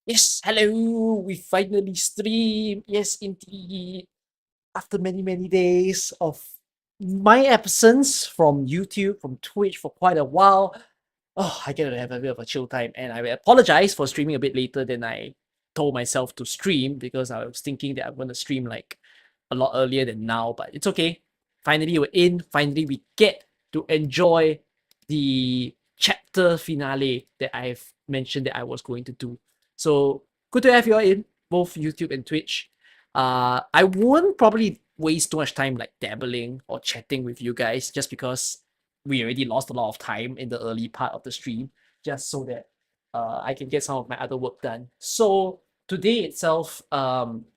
Yes, hello. We finally stream. Yes, indeed. After many, many days of my absence from YouTube, from Twitch for quite a while, I get to have a bit of a chill time. And I apologize for streaming a bit later than I told myself to stream because I was thinking that I'm going to stream like a lot earlier than now, but it's okay. Finally, we're in. Finally, we get to enjoy the chapter finale that I've mentioned that I was going to do. So good to have you all in both YouTube and Twitch. I won't probably waste too much time like dabbling or chatting with you guys just because we already lost a lot of time in the early part of the stream, just so that I can get some of my other work done. So today itself,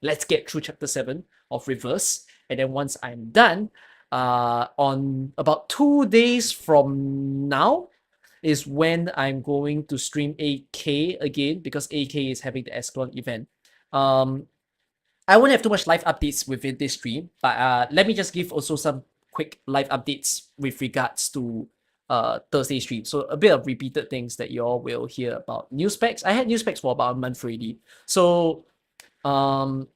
let's get through chapter 7 of Reverse, and then once I'm done, on about 2 days from now is when I'm going to stream AK again because AK is having the Escalon event. Um, I won't have too much live updates within this stream, but let me just give also some quick live updates with regards to Thursday stream. So a bit of repeated things that you all will hear about. News packs. I had news packs for about a month already. So um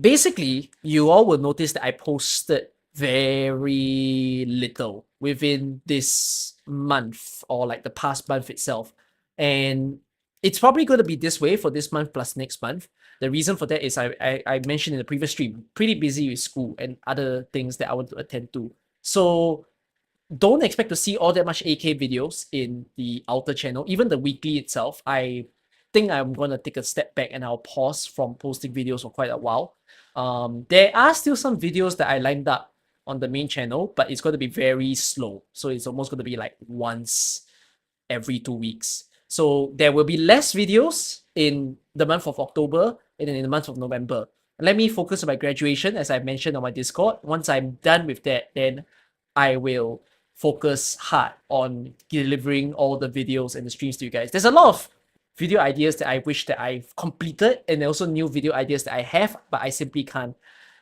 basically you all will notice that I posted very little within this month or like the past month itself. And it's probably going to be this way for this month plus next month. The reason for that is I mentioned in the previous stream, pretty busy with school and other things that I want to attend to. So don't expect to see all that much AK videos in the outer channel, even the weekly itself. I think I'm gonna take a step back and I'll pause from posting videos for quite a while. There are still some videos that I lined up on the main channel, but it's going to be very slow. So it's almost going to be like once every 2 weeks. So there will be less videos in the month of October and then in the month of November. Let me focus on my graduation, as I mentioned on my Discord. Once I'm done with that, then I will focus hard on delivering all the videos and the streams to you guys. There's a lot of video ideas that I wish that I've completed, and also new video ideas that I have, but I simply can't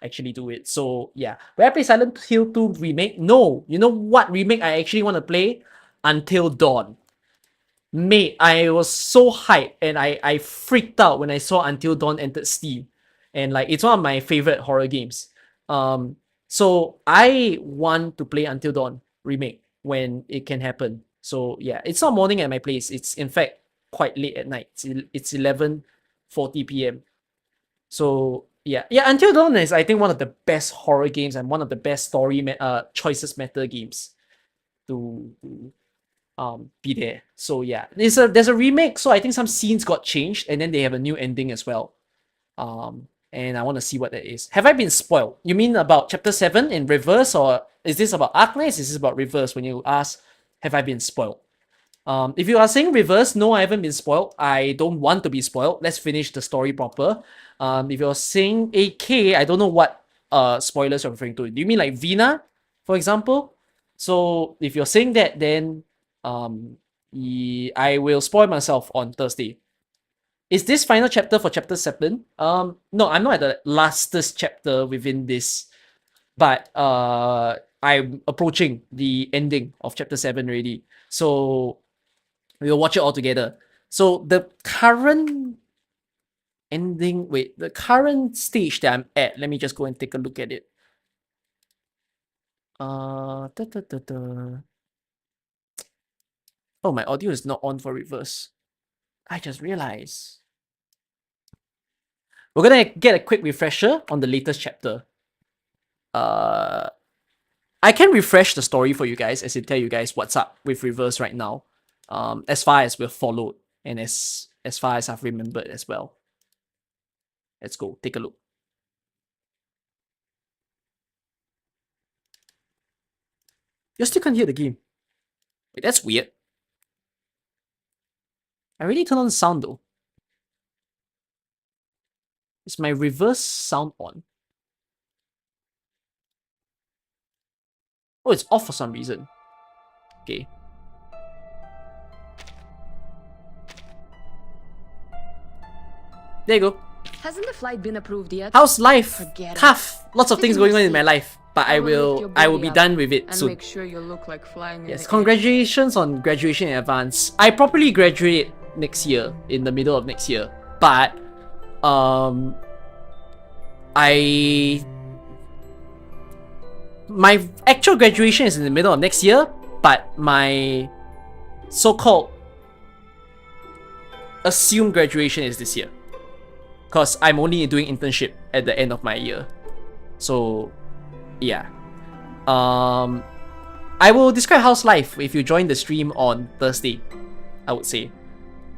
actually do it. So yeah, will I play Silent Hill 2 remake? No. You know what remake I actually want to play? Until Dawn. Mate, I was so hyped and I freaked out when I saw Until Dawn entered Steam. And like it's one of my favorite horror games. So I want to play Until Dawn remake when it can happen. So yeah, it's not morning at my place. It's in fact quite late at night. It's 11:40 p.m. So yeah, Until Dawn is I think one of the best horror games and one of the best story choices meta games to be there. So yeah, there's a remake. So I think some scenes got changed, and then they have a new ending as well. And I want to see what that is. Have I been spoiled? You mean about chapter 7 in reverse, or is this about Arcane? Is this about reverse? When you ask, have I been spoiled? If you are saying reverse, no, I haven't been spoiled. I don't want to be spoiled. Let's finish the story proper. If you're saying AK, I don't know what spoilers you're referring to. Do you mean like Vina, for example? So if you're saying that, then I will spoil myself on Thursday. Is this final chapter for chapter 7? No, I'm not at the lastest chapter within this, but I'm approaching the ending of chapter 7 already. So we'll watch it all together. So the current ending, wait, the current stage that I'm at, let me just go and take a look at it. Da, da, da, da. Oh, my audio is not on for reverse. I just realized. We're gonna get a quick refresher on the latest chapter. I can refresh the story for you guys as it tell you guys what's up with reverse right now. As far as we've followed and as far as I've remembered as well. Let's go take a look. You still can't hear the game. Wait, that's weird. I already turned on the sound though. Is my reverse sound on? Oh, it's off for some reason. Okay. There you go. Hasn't the flight been approved yet? How's life? Forget it. Tough. Lots of Sit things in your going on in my seat. life. But I lift will your be booty up done with it and soon. make sure you look like flying in Yes, the air. congratulations on graduation in advance. I properly graduate next year, in the middle of next year. But my actual graduation is in the middle of next year, but my so-called assumed graduation is this year. Because I'm only doing internship at the end of my year. So, yeah. I will describe how's life if you join the stream on Thursday, I would say.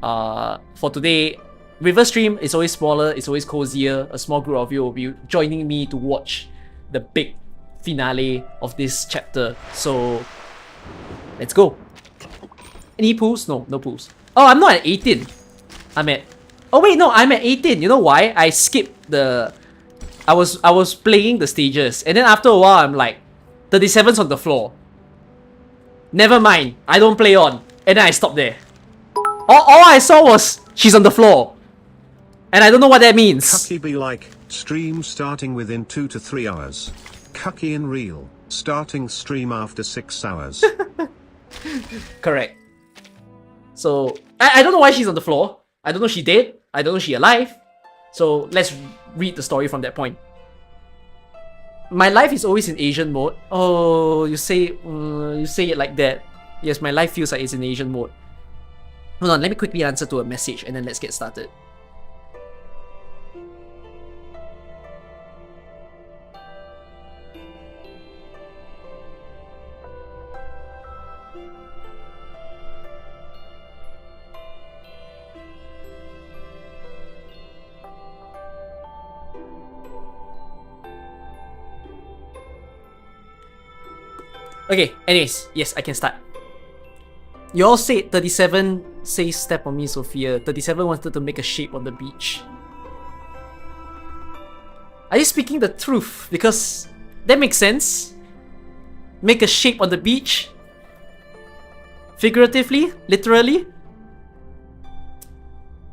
For today, River stream is always smaller, it's always cozier. A small group of you will be joining me to watch the big finale of this chapter. So, let's go. Any pools? No, no pools. Oh, I'm not at 18. I'm at... Oh wait, no, I'm at 18. You know why? I skipped the... I was playing the stages, and then after a while, I'm like, 37's on the floor. Never mind, I don't play on. And then I stopped there. All I saw was, she's on the floor. And I don't know what that means. Cucky be like, stream starting within 2 to 3 hours. Cucky in real, starting stream after 6 hours. Correct. So, I don't know why she's on the floor. I don't know if she dead. I don't know if she alive. So, let's read the story from that point. My life is always in Asian mode. Oh, you say it like that. Yes, my life feels like it's in Asian mode. Hold on, let me quickly answer to a message and then let's get started. Okay, anyways, yes, I can start. You all said 37 says step on me, Sophia. 37 wanted to make a shape on the beach. Are you speaking the truth? Because that makes sense. Make a shape on the beach. Figuratively? Literally?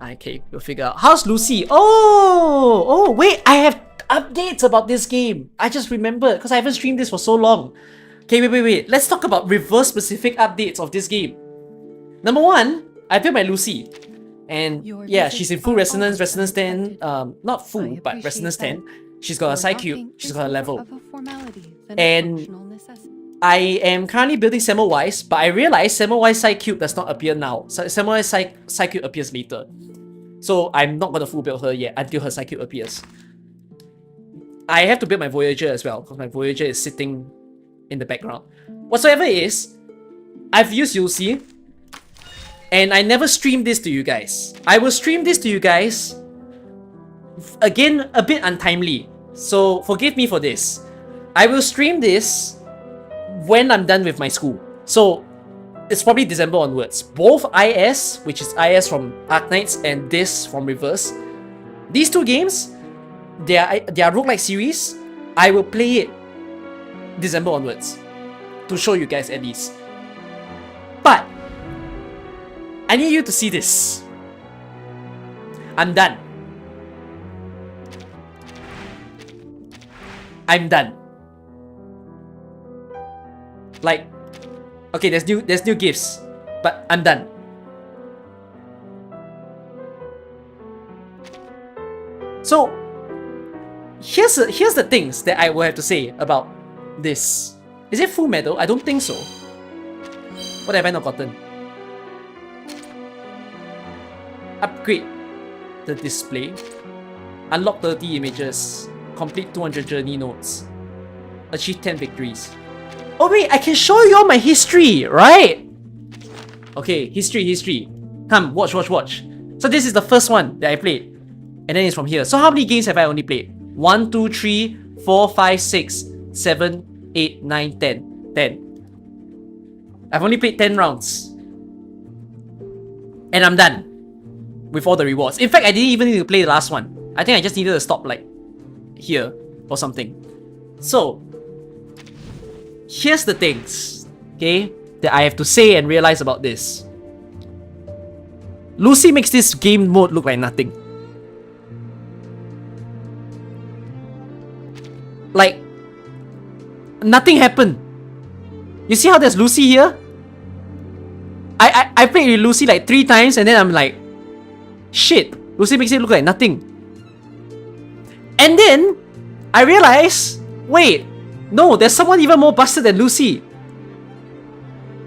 Okay, we'll figure out. How's Lucy? Oh, wait, I have updates about this game. I just remembered because I haven't streamed this for so long. Okay, wait. Let's talk about reverse specific updates of this game. Number one, I built my Lucy. And yeah, she's in full resonance, resonance 10. Not full, but resonance 10. She's got a side cube, she's got a level. And I am currently building Semmelweis, but I realized Semmelweis side cube does not appear now. So Semmelweis side cube appears later. So I'm not gonna full build her yet until her side cube appears. I have to build my Voyager as well, because my Voyager is sitting in the background. Whatsoever it is, I've used Yulsi, and I never streamed this to you guys. I will stream this to you guys, again, a bit untimely, so forgive me for this. I will stream this when I'm done with my school. So, it's probably December onwards. Both IS, which is IS from Arknights, and this from Reverse. These two games, they are roguelike series. I will play it December onwards to show you guys at least. But I need you to see this. I'm done. I'm done. Like, okay, there's new gifts, but I'm done. So here's the things that I will have to say about this. Is it full medal? I don't think so. What have I not gotten? Upgrade the display. Unlock 30 images. Complete 200 journey nodes. Achieve 10 victories. Oh wait, I can show you all my history, right? Okay, history. Come, watch. So this is the first one that I played. And then it's from here. So how many games have I only played? 1, 2, 3, 4, 5, 6, 7, 8, 9, 10. 10. I've only played 10 rounds. And I'm done with all the rewards. In fact, I didn't even need to play the last one. I think I just needed to stop like here or something. So here's the things, okay, that I have to say and realize about this. Lucy makes this game mode look like nothing. Like, nothing happened. You see how there's Lucy here? I played with Lucy like 3 times and then I'm like, shit, Lucy makes it look like nothing. And then I realize, wait, no, there's someone even more busted than Lucy.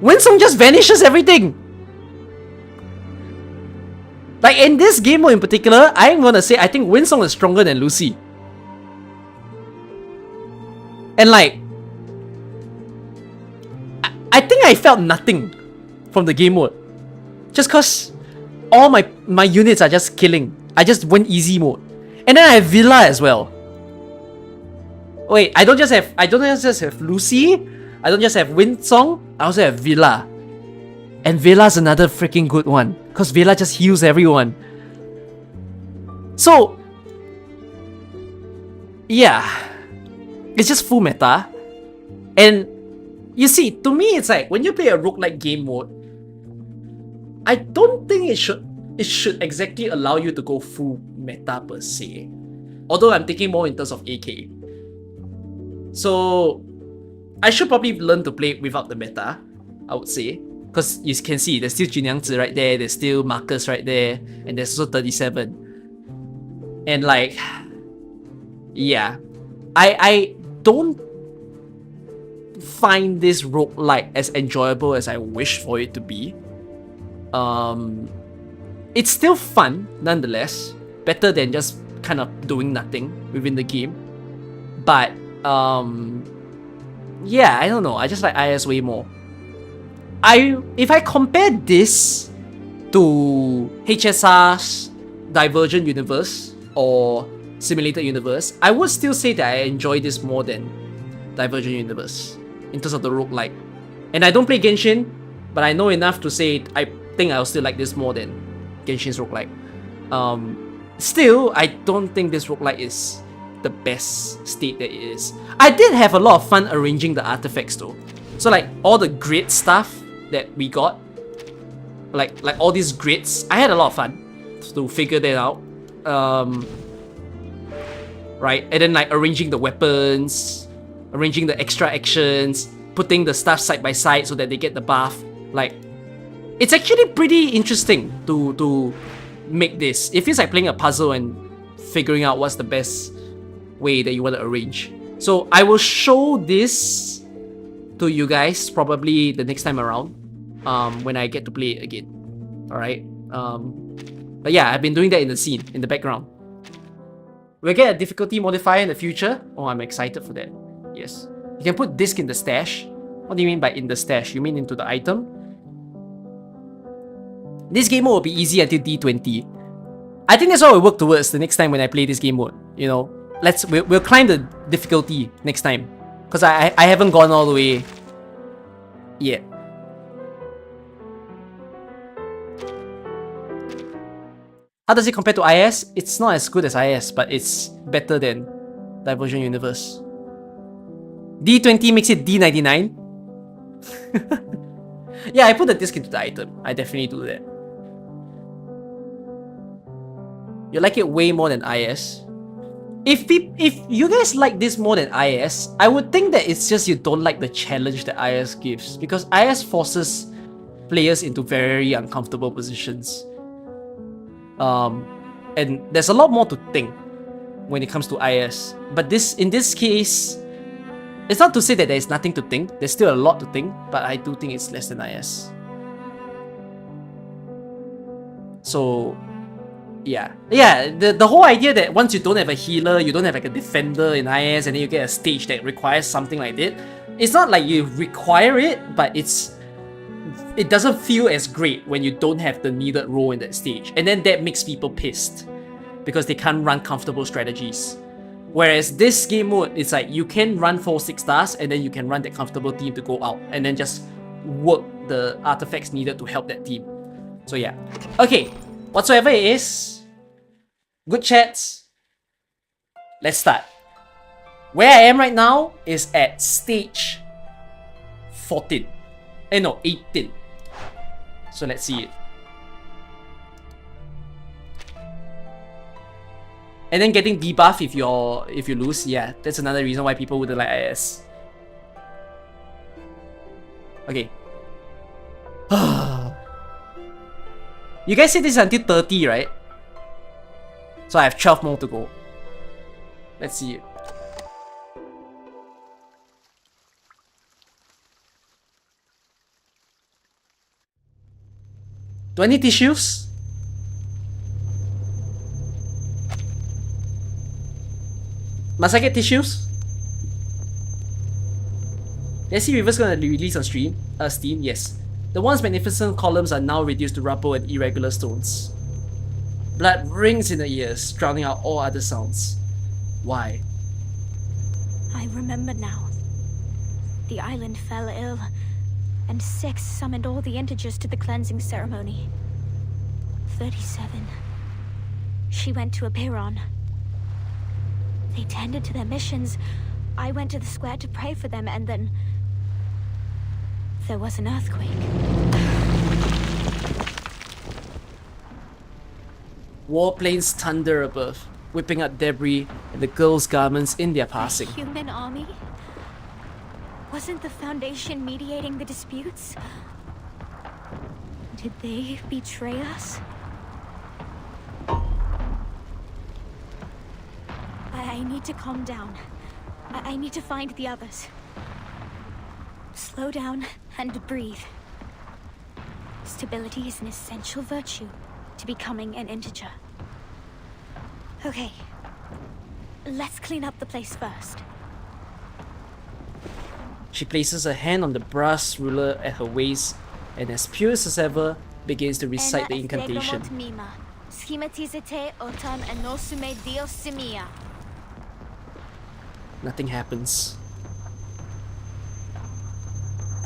Winsong just vanishes everything. Like in this game mode in particular, I'm gonna say I think Winsong is stronger than Lucy. And like, I think I felt nothing from the game mode. Just cause all my units are just killing. I just went easy mode. And then I have Villa as well. Wait, I don't just have Lucy. I don't just have Winsong. I also have Villa. And Villa's another freaking good one. Cause Villa just heals everyone. So yeah. It's just full meta. And you see, to me it's like when you play a roguelike game mode, I don't think it should exactly allow you to go full meta per se. Although I'm thinking more in terms of AK. So I should probably learn to play without the meta, I would say. Because you can see there's still Jinyangzi right there, there's still Marcus right there, and there's also 37. And like, yeah. I don't find this roguelike as enjoyable as I wish for it to be. It's still fun nonetheless, better than just kind of doing nothing within the game. But yeah, I don't know, I just like IS way more. If I compare this to HSR's Divergent Universe or Simulated Universe, I would still say that I enjoy this more than Divergent Universe in terms of the roguelike. And I don't play Genshin, but I know enough to say I think I'll still like this more than Genshin's roguelike. Still, I don't think this roguelike is the best state that it is. I did have a lot of fun arranging the artifacts though. So like all the grid stuff that we got, like all these grids, I had a lot of fun to figure that out. Right, and then like arranging the weapons, arranging the extra actions, putting the stuff side by side so that they get the buff. Like, it's actually pretty interesting to make this. It feels like playing a puzzle and figuring out what's the best way that you want to arrange. So I will show this to you guys probably the next time around, when I get to play it again. Alright. But yeah, I've been doing that in the scene, in the background. We'll get a difficulty modifier in the future. Oh, I'm excited for that. Yes. You can put disc in the stash. What do you mean by in the stash? You mean into the item? This game mode will be easy until D20. I think that's what we'll work towards the next time when I play this game mode. You know, we'll climb the difficulty next time. Because I haven't gone all the way yet. How does it compare to IS? It's not as good as IS, but it's better than Divergent Universe. D20 makes it D99. Yeah, I put the disc into the item. I definitely do that. You like it way more than IS? If you guys like this more than IS, I would think that it's just you don't like the challenge that IS gives. Because IS forces players into very uncomfortable positions. And there's a lot more to think when it comes to IS. But in this case, it's not to say that there's nothing to think. There's still a lot to think, but I do think it's less than IS. So yeah, the whole idea that once you don't have a healer, you don't have like a defender in IS, and then you get a stage that requires something like that, it's not like you require it, but it doesn't feel as great when you don't have the needed role in that stage. And then that makes people pissed because they can't run comfortable strategies. Whereas this game mode, it's like you can run 4-6 stars and then you can run that comfortable team to go out and then just work the artifacts needed to help that team. So yeah. Okay, whatsoever it is, good chats. Let's start. Where I am right now is at stage 14. No, 18. So let's see it. And then getting debuff if you lose, yeah, that's another reason why people wouldn't like IS. Okay. You guys said this is until 30, right? So I have 12 more to go. Let's see it. Do I need tissues? Must I get tissues? Let's see if River's gonna release on Steam. Yes. The once magnificent columns are now reduced to rubble and irregular stones. Blood rings in the ears, drowning out all other sounds. Why? I remember now. The island fell ill, and 6 summoned all the integers to the cleansing ceremony. 37. She went to Apiron. They tended to their missions. I went to the square to pray for them, and then there was an earthquake. Warplanes thunder above, whipping up debris and the girls' garments in their passing. The human army? Wasn't the Foundation mediating the disputes? Did they betray us? I need to calm down. I need to find the others. Slow down and breathe. Stability is an essential virtue to becoming an integer. Okay. Let's clean up the place first. She places her hand on the brass ruler at her waist and as pure as ever begins to recite the incantation. Nothing happens.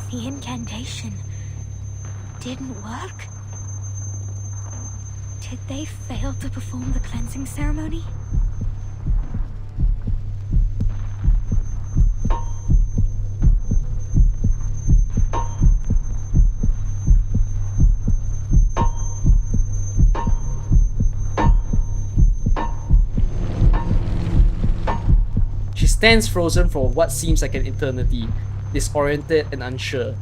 The incantation didn't work? Did they fail to perform the cleansing ceremony? She stands frozen for what seems like an eternity, disoriented and unsure.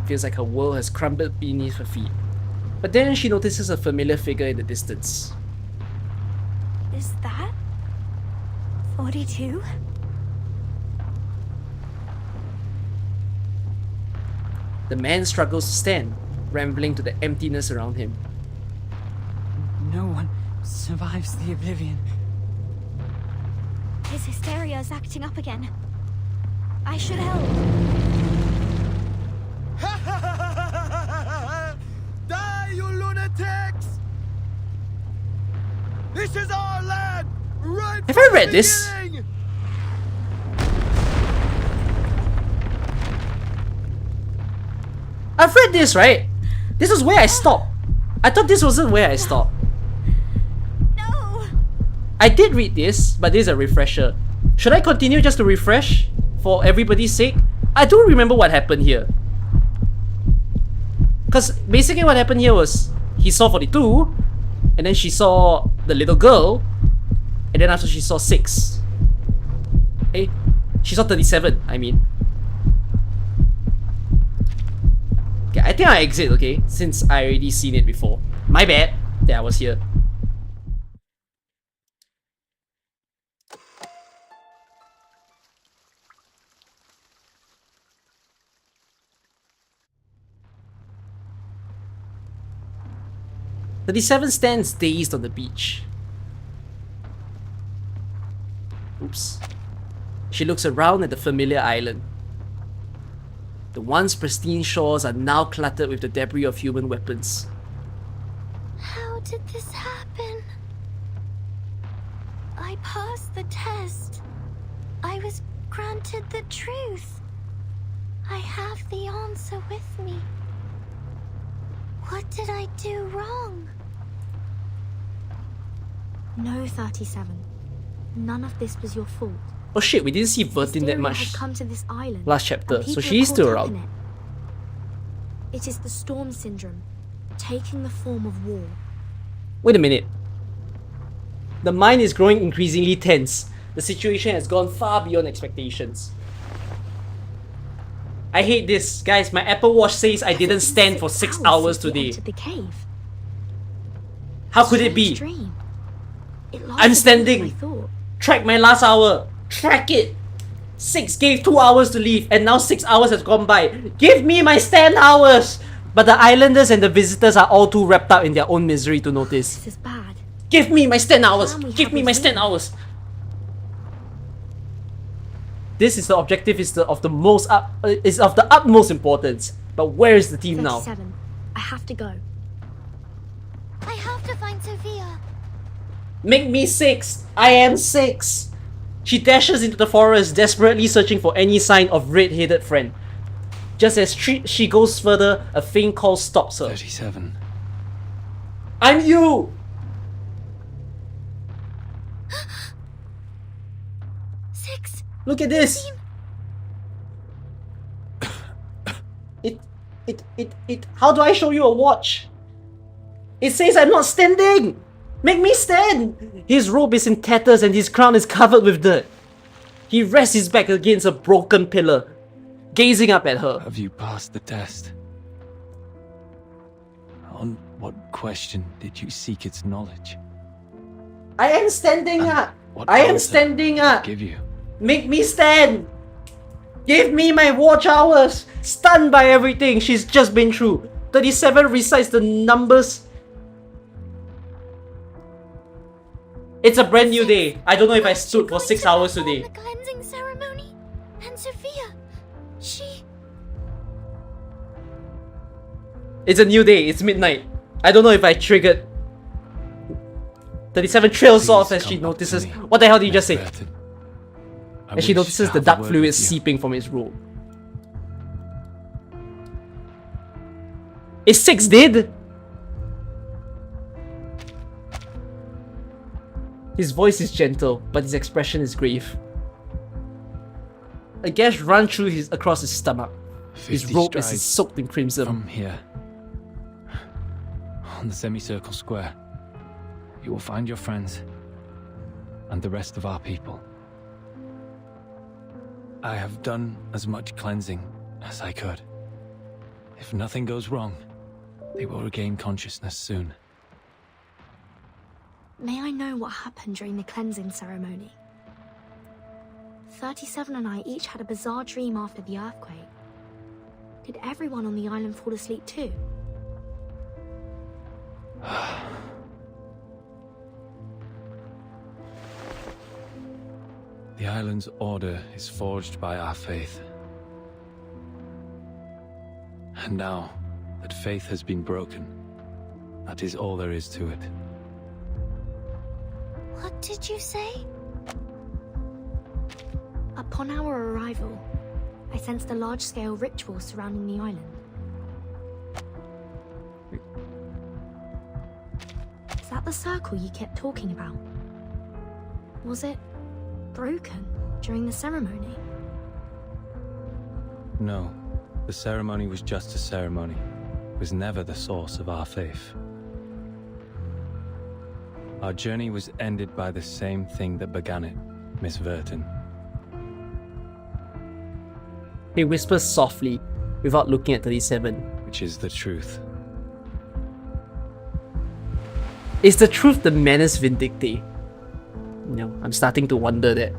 Feels like her world has crumbled beneath her feet. But then she notices a familiar figure in the distance. Is that 42? The man struggles to stand, rambling to the emptiness around him. No one survives the oblivion. His hysteria is acting up again. I should help. Die, you lunatics! This is our land! Right Have I read this? beginning! I've read this, right? This is where I stopped. I thought this wasn't where I stopped. No! I did read this, but this is a refresher. Should I continue just to refresh? For everybody's sake? I do remember what happened here. Because basically what happened here was he saw 42, and then she saw the little girl, and then after she saw 6. Hey, she saw 37, I mean. Okay, I think I exit, okay? Since I already seen it before. My bad that I was here. The 37 stands dazed on the beach. Oops. She looks around at the familiar island. The once pristine shores are now cluttered with the debris of human weapons. How did this happen? I passed the test. I was granted the truth. I have the answer with me. What did I do wrong? No, 37. None of this was your fault. Oh shit, we didn't see Vertin that Hysteria much has come to this island, last and chapter, so people she's are still caught up in around. It is the storm syndrome, taking the form of war. Wait a minute. The mind is growing increasingly tense. The situation has gone far beyond expectations. I hate this. Guys, my Apple Watch says I didn't stand for 6 hours since we today. entered the cave. How could it be? Strange dream. It I'm lasted longer than I standing. thought. Track my last hour. Track it. 6 gave 2 hours to leave, and now 6 hours has gone by. Give me my stand hours! But the islanders and the visitors are all too wrapped up in their own misery to notice. This is bad. Give me my stand hours! Plan we Give have me is my stand ruined. hours! This is the objective, is of the utmost importance. But where is the team now? 37. I have to go. I have to find Sophia. Make me 6! I am 6! She dashes into the forest, desperately searching for any sign of red-headed friend. Just as she goes further, a faint call stops her. 37. I'm you! 6. Look at this! How do I show you a watch? It says I'm not standing! Make me stand! His robe is in tatters and his crown is covered with dirt. He rests his back against a broken pillar, gazing up at her. Have you passed the test? On what question did you seek its knowledge? I am standing up! What I am answer standing did it up! give you? Make me stand! Give me my watch hours! Stunned by everything she's just been through. 37 recites the numbers. It's a brand new day. I don't know if I stood for 6 hours today. The cleansing ceremony, and Sophia, she. It's a new day. It's midnight. I don't know if I triggered. 37 trails Please off as come she up to notices. me, What the hell did you just say? Burton. I And she wish notices to the have a dark word fluid with you. seeping from his robe. It's 6, did? His voice is gentle, but his expression is grave. A gash runs across his stomach. His 50 robe is strides soaked in crimson. From here, on the semicircle square, you will find your friends and the rest of our people. I have done as much cleansing as I could. If nothing goes wrong, they will regain consciousness soon. May I know what happened during the cleansing ceremony? 37 and I each had a bizarre dream after the earthquake. Did everyone on the island fall asleep too? The island's order is forged by our faith. And now that faith has been broken, that is all there is to it. What did you say? Upon our arrival, I sensed a large-scale ritual surrounding the island. Is that the circle you kept talking about? Was it broken during the ceremony? No, the ceremony was just a ceremony. It was never the source of our faith. Our journey was ended by the same thing that began it, Miss Verton. He whispers softly, without looking at 37. Which is the truth. Is the truth the Manus Vindictae? You know, I'm starting to wonder that.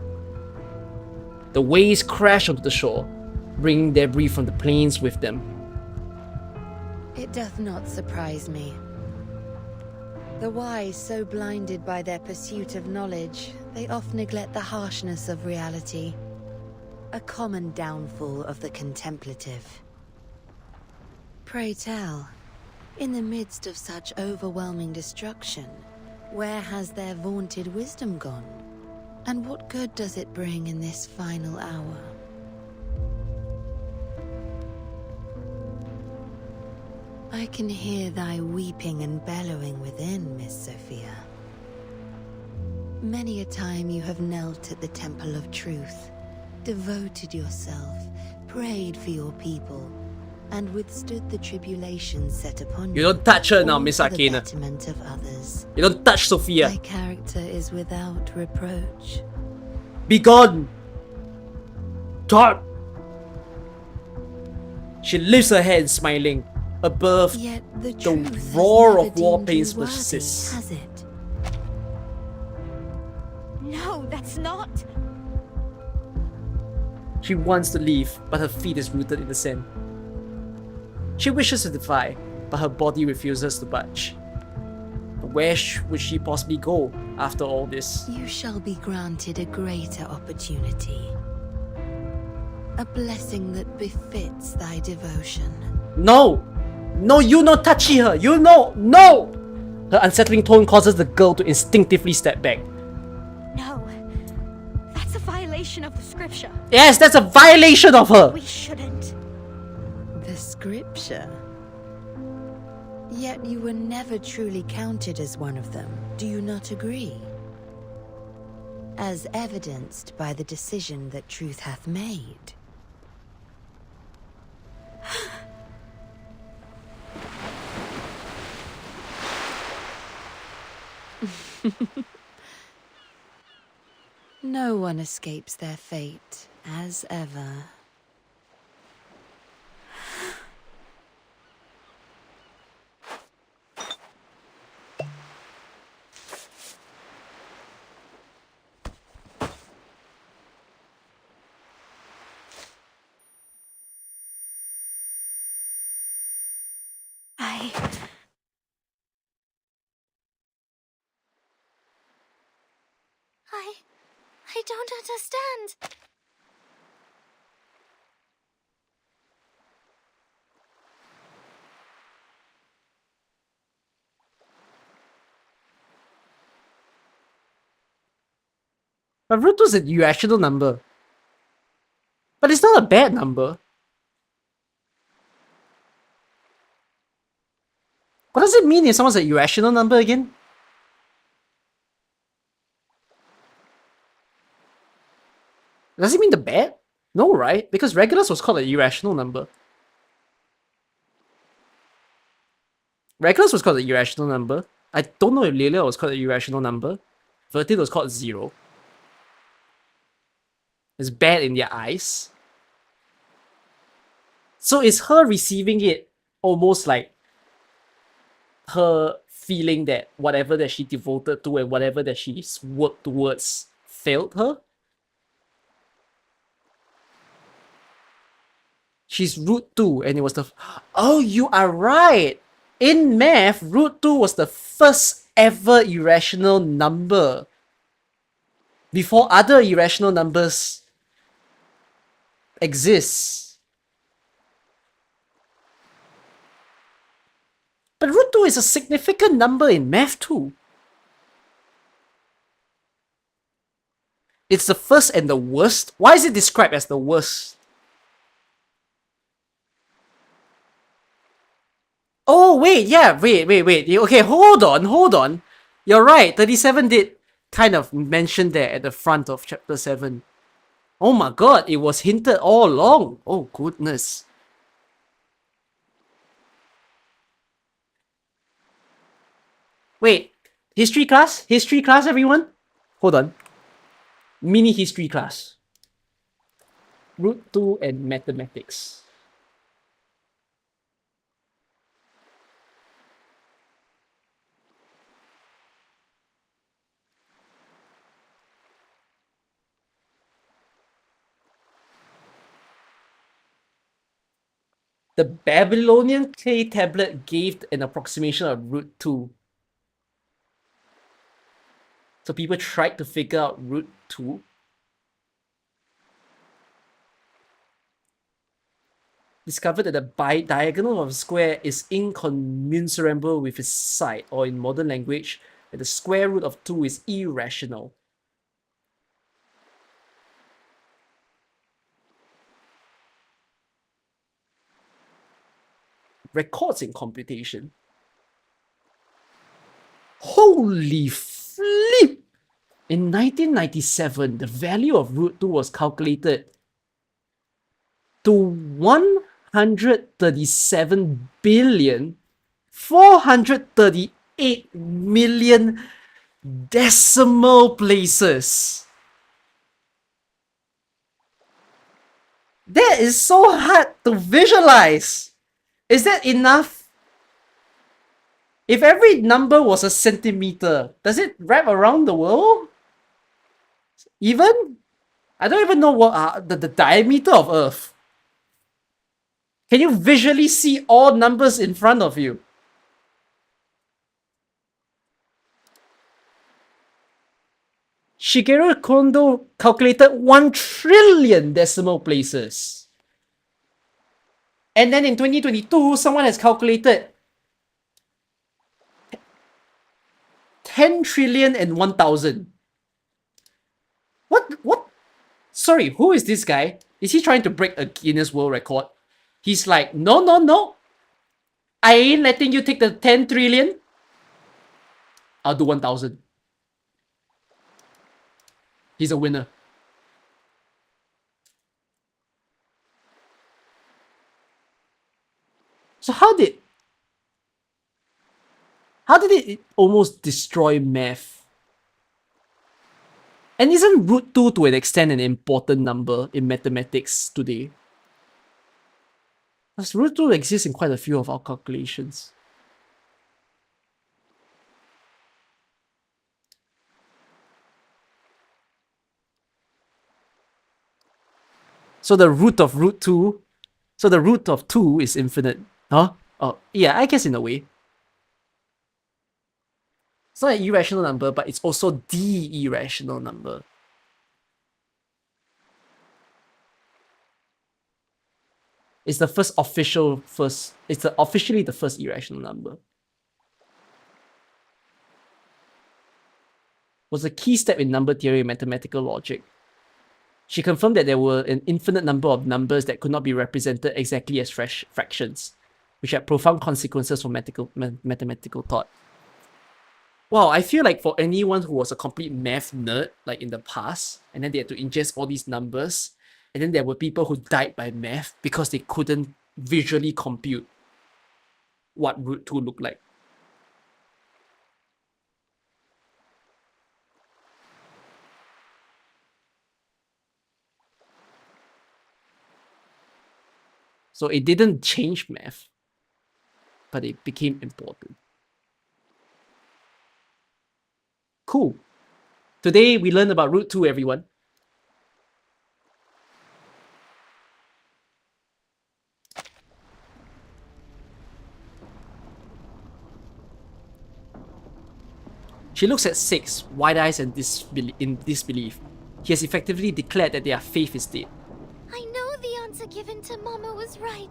The waves crash onto the shore, bringing debris from the plains with them. It doth not surprise me. The wise, so blinded by their pursuit of knowledge, they oft neglect the harshness of reality. A common downfall of the contemplative. Pray tell, in the midst of such overwhelming destruction, where has their vaunted wisdom gone? And what good does it bring in this final hour? I can hear thy weeping and bellowing within, Miss Sophia. Many a time you have knelt at the temple of truth, devoted yourself, prayed for your people, and withstood the tribulations set upon you. You don't touch her now, all Miss for the Arcana. betterment of others. You don't touch Sophia. Thy character is without reproach. Be gone! God! She lifts her head, smiling. Above, Yet the the truth has roar never of war deemed you pains worthy, persists. has it? No, that's not. She wants to leave, but her feet is rooted in the sand. She wishes to defy, but her body refuses to budge. But where would she possibly go after all this? You shall be granted a greater opportunity. A blessing that befits thy devotion. No! No, you not touchy her! You know! No! Her unsettling tone causes the girl to instinctively step back. No. That's a violation of the scripture. Yes, that's a violation of her! We shouldn't. The scripture? Yet you were never truly counted as one of them, do you not agree? As evidenced by the decision that truth hath made. No one escapes their fate, as ever. I don't understand. But root 2 is an irrational number. But it's not a bad number. What does it mean if someone's an irrational number again? Does it mean the bad? No, right? Because Regulus was called an irrational number. Regulus was called an irrational number. I don't know if Lilia was called an irrational number. Vertid was called 0. It's bad in their eyes. So is her receiving it almost like her feeling that whatever that she devoted to and whatever that she's worked towards failed her? She's root 2 and it was the... Oh, you are right! In math, root 2 was the first ever irrational number. Before other irrational numbers exist. But root 2 is a significant number in math too. It's the first and the worst. Why is it described as the worst? Oh, wait, yeah, wait. Okay, hold on. You're right, 37 did kind of mention there at the front of chapter 7. Oh my god, it was hinted all along. Oh, goodness. Wait, history class? History class, everyone? Hold on. Mini history class. Root 2 and mathematics. The Babylonian clay tablet gave an approximation of root 2. So people tried to figure out root 2. Discovered that the diagonal of a square is incommensurable with its side, or in modern language, that the square root of 2 is irrational. Records in computation. Holy flip! In 1997, the value of root 2 was calculated to 137,438,000,000 decimal places. That is so hard to visualize. Is that enough? If every number was a centimeter, does it wrap around the world? Even? I don't even know what the diameter of Earth. Can you visually see all numbers in front of you? Shigeru Kondo calculated 1 trillion decimal places. And then in 2022, someone has calculated 10 trillion and 1,000. What? Sorry, who is this guy? Is he trying to break a Guinness World Record? He's like, no. I ain't letting you take the 10 trillion. I'll do 1,000. He's a winner. So how did it almost destroy math? And isn't root 2 to an extent an important number in mathematics today? Because root 2 exists in quite a few of our calculations. So the root of root 2, so the root of 2 is infinite. Huh? Oh, yeah, I guess in a way. It's not an irrational number, but it's also the irrational number. It's the it's officially the first irrational number. Was a key step in number theory and mathematical logic. She confirmed that there were an infinite number of numbers that could not be represented exactly as fractions, which had profound consequences for mathematical thought. Wow, I feel like for anyone who was a complete math nerd, like in the past, and then they had to ingest all these numbers, and then there were people who died by math because they couldn't visually compute what root 2 looked like. So it didn't change math, but it became important. Cool. Today we learned about root 2, everyone. She looks at 6, wide eyes and in disbelief. He has effectively declared that their faith is dead. I know the answer given to Mama was right.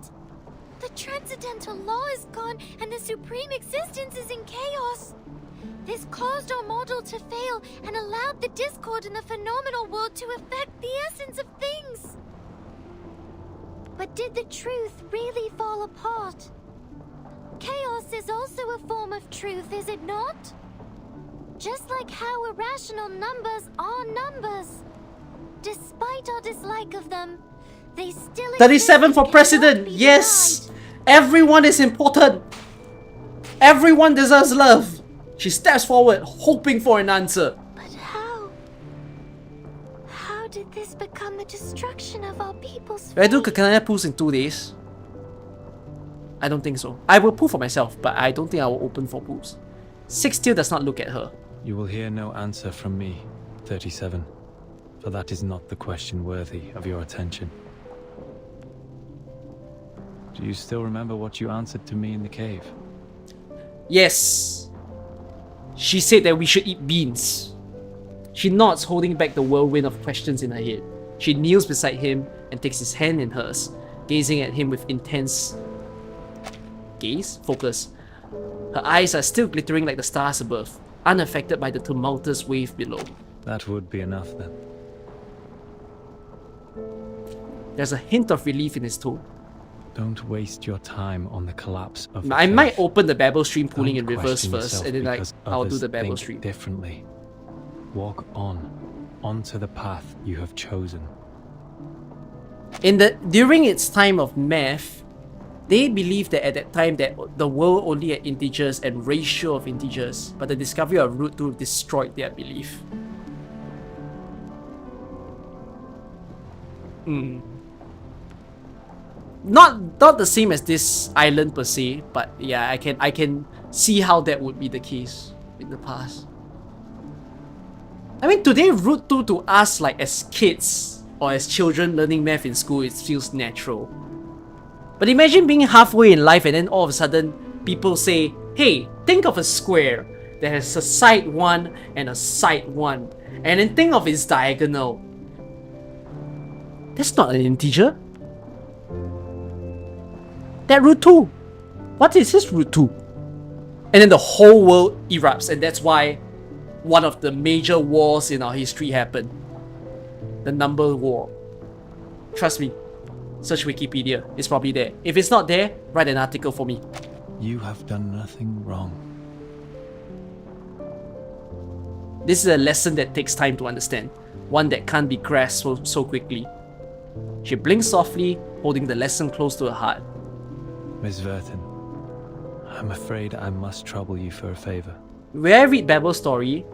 The transcendental law is gone and the supreme existence is in chaos. This caused our model to fail and allowed the discord in the phenomenal world to affect the essence of things. But did the truth really fall apart? Chaos is also a form of truth, is it not? Just like how irrational numbers are numbers. Despite our dislike of them, they still 37 for president, yes! Everyone is important! Everyone deserves love! She steps forward, hoping for an answer. But how? How did this become the destruction of our people's Will I do faith? Kakanaya pools in 2 days? I don't think so. I will pool for myself, but I don't think I will open for pools. 6 still does not look at her. You will hear no answer from me, 37, for that is not the question worthy of your attention. Do you still remember what you answered to me in the cave? Yes. She said that we should eat beans. She nods, holding back the whirlwind of questions in her head. She kneels beside him and takes his hand in hers, gazing at him with intense focus. Her eyes are still glittering like the stars above, unaffected by the tumultuous wave below. That would be enough then. There's a hint of relief in his tone. Don't waste your time on the collapse of the I might faith. open the Babel stream pooling Don't in reverse question first, yourself and then because I'll do others the Babel think stream. differently. Walk onto the path you have chosen. During its time of math, they believed that at that time that the world only had integers and ratio of integers, but the discovery of root 2 destroyed their belief. Not the same as this island per se, but yeah, I can see how that would be the case in the past. I mean, today root 2 to us, like as kids or as children learning math in school, it feels natural. But imagine being halfway in life and then all of a sudden people say, hey, think of a square that has a side 1 and a side 1, and then think of its diagonal. That's not an integer. That root 2. What is this root 2? And then the whole world erupts, and that's why one of the major wars in our history happened. The number war. Trust me. Search Wikipedia. It's probably there. If it's not there, write an article for me. You have done nothing wrong. This is a lesson that takes time to understand. One that can't be grasped so quickly. She blinks softly, holding the lesson close to her heart. Miss Verton, I'm afraid I must trouble you for a favor. Will I read Babel's story?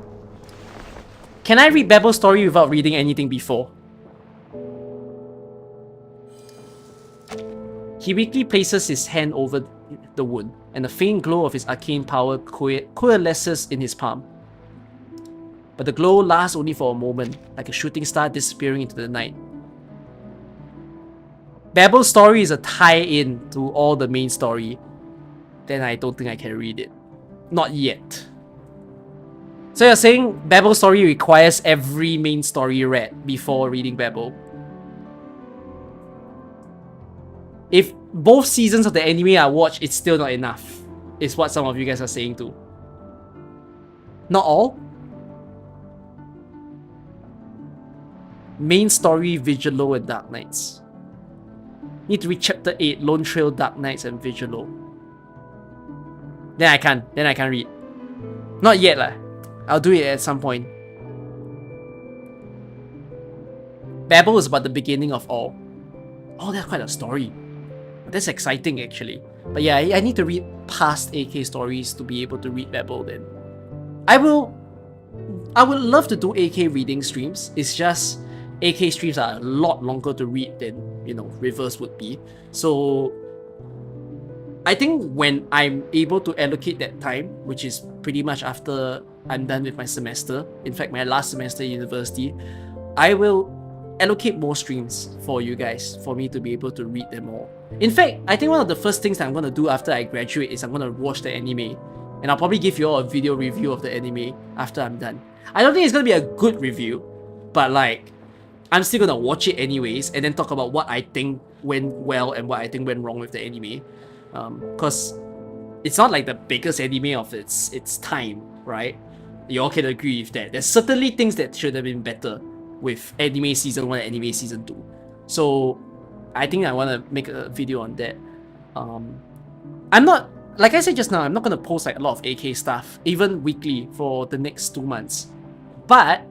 Can I read Babel's story without reading anything before? He weakly places his hand over the wound, and the faint glow of his arcane power coalesces in his palm. But the glow lasts only for a moment, like a shooting star disappearing into the night. Babel's story is a tie-in to all the main story. Then I don't think I can read it. Not yet. So you're saying Babel's story requires every main story read before reading Babel? If both seasons of the anime are watched, it's still not enough. Is what some of you guys are saying too. Not all? Main story, Vigilo and Dark Knights. Need to read chapter 8, Lone Trail, Dark Knights and Vigilo. Then I can't read. Not yet lah. I'll do it at some point. Babel is about the beginning of all. Oh, that's quite a story. That's exciting actually. But yeah, I need to read past AK stories to be able to read Babel then. I would love to do AK reading streams. It's just AK streams are a lot longer to read than, you know, Rivers would be. So I think when I'm able to allocate that time, which is pretty much after I'm done with my semester, in fact my last semester at university, I will allocate more streams for you guys, for me to be able to read them all. In fact, I think one of the first things that I'm going to do after I graduate is I'm going to watch the anime. And I'll probably give you all a video review of the anime after I'm done. I don't think it's going to be a good review, but like, I'm still going to watch it anyways and then talk about what I think went well and what I think went wrong with the anime. Because it's not like the biggest anime of its time, right? You all can agree with that. There's certainly things that should have been better with anime season 1 and anime season 2. So I think I want to make a video on that. I'm not, like I said just now, I'm not going to post like a lot of AK stuff, even weekly for the next 2 months. But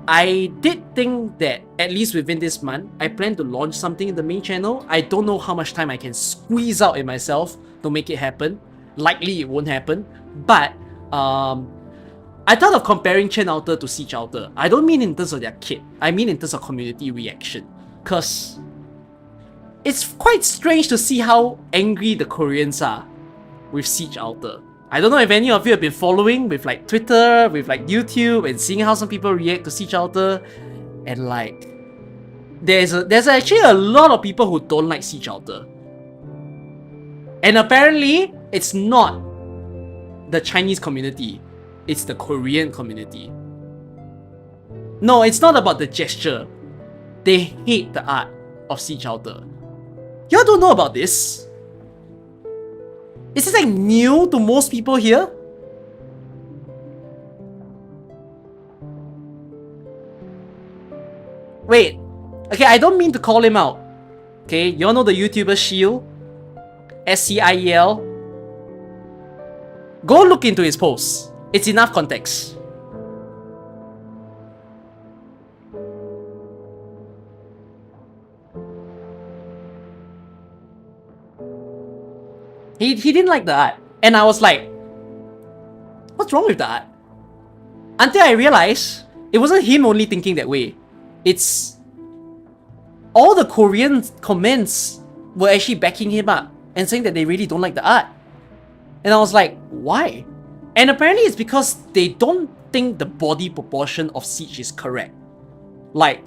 I did think that at least within this month, I plan to launch something in the main channel. I don't know how much time I can squeeze out in myself to make it happen. Likely it won't happen, but I thought of comparing Chen Outer to Siege Outer. I don't mean in terms of their kit, I mean in terms of community reaction. Cause it's quite strange to see how angry the Koreans are with Siege Outer. I don't know if any of you have been following with like Twitter, with like YouTube, and seeing how some people react to Siege Outer, and like there's actually a lot of people who don't like Siege Outer. And apparently it's not the Chinese community, it's the Korean community. No, it's not about the gesture. They hate the art of Siege Outer. Y'all don't know about this? Is this like new to most people here? Wait, okay, I don't mean to call him out. Okay, y'all know the YouTuber Shield? SCIEL? Go look into his posts. It's enough context. He didn't like the art. And I was like, what's wrong with the art? Until I realized it wasn't him only thinking that way. It's all the Korean comments were actually backing him up and saying that they really don't like the art. And I was like, why? And apparently it's because they don't think the body proportion of Siege is correct. Like,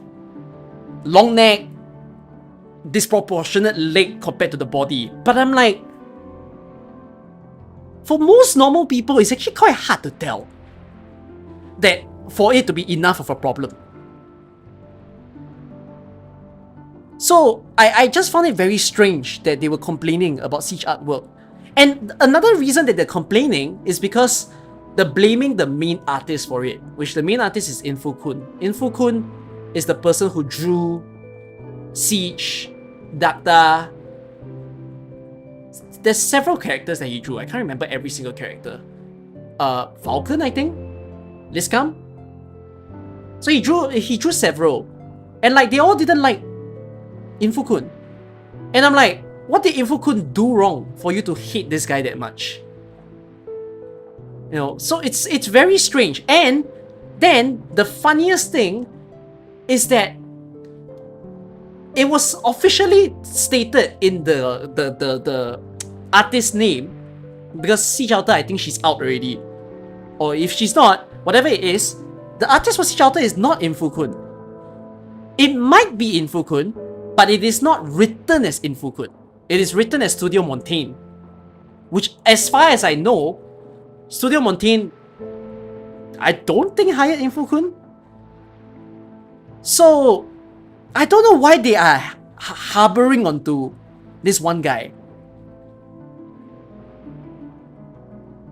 long neck, disproportionate leg compared to the body. But I'm like, for most normal people, it's actually quite hard to tell that for it to be enough of a problem. So I just found it very strange that they were complaining about Siege artwork. And another reason that they're complaining is because they're blaming the main artist for it, which the main artist is Infukun. Infukun is the person who drew Siege, Dakta. There's several characters that he drew. I can't remember every single character. Falcon, I think? Liskam? So he drew several. And like they all didn't like Infukun. And I'm like, what did Infukun do wrong for you to hate this guy that much? You know, so it's very strange. And then the funniest thing is that it was officially stated in the artist's name, because Siege Outer, I think she's out already. Or if she's not, whatever it is, the artist for Siege Outer is not Infukun. It might be Infukun, but it is not written as Infukun. It is written as Studio Montaigne. Which, as far as I know, Studio Montaigne, I don't think hired Infukun. So, I don't know why they are harboring onto this one guy.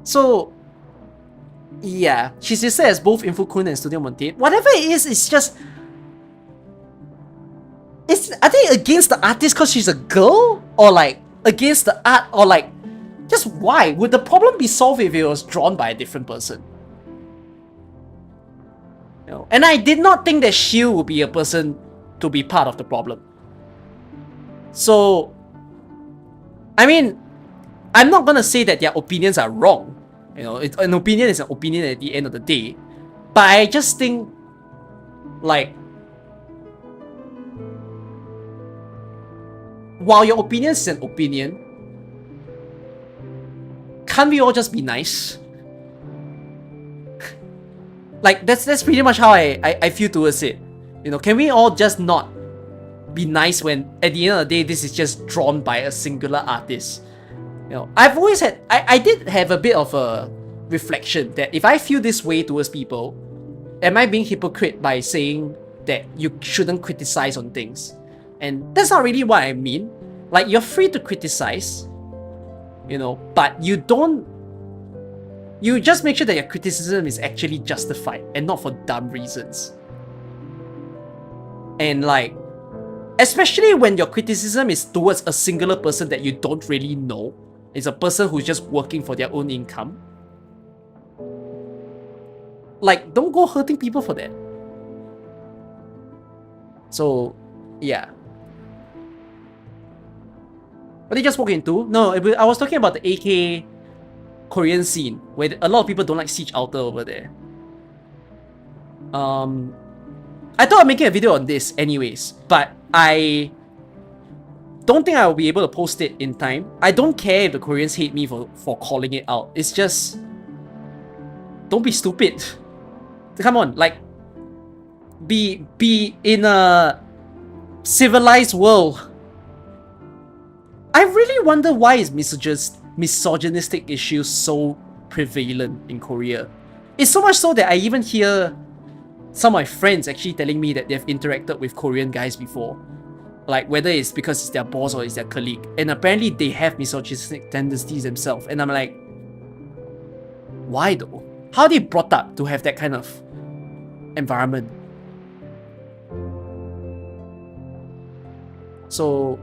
So, yeah, she's listed as both Infukun and Studio Montaigne. Whatever it is, it's just... I think against the artist because she's a girl? Or like, against the art? Or like, just why? Would the problem be solved if it was drawn by a different person? You know, and I did not think that Shield would be a person to be part of the problem. So, I mean, I'm not gonna say that their opinions are wrong. You know, an opinion is an opinion at the end of the day. But I just think, like, while your opinion is an opinion, can't we all just be nice? Like, that's pretty much how I feel towards it. You know, can we all just not be nice when at the end of the day this is just drawn by a singular artist? You know, I've always had, I did have a bit of a reflection that if I feel this way towards people, am I being hypocrite by saying that you shouldn't criticize on things? And that's not really what I mean. Like, you're free to criticize, you know, but you just make sure that your criticism is actually justified and not for dumb reasons. And like, especially when your criticism is towards a singular person that you don't really know, it's a person who's just working for their own income. Like, don't go hurting people for that. So, yeah. What did you just walk into? No, I was talking about the AK Korean scene, where a lot of people don't like Siege Outer over there. I thought I'm making a video on this anyways, but I don't think I will be able to post it in time. I don't care if the Koreans hate me for calling it out. It's just, don't be stupid. Come on, like, be in a civilized world. I really wonder why is misogynistic issues so prevalent in Korea. It's so much so that I even hear some of my friends actually telling me that they've interacted with Korean guys before. Like, whether it's because it's their boss or it's their colleague. And apparently they have misogynistic tendencies themselves. And I'm like, why though? How are they brought up to have that kind of environment? So,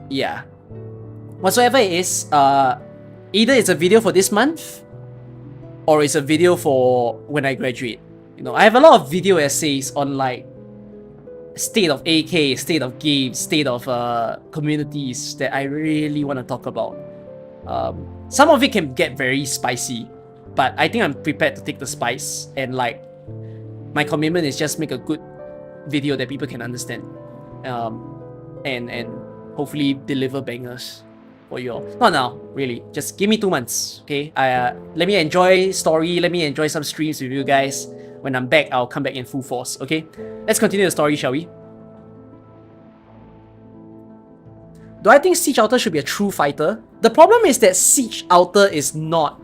yeah. Whatsoever it is, either it's a video for this month or it's a video for when I graduate. You know, I have a lot of video essays on like state of AK, state of games, state of communities that I really want to talk about. Some of it can get very spicy, but I think I'm prepared to take the spice, and like, my commitment is just make a good video that people can understand, and hopefully deliver bangers. for you all. Not now, really. Just give me 2 months, okay? Let me enjoy story, let me enjoy some streams with you guys. When I'm back, I'll come back in full force, okay? Let's continue the story, shall we? Do I think Siege Outer should be a true fighter? The problem is that Siege Outer is not...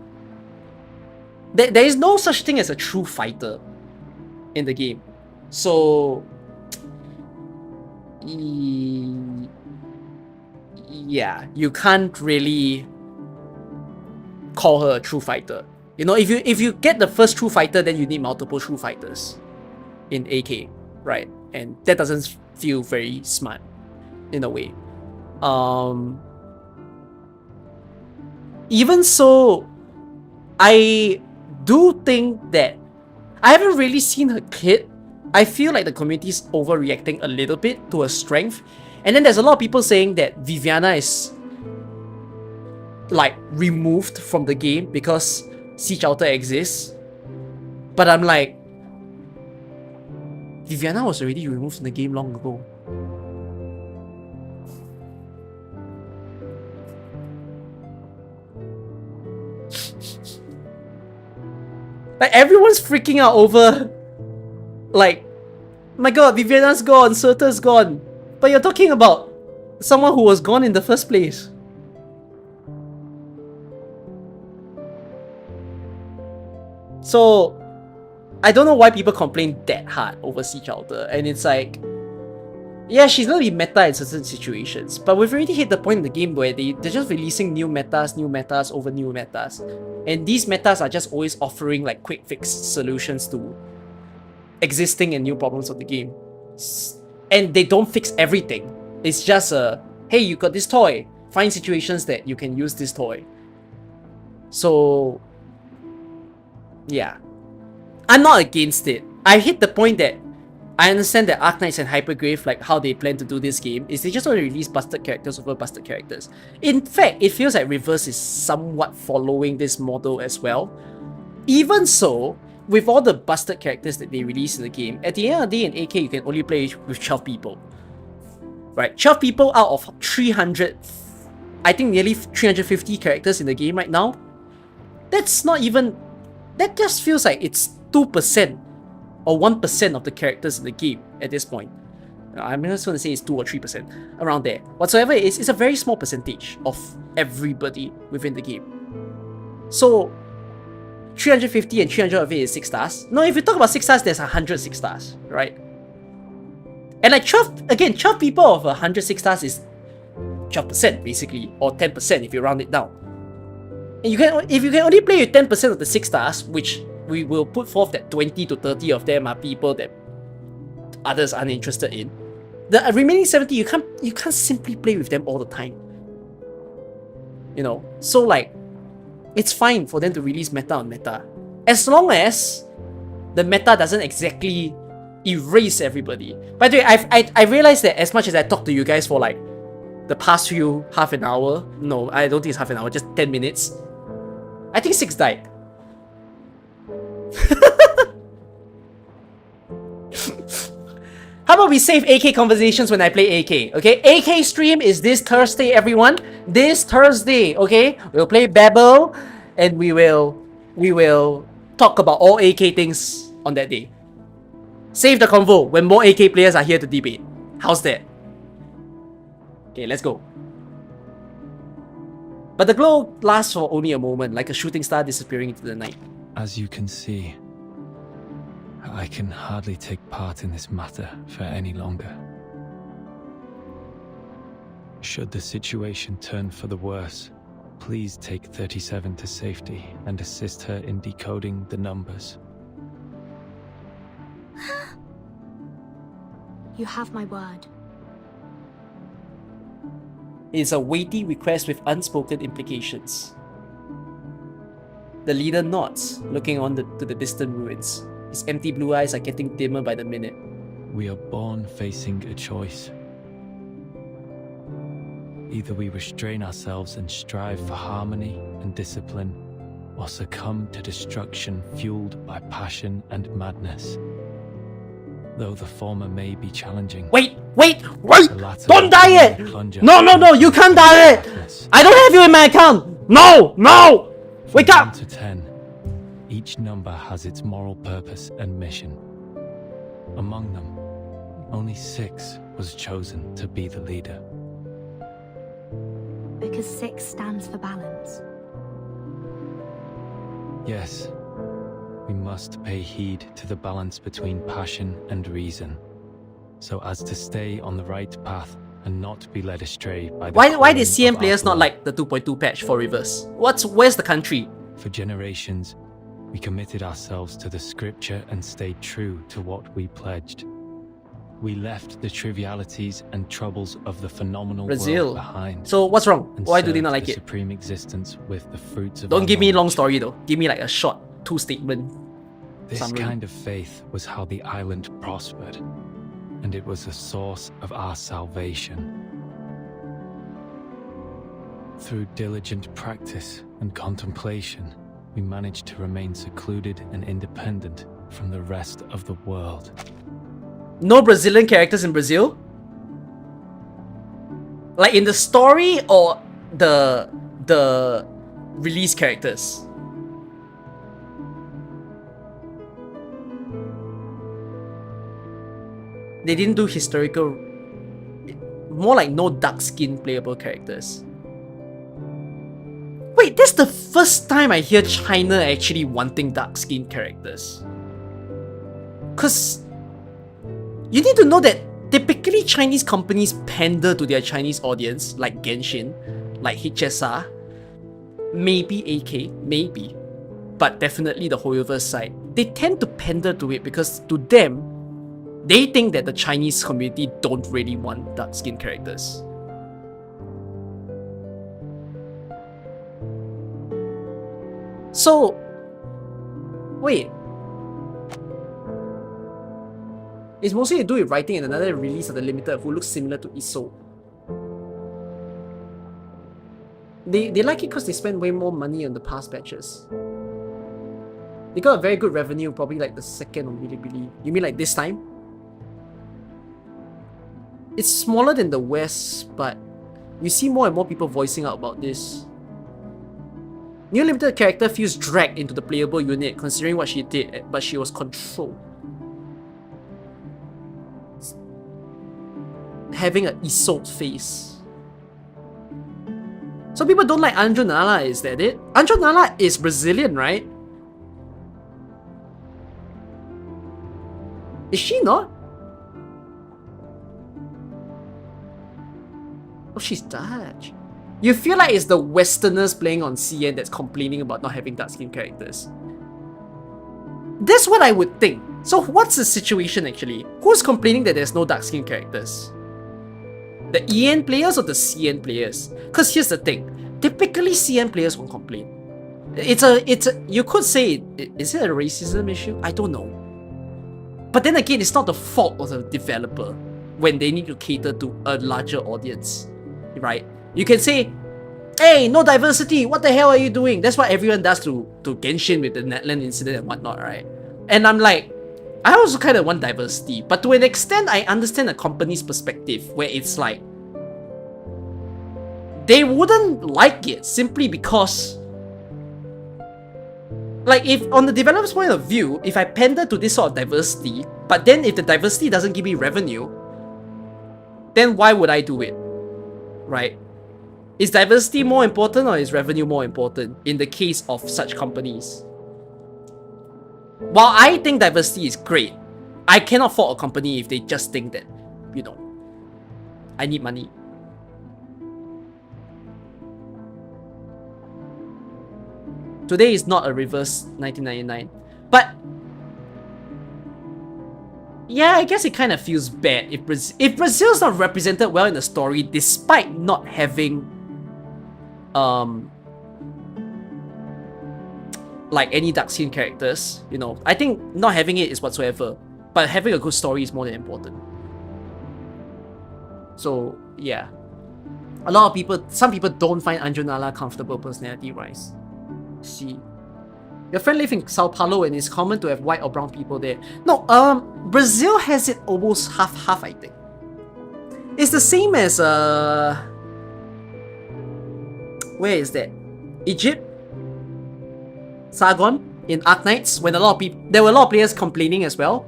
There is no such thing as a true fighter in the game. So... yeah, you can't really call her a true fighter. You know, if you get the first true fighter, then you need multiple true fighters in AK, right? And that doesn't feel very smart in a way. Even so, I do think that I haven't really seen her kit. I feel like the community is overreacting a little bit to her strength. And then there's a lot of people saying that Viviana is like removed from the game because Siege Outer exists. But I'm like, Viviana was already removed from the game long ago. Like, everyone's freaking out over, like, my god, Viviana's gone, Surta's gone. But you're talking about someone who was gone in the first place. So, I don't know why people complain that hard over Siege Outer. And it's like, yeah, she's gonna be meta in certain situations, but we've already hit the point in the game where they're just releasing new metas over new metas. And these metas are just always offering like quick fix solutions to existing and new problems of the game. And they don't fix everything. It's just a, hey, you got this toy. Find situations that you can use this toy. So, yeah. I'm not against it. I hit the point that I understand that Arknights and Hypergrave, like how they plan to do this game, is they just want to release busted characters over busted characters. In fact, it feels like Reverse is somewhat following this model as well. Even so, with all the busted characters that they release in the game, at the end of the day in AK, you can only play with 12 people. Right? 12 people out of 300, I think nearly 350 characters in the game right now. That's not even, that just feels like it's 2% or 1% of the characters in the game at this point. I'm just going to say it's 2 or 3%, around there. Whatsoever it is, it's a very small percentage of everybody within the game. So, 350 and 300 of it is 6 stars. No, if you talk about 6 stars, there's 100 6 stars, right? And like 12, again, 12 people of 100 6 stars is 12% basically, or 10% if you round it down. And you can, if you can only play with 10% of the 6 stars, which we will put forth that 20 to 30 of them are people that others aren't interested in. The remaining 70, you can't simply play with them all the time. You know, so like, it's fine for them to release meta on meta, as long as the meta doesn't exactly erase everybody. By the way, I realized that as much as I talked to you guys for like the past few half an hour, no, I don't think it's half an hour, just 10 minutes. I think 6 died. How about we save AK conversations when I play AK, okay? AK stream is this Thursday, everyone. This Thursday, okay? We'll play Babel, and we will talk about all AK things on that day. Save the convo when more AK players are here to debate. How's that? Okay, let's go. But the glow lasts for only a moment, like a shooting star disappearing into the night. As you can see, I can hardly take part in this matter for any longer. Should the situation turn for the worse, please take 37 to safety and assist her in decoding the numbers. You have my word. It's a weighty request with unspoken implications. The leader nods, looking on to the distant ruins. His empty blue eyes are getting dimmer by the minute. We are born facing a choice. Either we restrain ourselves and strive for harmony and discipline, or succumb to destruction fueled by passion and madness. though the former may be challenging. Wait! The latter Don't die will it! plunge us No, you into can't die it! darkness. I don't have you in my account! No! Wake From up! 1 to 10, each number has its moral purpose and mission. Among them, only 6 was chosen to be the leader. Because 6 stands for balance. Yes, we must pay heed to the balance between passion and reason, so as to stay on the right path and not be led astray by the Why did calling CM of players not Epilogue. like the 2.2 patch for reverse? Where's the country? For generations, we committed ourselves to the scripture and stayed true to what we pledged. We left the trivialities and troubles of the phenomenal Brazil. world behind. So what's wrong? And Why do they served not like the it? supreme existence with the fruits of Don't our give me a long knowledge. story though. Give me like a short 2-statement This summary. kind of faith was how the island prospered, and it was the source of our salvation. Through diligent practice and contemplation, we managed to remain secluded and independent from the rest of the world. No Brazilian characters in Brazil? Like in the story or the release characters? They didn't do historical... More like no dark-skinned playable characters. Wait, that's the first time I hear China actually wanting dark-skinned characters. Cause you need to know that typically Chinese companies pander to their Chinese audience, like Genshin, like HSR, maybe AK, maybe, but definitely the Hoyoverse side. They tend to pander to it because to them, they think that the Chinese community don't really want dark-skinned characters. So, wait. It's mostly to do with writing and another release of the Limited who looks similar to Iso. They like it because they spend way more money on the past batches. They got a very good revenue, probably like the second on Bilibili. You mean like this time? It's smaller than the West, but you see more and more people voicing out about this. New Limited character feels dragged into the playable unit considering what she did, but she was controlled. Having an Isolde face. Some people don't like Anjo Nala, is that it? Anjo Nala is Brazilian, right? Is she not? Oh, she's Dutch. You feel like it's the Westerners playing on CN that's complaining about not having dark-skinned characters. That's what I would think. So what's the situation actually? Who's complaining that there's no dark-skinned characters? The EN players or the CN players? Because here's the thing. Typically CN players won't complain. You could say, is it a racism issue? I don't know. But then again, it's not the fault of the developer when they need to cater to a larger audience, right? You can say, hey, no diversity, what the hell are you doing? That's what everyone does to Genshin with the Netland incident and whatnot, right? And I'm like, I also kind of want diversity, but to an extent, I understand a company's perspective where it's like, they wouldn't like it simply because, like, if on the developer's point of view, if I pander to this sort of diversity, but then if the diversity doesn't give me revenue, then why would I do it, right? Is diversity more important or is revenue more important in the case of such companies? While I think diversity is great, I cannot fault a company if they just think that, you know, I need money. Today is not a reverse 1999, but yeah, I guess it kind of feels bad if Brazil's not represented well in the story despite not having like any dark-skinned characters, you know. I think not having it is whatsoever, but having a good story is more than important. So yeah, some people don't find Anjo Nala comfortable personality-wise. See, Your friend lives in Sao Paulo and it's common to have white or brown people there. No, Brazil has it almost half-half, I think. It's the same as where is that? Egypt? Sargon in Arknights, when there were a lot of players complaining as well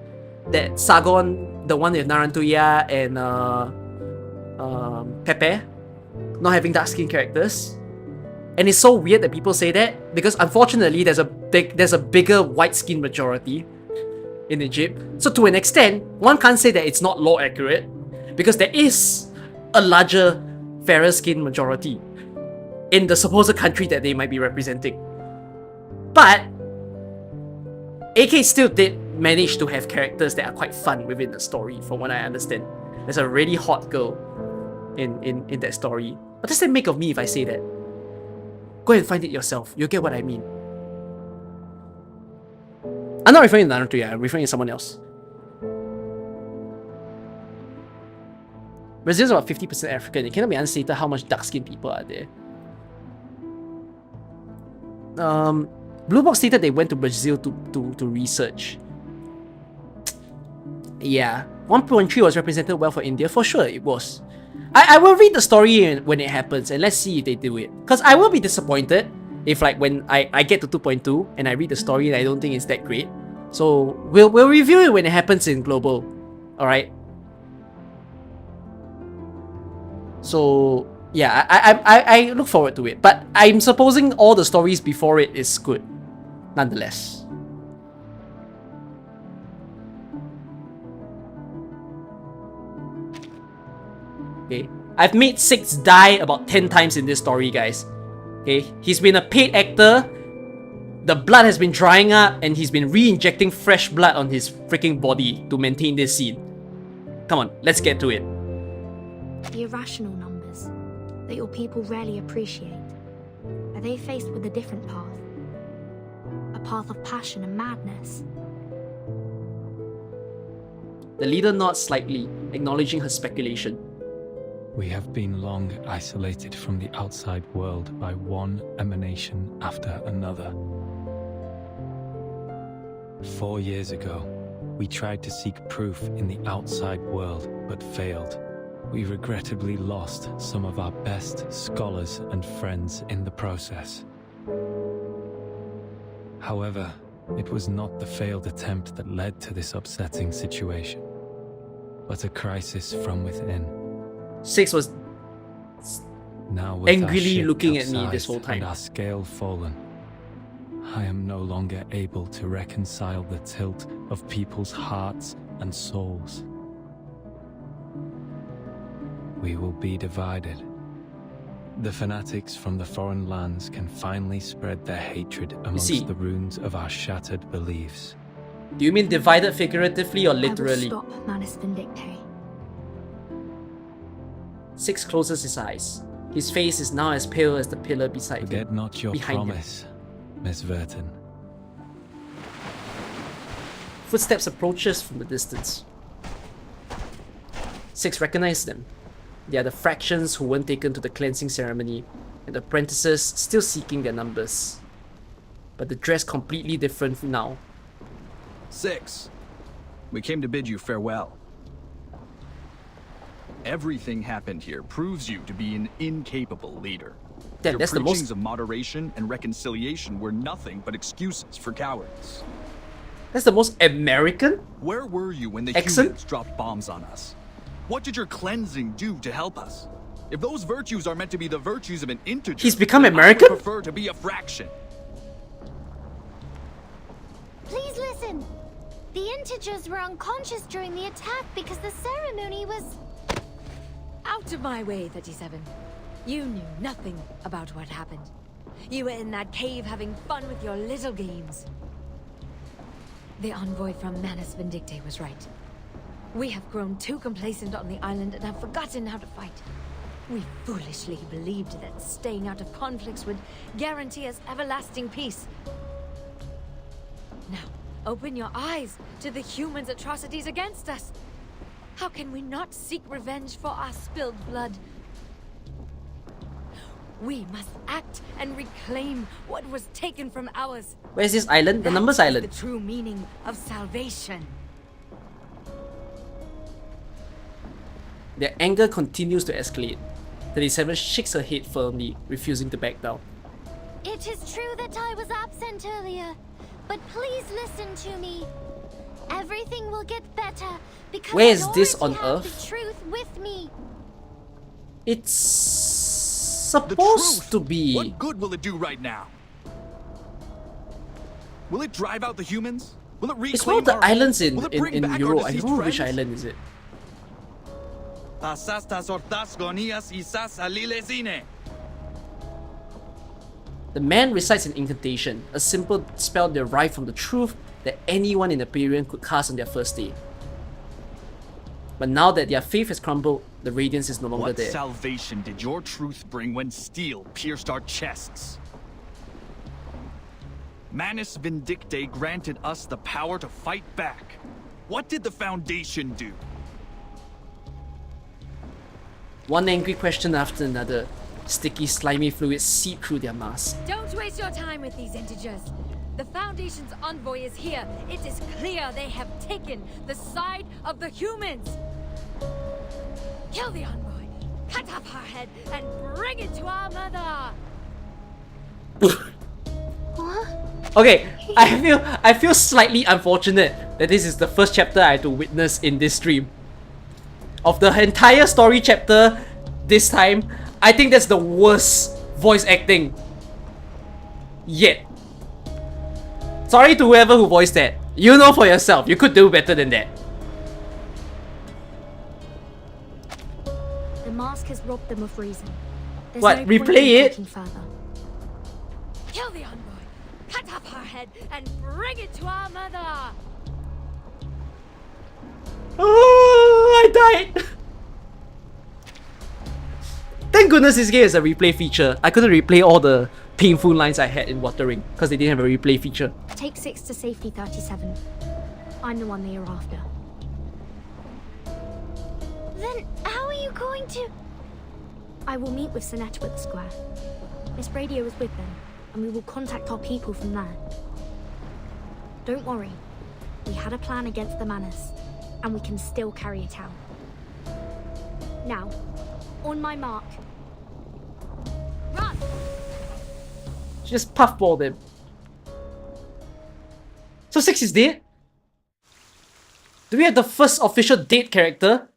that Sargon, the one with Narantuya and Pepe, not having dark skin characters. And it's so weird that people say that because unfortunately there's a bigger white skin majority in Egypt. So to an extent, one can't say that it's not law accurate because there is a larger fairer skin majority in the supposed country that they might be representing. But AK still did manage to have characters that are quite fun within the story, from what I understand. There's a really hot girl in that story. What does that make of me if I say that? Go and find it yourself. You'll get what I mean. I'm not referring to Naruto, I'm referring to someone else. Brazil's about 50% African. It cannot be unstated how much dark-skinned people are there. Blue Box stated they went to Brazil to research. Yeah, 1.3 was represented well for India. For sure, it was. I will read the story when it happens and let's see if they do it. Because I will be disappointed if like when I get to 2.2 and I read the story and I don't think it's that great. So we'll review it when it happens in global. Alright? So yeah, I look forward to it. But I'm supposing all the stories before it is good. Nonetheless. Okay, I've made 6 die about 10 times in this story, guys. Okay, he's been a paid actor. The blood has been drying up and he's been re-injecting fresh blood on his freaking body to maintain this scene. Come on, let's get to it. The irrational numbers that your people rarely appreciate. Are they faced with a different path? A path of passion and madness? The leader nods slightly, acknowledging her speculation. We have been long isolated from the outside world by one emanation after another. 4 years ago, we tried to seek proof in the outside world, but failed. We regrettably lost some of our best scholars and friends in the process. However, it was not the failed attempt that led to this upsetting situation, but a crisis from within. 6 was now with angrily looking at me this whole time. And our scale fallen, I am no longer able to reconcile the tilt of people's hearts and souls. We will be divided. The fanatics from the foreign lands can finally spread their hatred amongst the ruins of our shattered beliefs. Do you mean divided figuratively or literally? I will stop Manus Vindicte. 6 closes his eyes. His face is now as pale as the pillar beside him. Forget not your promise, Miss Verton. Footsteps approaches from the distance. 6 recognize them. They are the fractions who weren't taken to the cleansing ceremony, and the apprentices still seeking their numbers. But the dress completely different now. 6. We came to bid you farewell. Everything happened here proves you to be an incapable leader. Damn, Your that's the preachings most... of moderation and reconciliation were nothing but excuses for cowards. That's the most American? Where were you when the humans dropped bombs on us? What did your cleansing do to help us? If those virtues are meant to be the virtues of an integer, he's become then American? I would prefer to be a fraction. Please listen. The integers were unconscious during the attack because the ceremony was... Out of my way, 37. You knew nothing about what happened. You were in that cave having fun with your little games. The envoy from Manus Vindicte was right. We have grown too complacent on the island and have forgotten how to fight. We foolishly believed that staying out of conflicts would guarantee us everlasting peace. Now, open your eyes to the humans' atrocities against us. How can we not seek revenge for our spilled blood? We must act and reclaim what was taken from ours. Where's this island? The Numbers That is Island. the true meaning of salvation. Their anger continues to escalate. 37 shakes her head firmly, refusing to back down. It is true that I was absent earlier, but please listen to me. Everything will get better because Where I is this already on have Earth? the truth with me. It's The supposed truth. to be. What good will it do right now? Will it drive out the humans? Will it reclaim It's one of the our home? islands in Will it bring back our Europe. I deceased don't know which friends? island is it. The man recites an incantation, a simple spell derived from the truth that anyone in the Empyrean could cast on their first day. But now that their faith has crumbled, the radiance is no longer What there. salvation did your truth bring when steel pierced our chests? Manus Vindicte granted us the power to fight back. What did the Foundation do? One angry question after another. Sticky, slimy fluids seep through their masks. Don't waste your time with these integers. The Foundation's envoy is here. It is clear they have taken the side of the humans. Kill the envoy, cut off her head, and bring it to our mother. Okay, I feel slightly unfortunate that this is the first chapter I had to witness in this stream. Of the entire story chapter this time, I think that's the worst voice acting yet. Sorry to whoever who voiced that. You know for yourself, you could do better than that. The mask has robbed them of reason. There's What, no point replay in it? talking further. Kill the envoy, cut off her head, and bring it to our mother. Oh, I died. Thank goodness this game has a replay feature. I couldn't replay all the painful lines I had in Watering because they didn't have a replay feature. Take 6 to safety 37. I'm the one they are after. Then how are you going to... I will meet with Sinetta at the square. Miss Radio is with them, and we will contact our people from there. Don't worry. We had a plan against the Manus, and we can still carry it out. Now, on my mark. Run! She just puffballed him. So 6 is dead? Do we have the first official dead character?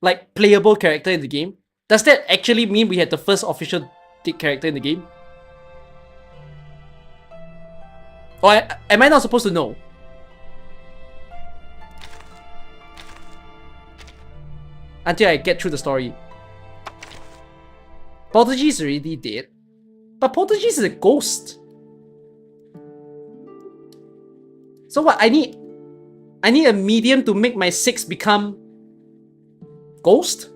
Like, playable character in the game? Does that actually mean we had the first official dead character in the game? Or am I not supposed to know? Until I get through the story. Portuguese is already dead. But Portuguese is a ghost. So what? I need a medium to make my 6 become ghost?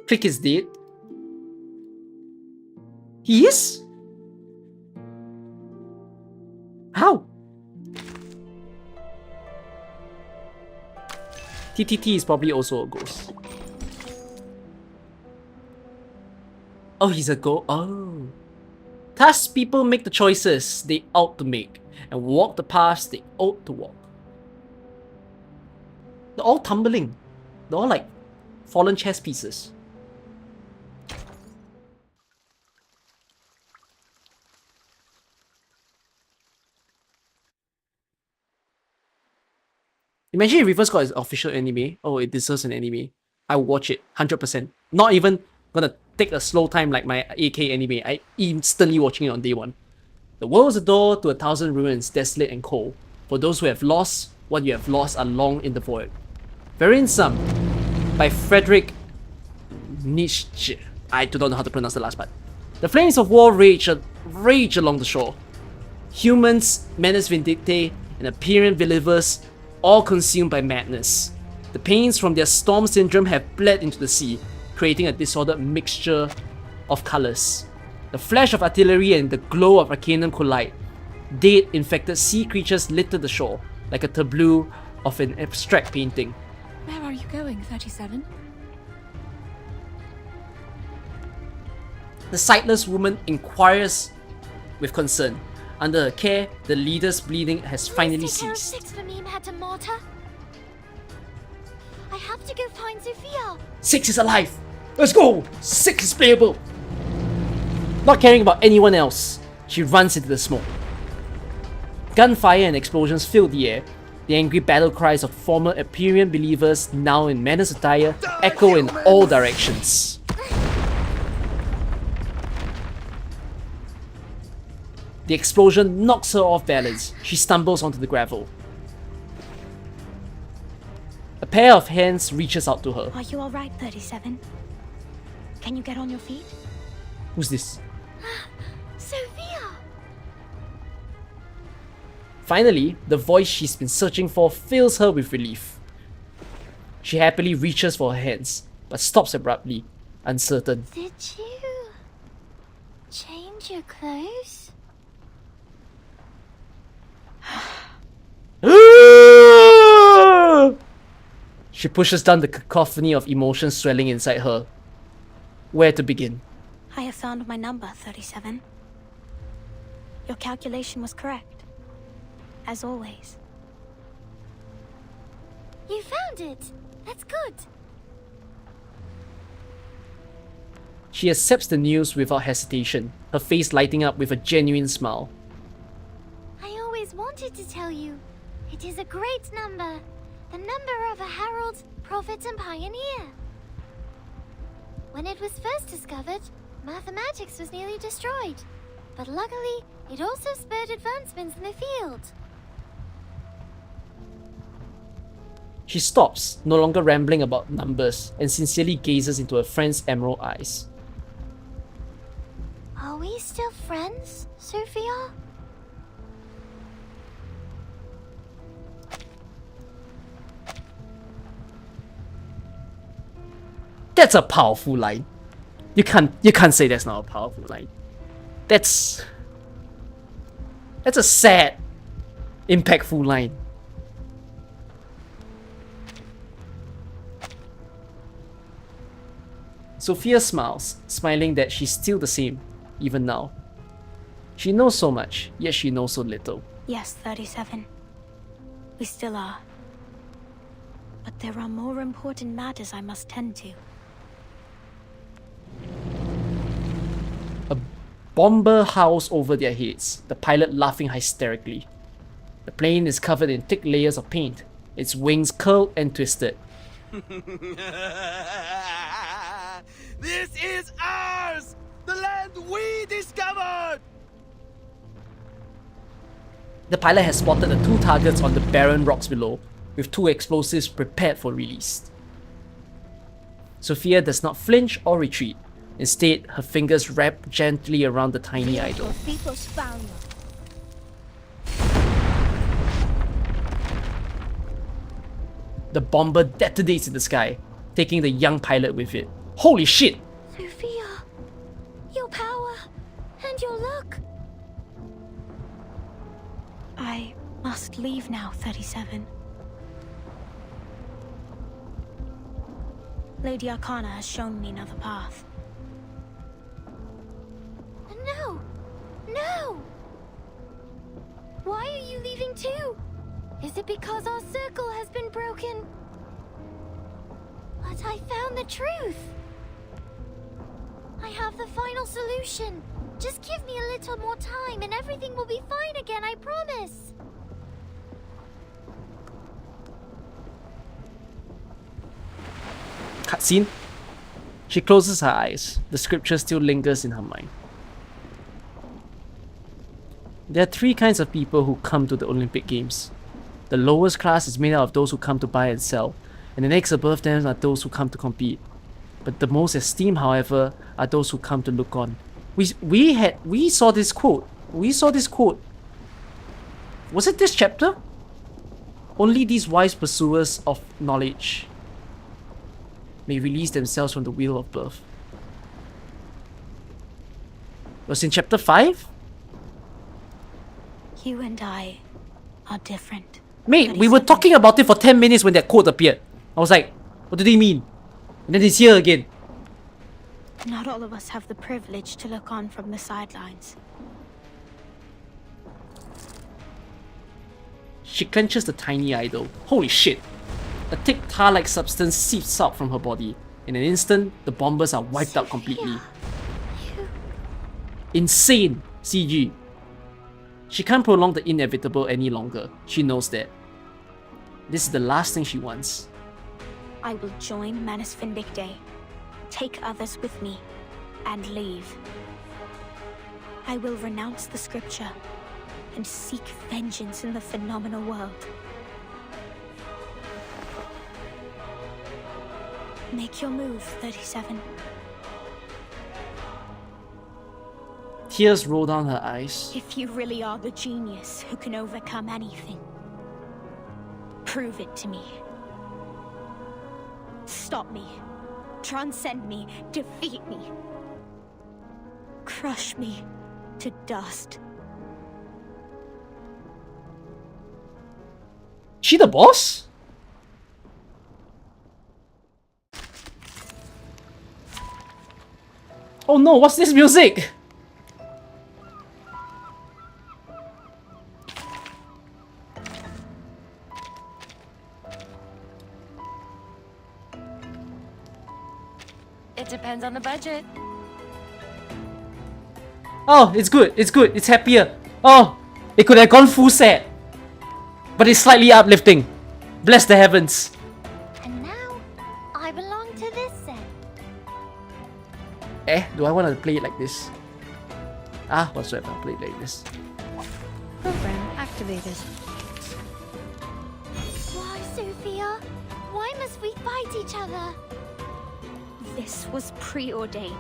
Click is dead. He is? How? TTT is probably also a ghost. Oh, he's a ghost. Oh. Thus, people make the choices they ought to make and walk the paths they ought to walk. They're all tumbling. They're all like fallen chess pieces. Imagine if Reverse got his official anime. Oh, it deserves an anime. I will watch it 100%. Not even gonna take a slow time like my AK anime. I instantly watching it on day 1. The world is a door to 1,000 ruins, desolate and cold. For those who have lost, what you have lost are long in the void. Very Some by Frederick Nietzsche. I do not know how to pronounce the last part. The flames of war rage along the shore. Humans, Manus Vindicte, and Empyrean believers, all consumed by madness. The pains from their storm syndrome have bled into the sea, creating a disordered mixture of colors. The flash of artillery and the glow of Arcanum collide. Dead, infected sea creatures litter the shore, like a tableau of an abstract painting. Where are are you going, 37? The sightless woman inquires with concern. Under her care, the leader's bleeding has finally Please take care of ceased. 6 for me, Madam Marta. I have to go find Sophia. 6 is alive! Let's go! 6 is playable! Not caring about anyone else, she runs into the smoke. Gunfire and explosions fill the air. The angry battle cries of former Empyrean believers, now in menace attire, echo in all directions. The explosion knocks her off balance. She stumbles onto the gravel. A pair of hands reaches out to her. Are you alright, 37? Can you get on your feet? Who's this? Sophia! Finally, the voice she's been searching for fills her with relief. She happily reaches for her hands, but stops abruptly, uncertain. Did you change your clothes? She pushes down the cacophony of emotions swelling inside her. Where to begin? I have found my number, 37. Your calculation was correct. As always. You found it! That's good! She accepts the news without hesitation, her face lighting up with a genuine smile. I always wanted to tell you. It is a great number. The number of a herald, prophet, and pioneer. When it was first discovered, mathematics was nearly destroyed. But luckily, it also spurred advancements in the field. She stops, no longer rambling about numbers, and sincerely gazes into her friend's emerald eyes. Are we still friends, Sophia? That's a powerful line. You can't say that's not a powerful line. That's a sad, impactful line. Sophia smiles, smiling that she's still the same, even now. She knows so much, yet she knows so little. Yes, 37. We still are. But there are more important matters I must tend to. A bomber howls over their heads, the pilot laughing hysterically. The plane is covered in thick layers of paint, its wings curled and twisted. This is ours! The land we discovered! The pilot has spotted the 2 targets on the barren rocks below, with 2 explosives prepared for release. Sophia does not flinch or retreat. Instead, her fingers wrap gently around the tiny idol. The bomber detonates in the sky, taking the young pilot with it. Holy shit! Sophia, your power and your luck. I must leave now, 37. Lady Arcana has shown me another path. No, no! Why are you leaving too? Is it because our circle has been broken? But I found the truth. I have the final solution. Just give me a little more time and everything will be fine again, I promise. Cutscene. She closes her eyes. The scripture still lingers in her mind. There are 3 kinds of people who come to the Olympic Games. The lowest class is made out of those who come to buy and sell, and the next above them are those who come to compete. But the most esteemed, however, are those who come to look on. We saw this quote. Was it this chapter? Only these wise pursuers of knowledge may release themselves from the wheel of birth. It was in chapter 5? You and I are different. Mate, we were talking about it for 10 minutes when that quote appeared. I was like, What do they mean? And then he's here again. Not all of us have the privilege to look on from the sidelines. She clenches the tiny idol. Holy shit. A thick tar-like substance seeps out from her body. In an instant, the bombers are wiped out completely. Insane CG. She can't prolong the inevitable any longer. She knows that. This is the last thing she wants. I will join Manus Vindicte, take others with me, and leave. I will renounce the scripture and seek vengeance in the phenomenal world. Make your move, 37. Tears roll down her eyes. If you really are the genius who can overcome anything, prove it to me. Stop me. Transcend me. Defeat me. Crush me to dust. She the boss? Oh no, what's this music? It depends on the budget. Oh, it's good, it's happier. Oh, it could have gone full set. But it's slightly uplifting. Bless the heavens. And now, I belong to this set. Do I want to play it like this? Whatsoever, I'll play it like this. Program activated. Why, Sophia? Why must we fight each other? This was preordained.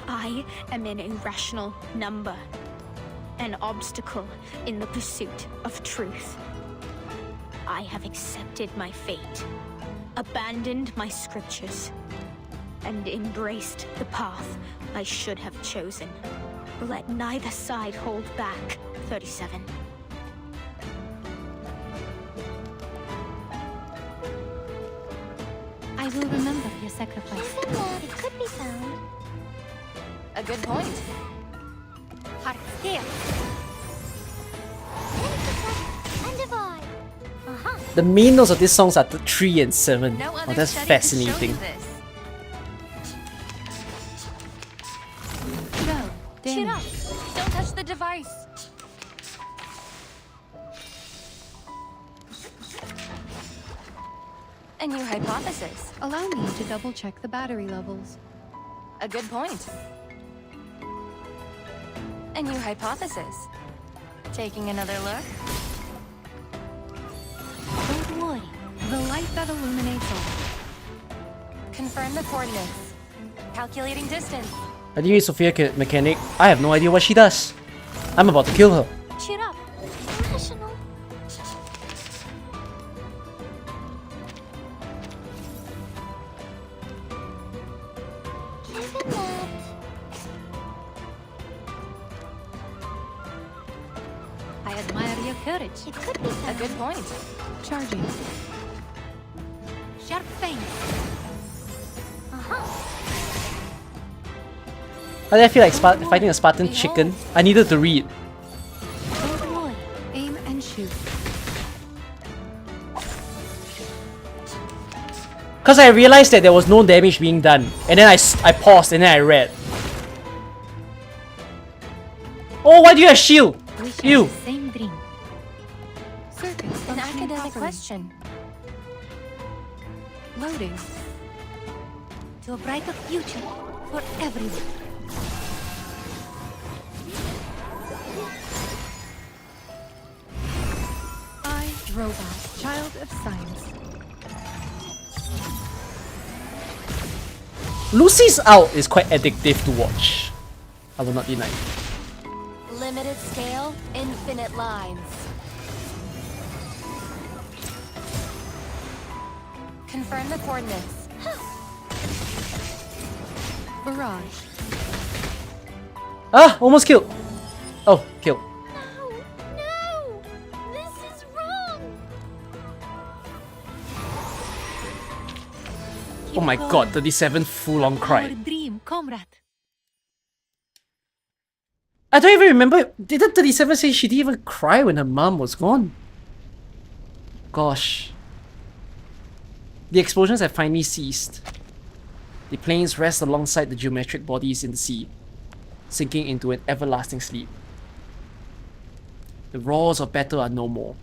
I am an irrational number. An obstacle in the pursuit of truth. I have accepted my fate, abandoned my scriptures, and embraced the path I should have chosen. Let neither side hold back, 37. I will remember your sacrifice. Isn't there? It could be found. A good point. Heart here. And divide. The main notes of these songs are 3 and 7. No Oh, other that's study has shown you fascinating. this. Go. Cheer up. Don't touch the device. A new hypothesis. Allow me to double check the battery levels. A good point. A new hypothesis. Taking another look. Don't worry. The light that illuminates all. Confirm the coordinates. Calculating distance. I think it's Sophia mechanic. I have no idea what she does. I'm about to kill her. Cheer up. Irrational. Isn't that? I admire your courage. It could be A found. good point. Charging. Sharp fang. Why did I feel like fighting a Spartan chicken? I needed to read. Don't worry. Aim and shoot. Because I realized that there was no damage being done. And then I paused and then I read. Oh, why do you have shield? We share Ew. the same dream. Circuits An functioning academic properly. question. Loading. To a brighter future for everyone. I, Robot, child of science. Lucy's out is quite addictive to watch. I will not deny. Limited scale, infinite lines. Confirm the coordinates. Barrage. Almost killed. Oh, killed. No, no! This is wrong! Oh my god, 37 full-on cried. Dream, comrade. I don't even remember. Didn't 37 say she didn't even cry when her mom was gone? Gosh. The explosions have finally ceased. The planes rest alongside the geometric bodies in the sea, sinking into an everlasting sleep. The roars of battle are no more.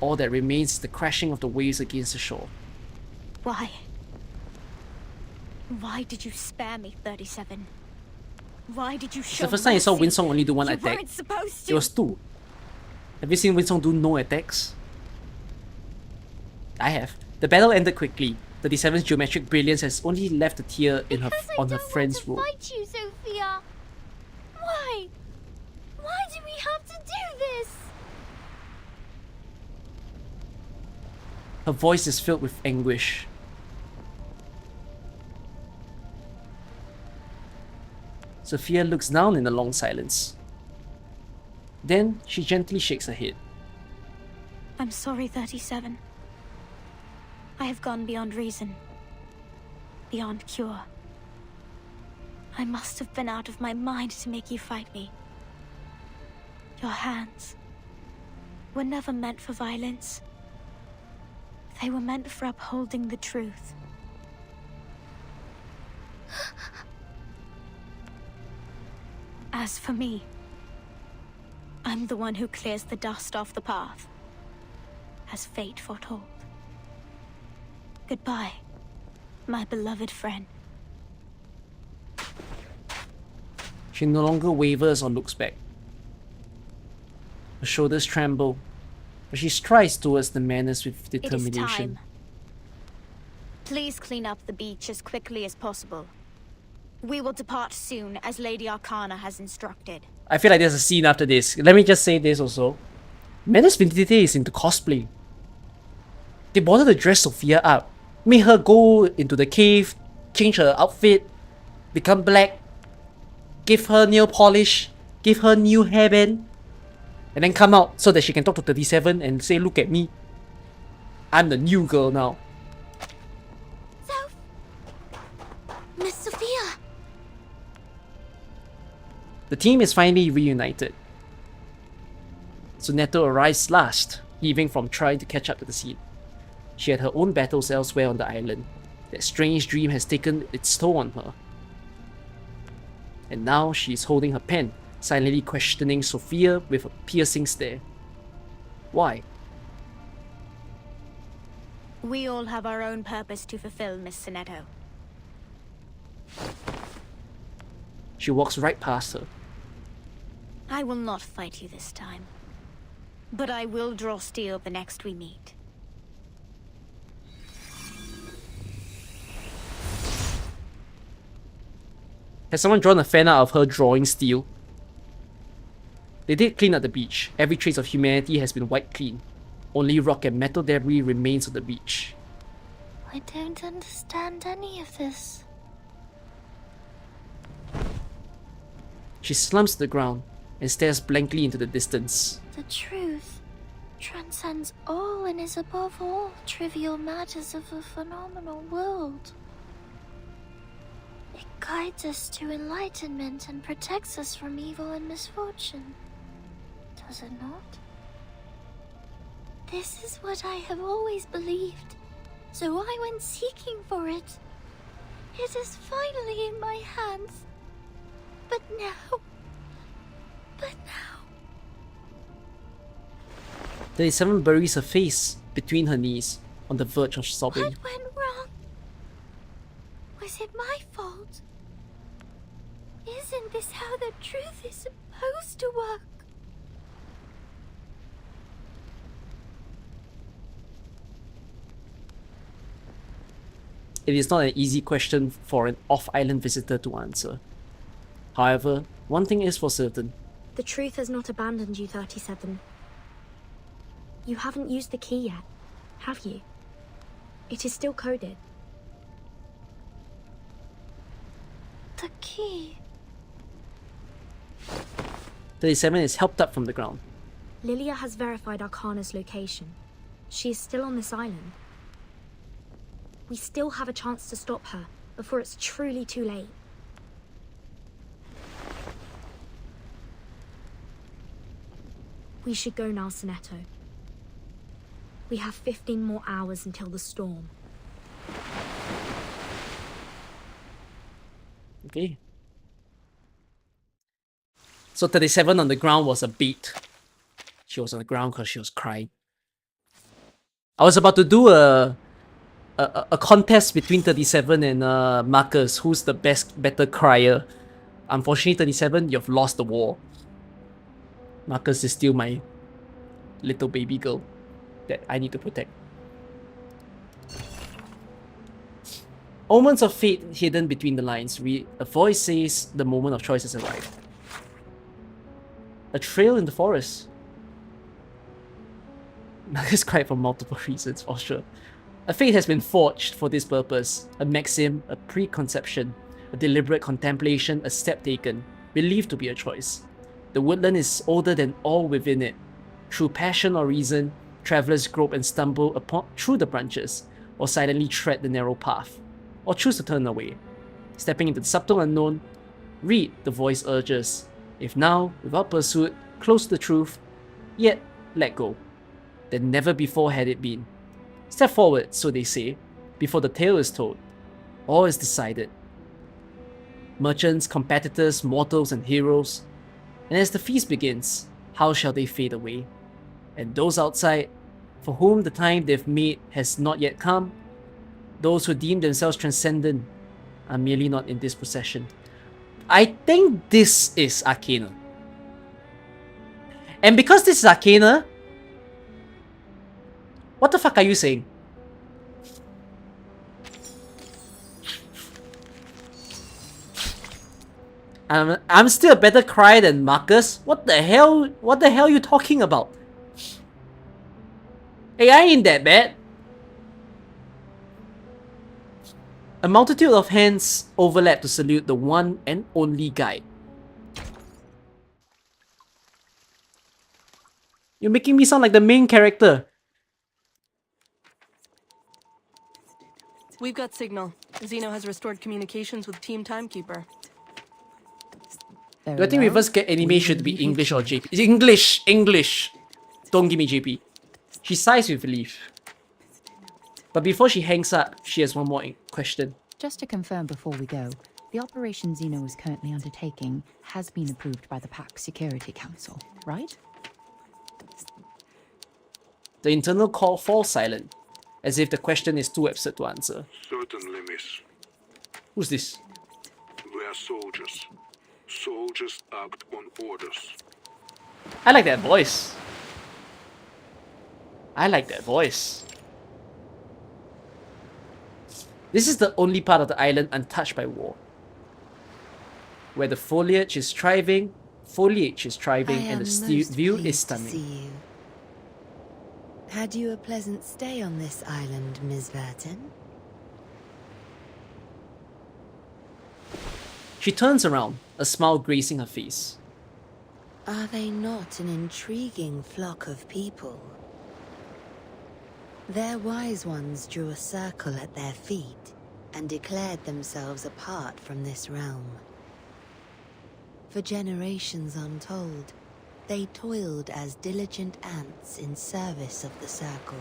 All that remains is the crashing of the waves against the shore. Why? Why did you spare me, 37? Why did you It's show the first time you saw mercy? Winsong only do one You attack. weren't supposed to. It was 2. Have you seen Winsong do no attacks? I have. The battle ended quickly. 37's geometric brilliance has only left a tear in her on her friend's robe. Fight you, Sophia. Why? Why do we have to do this? Her voice is filled with anguish. Sophia looks down in a long silence. Then she gently shakes her head. I'm sorry, 37. I have gone beyond reason. Beyond cure. I must have been out of my mind to make you fight me. Your hands were never meant for violence. They were meant for upholding the truth. As for me, I'm the one who clears the dust off the path, as fate foretold. Goodbye, my beloved friend. She no longer wavers or looks back. Her shoulders tremble, but she strides towards the manors with determination. It is time. Please clean up the beach as quickly as possible. We will depart soon, as Lady Arcana has instructed. I feel like there's a scene after this. Let me just say this also. Menace Vindicate is into cosplay. They bothered to dress Sophia up, made her go into the cave, change her outfit, become black, give her nail polish, give her new hairband, and then come out so that she can talk to 37 and say, look at me. I'm the new girl now. Soph! Miss Sophia! The team is finally reunited. Sunetto arrives last, heaving from trying to catch up to the scene. She had her own battles elsewhere on the island. That strange dream has taken its toll on her. And now she is holding her pen, silently questioning Sophia with a piercing stare. Why? We all have our own purpose to fulfill, Miss Sunetto. She walks right past her. I will not fight you this time. But I will draw steel the next we meet. Has someone drawn a fan art of her drawing steel? They did clean up the beach. Every trace of humanity has been wiped clean. Only rock and metal debris remains on the beach. I don't understand any of this. She slumps to the ground and stares blankly into the distance. The truth transcends all and is above all trivial matters of a phenomenal world. It guides us to enlightenment and protects us from evil and misfortune. Does it not? This is what I have always believed, so I went seeking for it. It is finally in my hands. But now... 37 buries her face between her knees, on the verge of sobbing. What went wrong? Was it my fault? Isn't this how the truth is supposed to work? It is not an easy question for an off-island visitor to answer. However, one thing is for certain. The truth has not abandoned you, 37. You haven't used the key yet, have you? It is still coded. The key. 37 is helped up from the ground. Lilia has verified Arcana's location. She is still on this island. We still have a chance to stop her before it's truly too late. We should go now, Sonetto. We have 15 more hours until the storm. Okay. So 37 on the ground was a beat. She was on the ground because she was crying. I was about to do a contest between 37 and Marcus, who's the better crier. Unfortunately, 37, you've lost the war. Marcus is still my little baby girl that I need to protect. Omens of fate hidden between the lines. A voice says the moment of choice has arrived. A trail in the forest. Marcus cried for multiple reasons, for sure. A fate has been forged for this purpose. A maxim, a preconception, a deliberate contemplation, a step taken, believed to be a choice. The woodland is older than all within it. Through passion or reason, travelers grope and stumble through the branches, or silently tread the narrow path, or choose to turn away. Stepping into the subtle unknown, read, the voice urges. If now, without pursuit, close to the truth, yet let go. Then never before had it been. Step forward, so they say, before the tale is told. All is decided. Merchants, competitors, mortals, and heroes. And as the feast begins, how shall they fade away? And those outside, for whom the time they've made has not yet come, those who deem themselves transcendent, are merely not in this procession. I think this is Arcana. And because this is Arcana, what the fuck are you saying? I'm still a better crier than Marcus. What the hell? What the hell are you talking about? Hey, I ain't that bad. A multitude of hands overlap to salute the one and only guide. You're making me sound like the main character. We've got signal. Xeno has restored communications with Team Timekeeper. Do I think we first get anime should be English or JP? English! English! Don't give me JP. She sighs with relief. But before she hangs up, she has one more question. Just to confirm before we go, the operation Xeno is currently undertaking has been approved by the PAC Security Council, right? The internal call falls silent, as if the question is too absurd to answer. Certainly, miss. Who's this? We are soldiers. Soldiers act on orders. I like that voice. I like that voice. This is the only part of the island untouched by war. Where the foliage is thriving, and the view is stunning. See you. Had you a pleasant stay on this island, Ms. Verton? She turns around, a smile gracing her face. Are they not an intriguing flock of people? Their wise ones drew a circle at their feet and declared themselves apart from this realm. For generations untold, they toiled as diligent ants in service of the circle,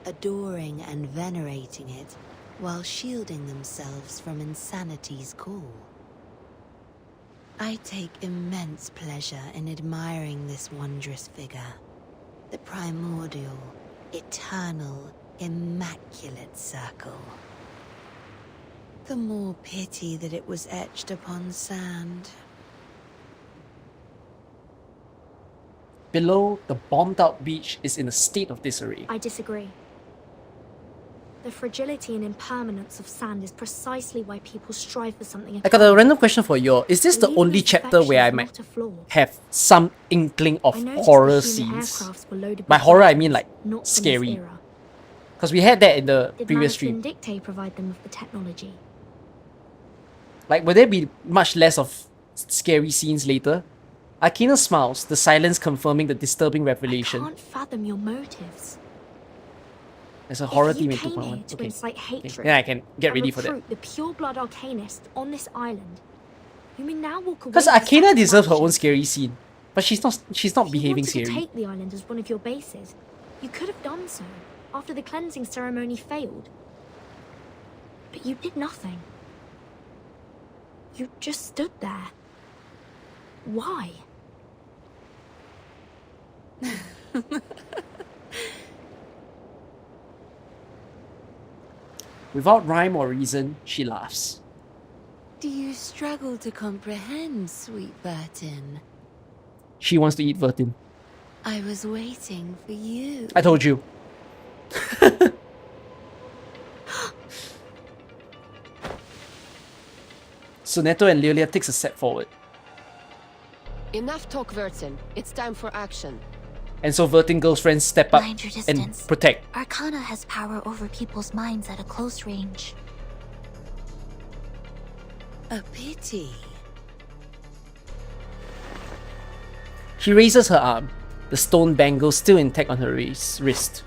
adoring and venerating it while shielding themselves from insanity's call. I take immense pleasure in admiring this wondrous figure, the primordial, eternal, immaculate circle. The more pity that it was etched upon sand. Below, the bombed-out beach is in a state of disarray. I disagree. The fragility and impermanence of sand is precisely why people strive for something. I got a random question for you. Is this the only chapter where I might have some inkling of horror scenes? By horror, I mean like scary. Because we had that in the previous stream. Did Dictate provide them with the technology? Like, will there be much less of scary scenes later? Arcana smiles, the silence confirming the disturbing revelation. I can't fathom your motives. There's a horror If you theme in came here 2.1. to Okay. incite hatred Yeah, I can get and ready for that. recruit the pure-blood arcanists on this island, you may now walk away Because with Arcana deserves her own satisfaction. scary scene. But she's not If you behaving wanted to scary. take the island as one of your bases, you could have done so after the cleansing ceremony failed. But you did nothing. You just stood there. Why? Without rhyme or reason, she laughs. Do you struggle to comprehend, sweet Burton? She wants to eat Vertin. I was waiting for you. I told you. Sunetto and Lilia takes a step forward. Enough talk, Vertin. It's time for action. And so Vertin girlfriends step up Mind your and distance. protect. Arcana has power over people's minds at a close range. A pity. She raises her arm, the stone bangle still intact on her wrist.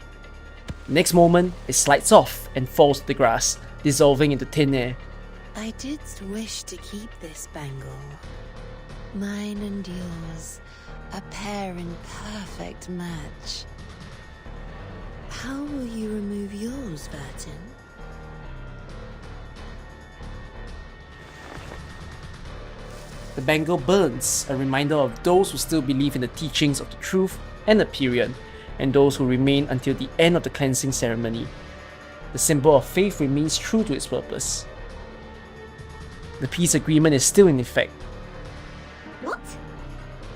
Next moment, it slides off and falls to the grass, dissolving into thin air. I did wish to keep this bangle. Mine and yours, a pair in perfect match. How will you remove yours, Vertin? The bangle burns, a reminder of those who still believe in the teachings of the truth and the period, and those who remain until the end of the cleansing ceremony. The symbol of faith remains true to its purpose. The peace agreement is still in effect. What?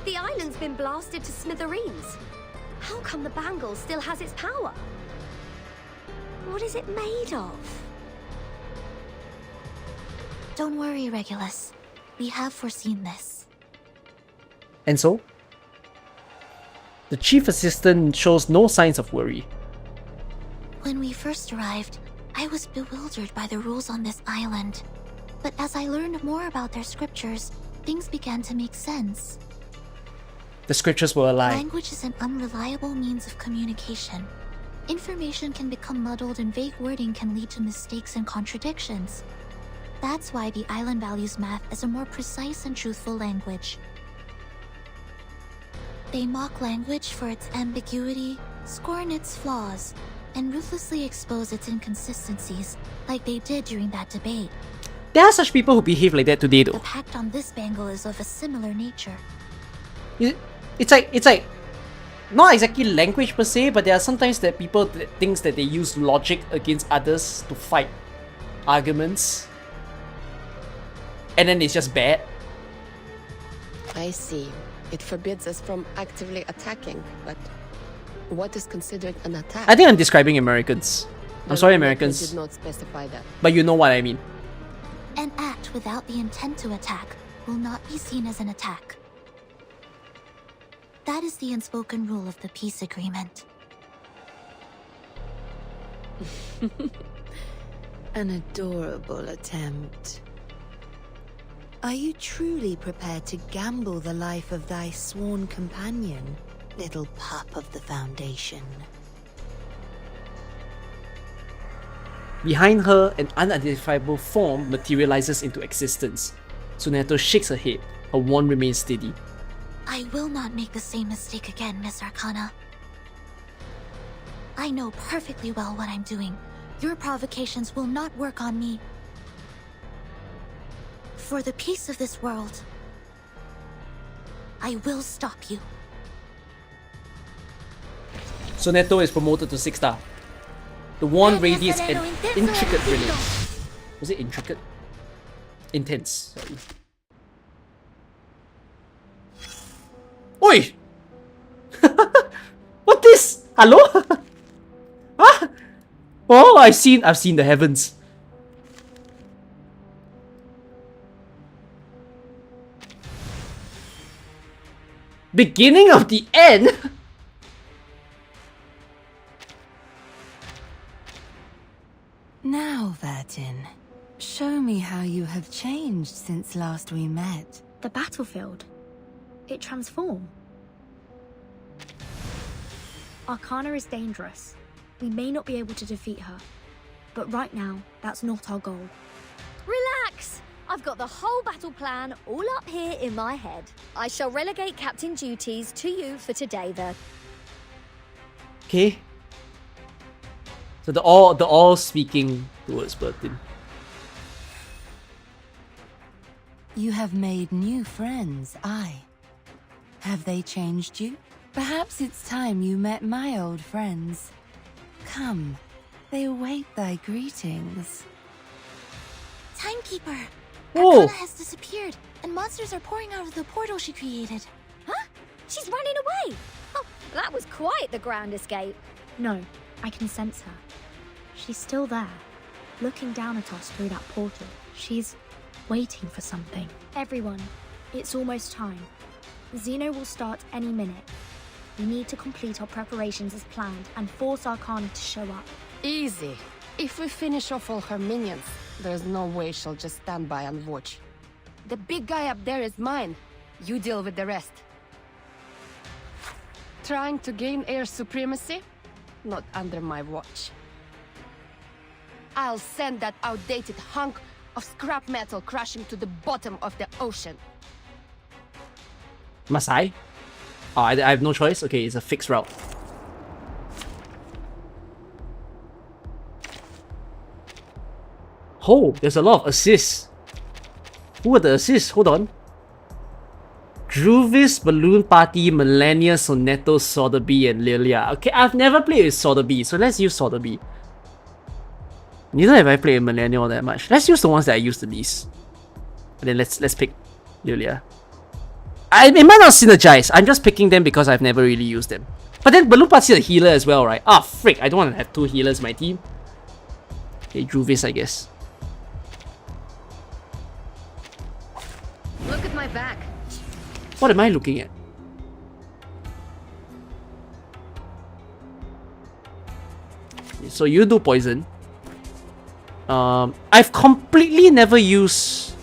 The island's been blasted to smithereens. How come the bangle still has its power? What is it made of? Don't worry, Regulus. We have foreseen this. And so? The chief assistant shows no signs of worry. When we first arrived, I was bewildered by the rules on this island. But as I learned more about their scriptures, things began to make sense. The scriptures were a lie. Language is an unreliable means of communication. Information can become muddled and vague wording can lead to mistakes and contradictions. That's why the island values math as a more precise and truthful language. They mock language for its ambiguity, scorn its flaws, and ruthlessly expose its inconsistencies, like they did during that debate. There are such people who behave like that today The though. pact on this bangle is of a similar nature. It's like not exactly language per se, but there are sometimes that people thinks that they use logic against others to fight arguments, and then it's just bad. I see. It forbids us from actively attacking, but what is considered an attack? I think I'm describing Americans. I'm sorry, Americans, Did not specify that. but you know what I mean. An act without the intent to attack will not be seen as an attack. That is the unspoken rule of the peace agreement. An adorable attempt. Are you truly prepared to gamble the life of thy sworn companion, little pup of the Foundation? Behind her, an unidentifiable form materializes into existence. Sunetto shakes her head. Her wand remains steady. I will not make the same mistake again, Miss Arcana. I know perfectly well what I'm doing. Your provocations will not work on me. For the peace of this world, I will stop you. Sunetto is promoted to 6-star. The wand radiates an intricate brilliance. Was it intricate? Intense, sorry. Oi! What this? Hello? Huh? Oh, I've seen the heavens. Beginning of the end? Now, Vertin, show me how you have changed since last we met. The battlefield. It transformed. Arcana is dangerous, We may not be able to defeat her, but right now, that's not our goal. Relax! I've got the whole battle plan all up here in my head. I shall relegate captain duties to you for today, though. Okay. So they're all speaking towards Bertin. You have made new friends, aye. Have they changed you? Perhaps it's time you met my old friends. Come, they await thy greetings. Timekeeper! Whoa. Arana has disappeared, and monsters are pouring out of the portal she created. Huh? She's running away! Oh, that was quite the grand escape. No, I can sense her. She's still there, looking down at us through that portal. She's waiting for something. Everyone, it's almost time. Xeno will start any minute. We need to complete our preparations as planned and force Arcana to show up. Easy. If we finish off all her minions, there's no way she'll just stand by and watch. The big guy up there is mine. You deal with the rest. Trying to gain air supremacy? Not under my watch. I'll send that outdated hunk of scrap metal crashing to the bottom of the ocean. Must I? Oh, I have no choice? Okay, it's a fixed route. Oh, there's a lot of assists. Who are the assists? Hold on. Druvis, Balloon Party, Millennia, Sonetto, Sotheby, and Lilia. Okay, I've never played with Sotheby, so let's use Sotheby. Neither have I played with Millennia all that much. Let's use the ones that I use the least. And then let's pick Lilia. It might not synergize. I'm just picking them because I've never really used them. But then Balloon Party is a healer as well, right? Ah, frick. I don't want to have two healers in my team. Okay, Druvis, I guess. Look at my back. What am I looking at? So you do poison. I've completely never used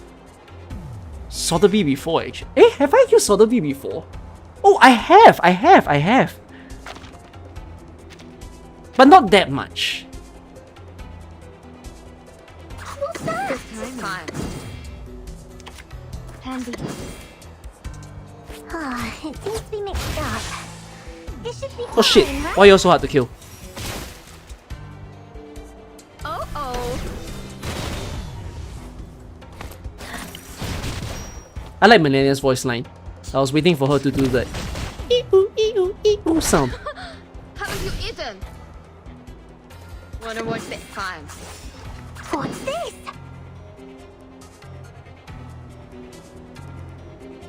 Sotheby before, actually. Eh, have I used Sotheby before? Oh, I have. But not that much. What's that? Pansy. It seems to be mixed up. It should be Oh shit, fine, right? why are you so hard to kill? Uh-oh. I like Millennia's voice line. I was waiting for her to do that ee-oo, ee-oo, ee-oo sound. Haven't you eaten? Wanna watch the time? What's this?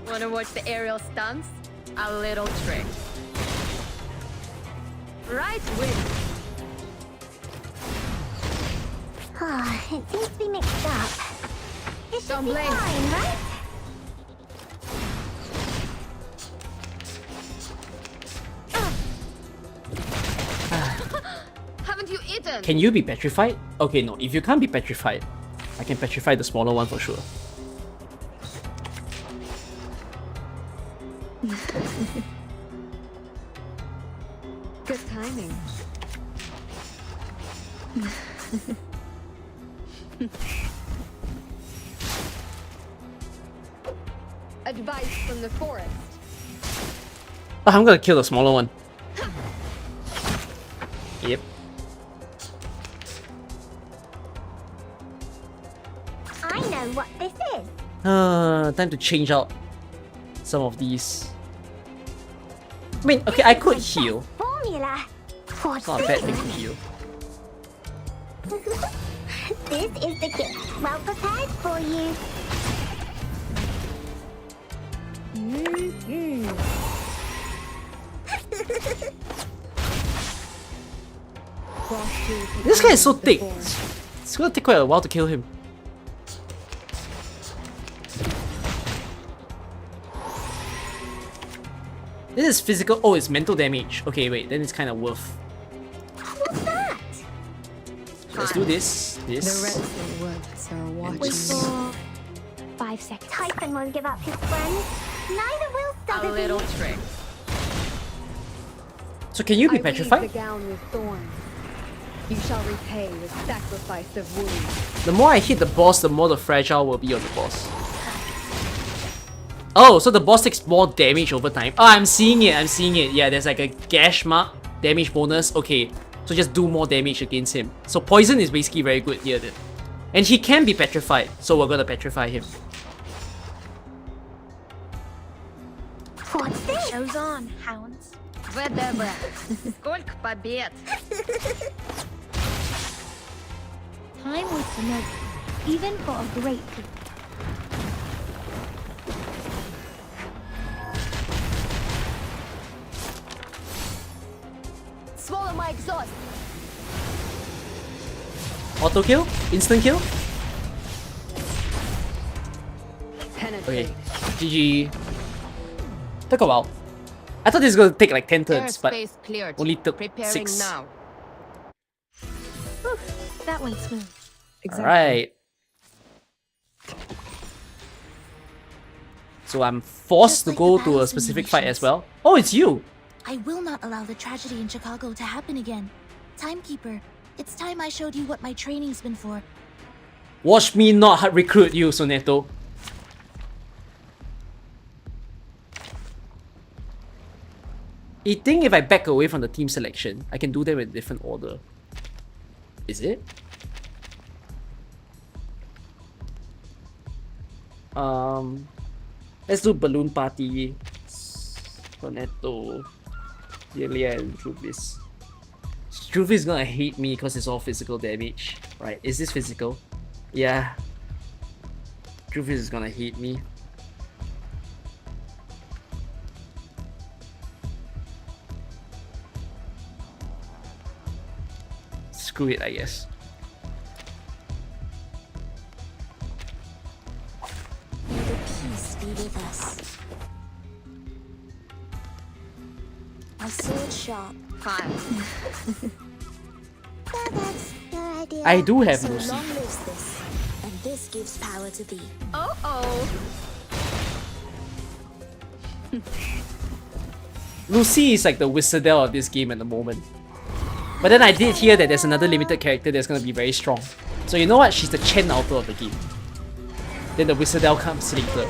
Wanna watch the aerial stunts? A little trick. Right wing. It seems to be mixed up. It should Don't be blame. fine, right? Haven't you eaten? Can you be petrified? Okay, no, if you can't be petrified, I can petrify the smaller one for sure. Good timing. Advice from the forest. Oh, I'm gonna kill the smaller one. Yep. I know what this is. Time to change out some of these. I mean, okay, I could heal. Formula. What's It's not a bad thing to heal. This is the gift. Well prepared for you. This guy is so thick. It's gonna take quite a while to kill him. This is physical. Oh, it's mental damage. Okay, wait, then it's kind of worth. What's that? Let's do this. The This. rest of the words are Wait watching. for 5 seconds. Typhon won't give up his friends. Neither will A Sotheby. little trick. So can you be I weave petrified? the gown with thorns. You shall repay with sacrifice of wounds. The more I hit the boss, the more the fragile will be on the boss. Oh, so the boss takes more damage over time. Oh, I'm seeing it, I'm seeing it. Yeah, there's like a gash mark, damage bonus. Okay, so just do more damage against him. So poison is basically very good here then. And he can be petrified, so we're gonna petrify him. What's this? Show's on, hounds. ВДВ. Сколько побед? Time waits for no one, even for a great people. Swallow my exhaust. Auto kill? Instant kill? Penetrate. Okay, GG. Took a while. I thought this was gonna take like 10 turns, but Airspace cleared. only took Preparing 6. now. Whew, that went smooth. Alright. So I'm forced to go to a specific fight as well. Oh, it's you! I will not allow the tragedy in Chicago to happen again. Timekeeper, it's time I showed you what my training's been for. Watch me not recruit you, Soneto. I think if I back away from the team selection, I can do them in a different order. Is it? Let's do Balloon Party. Soneto, Delia, and Druvis. Druvis is gonna hate me because it's all physical damage. Right, is this physical? Yeah. Druvis is gonna hate me. Screw it, I guess. May the peace be with us. My sword sharp. Fine. Well, that's your idea. I do have so Lucy. long lives this, and this gives power to thee. Oh. Lucy is like the Wizardel of this game at the moment. But then I did hear that there's another limited character that's gonna be very strong. So you know what? She's the Chen author of the game. Then the Wizardel comes later.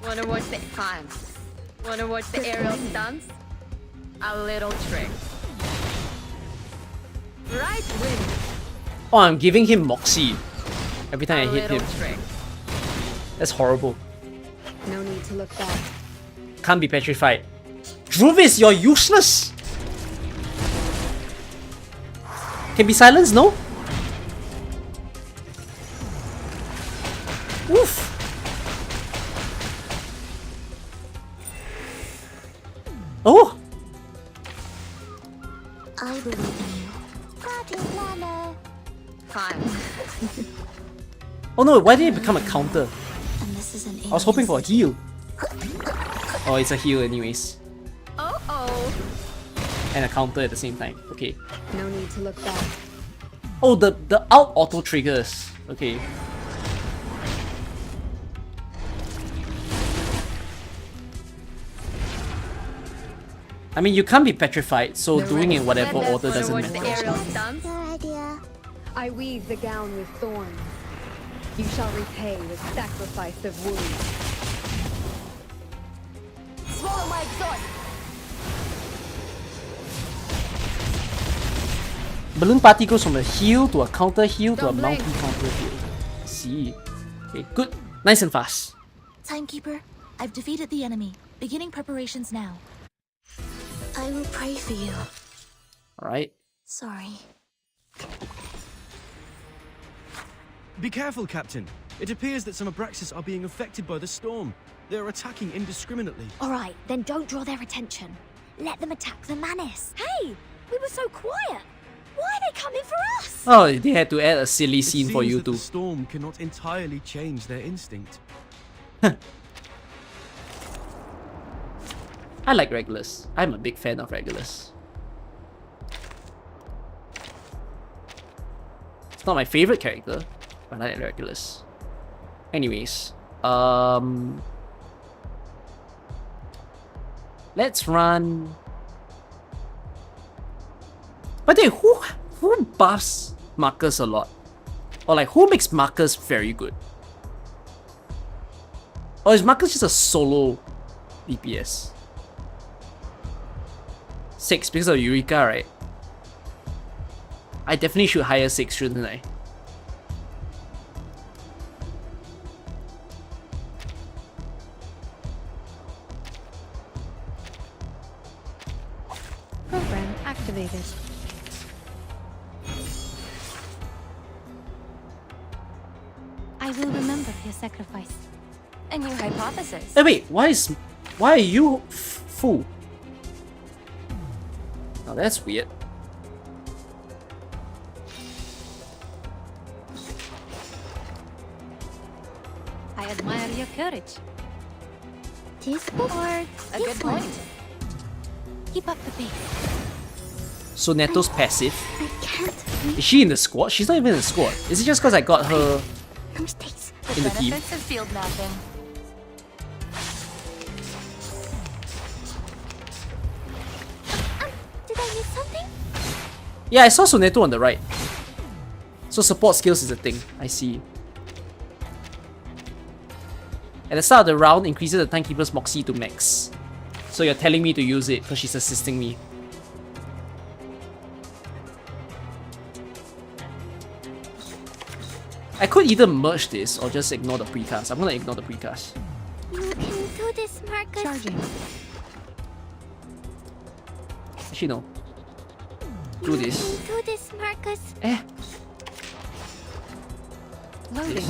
Wanna watch the fun? Wanna watch the aerial stunts? A little trick. Right wing. Oh, I'm giving him Moxie every time I hit him. Trick. That's horrible. No need to look back. Can't be petrified. Druvis, you're useless! Can be silenced, no? Oof! Oh! I believe in you. Party planner. Fine. Oh no, why did it become a counter? And this is an I was hoping for a heal. Oh, it's a heal anyways. Oh. And a counter at the same time. Okay. No need to look back. Oh, the alt auto triggers. Okay. I mean, you can't be petrified, so doing it in whatever order doesn't matter. Stunts? Your idea. I weave the gown with thorns. You shall repay with sacrifice of wounds. Swallow my exhaust. Balloon Party goes from a heal to a counter heal to a multi-counter heal. See. Okay, good. Nice and fast. Timekeeper, I've defeated the enemy. Beginning preparations now. I will pray for you. Alright. Sorry. Be careful, Captain. It appears that some Abraxas are being affected by the storm. They are attacking indiscriminately. Alright, then don't draw their attention. Let them attack the Manus. Hey, we were so quiet. Why are they coming for us? Oh, they had to add a silly scene for you that too. The storm cannot entirely change their instinct. I like Regulus. I'm a big fan of Regulus. It's not my favorite character, Finite and regulars. Anyways, let's run. But then who buffs Marcus a lot? Or like who makes Marcus very good? Or is Marcus just a solo DPS? 6 because of Eureka, right? I definitely should hire 6, shouldn't I? Program activated. I will remember your sacrifice. A new hypothesis. Hey, wait, why are you full? Oh, that's weird. I admire your courage. Teaspoon or A good point. Keep up the pace. So Neto's passive. I can't. Is she in the squad? She's not even in the squad. Is it just because I got her No mistakes. in the team? Benefits of field mapping. Did I miss something? Yeah, I saw Soneto on the right. So support skills is a thing. I see. At the start of the round, increases the Timekeeper's Moxie to max. So you're telling me to use it because she's assisting me. I could either merge this or just ignore the precast. I'm gonna ignore the precast. You can do this, Marcus. Charging. Actually, no. Do this. Do this, Marcus. Loading.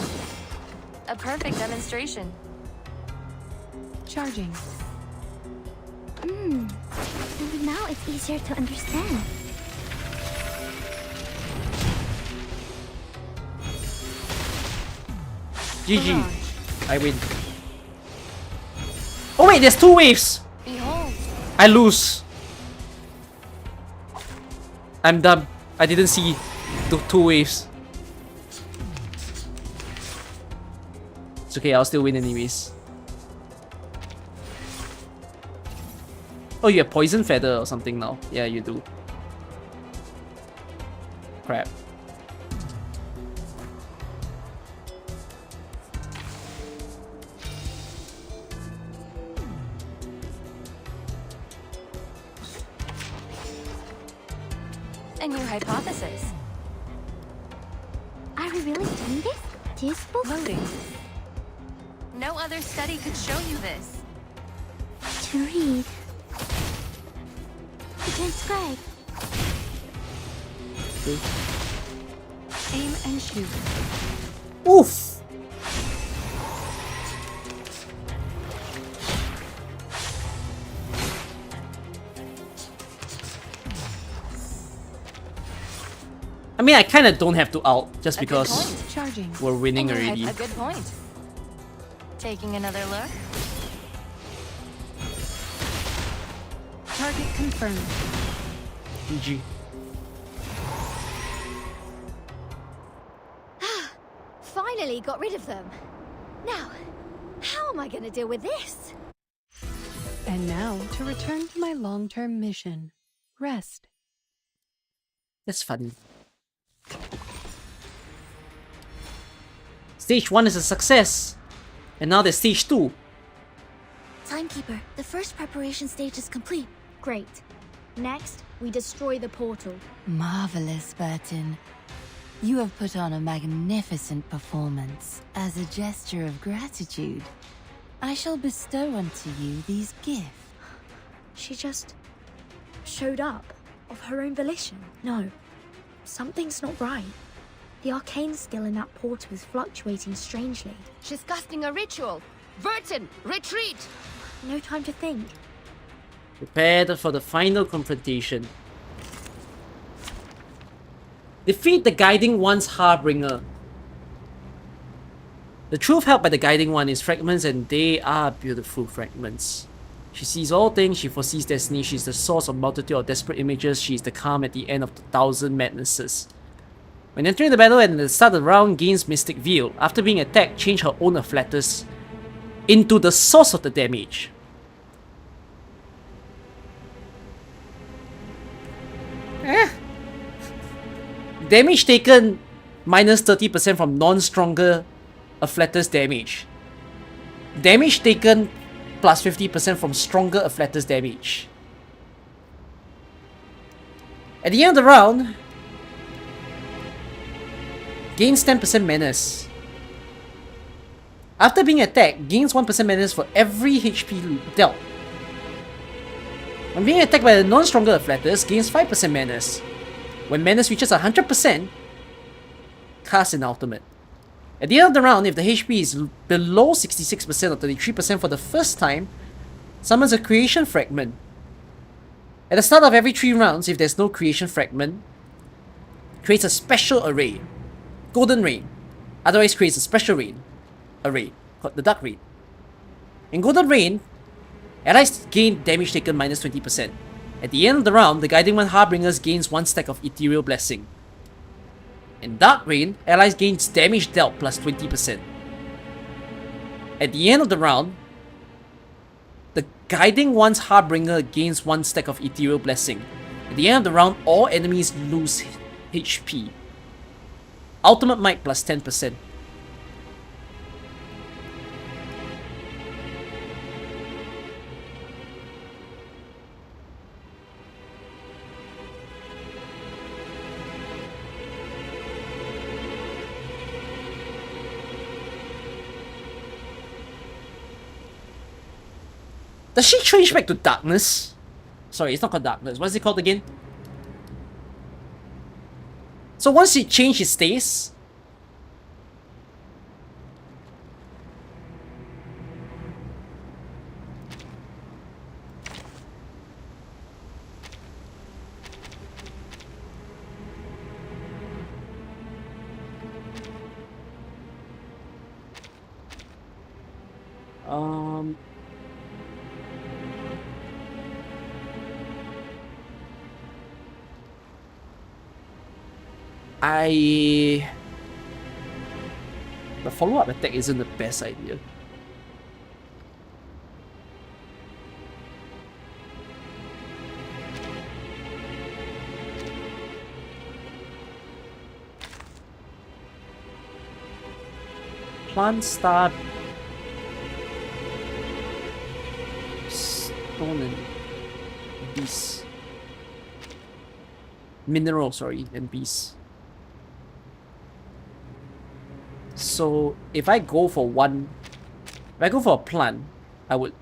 A perfect demonstration. Charging. And now it's easier to understand. GG. I win. Oh wait, there's 2 waves! Behold. I lose. I'm dumb. I didn't see the 2 waves. It's okay, I'll still win anyways. Oh, you have Poison Feather or something now. Yeah, you do. Crap. A new hypothesis. Are we really doing this? Teaspoon? Loading. No other study could show you this. To read. To transcribe. Aim and shoot. Oof! I mean, I kind of don't have to ult just because Charging. we're winning And you already. had a good point. Taking another look. Target confirmed. GG. Finally got rid of them. Now, how am I going to deal with this? And now to return to my long-term mission. Rest. That's funny. Stage 1 is a success. And now there's stage 2. Timekeeper, the first preparation stage is complete. Great. Next, we destroy the portal. Marvelous, Burton. You have put on a magnificent performance. As a gesture of gratitude, I shall bestow unto you these gifts. She just showed up of her own volition. No, something's not right. The arcane skill in that portal is fluctuating strangely. She's casting a ritual. Burton, retreat! No time to think. Prepared for the final confrontation. Defeat the Guiding One's Harbinger. The truth held by the Guiding One is fragments, and they are beautiful fragments. She sees all things, she foresees destiny, she is the source of multitude of desperate images, she is the calm at the end of 1,000 madnesses. When entering the battle and at the start of the round, gains Mystic Veil. After being attacked, change her own afflatus into the source of the damage. Damage taken minus 30% from non-stronger afflatus damage. Damage taken plus 50% from stronger afflatus damage. At the end of the round, gains 10% menace. After being attacked, gains 1% menace for every HP dealt. When being attacked by a non-stronger afflatus, gains 5% menace. When menace reaches 100%, cast an ultimate. At the end of the round, if the HP is below 66% or 33% for the first time, summons a creation fragment. At the start of every 3 rounds, if there's no creation fragment, creates a special array. Golden Rain. Otherwise creates a special array called the Dark Rain. In Golden Rain, allies gain damage taken minus 20%. At the end of the round, the Guiding One Harbingers gains 1 stack of Ethereal Blessing. In Dark Rain, allies gains damage dealt plus 20%. At the end of the round, the Guiding One's Harbinger gains 1 stack of Ethereal Blessing. At the end of the round, all enemies lose HP. Ultimate Might plus 10%. Does she change back to darkness? Sorry, it's not called darkness. What's it called again? So once he changed his stays, the follow-up attack isn't the best idea. Plant Star Stone and Beast. Mineral, sorry, and Beast. So if I go for a plant, I would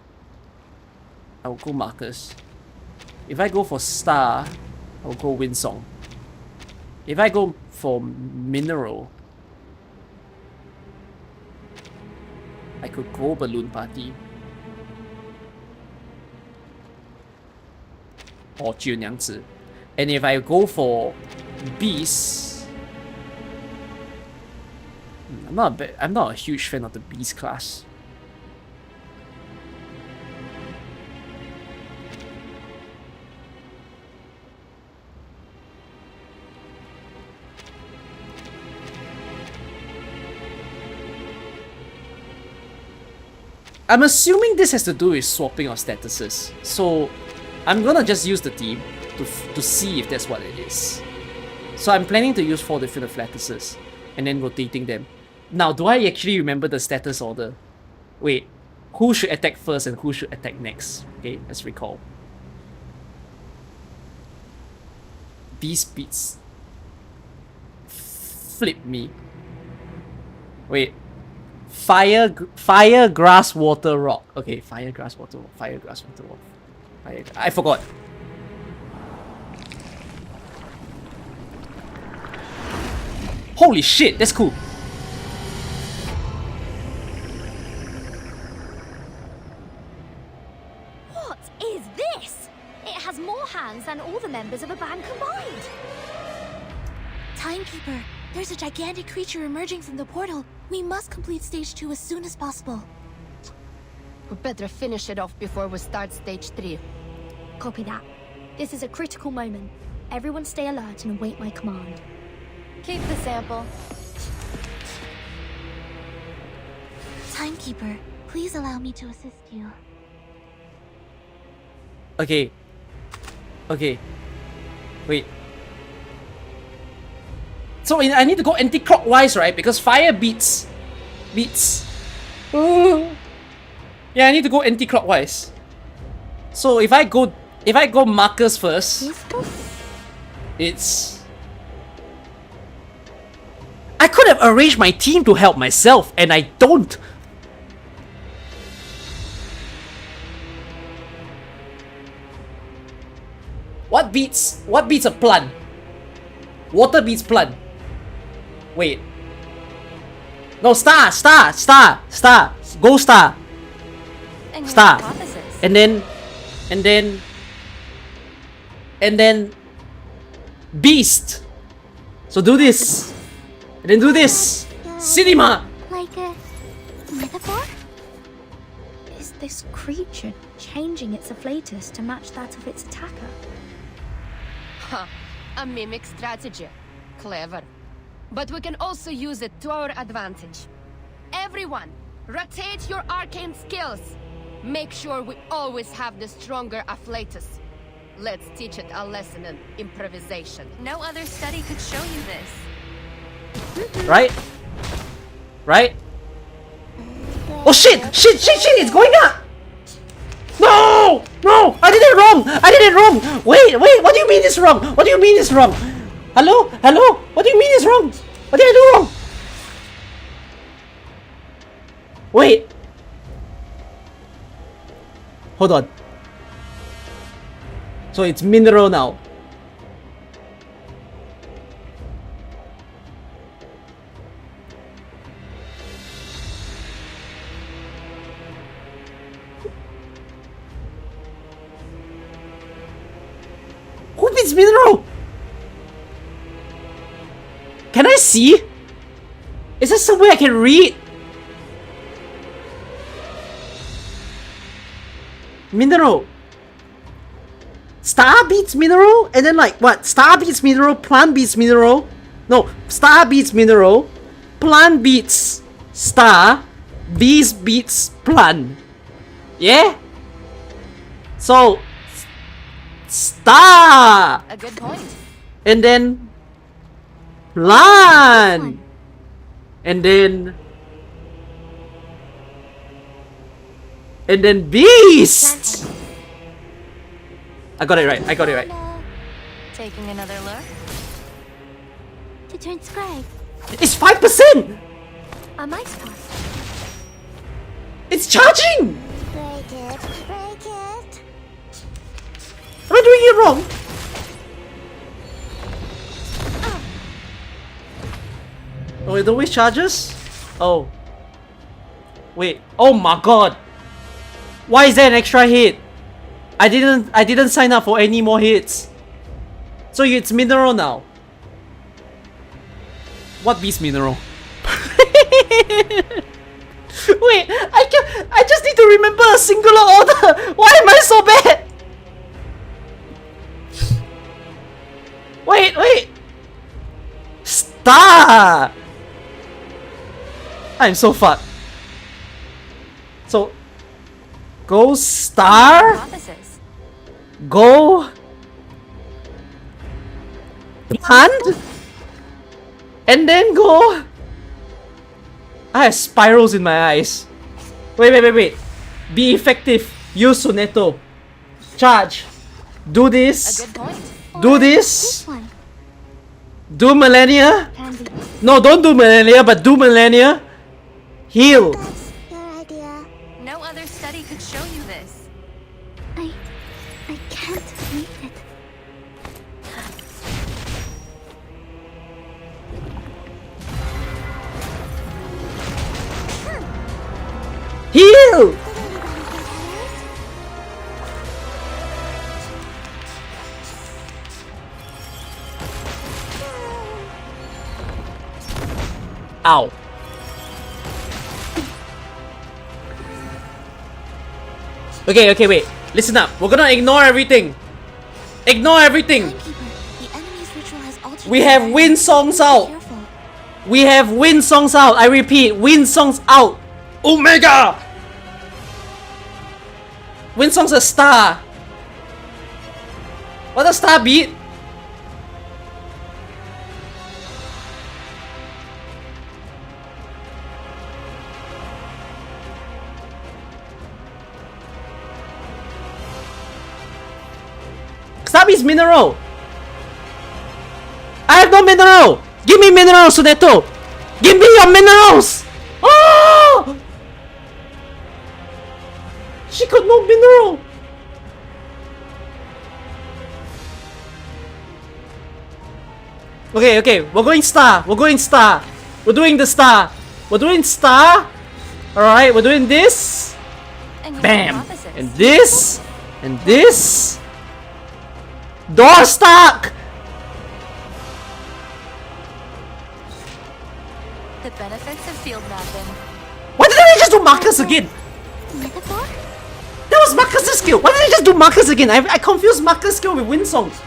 go Marcus. If I go for Star, I will go Windsong. If I go for Mineral, I could go Balloon Party. Or Jiunyangzi. And if I go for Beast, I'm not a huge fan of the Beast class. I'm assuming this has to do with swapping of statuses, so I'm gonna just use the team to see if that's what it is. So I'm planning to use 4 different afflatuses and then rotating them. Now, do I actually remember the status order? Wait, who should attack first and who should attack next? Okay, let's recall. Beast beats. Flip me. Wait. Fire, grass, water, rock. Okay, fire, grass, water, rock. Fire, grass, water, rock. Fire, I forgot. Holy shit, that's cool. What is this? It has more hands than all the members of a band combined. Timekeeper, there's a gigantic creature emerging from the portal. We must complete stage 2 as soon as possible. We better finish it off before we start stage 3. Copy that. This is a critical moment. Everyone stay alert and await my command. Keep the sample. Timekeeper, please allow me to assist you. Okay. Okay. Wait. So I need to go anti-clockwise, right? Because fire beats. Yeah, I need to go anti-clockwise. So if I go markers first, it's... I could have arranged my team to help myself, and I don't. What beats a plant? Water beats plant. Wait. No, star. Go star. Star. And then beast. So do this. And then do this. Cinema. Like a metaphor? Is this creature changing its afflatus to match that of its attacker? Huh. A mimic strategy. Clever. But we can also use it to our advantage. Everyone, rotate your arcane skills. Make sure we always have the stronger afflatus. Let's teach it a lesson in improvisation. No other study could show you this. Right? Oh shit! It's going up! No! I did it wrong! Wait, what do you mean it's wrong? Hello? What do you mean it's wrong? What did I do wrong? Wait. Hold on. So it's mineral now. Who beats mineral? Can I see? Is there some way I can read? Mineral. Star beats mineral? And then like what? Star beats mineral, plant beats mineral. No, star beats mineral, plant beats star, beast beats plant. Yeah? So star! A good point. And then plant! And then beast! I got it right. Taking another look. It turns grey. It's 5%! A mice pass. It's charging! Break it. Am I doing it wrong? Oh, it always charges? Oh. Wait. Oh my god. Why is there an extra hit? I didn't sign up for any more hits. So it's mineral now. What beats mineral? Wait, I just need to remember a singular order. Why am I so bad? Wait. Star. I'm so fucked. So go star. Go plant. And then go. I have spirals in my eyes. Wait. Be effective. Use Soneto. Charge. Do this. A good point. Do this. Do Millennia. No, don't do Millennia, but do Millennia. Heal. No other study could show you this. I can't read it. Heal! Ow. Okay, wait. Listen up. We're gonna ignore everything. Ignore everything. Timekeeper, the enemy's ritual has altered We have wind songs out. We have wind songs out. I repeat, wind songs out. Omega. Wind song's a star. What a star beat. Star beat's mineral. I have no mineral. Give me minerals, Suneto. Give me your minerals. Oh! She got no mineral. Okay, we're going star. We're going star. We're doing the star. We're doing star. Alright, we're doing this. Bam. And this. And this. Door stuck. The benefits of field mapping. Why didn't they just do Marcus again? Metaphor? That was Marcus' skill. Why did they just do Marcus again? I confused Marcus' skill with wind songs.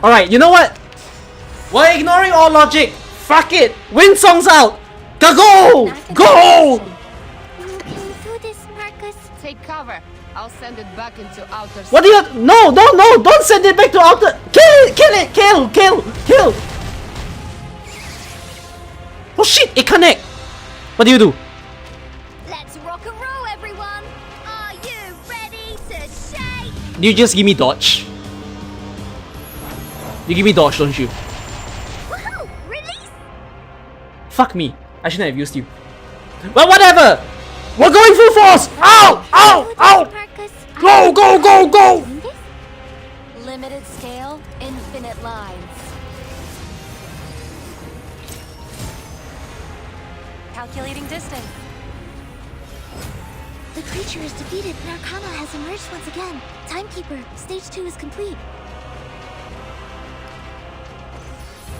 Alright, you know what? We're ignoring all logic. Fuck it. Wind songs out. Go! Go! Take cover. I'll send it back into outer space. What do you... No, don't send it back to outer... Kill! Oh shit, it connect. What do you do? Let's rock and roll, everyone. Are you ready to shake? You just give me dodge. You give me dodge, don't you? Woohoo! Release! Fuck me. I shouldn't have used you. Well, whatever! We're going full force! Ow! Go! Limited scale, infinite lines. Calculating distance. The creature is defeated, but Arcana has emerged once again. Timekeeper, stage 2 is complete.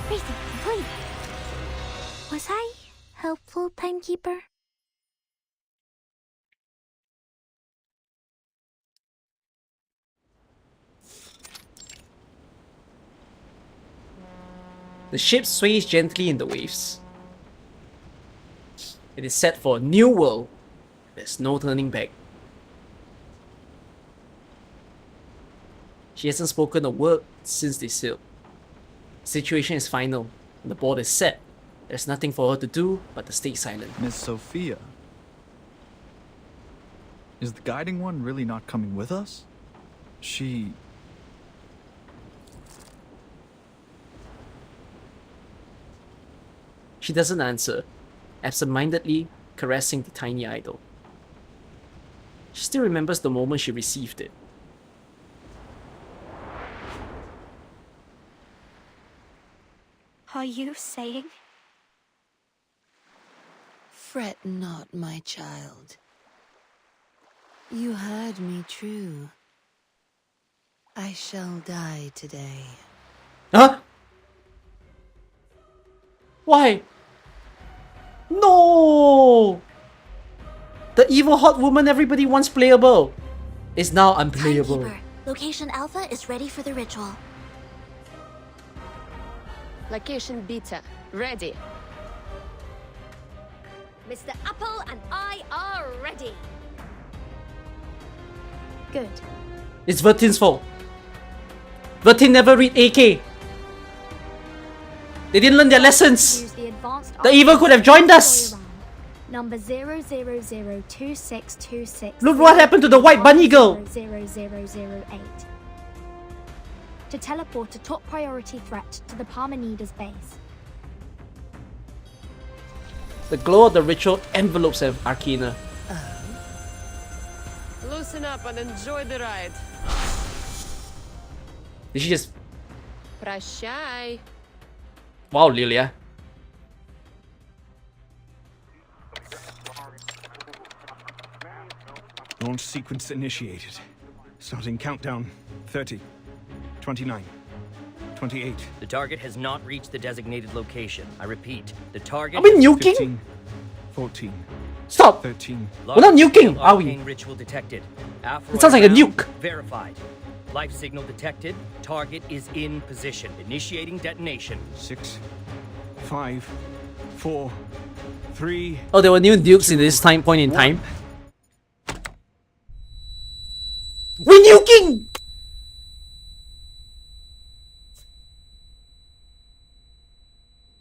Briefing complete. Was I helpful, Timekeeper? The ship sways gently in the waves. It is set for a new world. There's no turning back. She hasn't spoken a word since they sailed. The situation is final, and the board is set. There's nothing for her to do but to stay silent. Miss Sophia. Is the guiding one really not coming with us? She... She doesn't answer, absent-mindedly caressing the tiny idol. She still remembers the moment she received it. Are you saying? Fret not, my child. You heard me true. I shall die today. Huh? Why? No! The evil hot woman everybody wants playable is now unplayable. Timekeeper, location Alpha is ready for the ritual. Location Beta, ready. Mr. Apple and I are ready. Good. It's Vertin's fault. Vertin never read AK. They didn't learn their lessons. Use the advanced The evil could have joined us. Number 0002626. Look what happened to the white bunny girl. 0008. To teleport a top priority threat to the Parmenides base. The glow of the ritual envelopes of Arcana. Loosen up and enjoy the ride. Did she just... Прощай. Wow, Lilia. Launch sequence initiated. Starting countdown. 30, 29, 28. The target has not reached the designated location. I repeat, the target... Are we nuking? 15, 14, Stop! 13. We're not nuking, are we? Arcane ritual detected. It sounds like a nuke. Verified. Life signal detected. Target is in position. Initiating detonation. 6, 5, 4, 3. Oh, there were new nukes in this point in time. We're nuking!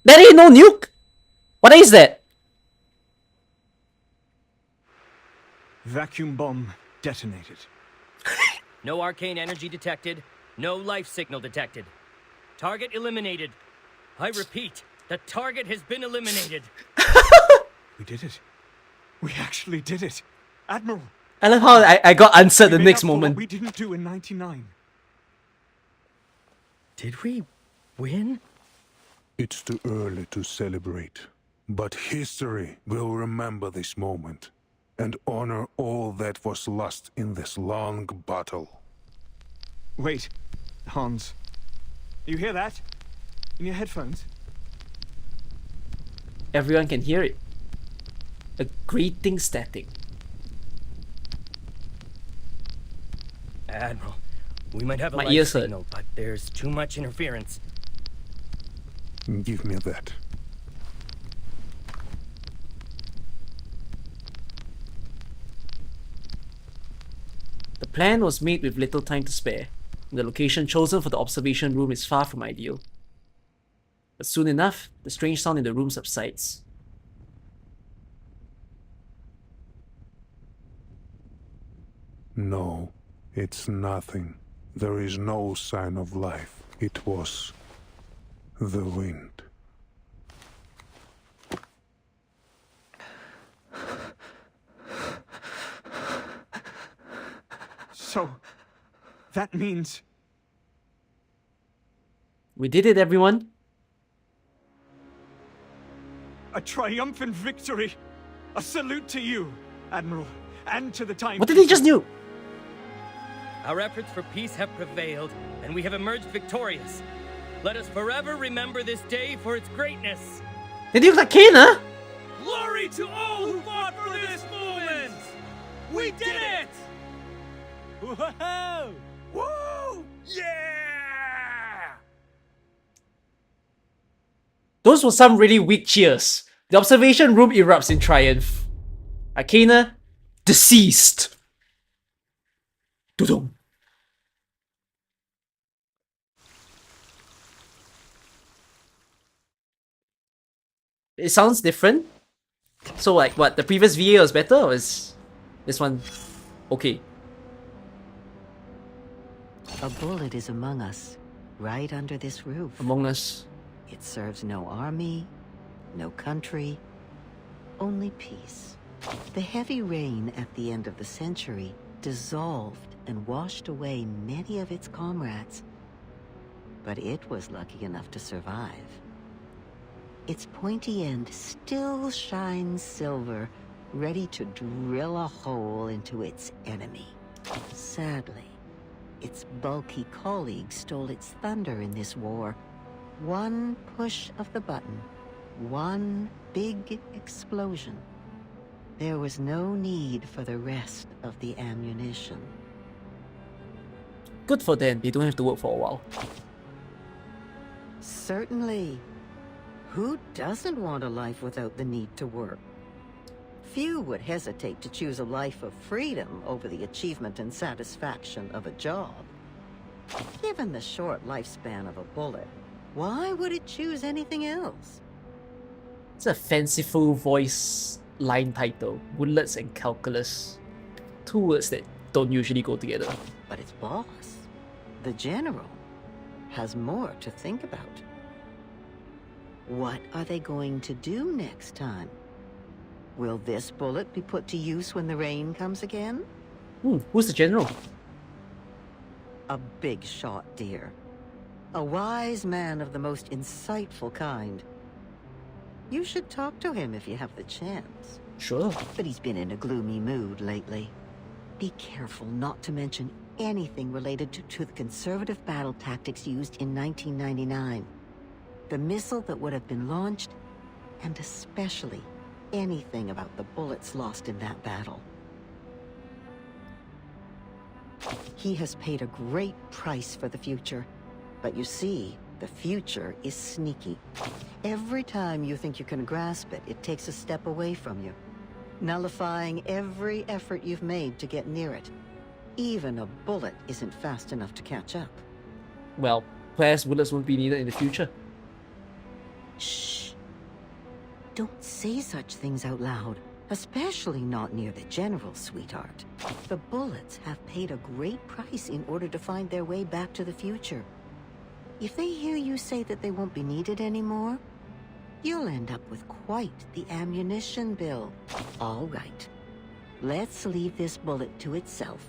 There ain't no nuke! What is that? Vacuum bomb detonated. No arcane energy detected. No life signal detected. Target eliminated. I repeat, the target has been eliminated. We did it. We actually did it. Admiral. I love how I got answered the next moment. We didn't do in 99. Did we win? It's too early to celebrate, but history will remember this moment and honor all that was lost in this long battle. Wait, Hans. You hear that? In your headphones? Everyone can hear it. A grating static. Admiral, we might have a My life ears hurt. signal, but there's too much interference. Give me that. The plan was made with little time to spare. The location chosen for the observation room is far from ideal. But soon enough, the strange sound in the room subsides. No, it's nothing. There is no sign of life. It was the wind. So, that means... We did it, everyone. a triumphant victory. A salute to you, Admiral, and to the time. What did he just do? Our efforts for peace have prevailed, and we have emerged victorious. Let us forever remember this day for its greatness. Did you like Kane, huh? Glory to all who fought for this moment! We did it! Whoa! Woo! Yeah! Those were some really weak cheers. The observation room erupts in triumph. Arcana, deceased. Dudum. It sounds different. So like what, the previous VA was better or is this one okay? A bullet is among us, right under this roof. Among us. It serves no army, no country, only peace. The heavy rain at the end of the century dissolved and washed away many of its comrades. But it was lucky enough to survive. Its pointy end still shines silver, ready to drill a hole into its enemy. Sadly, its bulky colleague stole its thunder in this war. One push of the button, one big explosion. There was no need for the rest of the ammunition. Good for them, they don't have to work for a while. Certainly. Who doesn't want a life without the need to work? Few would hesitate to choose a life of freedom over the achievement and satisfaction of a job. Given the short lifespan of a bullet, why would it choose anything else? It's a fanciful voice line title. Bullets and calculus. Two words that don't usually go together. But its boss, the general, has more to think about. What are they going to do next time? Will this bullet be put to use when the rain comes again? Who's the general? A big shot, dear. A wise man of the most insightful kind. You should talk to him if you have the chance. Sure. But he's been in a gloomy mood lately. Be careful not to mention anything related to the conservative battle tactics used in 1999. The missile that would have been launched, and especially anything about the bullets lost in that battle. He has paid a great price for the future. But you see, the future is sneaky. Every time you think you can grasp it, it takes a step away from you, nullifying every effort you've made to get near it. Even a bullet isn't fast enough to catch up. Well, perhaps bullets won't be needed in the future. Shh. Don't say such things out loud. Especially not near the General, sweetheart. The bullets have paid a great price in order to find their way back to the future. If they hear you say that they won't be needed anymore, you'll end up with quite the ammunition bill. All right. Let's leave this bullet to itself.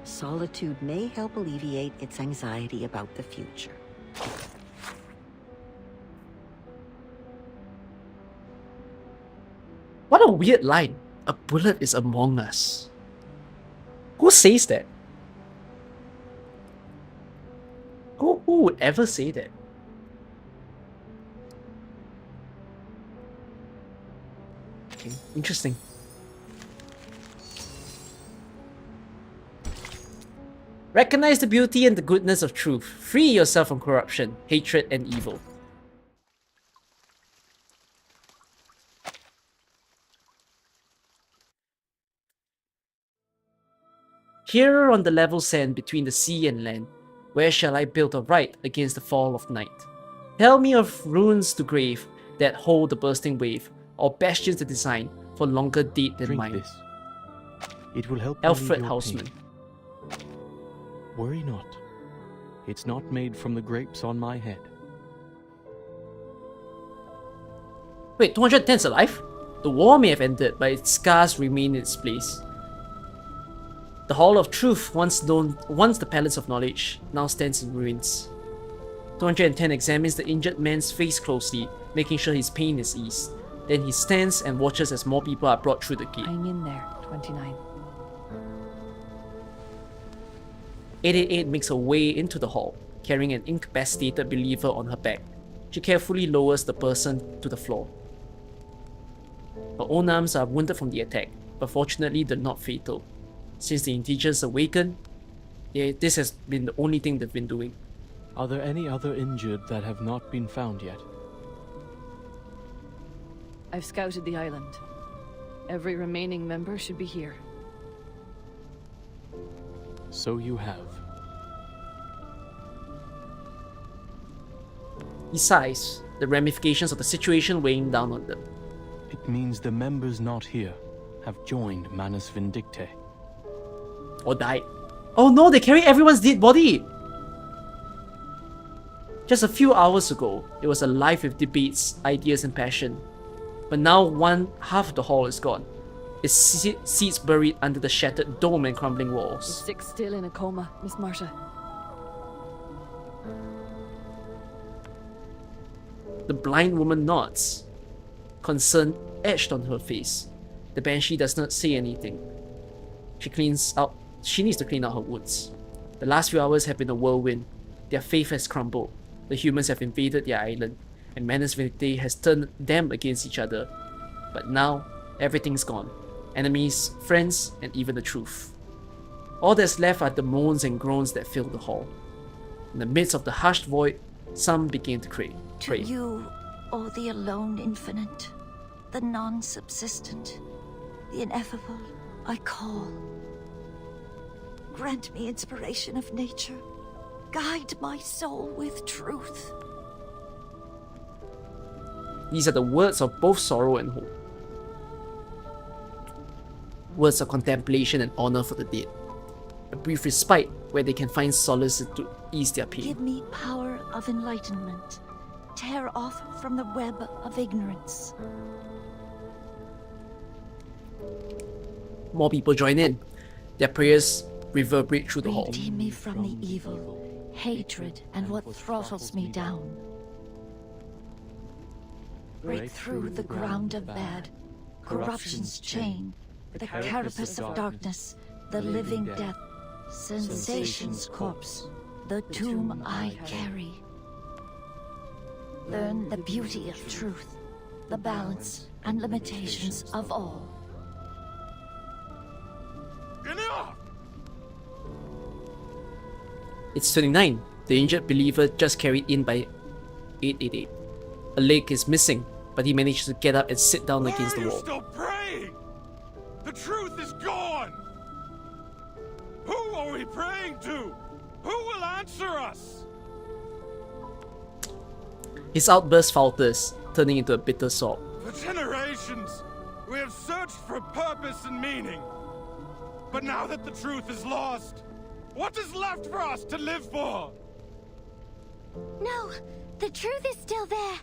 Solitude may help alleviate its anxiety about the future. What a weird line. A bullet is among us. Who says that? Who would ever say that? Okay, interesting. Recognize the beauty and the goodness of truth. Free yourself from corruption, hatred, and evil. Here on the level sand between the sea and land, where shall I build a right against the fall of night? Tell me of ruins to grave that hold the bursting wave, or bastions that design for longer date than mine. This. It will help Alfred your Houseman. pain. Worry not. It's not made from the grapes on my head. Wait, 210's alive? The war may have ended, but its scars remain in its place. The Hall of Truth, once the Palace of Knowledge, now stands in ruins. 210 examines the injured man's face closely, making sure his pain is eased. Then he stands and watches as more people are brought through the gate. Hang in there, 29. 888 makes her way into the hall, carrying an incapacitated believer on her back. She carefully lowers the person to the floor. Her own arms are wounded from the attack, but fortunately they're not fatal. Since the integers awakened, this has been the only thing they've been doing. Are there any other injured that have not been found yet? I've scouted the island. Every remaining member should be here. So you have. He sighs, the ramifications of the situation weighing down on them. It means the members not here have joined Manus Vindicte. Or died. Oh no, they carry everyone's dead body! Just a few hours ago, it was alive with debates, ideas, and passion. But now half of the hall is gone. Its seats buried under the shattered dome and crumbling walls. Is Six still in a coma, Miss Marta? The blind woman nods, concern etched on her face. The banshee does not say anything. She needs to clean out her wounds. The last few hours have been a whirlwind. Their faith has crumbled. The humans have invaded their island, and Manus Vindicte has turned them against each other. But now, everything's gone. Enemies, friends, and even the truth. All that's left are the moans and groans that fill the hall. In the midst of the hushed void, some begin to pray. To you, O the alone infinite, the non-subsistent, the ineffable, I call. Grant me inspiration of nature. Guide my soul with truth. These are the words of both sorrow and hope. Words of contemplation and honor for the dead. A brief respite where they can find solace to ease their pain. Give me power of enlightenment. Tear off from the web of ignorance. More people join in. Their prayers reverberate through the hall. Redeem me from the evil, hatred, and what throttles me down. Break through the ground of bad, corruption's chain, the carapace of darkness, the living death, sensation's corpse, the tomb I carry. Learn the beauty of truth, the balance and limitations of all. Enough! It's 29. The injured believer just carried in by 888. A leg is missing, but he managed to get up and sit down against the Why are wall. you still praying? The truth is gone! Who are we praying to? Who will answer us? His outburst falters, turning into a bitter sob. For generations, we have searched for purpose and meaning. But now that the truth is lost, what is left for us to live for? No, the truth is still there.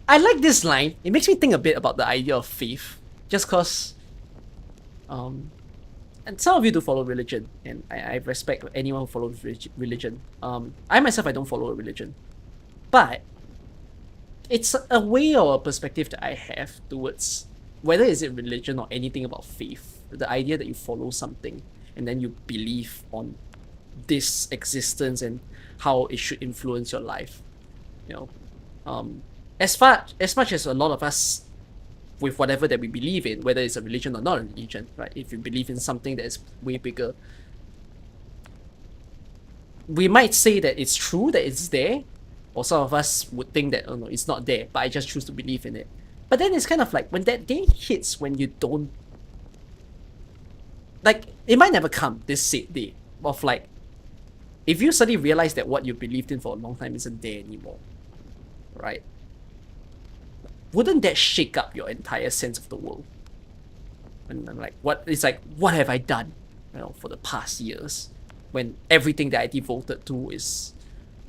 I like this line. It makes me think a bit about the idea of faith. Just cause and some of you do follow religion, and I respect anyone who follows religion. I myself, I don't follow a religion. But it's a way or a perspective that I have towards whether is it religion or anything about faith. The idea that you follow something and then you believe on this existence and how it should influence your life. You know, as much as a lot of us, with whatever that we believe in, whether it's a religion or not a religion, right? If you believe in something that is way bigger, we might say that it's true that it's there, or some of us would think that, oh no, it's not there, but I just choose to believe in it. But then it's kind of like when that day hits, when you don't, like, it might never come, this said day of like, if you suddenly realize that what you believed in for a long time isn't there anymore, right? Wouldn't that shake up your entire sense of the world? And I'm like, what have I done, you know, for the past years, when everything that I devoted to is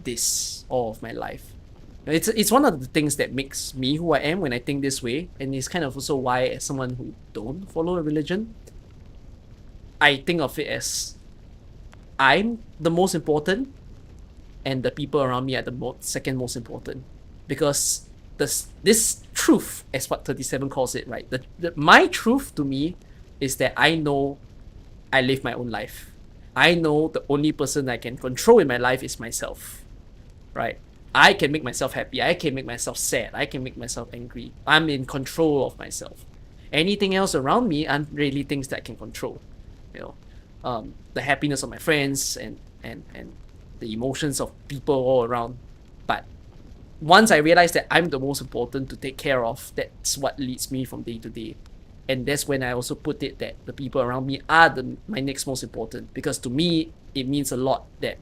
this all of my life? It's one of the things that makes me who I am when I think this way, and it's kind of also why, as someone who don't follow a religion, I think of it as I'm the most important, and the people around me are the second most important, because this truth, as what 37 calls it, right? My truth to me is that I know I live my own life. I know the only person I can control in my life is myself, right? I can make myself happy. I can make myself sad. I can make myself angry. I'm in control of myself. Anything else around me aren't really things that I can control. You know, the happiness of my friends and the emotions of people all around. But once I realize that I'm the most important to take care of, that's what leads me from day to day. And that's when I also put it that the people around me are my next most important. Because to me, it means a lot that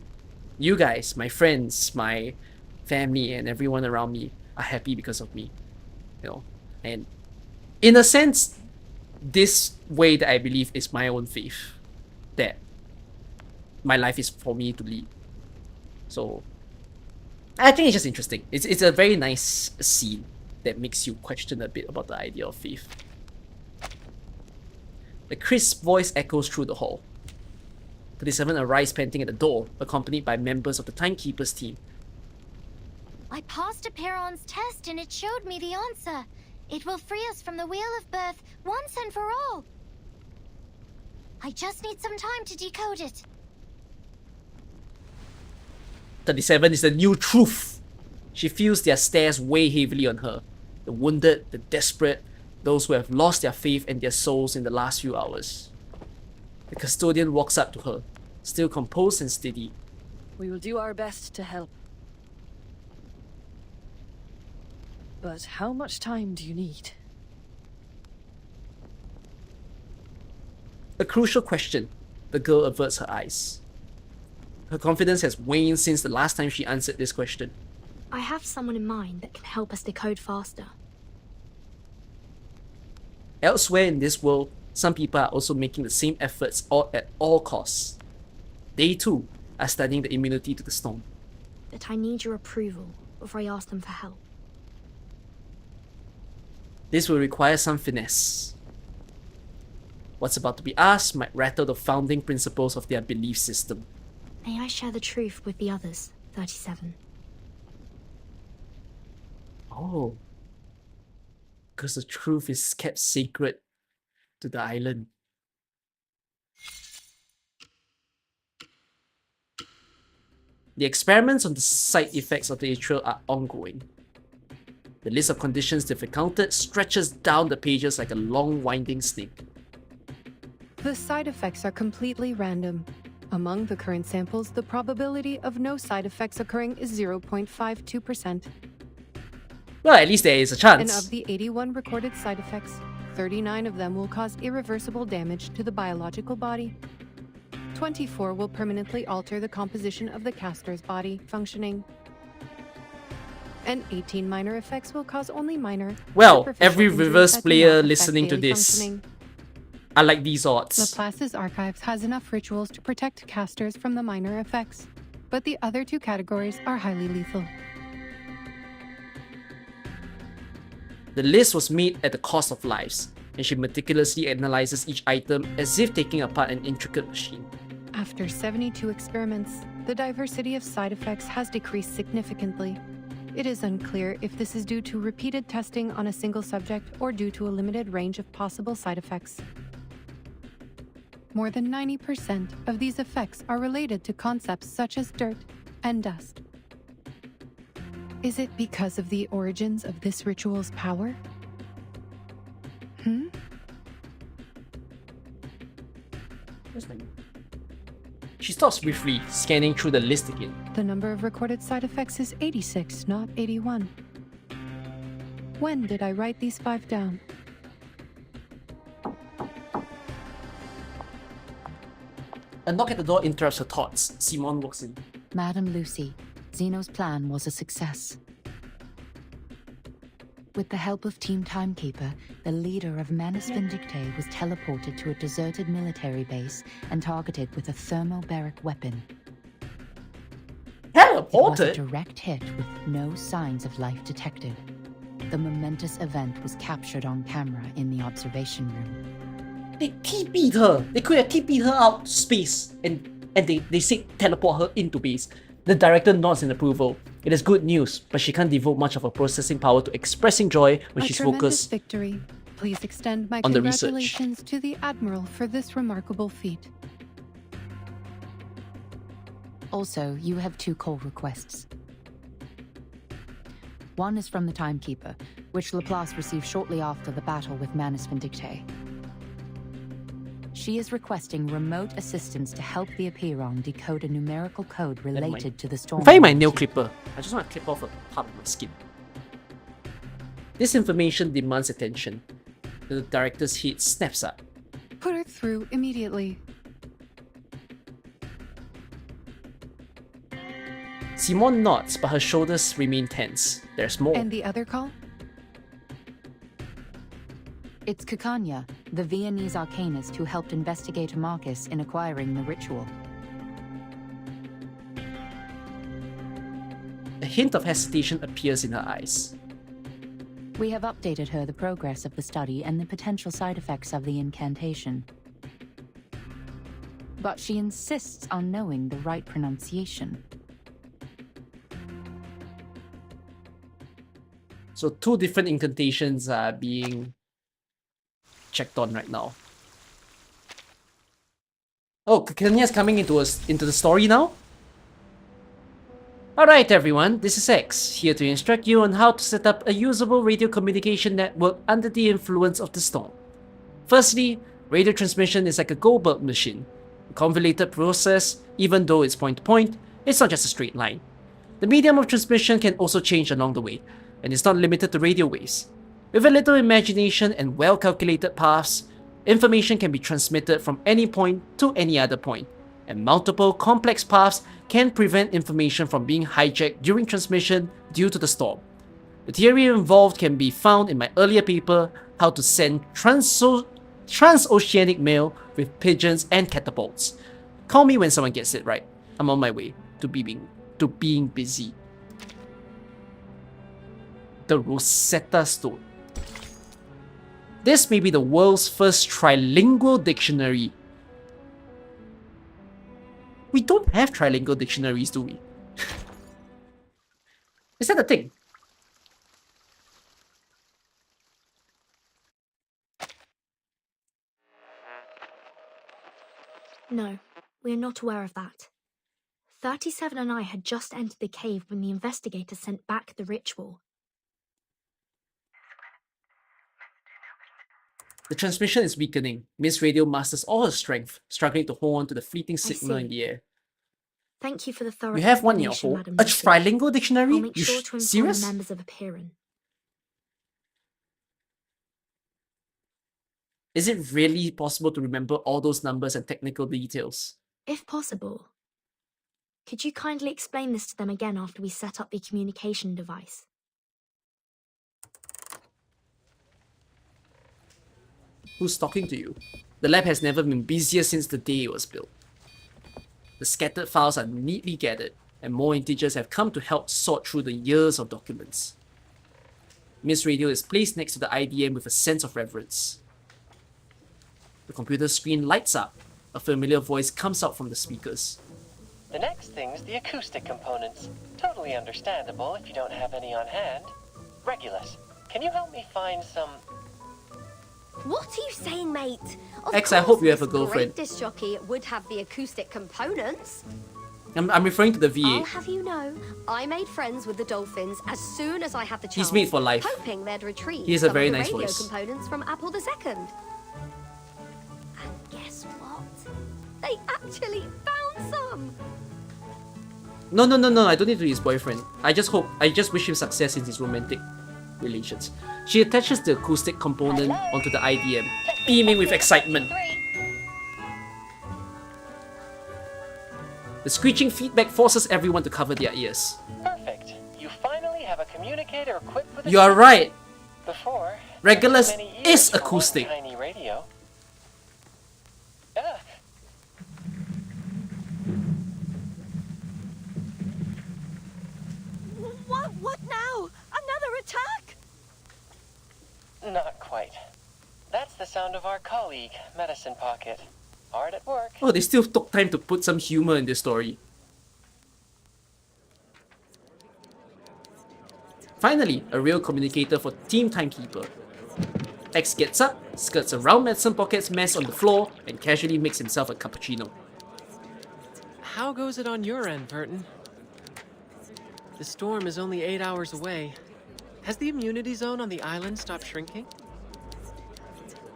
you guys, my friends, my family, and everyone around me are happy because of me. You know, and in a sense, this way that I believe is my own faith. That my life is for me to lead. So I think it's just interesting. It's a very nice scene that makes you question a bit about the idea of faith. The crisp voice echoes through the hall. 37 arrives panting at the door, accompanied by members of the Timekeeper's team. I passed a Perron's test and it showed me the answer. It will free us from the Wheel of Birth once and for all. I just need some time to decode it. 37 is the new truth. She feels their stares weigh heavily on her. The wounded, the desperate, those who have lost their faith and their souls in the last few hours. The custodian walks up to her, still composed and steady. We will do our best to help. But how much time do you need? A crucial question. The girl averts her eyes. Her confidence has waned since the last time she answered this question. I have someone in mind that can help us decode faster. Elsewhere in this world, some people are also making the same efforts at all costs. They too are studying the immunity to the stone. But I need your approval before I ask them for help. This will require some finesse. What's about to be asked might rattle the founding principles of their belief system. May I share the truth with the others, 37? Oh. Because the truth is kept sacred to the island. The experiments on the side effects of the ritual are ongoing. The list of conditions they've encountered stretches down the pages like a long winding snake. The side effects are completely random. Among the current samples, the probability of no side effects occurring is 0.52%. Well, at least there is a chance. And of the 81 recorded side effects, 39 of them will cause irreversible damage to the biological body. 24 will permanently alter the composition of the caster's body functioning. And 18 minor effects will cause only minor. Well, every reverse player listening to this, I like these odds. Laplace's archives has enough rituals to protect casters from the minor effects, but the other two categories are highly lethal. The list was made at the cost of lives, and she meticulously analyzes each item as if taking apart an intricate machine. After 72 experiments, the diversity of side effects has decreased significantly. It is unclear if this is due to repeated testing on a single subject or due to a limited range of possible side effects. More than 90% of these effects are related to concepts such as dirt and dust. Is it because of the origins of this ritual's power? She stops briefly, scanning through the list again. The number of recorded side effects is 86, not 81. When did I write these 5 down? A knock at the door interrupts her thoughts. Simon walks in. Madam Lucy, Zeno's plan was a success. With the help of Team Timekeeper, the leader of Manus Vindictae was teleported to a deserted military base and targeted with a thermobaric weapon. Teleported? It was a direct hit with no signs of life detected. The momentous event was captured on camera in the observation room. They TP'd her. They could have TP'd her out to space and they said teleport her into base. The director nods in approval. It is good news, but she can't devote much of her processing power to expressing joy when she's focused victory. Please extend my on the research. congratulations to the Admiral for this remarkable feat. Also, you have 2 call requests. One is from the Timekeeper, which Laplace received shortly after the battle with Manus Vindictae. She is requesting remote assistance to help the Epilogue decode a numerical code related to the storm. Find my nail clipper. I just want to clip off a part of my skin. This information demands attention. The director's head snaps up. Put her through immediately. Simone nods, but her shoulders remain tense. There's more. And the other call? It's Kikanya, the Viennese arcanist who helped investigate Marcus in acquiring the ritual. A hint of hesitation appears in her eyes. We have updated her the progress of the study and the potential side effects of the incantation. But she insists on knowing the right pronunciation. So 2 different incantations are being checked on right now. Oh, Kenya's coming into the story now? Alright everyone, this is X, here to instruct you on how to set up a usable radio communication network under the influence of the storm. Firstly, radio transmission is like a Goldberg machine. A convoluted process, even though it's point-to-point, it's not just a straight line. The medium of transmission can also change along the way, and it's not limited to radio waves. With a little imagination and well-calculated paths, information can be transmitted from any point to any other point, and multiple complex paths can prevent information from being hijacked during transmission due to the storm. The theory involved can be found in my earlier paper, How to Send Transoceanic Mail with Pigeons and Catapults. Call me when someone gets it right. I'm on my way to being busy. The Rosetta Stone. This may be the world's first trilingual dictionary. We don't have trilingual dictionaries, do we? Is that a thing? No, we are not aware of that. 37 and I had just entered the cave when the investigator sent back the ritual. The transmission is weakening. Miss Radio masters all her strength, struggling to hold on to the fleeting signal in the air. Thank you for the thorough You have one in your explanation, hole? Madam A Message. trilingual dictionary? I'll make You sure to inform serious? the members of Apeiron. Is it really possible to remember all those numbers and technical details? If possible, could you kindly explain this to them again after we set up the communication device? Who's talking to you? The lab has never been busier since the day it was built. The scattered files are neatly gathered, and more integers have come to help sort through the years of documents. Miss Radio is placed next to the IDM with a sense of reverence. The computer screen lights up. A familiar voice comes out from the speakers. The next thing's the acoustic components. Totally understandable if you don't have any on hand. Regulus, can you help me find some... What are you saying, mate? Of X, I hope you have a course, girlfriend. Great disc jockey would have the acoustic components. I'm referring to the I'll V8. have you know, I made friends with the dolphins as soon as I had the chance. He's made for life. Hoping they'd retrieve He has a some very of the nice radio voice. components from Apple II. And guess what? They actually found some. No, I don't need to be his boyfriend. I just wish him success in his romantic relations. She attaches the acoustic component onto the IDM, beaming with excitement. The screeching feedback forces everyone to cover their ears. Perfect. You finally have a communicator equipped with a... You are right. Before... Regulus many years is for one acoustic. Tiny radio. What now? Another attack? Not quite. That's the sound of our colleague, Medicine Pocket. Hard at work. Oh, they still took time to put some humor in this story. Finally, a real communicator for Team Timekeeper. X gets up, skirts around Medicine Pocket's mess on the floor, and casually makes himself a cappuccino. How goes it on your end, Burton? The storm is only 8 hours away. Has the immunity zone on the island stopped shrinking?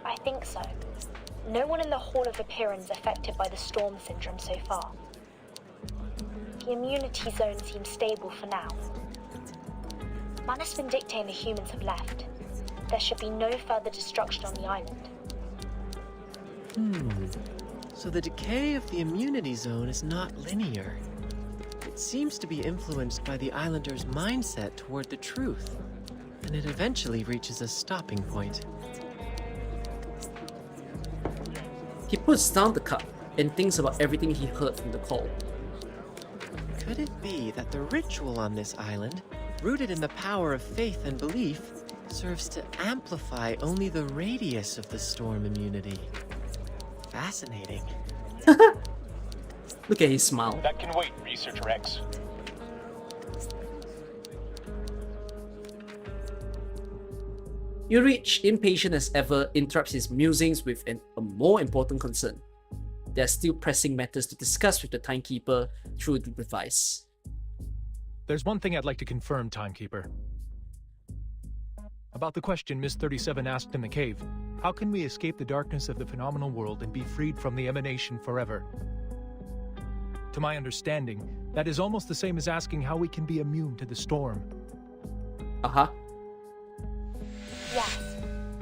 I think so. No one in the Hall of Apeiron is affected by the storm syndrome so far. The immunity zone seems stable for now. Manus Vindictae and the humans have left. There should be no further destruction on the island. So the decay of the immunity zone is not linear. It seems to be influenced by the islanders' mindset toward the truth, and it eventually reaches a stopping point. He puts down the cup and thinks about everything he heard from the call. Could it be that the ritual on this island, rooted in the power of faith and belief, serves to amplify only the radius of the storm immunity? Fascinating. Look at his smile. That can wait, Researcher X. Ulrich, impatient as ever, interrupts his musings with a more important concern. There are still pressing matters to discuss with the Timekeeper through the device. There's one thing I'd like to confirm, Timekeeper. About the question Miss 37 asked in the cave, how can we escape the darkness of the phenomenal world and be freed from the emanation forever? To my understanding, that is almost the same as asking how we can be immune to the storm. Uh-huh. Yes,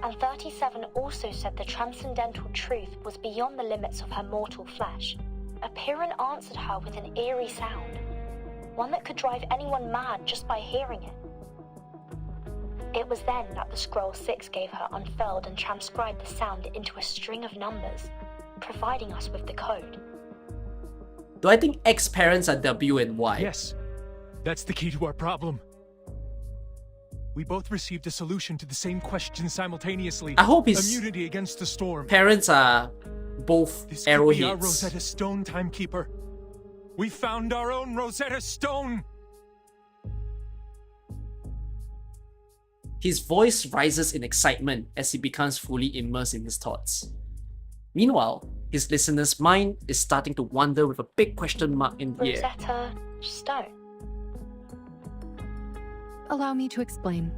and 37 also said the transcendental truth was beyond the limits of her mortal flesh. Apeiron answered her with an eerie sound, one that could drive anyone mad just by hearing it. It was then that the Scroll 6 gave her unfurled and transcribed the sound into a string of numbers, providing us with the code. Do I think X parents are W and Y? Yes, that's the key to our problem. We both received a solution to the same question simultaneously. I hope his immunity against the storm. Parents are both This could arrowheads. be our Rosetta Stone, Timekeeper. We found our own Rosetta Stone. His voice rises in excitement as he becomes fully immersed in his thoughts. Meanwhile, his listener's mind is starting to wander with a big question mark in the air. Rosetta Stone. Allow me to explain.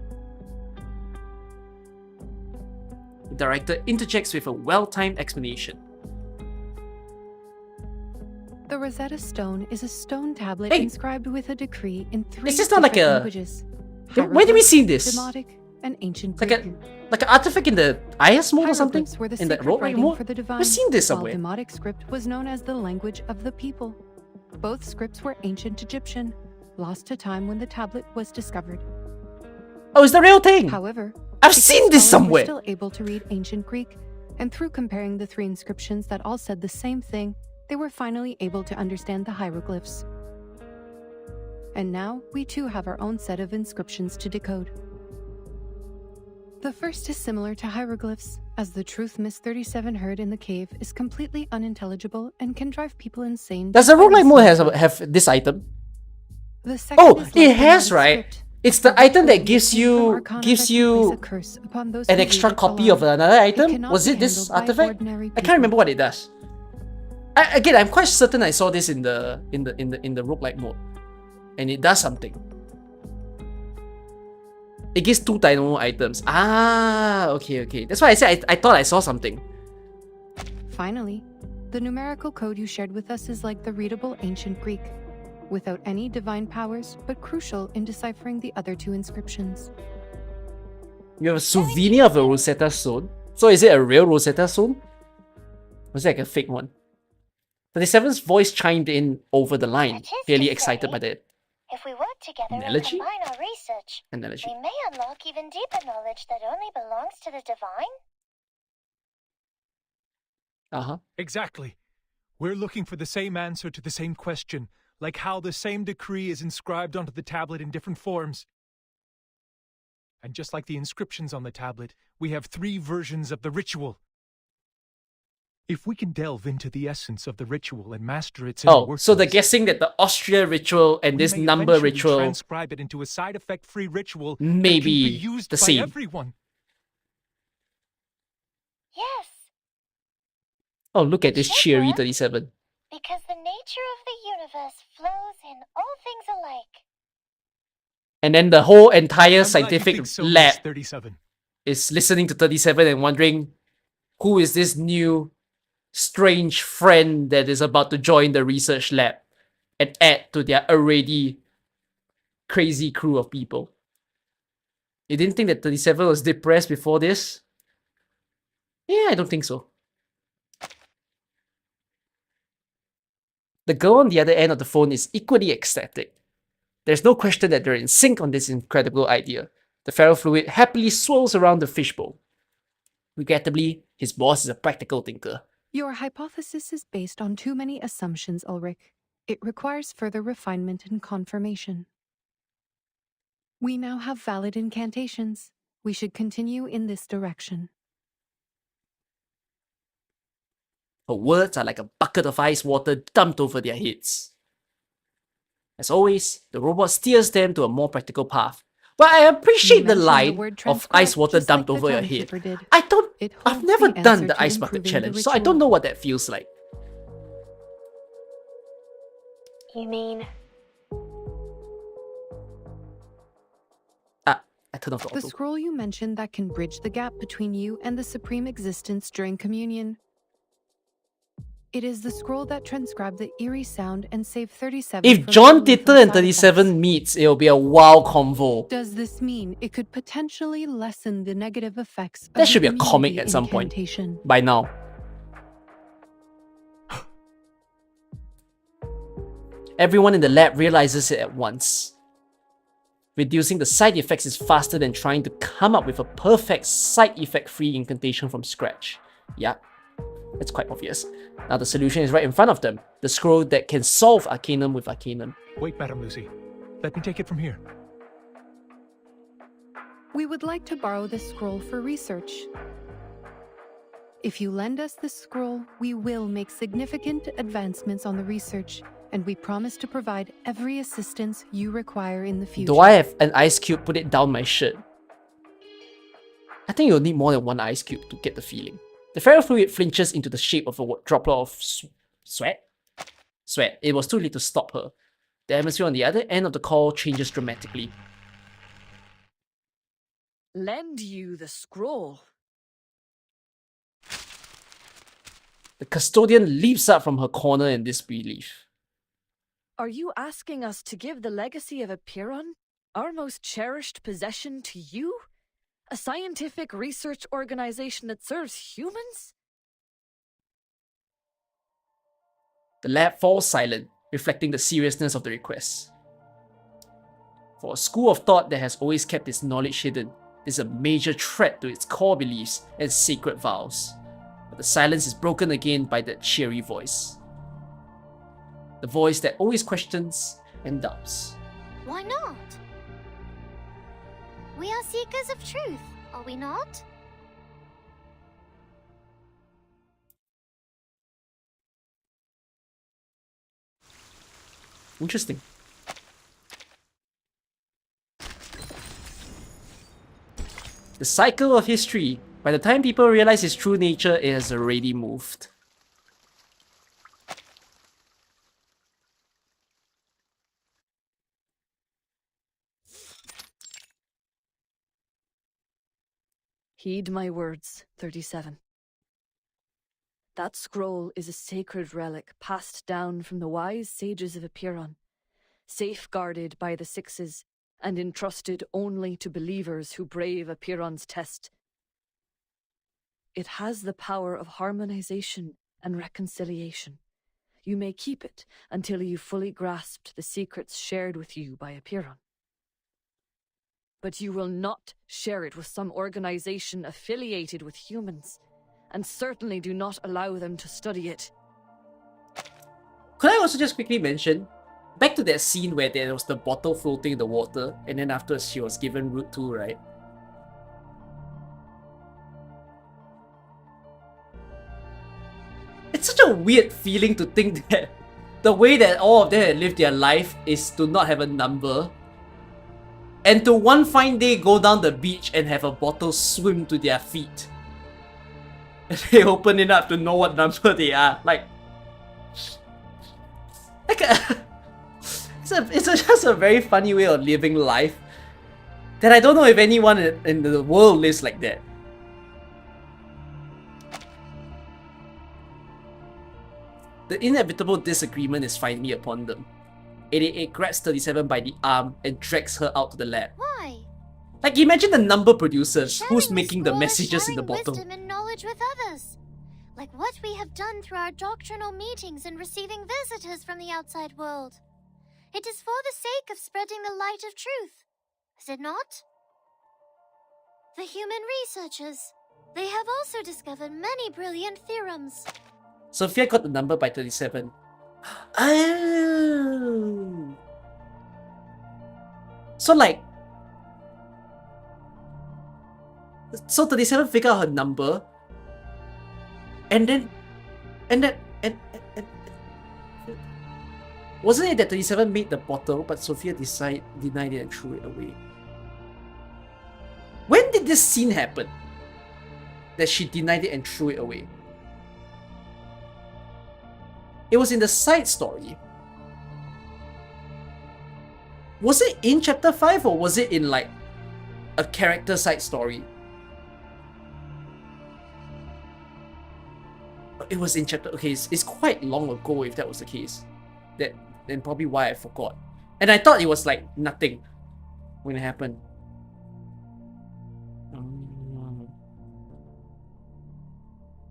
The director interjects with a well-timed explanation. The Rosetta Stone is a stone tablet Hey! inscribed with a decree in 3 Is this not like different a- languages. Where did we see this? Demotic, and ancient Like Greek. an artifact in the IS mode or something? Hieroglyphs were the In the sacred roguelike writing mode? for the divine, We've seen this while somewhere. Demotic script was known as the language of the people. Both scripts were ancient Egyptian, lost to time when the tablet was discovered. Oh, it's the real thing! However, I've because seen this scholars somewhere! were still able to read ancient Greek, and through comparing the 3 inscriptions that all said the same thing, they were finally able to understand the hieroglyphs. And now, we too have our own set of inscriptions to decode. The first is similar to hieroglyphs, as the truth Miss 37 heard in the cave is completely unintelligible and can drive people insane. Does the just by roguelike mode listening to it. have this item? The second Oh, is like it has, Demotic right? script. It's the item that gives Came from you Arcana that can place a curse upon those an who extra read it copy aloud. of another item. cannot Was be it this handled by artifact? ordinary I people. can't remember what it does. Again, I'm quite certain I saw this in the roguelike mode, and it does something. It gives 2 dynamo items. Ah, okay. That's why I said I thought I saw something. Finally, the numerical code you shared with us is like the readable ancient Greek, without any divine powers, but crucial in deciphering the other 2 inscriptions. You have a souvenir of a Rosetta Stone. So is it a real Rosetta Stone? Or is it like a fake one? 37's voice chimed in over the line, clearly excited by the If we work together Analogy? and combine our research, analogy. we may unlock even deeper knowledge that only belongs to the divine. Uh-huh. Exactly. We're looking for the same answer to the same question, like how the same decree is inscribed onto the tablet in different forms. And just like the inscriptions on the tablet, we have 3 versions of the ritual. If we can delve into the essence of the ritual and master its inner Oh, so they're workings, guessing that the Austria ritual and we this may number eventually ritual transcribe it into a side effect-free ritual that may can be be used the by same. everyone. Yes, Oh, look at this cheery 37. because the nature of the universe flows in all things alike. And then the whole entire I'm glad you scientific think so, lab Miss 37. is listening to 37 and wondering who is this new strange friend that is about to join the research lab and add to their already crazy crew of people. You didn't think that 37 was depressed before this? Yeah, I don't think so. The girl on the other end of the phone is equally ecstatic. There's no question that they're in sync on this incredible idea. The ferrofluid happily swirls around the fishbowl. Regrettably, his boss is a practical thinker. Your hypothesis is based on too many assumptions, Ulrich. It requires further refinement and confirmation. We now have valid incantations. We should continue in this direction. Her words are like a bucket of ice water dumped over their heads. As always, the robot steers them to a more practical path. But I appreciate the mentioned the line word of transcribe, ice water just like dumped the over your head. timekeeper did. I've holds never the done answer the to ice bucket improving the challenge, so I ritual. don't know what that feels like. You mean I turned off the The auto. scroll you mentioned that can bridge the gap between you and the Supreme Existence during communion. It is the scroll that transcribed the eerie sound and saved 37 If from John falling Titor from and side 37 meets, it'll be a wild convo. Does this mean it could potentially lessen the negative effects of There should be a the comic immunity at some point incantation? by now. Everyone in the lab realizes it at once. Reducing the side effects is faster than trying to come up with a perfect side effect-free incantation from scratch. Yep, it's quite obvious. Now the solution is right in front of them. The scroll that can solve Arcanum with Arcanum. Wait, Madam Lucy. Let me take it from here. We would like to borrow this scroll for research. If you lend us this scroll, we will make significant advancements on the research, and we promise to provide every assistance you require in the future. Do I have an ice cube put it down my shirt? I think you'll need more than one ice cube to get the feeling. The feral fluid flinches into the shape of a droplet of sweat. Sweat. It was too late to stop her. The atmosphere on the other end of the call changes dramatically. Lend you the scroll. The custodian leaps up from her corner in disbelief. Are you asking us to give the legacy of Epiron, our most cherished possession, to you? A scientific research organization that serves humans? The lab falls silent, reflecting the seriousness of the request. For a school of thought that has always kept its knowledge hidden, this is a major threat to its core beliefs and sacred vows. But the silence is broken again by that cheery voice. The voice that always questions and doubts. Why not? We are seekers of truth, are we not? Interesting. The cycle of history. By the time people realize its true nature, it has already moved. Heed my words, 37. That scroll is a sacred relic passed down from the wise sages of Epiron, safeguarded by the Sixes, and entrusted only to believers who brave Epiron's test. It has the power of harmonization and reconciliation. You may keep it until you fully grasped the secrets shared with you by Epiron. But you will not share it with some organization affiliated with humans, and certainly do not allow them to study it. Could I also just quickly mention, back to that scene where there was the bottle floating in the water, and then after she was given Route 2, right? It's such a weird feeling to think that the way that all of them had lived their life is to not have a number, and to one fine day go down the beach and have a bottle swim to their feet. And they open it up to know what number they are. It's just a very funny way of living life that I don't know if anyone in the world lives like that. The inevitable disagreement is finally upon them. 88 grabs 37 by the arm and drags her out to the lab. Why? Like, imagine the number producers who's making the messages in the bottle. Wisdom and knowledge with others, like what we have done through our doctrinal meetings and receiving visitors from the outside world. It is for the sake of spreading the light of truth, is it not? The human researchers, they have also discovered many brilliant theorems. Sophia got the number by 37. Oh. So like, so 37 figured out her number, and wasn't it that 37 made the bottle, but Sophia denied it and threw it away? When did this scene happen? That she denied it and threw it away? It was in the side story. Was it in chapter 5 or was it in like a character side story? It was in chapter... Okay, it's quite long ago if that was the case. Then probably why I forgot. And I thought it was like nothing when it happened.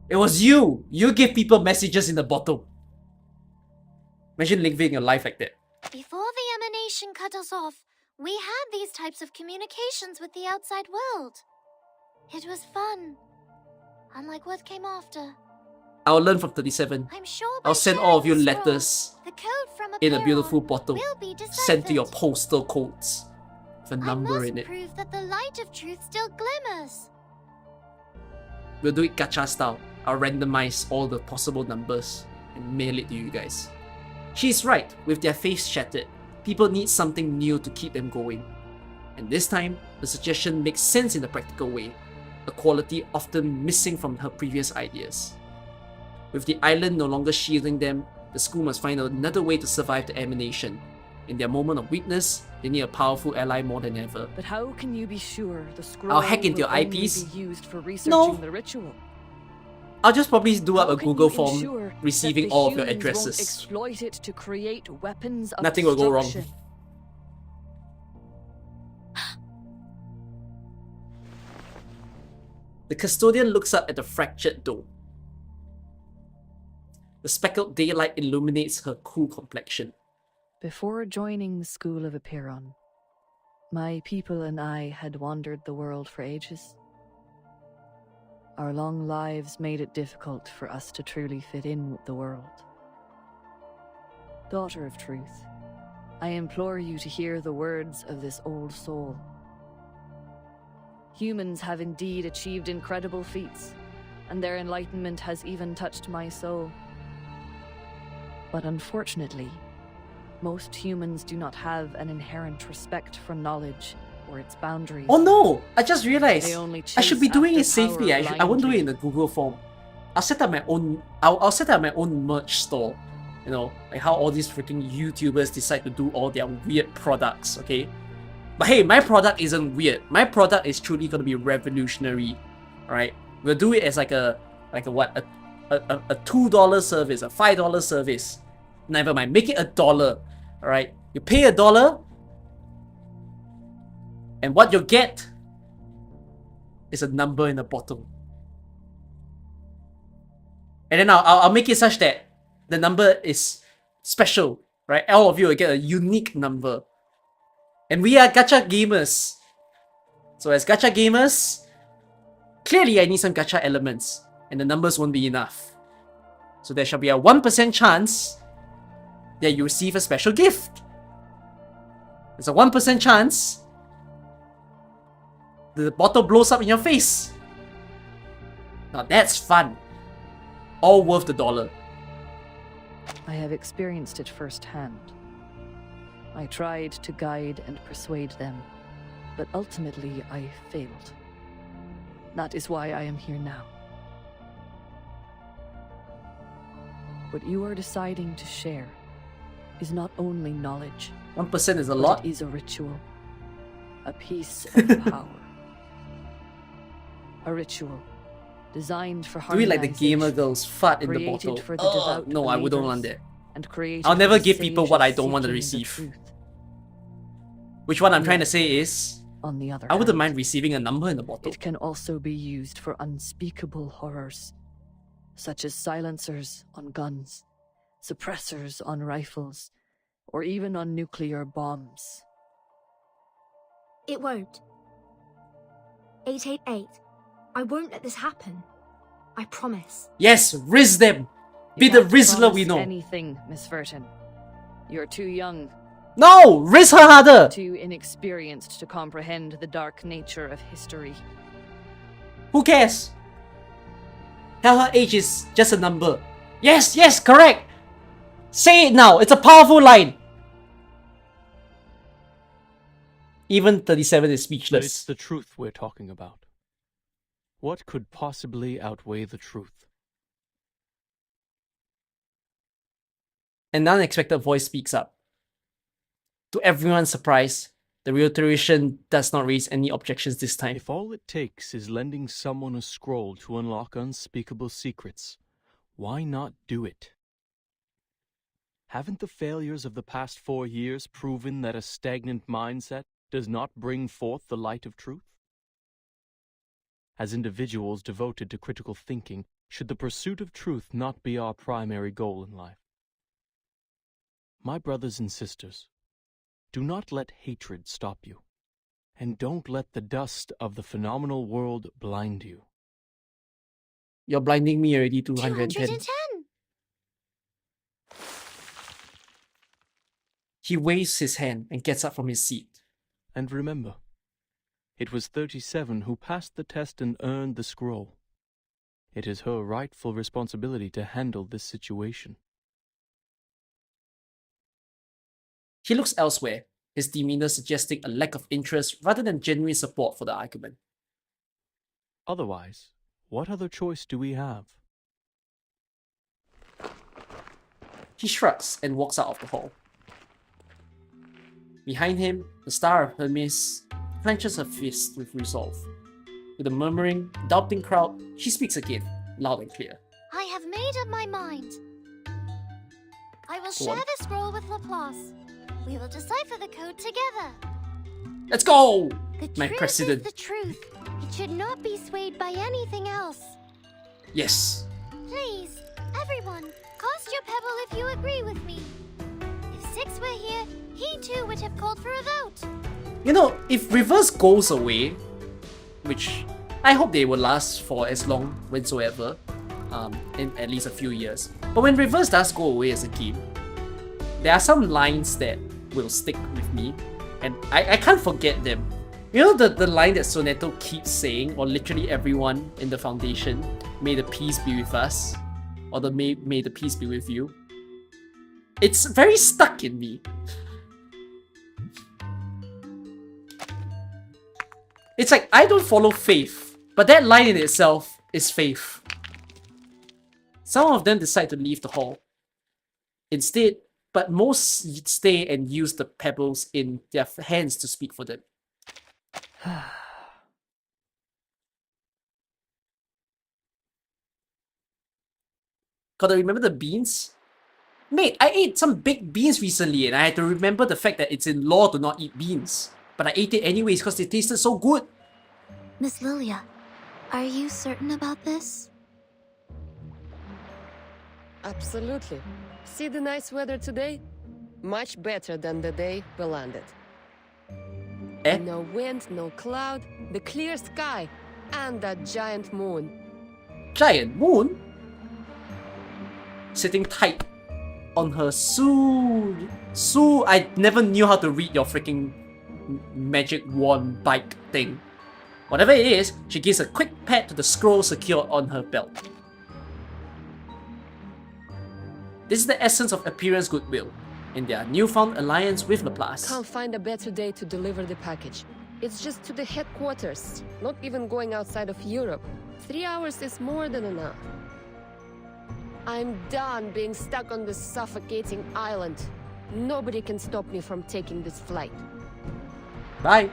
It was you! You give people messages in the bottle. Imagine living your life like that. Before the emanation cut us off, we had these types of communications with the outside world. It was fun. Unlike what came after. I'll learn from 37. I'm sure I'll send all of you scroll, letters the code from in a beautiful bottle, will be sent to your postal codes with a number in it. prove that the light of truth still glimmers. We'll do it gacha style. I'll randomize all the possible numbers and mail it to you guys. She's right, with their faiths shattered, people need something new to keep them going. And this time, the suggestion makes sense in a practical way. a quality often missing from her previous ideas. With the island no longer shielding them, the school must find another way to survive the emanation. In their moment of weakness, they need a powerful ally more than ever. But how can you be sure the scroll I'll hack into will your only IPs. be used for researching No. the ritual? I'll just probably do up How a can Google you form ensure receiving that the all of your humans won't addresses. exploit it to create weapons of Nothing will go wrong. destruction? The custodian looks up at the fractured dome. The speckled daylight illuminates her cool complexion. Before joining the School of Epiron, my people and I had wandered the world for ages. Our long lives made it difficult for us to truly fit in with the world. Daughter of Truth, I implore you to hear the words of this old soul. Humans have indeed achieved incredible feats, and their enlightenment has even touched my soul. But unfortunately, most humans do not have an inherent respect for knowledge or its boundaries. Oh no! I just realized They only I should be chase doing after it safely. power I won't do it blindly. in the Google form. I'll set up my own. I'll set up my own merch store. You know, like how all these freaking YouTubers decide to do all their weird products. Okay, but hey, my product isn't weird. My product is truly gonna be revolutionary. All right, we'll do it as like a what a $2 service, a $5 service. Never mind, make it $1. All right, you pay $1, and what you'll get is a number in the bottom. And then I'll make it such that the number is special, right? All of you will get a unique number. And we are gacha gamers. So as gacha gamers, clearly I need some gacha elements, and the numbers won't be enough. So there shall be a 1% chance that you receive a special gift. There's a 1% chance the bottle blows up in your face. Now that's fun. All worth the $1. I have experienced it firsthand. I tried to guide and persuade them, but ultimately I failed. That is why I am here now. What you are deciding to share is not only knowledge. 1% is a but lot. It is a ritual. A piece of power. A ritual designed for Do it like the gamer harmonization, girls fart in the created bottle. for the Oh, devout no, I wouldn't believers, want that. and created I'll never for the give people what I sages don't want to seeking the receive. truth. Which what I'm trying to say is, On the other I wouldn't hand, mind receiving a number in the bottle. it can also be used for unspeakable horrors, such as silencers on guns, suppressors on rifles, or even on nuclear bombs. It won't. 888. I won't let this happen. I promise. Yes, Riz them! Be You the can't Rizzler promise we know. anything, Miss Verton. You're too young, No! Riz her harder! too inexperienced to comprehend the dark nature of history. Who cares? Tell her age is just a number. Yes, yes, correct! Say it now, it's a powerful line! Even 37 is But it's speechless. the truth we're talking about. What could possibly outweigh the truth? An unexpected voice speaks up. To everyone's surprise, the reiteration does not raise any objections this time. If all it takes is lending someone a scroll to unlock unspeakable secrets, why not do it? Haven't the failures of the past 4 years proven that a stagnant mindset does not bring forth the light of truth? As individuals devoted to critical thinking, should the pursuit of truth not be our primary goal in life? My brothers and sisters, do not let hatred stop you, and don't let the dust of the phenomenal world blind you. You're blinding me already, 210. 210. He waves his hand and gets up from his seat. And remember, it was 37 who passed the test and earned the scroll. It is her rightful responsibility to handle this situation. He looks elsewhere, his demeanor suggesting a lack of interest rather than genuine support for the argument. Otherwise, what other choice do we have? He shrugs and walks out of the hall. Behind him, the Star of Hermes clenches her fist with resolve. With a murmuring, doubting crowd, she speaks again, loud and clear. I have made up my mind. I will share the scroll with Laplace. We will decipher the code together. Let's go! The My truth president. is the truth. It should not be swayed by anything else. Yes. Please, everyone, cast your pebble if you agree with me. If Six were here, he too would have called for a vote. You know, if reverse goes away, which I hope they will last for as long whatsoever, in at least a few years. But when reverse does go away as a game, there are some lines that will stick with me, and I can't forget them. You know the line that Soneto keeps saying, or literally everyone in the Foundation, may the peace be with us, or the may the peace be with you. It's very stuck in me. It's like, I don't follow faith, but that line in itself is faith. Some of them decide to leave the hall. Instead, but most stay and use the pebbles in their hands to speak for them. Gotta remember the beans? Mate, I ate some baked beans recently and I had to remember the fact that it's in law to not eat beans. But I ate it anyways because they tasted so good. Miss Lilia, are you certain about this? Absolutely. See the nice weather today? Much better than the day we landed. No wind, no cloud, the clear sky, and that giant moon. Giant moon? Sitting tight on her I never knew how to read your freaking magic wand bike thing. Whatever it is, she gives a quick pat to the scroll secured on her belt. This is the essence of Appearance goodwill in their newfound alliance with Laplace. Can't find a better day to deliver the package. It's just to the headquarters, not even going outside of Europe. 3 hours is more than enough. I'm done being stuck on this suffocating island. Nobody can stop me from taking this flight. Bye.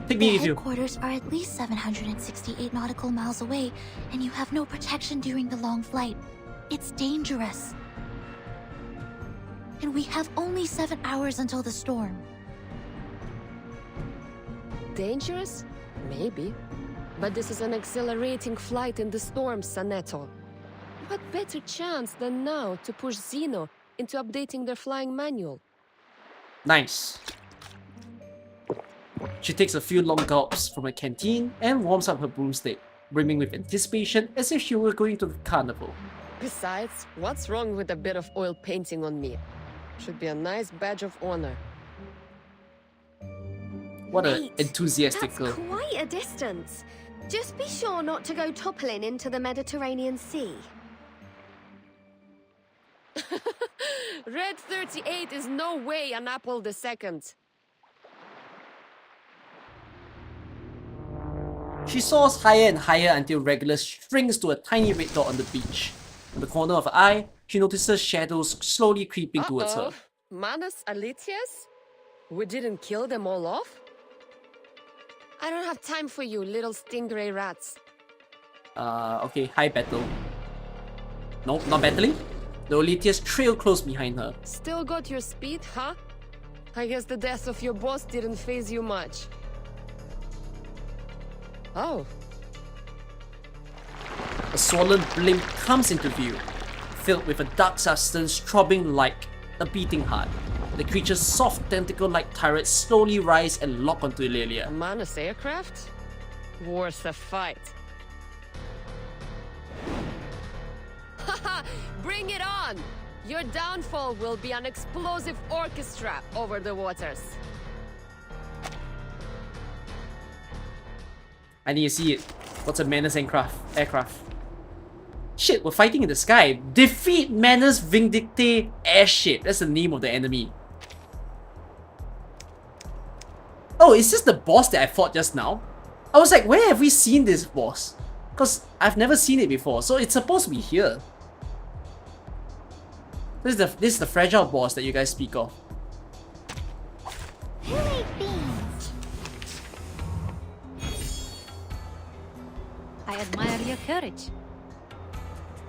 Take me The with you. headquarters are at least 768 nautical miles away, and you have no protection during the long flight. It's dangerous. And we have only 7 hours until the storm. Dangerous? Maybe. But this is an exhilarating flight in the storm, Saneto. What better chance than now to push Zeno into updating their flying manual? Nice. She takes a few long gulps from her canteen and warms up her broomstick, brimming with anticipation as if she were going to the carnival. Besides, what's wrong with a bit of oil painting on me? Should be a nice badge of honor. What an enthusiastic girl. That's quite a distance. Just be sure not to go toppling into the Mediterranean Sea. Red 38 is no way an apple II. She soars higher and higher until Regulus shrinks to a tiny red dot on the beach. In the corner of her eye, she notices shadows slowly creeping towards her. Manus Alitius? We didn't kill them all off? I don't have time for you, little stingray rats. Okay, hi battle. Nope, not battling. The Olithius trail close behind her. Still got your speed, huh? I guess the death of your boss didn't faze you much. Oh. A swollen blimp comes into view, filled with a dark substance throbbing like a beating heart. The creature's soft tentacle-like turrets slowly rise and lock onto Lilia. A Manus aircraft? Worth a fight. Haha! Bring it on! Your downfall will be an explosive orchestra over the waters. I need to see it. What's a Manus aircraft? Shit, we're fighting in the sky. Defeat Manus Vindicte airship. That's the name of the enemy. Oh, is this the boss that I fought just now? I was like, where have we seen this boss? Because I've never seen it before, so it's supposed to be here. This is the fragile boss that you guys speak of. Who ate beans? I admire your courage.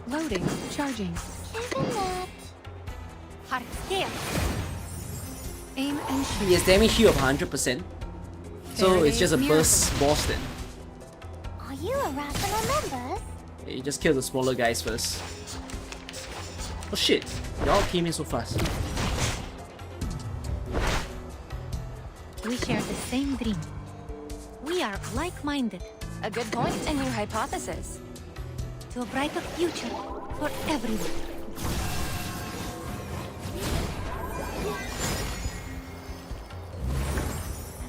Loading, charging. Isn't that? Heart here. Aim and shoot. He has damage heal of 100%. So it's just a burst boss then. Are you irrational members? You just kill the smaller guys first. Oh shit, y'all came in so fast. We share the same dream. We are like-minded. A good point in your hypothesis. To a brighter future for everyone.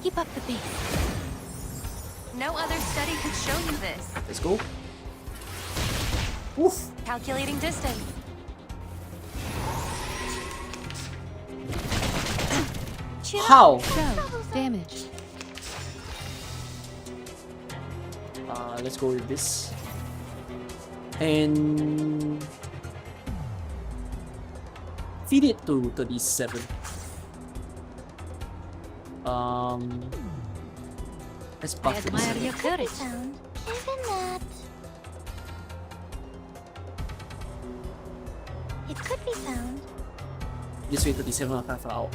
Keep up the pace. No other study could show you this. Let's go. Oof. Calculating distance. How? Damage. Let's go with this. And feed it to 37. Let's buff I admire 37. your courage. Sound. Isn't that? It could be found. This way 37 of 5 out.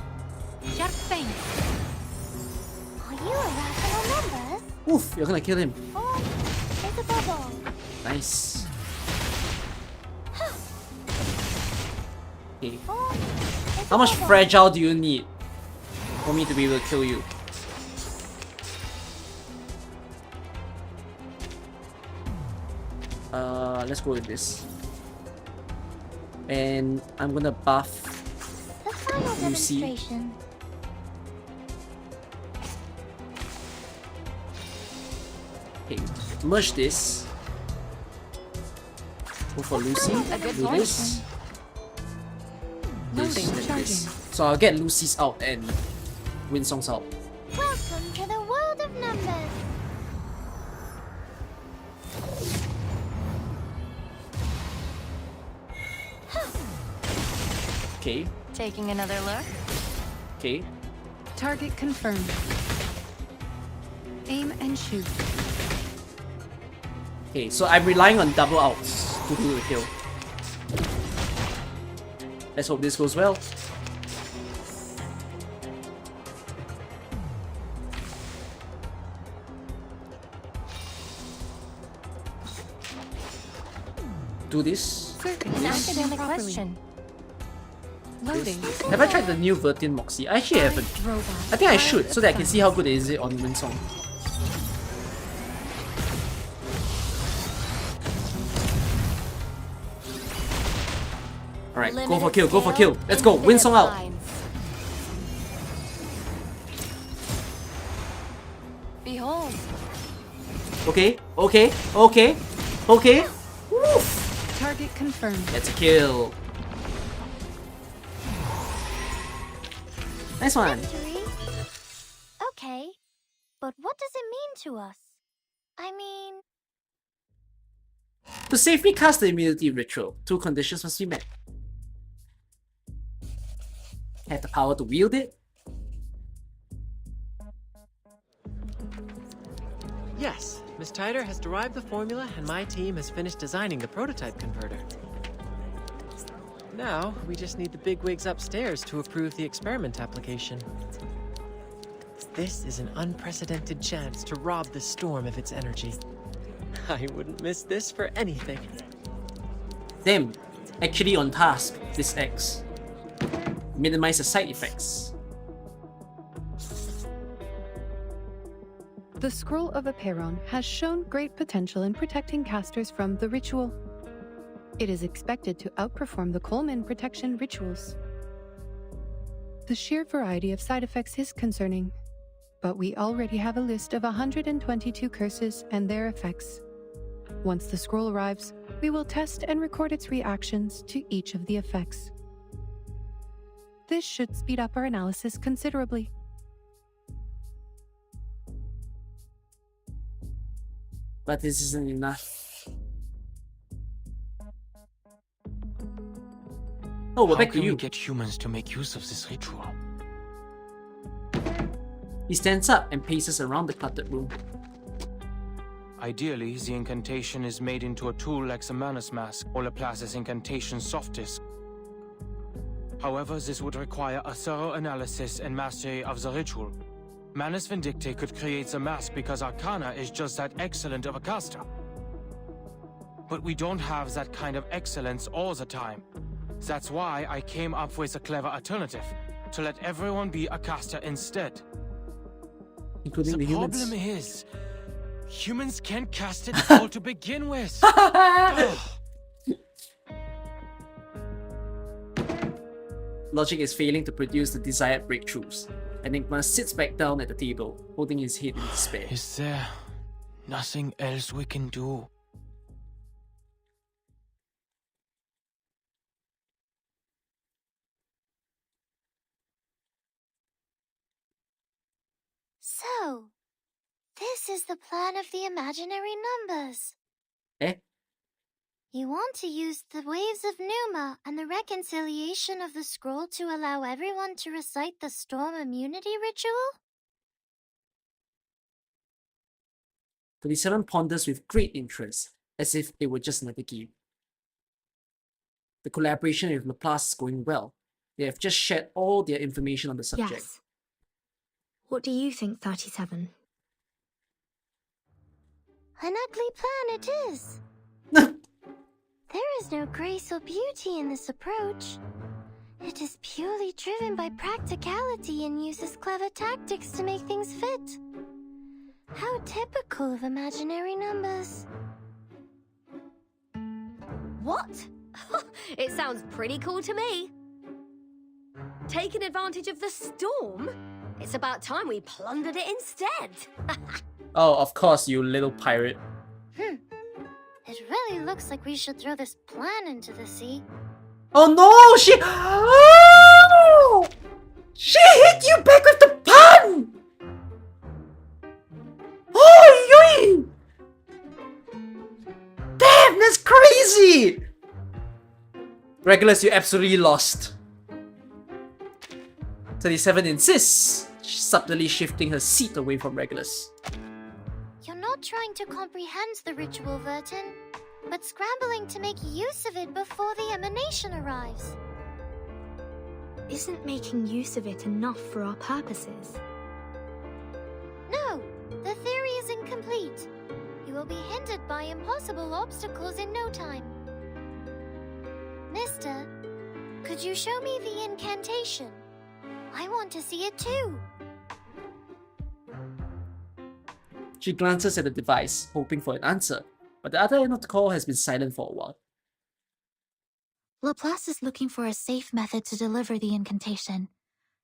Sharp pain. Are you irrational members? Oof, you're gonna kill him. Oh, it's a bubble. Nice. Okay. Oh, How much fragile do you need for me to be able to kill you? Let's go with this. And I'm gonna buff the final Lucy. demonstration. Okay, merge this. Go for Lucy. A good Do point. this. Loading, This, then charging. this. So I'll get Lucy's out and Winsong's out. Welcome to the world of numbers. Okay, Taking another look. okay. Target confirmed. Aim and shoot. Okay, so I'm relying on double outs to do the kill. Let's hope this goes well. Do this. Circuit An functioning academic properly. question. Loading. Have I tried the new Vertin Moxie? I actually haven't. Robot. I think I should, so that I can see how good is it on Winsong. Alright, go for kill, go for kill. Let's go, Winsong out. Behold. Okay, okay, okay, okay. Woof. Target confirmed. That's a kill. Nice one. Victory? Okay, but what does it mean to us? I mean, To safely cast the immunity ritual, 2 conditions must be met. Have the power to wield it. Yes, Miss Tyder has derived the formula and my team has finished designing the prototype converter. Now, we just need the bigwigs upstairs to approve the experiment application. This is an unprecedented chance to rob the storm of its energy. I wouldn't miss this for anything. Damn, actually on task, this X. Minimize the side effects. The Scroll of Aperon has shown great potential in protecting casters from the ritual. It is expected to outperform the Coleman protection rituals. The sheer variety of side effects is concerning, but we already have a list of 122 curses and their effects. Once the scroll arrives, we will test and record its reactions to each of the effects. This should speed up our analysis considerably. But this isn't enough. Oh, we're How back to can you. we get humans to make use of this ritual? He stands up and paces around the cluttered room. Ideally, the incantation is made into a tool like the Manus Mask or Laplace's incantation soft disk. However, this would require a thorough analysis and mastery of the ritual. Manus Vindicte could create the mask because Arcana is just that excellent of a caster. But we don't have that kind of excellence all the time. That's why I came up with a clever alternative, to let everyone be a caster instead. Including the humans. The problem is, humans can't cast it all to begin with. Ugh. Logic is failing to produce the desired breakthroughs. Enigma sits back down at the table, holding his head in despair. Is there nothing else we can do? So, this is the plan of the imaginary numbers. Eh? You want to use the waves of Numa and the reconciliation of the scroll to allow everyone to recite the storm immunity ritual? 37 ponders with great interest, as if it were just another game. The collaboration with Laplace is going well. They have just shared all their information on the subject. Yes. What do you think, 37? An ugly plan it is. There is no grace or beauty in this approach. It is purely driven by practicality and uses clever tactics to make things fit. How typical of imaginary numbers. What? It sounds pretty cool to me. Taking advantage of the storm? It's about time we plundered it instead. Oh, of course, you little pirate. It really looks like we should throw this plan into the sea. Oh no! Oh! She hit you back with the pun! Oh, yoi! Damn, that's crazy! Regulus, you absolutely lost. 37 insists, subtly shifting her seat away from Regulus. You're not trying to comprehend the ritual, Vertin, but scrambling to make use of it before the emanation arrives. Isn't making use of it enough for our purposes? No, the theory is incomplete. You will be hindered by impossible obstacles in no time. Mister, could you show me the incantation? I want to see it too. She glances at the device, hoping for an answer, but the other end of the call has been silent for a while. Laplace is looking for a safe method to deliver the incantation.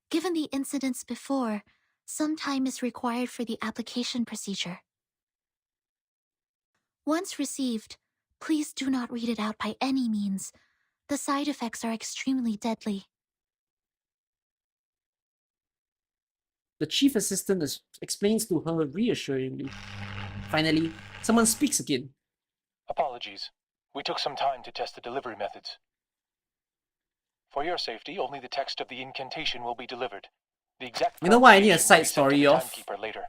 Given the incidents before, some time is required for the application procedure. Once received, please do not read it out by any means. The side effects are extremely deadly. The chief assistant explains to her reassuringly. Finally, someone speaks again. Apologies. We took some time to test the delivery methods. For your safety, only the text of the incantation will be delivered. The exact You know why I need a pronunciation will side be sent to story the of? timekeeper later.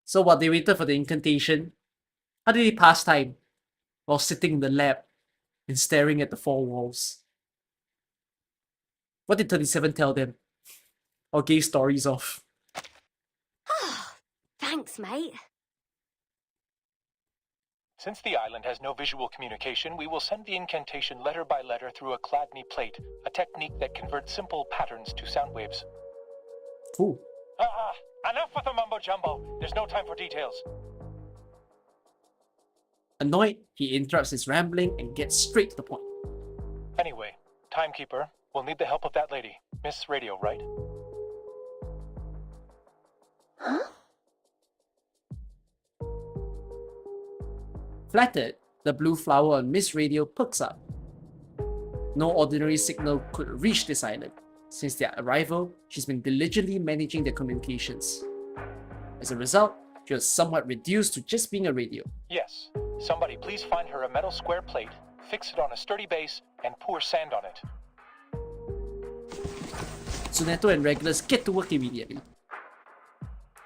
So what, they waited for the incantation? How did he pass time? While sitting in the lab and staring at the four walls. What did 37 tell them? Or gave stories of? Thanks, mate. Since the island has no visual communication, we will send the incantation letter by letter through a Chladni plate, a technique that converts simple patterns to sound waves. Cool. Enough with the mumbo-jumbo. There's no time for details. Annoyed, he interrupts his rambling and gets straight to the point. Anyway, timekeeper, we'll need the help of that lady. Miss Radio, right? Huh? Flattered, the blue flower on Miss Radio perks up. No ordinary signal could reach this island. Since their arrival, she's been diligently managing their communications. As a result, she was somewhat reduced to just being a radio. Yes. Somebody please find her a metal square plate, fix it on a sturdy base, and pour sand on it. Sunetto and Regulus get to work immediately.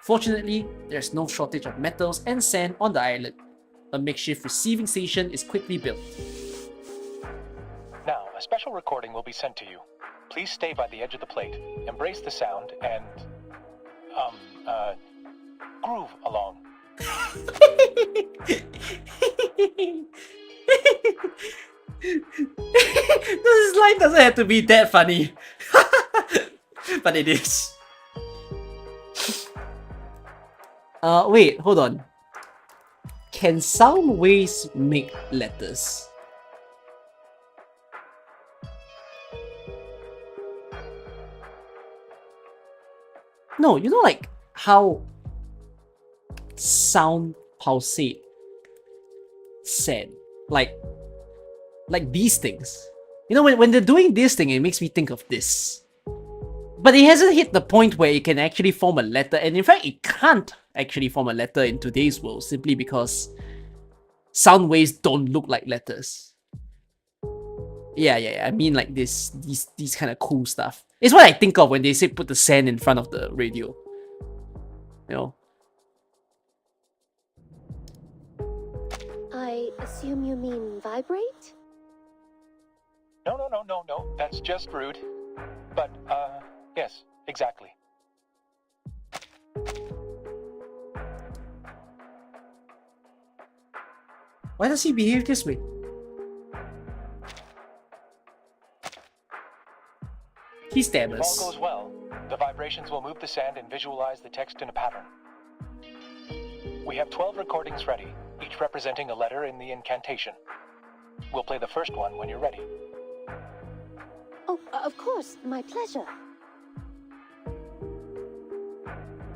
Fortunately, there's no shortage of metals and sand on the island. A makeshift receiving station is quickly built. Now, a special recording will be sent to you. Please stay by the edge of the plate, embrace the sound, and, groove along. This line doesn't have to be that funny. But it is. Wait, hold on. Can sound waves make letters? No, you know like how sound pulsate sand, like these things. You know, when they're doing this thing, it makes me think of this. But it hasn't hit the point where it can actually form a letter, and in fact, it can't actually form a letter in today's world simply because sound waves don't look like letters. Yeah. I mean, like these kind of cool stuff. It's what I think of when they say put the sand in front of the radio. You know. I assume you mean vibrate? No. That's just rude. But, yes, exactly. Why does he behave this way? He stammers. If all goes well, the vibrations will move the sand and visualize the text in a pattern. We have 12 recordings ready, each representing a letter in the incantation. We'll play the first one when you're ready. Oh, of course, my pleasure.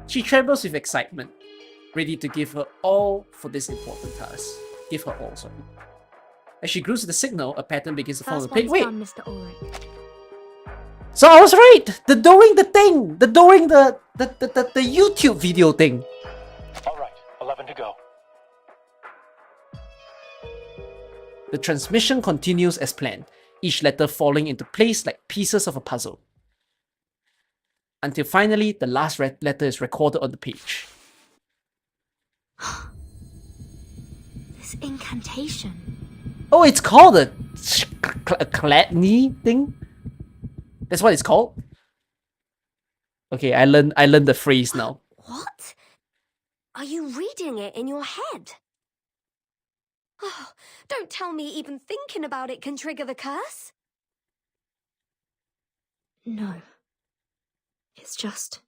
She trembles with excitement, ready to give her all for this important task. Give her all, sorry. As she glues to the signal, a pattern begins to form on the page. Wait! Done, Mr. Ulrich. So I was right! The doing the thing! The doing the YouTube video thing! Alright, 11 to go. The transmission continues as planned, each letter falling into place like pieces of a puzzle. Until finally, the last letter is recorded on the page. This incantation. Oh, it's called a Klatny thing? That's what it's called? Okay, I learned the phrase now. What? Are you reading it in your head? Oh, don't tell me even thinking about it can trigger the curse. No. It's just...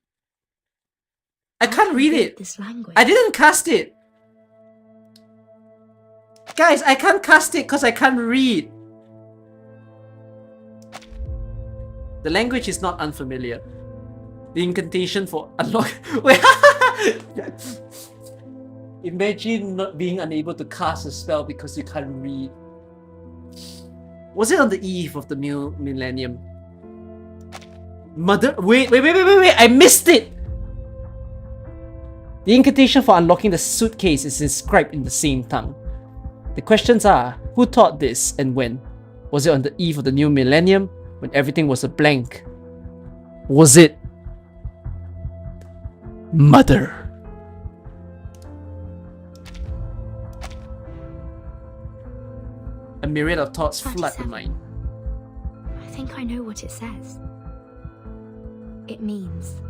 I can't read it. This language. I didn't cast it. Guys, I can't cast it because I can't read. The language is not unfamiliar. The incantation for unlock... Wait. Imagine not being unable to cast a spell because you can't read. Was it on the eve of the millennium? Mother... Wait, I missed it! The incantation for unlocking the suitcase is inscribed in the same tongue. The questions are, who taught this and when? Was it on the eve of the new millennium, when everything was a blank? Was it... Mother? A myriad of thoughts flood the mind. I think I know what it says. It means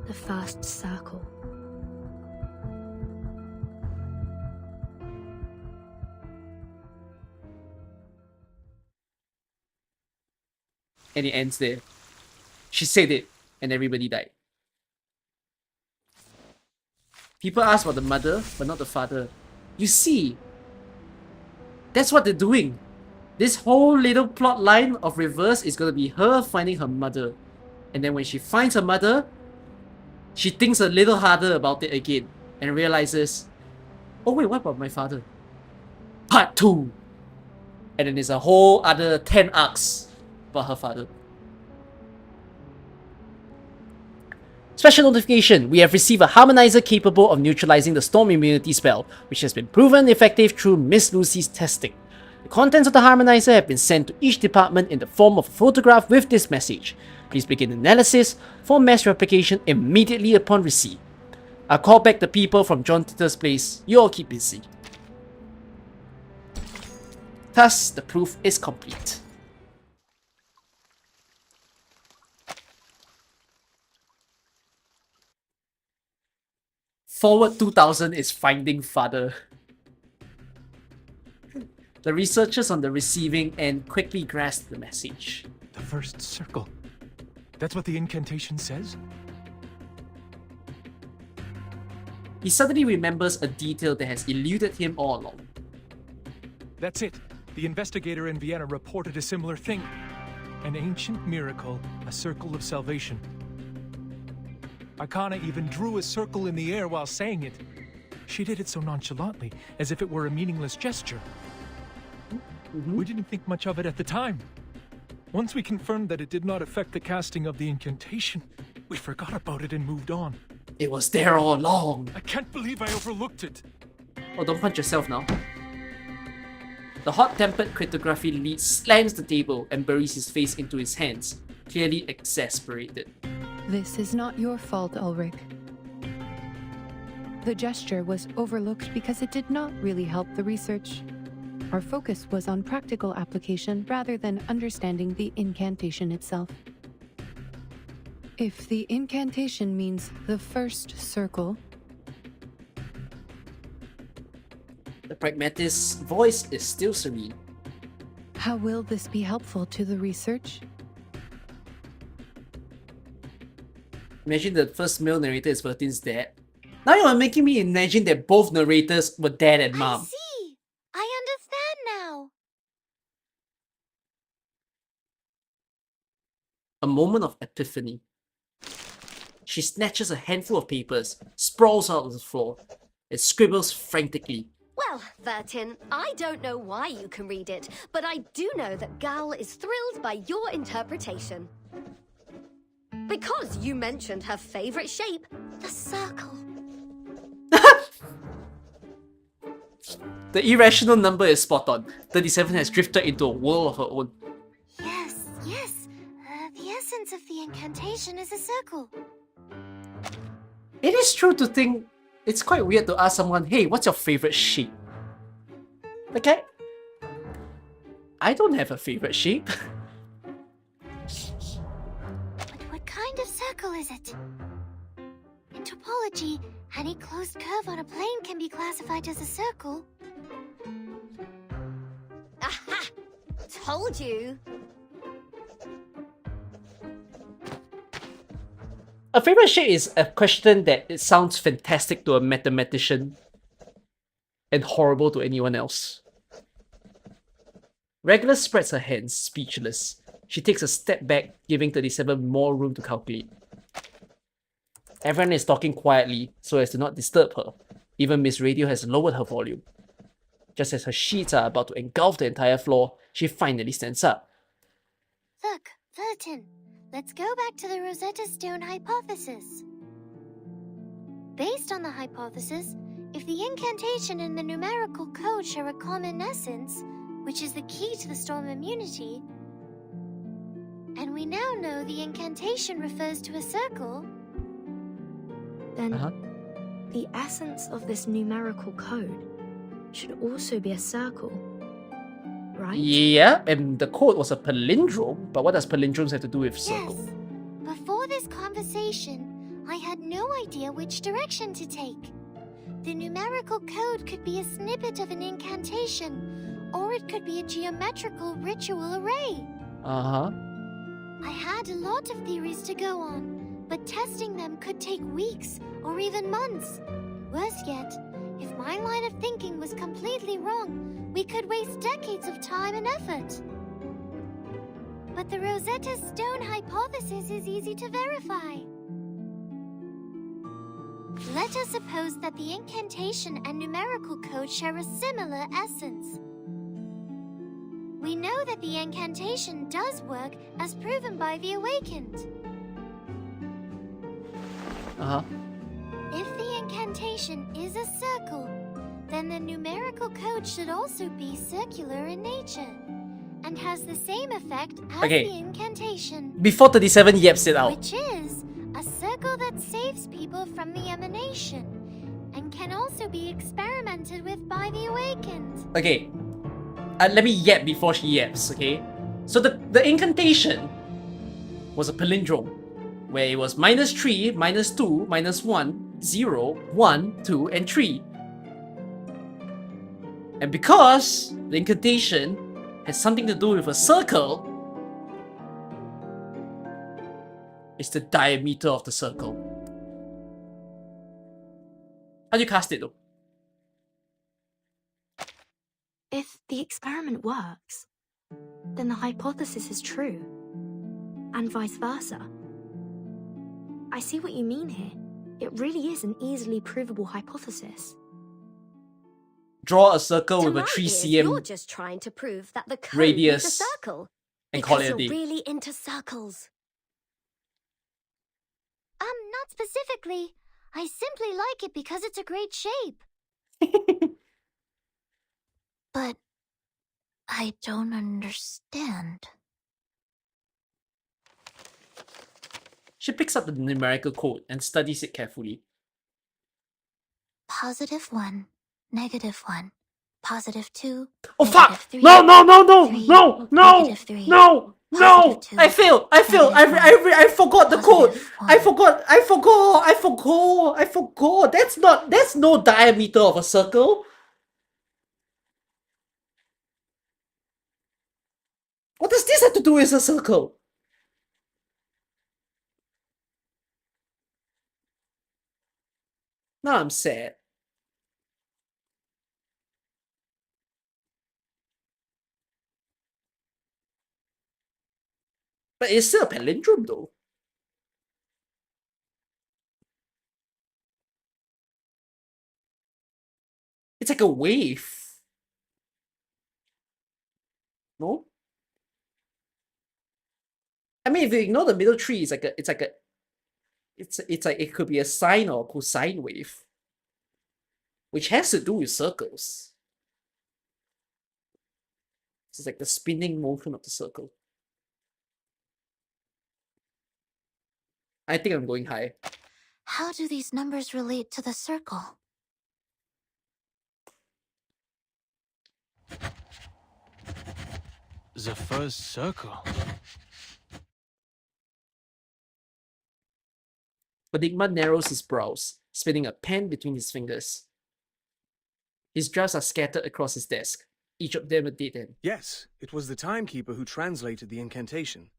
the first circle. And it ends there. She said it, and everybody died. People ask about the mother, but not the father. You see, that's what they're doing. This whole little plot line of reverse is gonna be her finding her mother. And then when she finds her mother, she thinks a little harder about it again and realizes, oh wait, what about my father? Part 2. And then there's a whole other 10 arcs about her father. Special notification, we have received a harmonizer capable of neutralizing the storm immunity spell, which has been proven effective through Miss Lucy's testing. The contents of the harmonizer have been sent to each department in the form of a photograph with this message. Please begin analysis for mass replication immediately upon receipt. I'll call back the people from John Titter's place. You all keep busy. Thus, the proof is complete. Forward 2000 is finding father. The researchers on the receiving end quickly grasped the message. The first circle. That's what the incantation says? He suddenly remembers a detail that has eluded him all along. That's it. The investigator in Vienna reported a similar thing. An ancient miracle, a circle of salvation. Arana even drew a circle in the air while saying it. She did it so nonchalantly, as if it were a meaningless gesture. We didn't think much of it at the time. Once we confirmed that it did not affect the casting of the incantation, we forgot about it and moved on. It was there all along. I can't believe I overlooked it. Oh, don't punch yourself now. The hot-tempered cryptography lead slams the table and buries his face into his hands, clearly exasperated. This is not your fault, Ulrich. The gesture was overlooked because it did not really help the research. Our focus was on practical application rather than understanding the incantation itself. If the incantation means the first circle, the pragmatist's voice is still serene. How will this be helpful to the research? Imagine the first male narrator is Vertin's dad. Now you are making me imagine that both narrators were dad and mom. I see. I understand now. A moment of epiphany. She snatches a handful of papers, sprawls out on the floor, and scribbles frantically. Well, Vertin, I don't know why you can read it, but I do know that Gal is thrilled by your interpretation. Because you mentioned her favorite shape, the circle. The irrational number is spot on. 37 has drifted into a world of her own. Yes. The essence of the incantation is a circle. It is true to think it's quite weird to ask someone, hey, what's your favorite shape? Okay. I don't have a favorite shape. But what kind of circle is it? In topology, any closed curve on a plane can be classified as a circle. Aha! Told you! A favorite shape is a question that it sounds fantastic to a mathematician and horrible to anyone else. Regulus spreads her hands, speechless. She takes a step back, giving 37 more room to calculate. Everyone is talking quietly so as to not disturb her. Even Miss Radio has lowered her volume. Just as her sheets are about to engulf the entire floor, she finally stands up. Look, Vertin, let's go back to the Rosetta Stone hypothesis. Based on the hypothesis, if the incantation and the numerical code share a common essence, which is the key to the storm immunity, and we now know the incantation refers to a circle, then the essence of this numerical code should also be a circle, right? Yeah, and the code was a palindrome, but what does palindromes have to do with circle? Yes. Before this conversation, I had no idea which direction to take. The numerical code could be a snippet of an incantation, or it could be a geometrical ritual array. I had a lot of theories to go on, but testing them could take weeks or even months. Worse yet, if my line of thinking was completely wrong, we could waste decades of time and effort. But the Rosetta Stone hypothesis is easy to verify. Let us suppose that the incantation and numerical code share a similar essence. We know that the incantation does work as proven by the Awakened. Uh-huh. If the incantation is a circle, then the numerical code should also be circular in nature and has the same effect as Okay. the incantation. Before 37 yeps it out. Which is a circle that saves people from the emanation and can also be experimented with by the awakened. Okay. Let me yap before she yaps, okay? So the incantation was a palindrome where it was -3, -2, -1, 0, 1, 2, and 3. And because the incantation has something to do with a circle, it's the diameter of the circle. How do you cast it though? If the experiment works, then the hypothesis is true, and vice versa. I see what you mean here. It really is an easily provable hypothesis. Draw a circle To with a my 3 ears, cm you're just trying to prove that the code radius is a circle. and call Because it a you're day. really into circles. Not specifically. I simply like it because it's a great shape. But I don't understand. She picks up the numerical code and studies it carefully. +1, -1, +2. Oh fuck! No, no, no, no, no, no, no, no! I failed! I failed! I forgot the code! I forgot! That's no diameter of a circle! What does this have to do with a circle? Now I'm sad. But it's still a palindrome though. It's like a wave. No? I mean, if you ignore the middle tree, it's like it could be a sine or a cosine wave, which has to do with circles. It's like the spinning motion of the circle. I think I'm going high. How do these numbers relate to the circle? The first circle. Enigma narrows his brows, spinning a pen between his fingers. His drafts are scattered across his desk, each of them a dead end. Yes, it was the timekeeper who translated the incantation.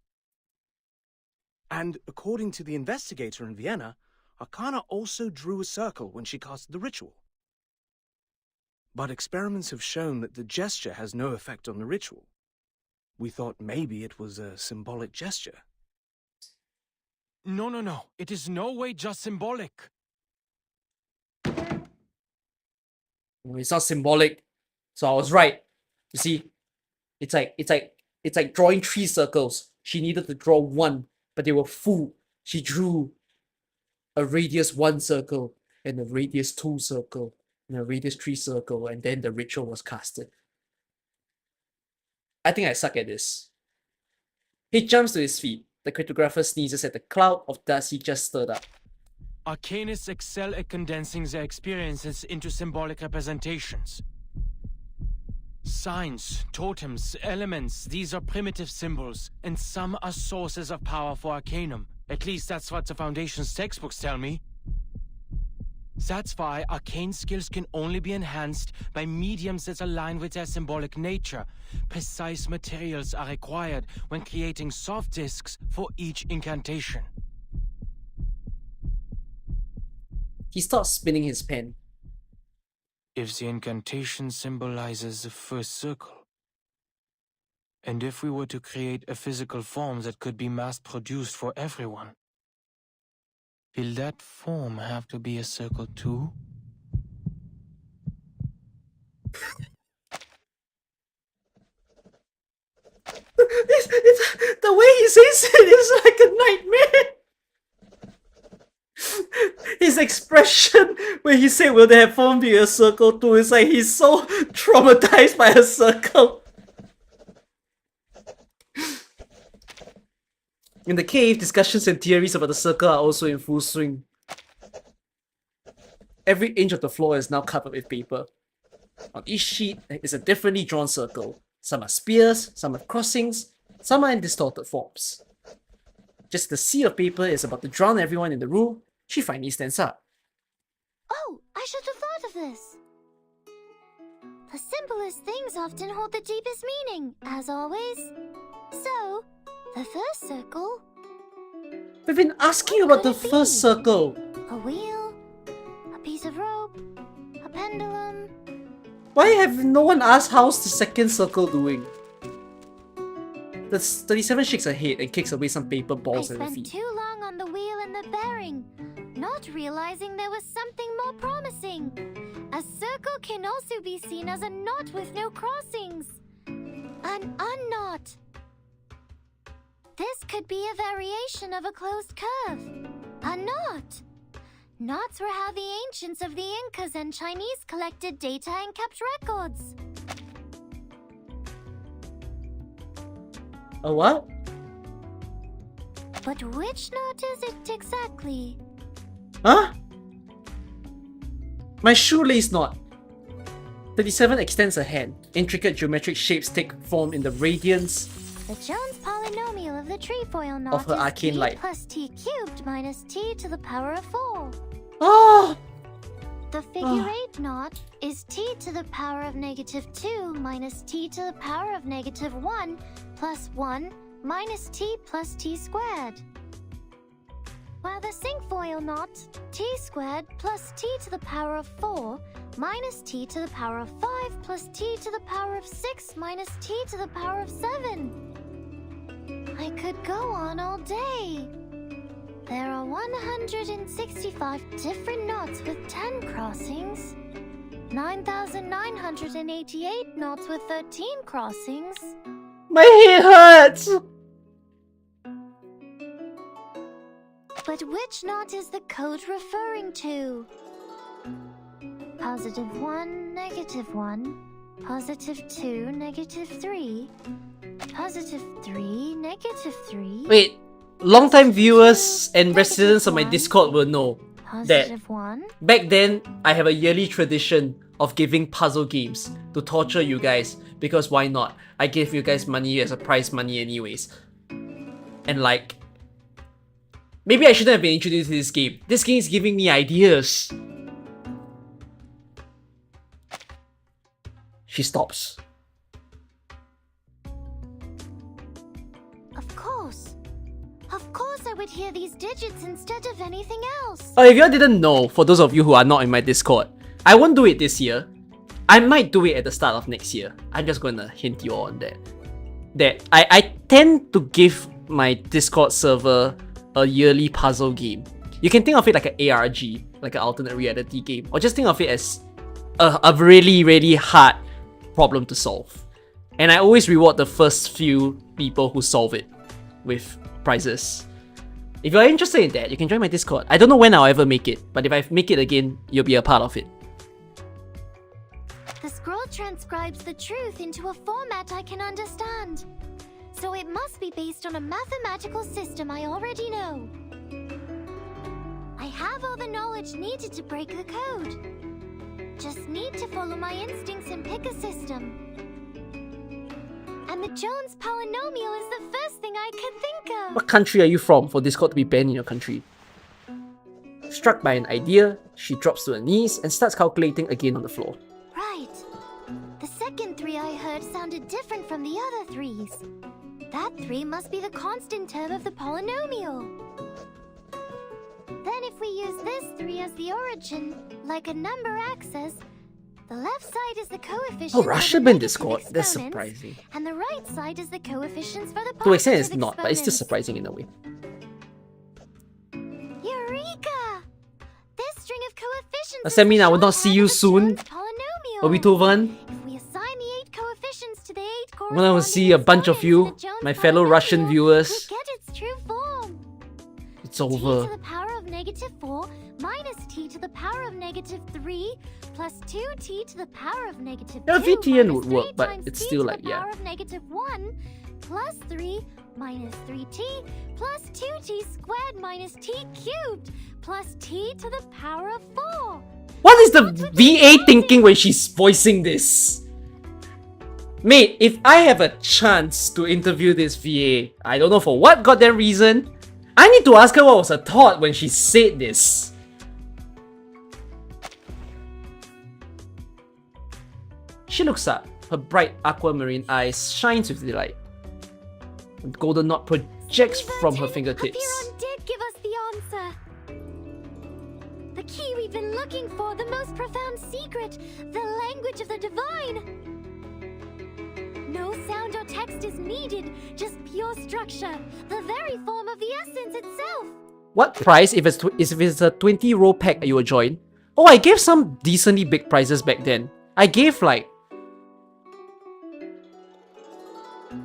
And according to the investigator in Vienna, Arana also drew a circle when she cast the ritual. But experiments have shown that the gesture has no effect on the ritual. We thought maybe it was a symbolic gesture. No, no, no. It is no way just symbolic. It's not symbolic, so I was right. You see, it's like drawing 3 circles. She needed to draw 1, but they were full. She drew a radius 1 circle and a radius 2 circle and a radius 3 circle, and then the ritual was casted. I think I suck at this. He jumps to his feet. The cryptographer sneezes at the cloud of dust he just stirred up. Arcanists excel at condensing their experiences into symbolic representations. Signs, totems, elements, these are primitive symbols, and some are sources of power for Arcanum. At least that's what the Foundation's textbooks tell me. That's why arcane skills can only be enhanced by mediums that align with their symbolic nature. Precise materials are required when creating soft discs for each incantation. He starts spinning his pen. If the incantation symbolizes the first circle, and if we were to create a physical form that could be mass-produced for everyone, will that form have to be a circle too? It's the way he says it is like a nightmare. his expression when he said, will there form be a circle too? It's like he's so traumatized by a circle. In the cave, discussions and theories about the circle are also in full swing. Every inch of the floor is now covered with paper. On each sheet is a differently drawn circle. Some are spears, some have crossings, some are in distorted forms. Just the sea of paper is about to drown everyone in the room, she finally stands up. Oh, I should have thought of this. The simplest things often hold the deepest meaning, as always. So, the first circle... We've been asking about the first circle. A wheel, a piece of rope, a pendulum... Why have no one asked how's the second circle doing? The 37 shakes her head and kicks away some paper balls at her I spent feet. too long on the wheel and the bearing, not realizing there was something more promising. A circle can also be seen as a knot with no crossings. An unknot. This could be a variation of a closed curve. A knot. Knots were how the ancients of the Incas and Chinese collected data and kept records. A what? But which knot is it exactly? Huh? My shoelace knot. 37 extends her hand. Intricate geometric shapes take form in the radiance The Jones polynomial of the trefoil knot of her is arcane t light. plus t cubed minus t to the power of 4. Oh! The figure 8 knot is t to the power of -2 minus t to the power of -1 plus 1 minus t plus t squared. While the cinquefoil knot, t squared plus t to the power of 4 minus t to the power of 5 plus t to the power of 6 minus t to the power of 7. I could go on all day. There are 165 different knots with 10 crossings, 9,988 knots with 13 crossings. My head hurts! But which knot is the code referring to? +1, -1, +2, -3, +3, -3. Wait, long-time viewers and residents of my Discord will know that +1. back then I have a yearly tradition of giving puzzle games to torture you guys, because why not? I gave you guys money as a prize money anyways. And like, maybe I shouldn't have been introduced to this game. This game is giving me ideas. She stops. Of course I would hear these digits instead of anything else. If you all didn't know, for those of you who are not in my Discord, I won't do it this year. I might do it at the start of next year. I'm just gonna hint you all on that. I tend to give my Discord server a yearly puzzle game. You can think of it like an ARG, like an alternate reality game, or just think of it as a really, really hard problem to solve. And I always reward the first few people who solve it with prizes. If you're interested in that, you can join my Discord. I don't know when I'll ever make it, but if I make it again, you'll be a part of it. The scroll transcribes the truth into a format I can understand. So it must be based on a mathematical system I already know. I have all the knowledge needed to break the code. Just need to follow my instincts and pick a system. And the Jones polynomial is the first thing I could think of. What country are you from for Discord to be banned in your country? Struck by an idea, she drops to her knees and starts calculating again on the floor. Right. The second 3 I heard sounded different from the other 3s. That 3 must be the constant term of the polynomial. Then if we use this 3 as the origin, like a number axis, the left side is the coefficient. Oh, Russia banned Discord? That's surprising. And the right side is the coefficients for the To an extent it's positive not, but it's still exponents. surprising in a way. Eureka! This string of coefficients Does that mean I will not see you soon? Obitovan? If we assign the 8 coefficients to the 8 I'm gonna see a bunch of you, my fellow Russian viewers. get its true form. It's T to over. the power of -4 minus t t to the power of -3 plus 2t to the power of -2 Yeah, VTN minus would 3 work, but times it's t still to like, the yeah. power of -1 plus 3 minus 3t plus 2t squared minus t cubed plus t to the power of 4. What is the VA thinking when she's voicing this? Mate, if I have a chance to interview this VA, I don't know for what goddamn reason, I need to ask her what was her thought when she said this. She looks up. Her bright aquamarine eyes shines with delight. A golden knot projects from her fingertips. Apiron did give us the answer. The key we've been looking for, the most profound secret, the language of the divine. No sound or text is needed, just pure structure, the very form of the essence itself. What price if it's a 20-row pack that you will join? Oh, I gave some decently big prizes back then. I gave like...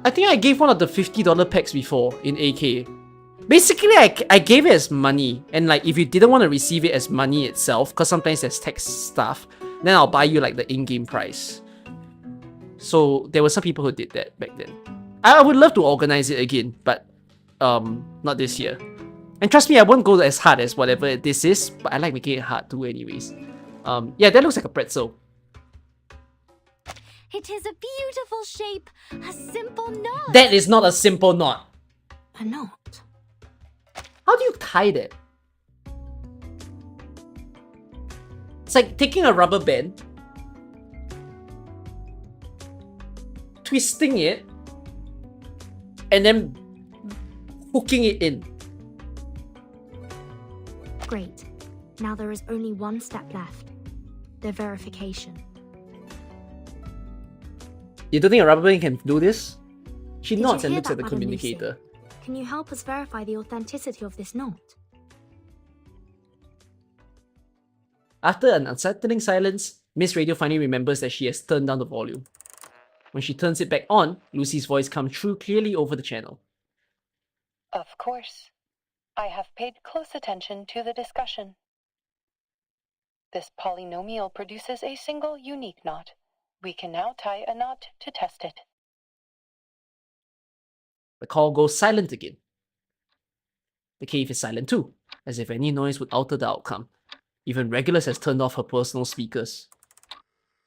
I think I gave one of the $50 packs before in AK. Basically, I gave it as money, and like if you didn't want to receive it as money itself, because sometimes there's text stuff, then I'll buy you like the in-game price. So there were some people who did that back then. I would love to organize it again, but not this year. And trust me, I won't go as hard as whatever this is, but I like making it hard too anyways. Yeah, that looks like a pretzel. It is a beautiful shape, a simple knot. That is not a simple knot. A knot? How do you tie that? It's like taking a rubber band, twisting it, and then hooking it in. Great. Now there is only one step left. The verification. You don't think a rubber band can do this? She Did you nods and hear looks at that, the Madam Lucy? communicator. Can you help us verify the authenticity of this knot? After an unsettling silence, Miss Radio finally remembers that she has turned down the volume. When she turns it back on, Lucy's voice comes through clearly over the channel. Of course. I have paid close attention to the discussion. This polynomial produces a single unique knot. We can now tie a knot to test it. The call goes silent again. The cave is silent too, as if any noise would alter the outcome. Even Regulus has turned off her personal speakers.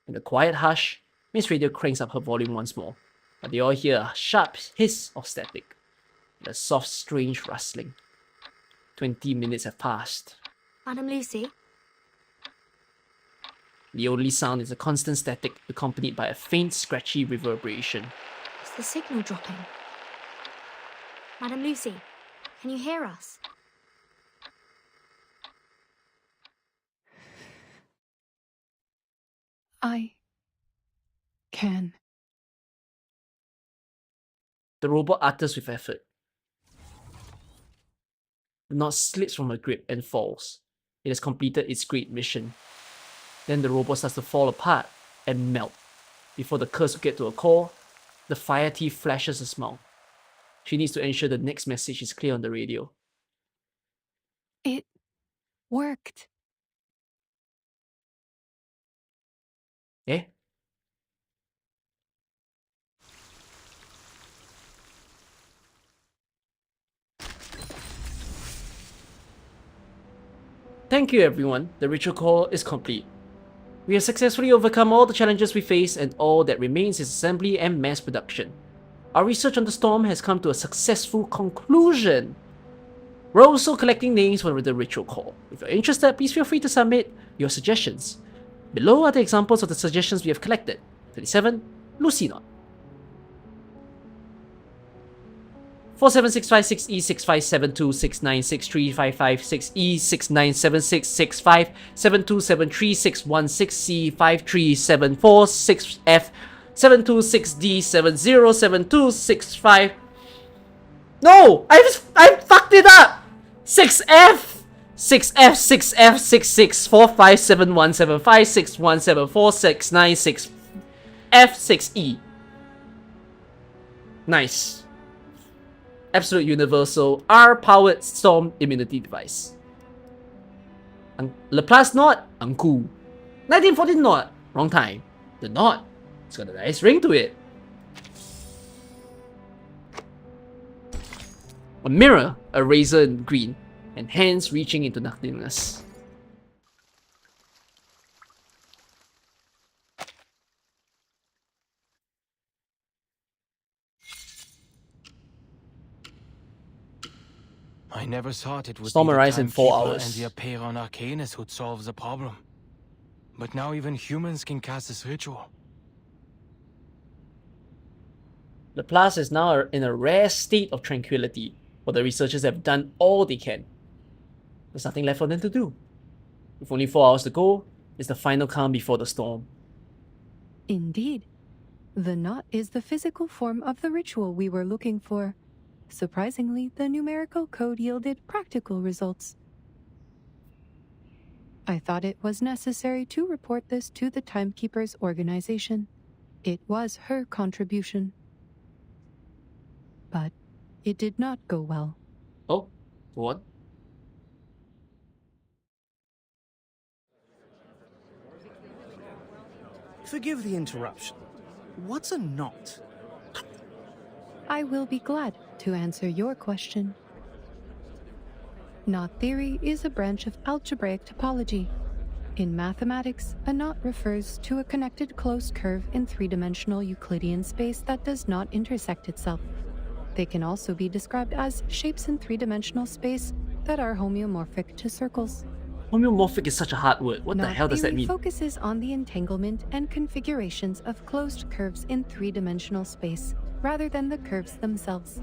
In the quiet hush, Miss Radio cranks up her volume once more, but they all hear a sharp hiss of static, and a soft, strange rustling. 20 minutes have passed. Madam Lucy? The only sound is a constant static accompanied by a faint, scratchy reverberation. Is the signal dropping? Madam Lucy, can you hear us? I can. The robot utters with effort. The knot slips from her grip and falls. It has completed its great mission. Then the robot starts to fall apart and melt. Before the curse will get to a core, the fire teeth flashes a smile. She needs to ensure the next message is clear on the radio. It worked. Eh? Thank you everyone, the ritual call is complete. We have successfully overcome all the challenges we face, and all that remains is assembly and mass production. Our research on the storm has come to a successful conclusion. We're also collecting names for the ritual call. If you're interested, please feel free to submit your suggestions. Below are the examples of the suggestions we have collected. 37, Lucinot. 47656E6572696355 6E6976657273C5374 726D707265. No! I fucked it up! 6F! 6F! Nice. Absolute Universal R-powered Storm Immunity Device. Laplace knot, uncool. 1914 knot, wrong time. The knot, it's got a nice ring to it. A mirror, a razor in green, and hands reaching into nothingness. I never thought it would Storm be the arrives in 4 Timekeeper hours. and the Apeiron Arcanus who'd solve the problem. But now even humans can cast this ritual. Laplace is now in a rare state of tranquility, while the researchers have done all they can. There's nothing left for them to do. With only 4 hours to go, it's the final calm before the storm. Indeed. The knot is the physical form of the ritual we were looking for. Surprisingly, the numerical code yielded practical results. I thought it was necessary to report this to the Timekeeper's organization. It was her contribution. But it did not go well. Oh, what? Forgive the interruption. What's a knot? I will be glad to answer your question. Knot theory is a branch of algebraic topology. In mathematics, a knot refers to a connected closed curve in three-dimensional Euclidean space that does not intersect itself. They can also be described as shapes in three-dimensional space that are homeomorphic to circles. Homeomorphic is such a hard word. What the Knot hell does that theory mean? Focuses on the entanglement and configurations of closed curves in three-dimensional space, rather than the curves themselves.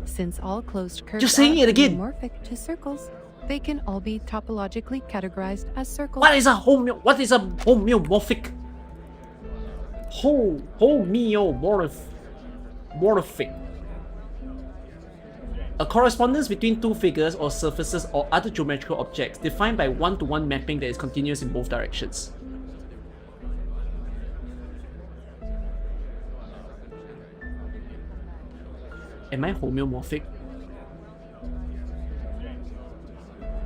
Since all closed curves Just saying are it again. homeomorphic to circles, they can all be topologically categorized as circles. What is a homeomorphic? Homeomorphic. A correspondence between two figures or surfaces or other geometrical objects defined by one-to-one mapping that is continuous in both directions. Am I homeomorphic?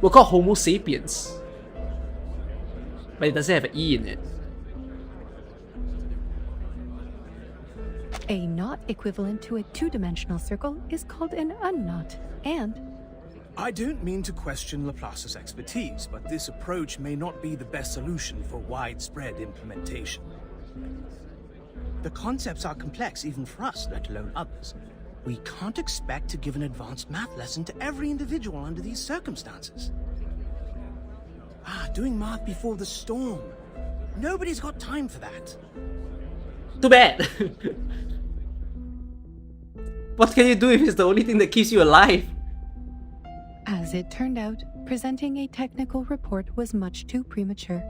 We're called Homo sapiens, but it doesn't have an E in it. A knot equivalent to a two-dimensional circle is called an unknot, and... I don't mean to question Laplace's expertise, but this approach may not be the best solution for widespread implementation. The concepts are complex even for us, let alone others. We can't expect to give an advanced math lesson to every individual under these circumstances. Doing math before the storm. Nobody's got time for that. Too bad. What can you do if it's the only thing that keeps you alive? As it turned out, presenting a technical report was much too premature.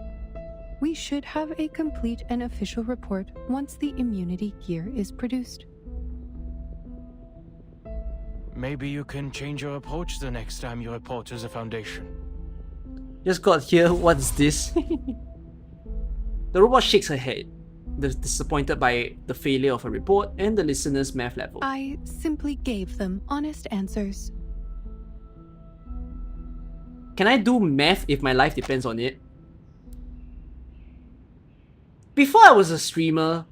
We should have a complete and official report once the immunity gear is produced. Maybe you can change your approach the next time you report to the Foundation. Just got here, what's this? The robot shakes her head, disappointed by the failure of her report and the listener's math level. I simply gave them honest answers. Can I do math if my life depends on it? Before I was a streamer,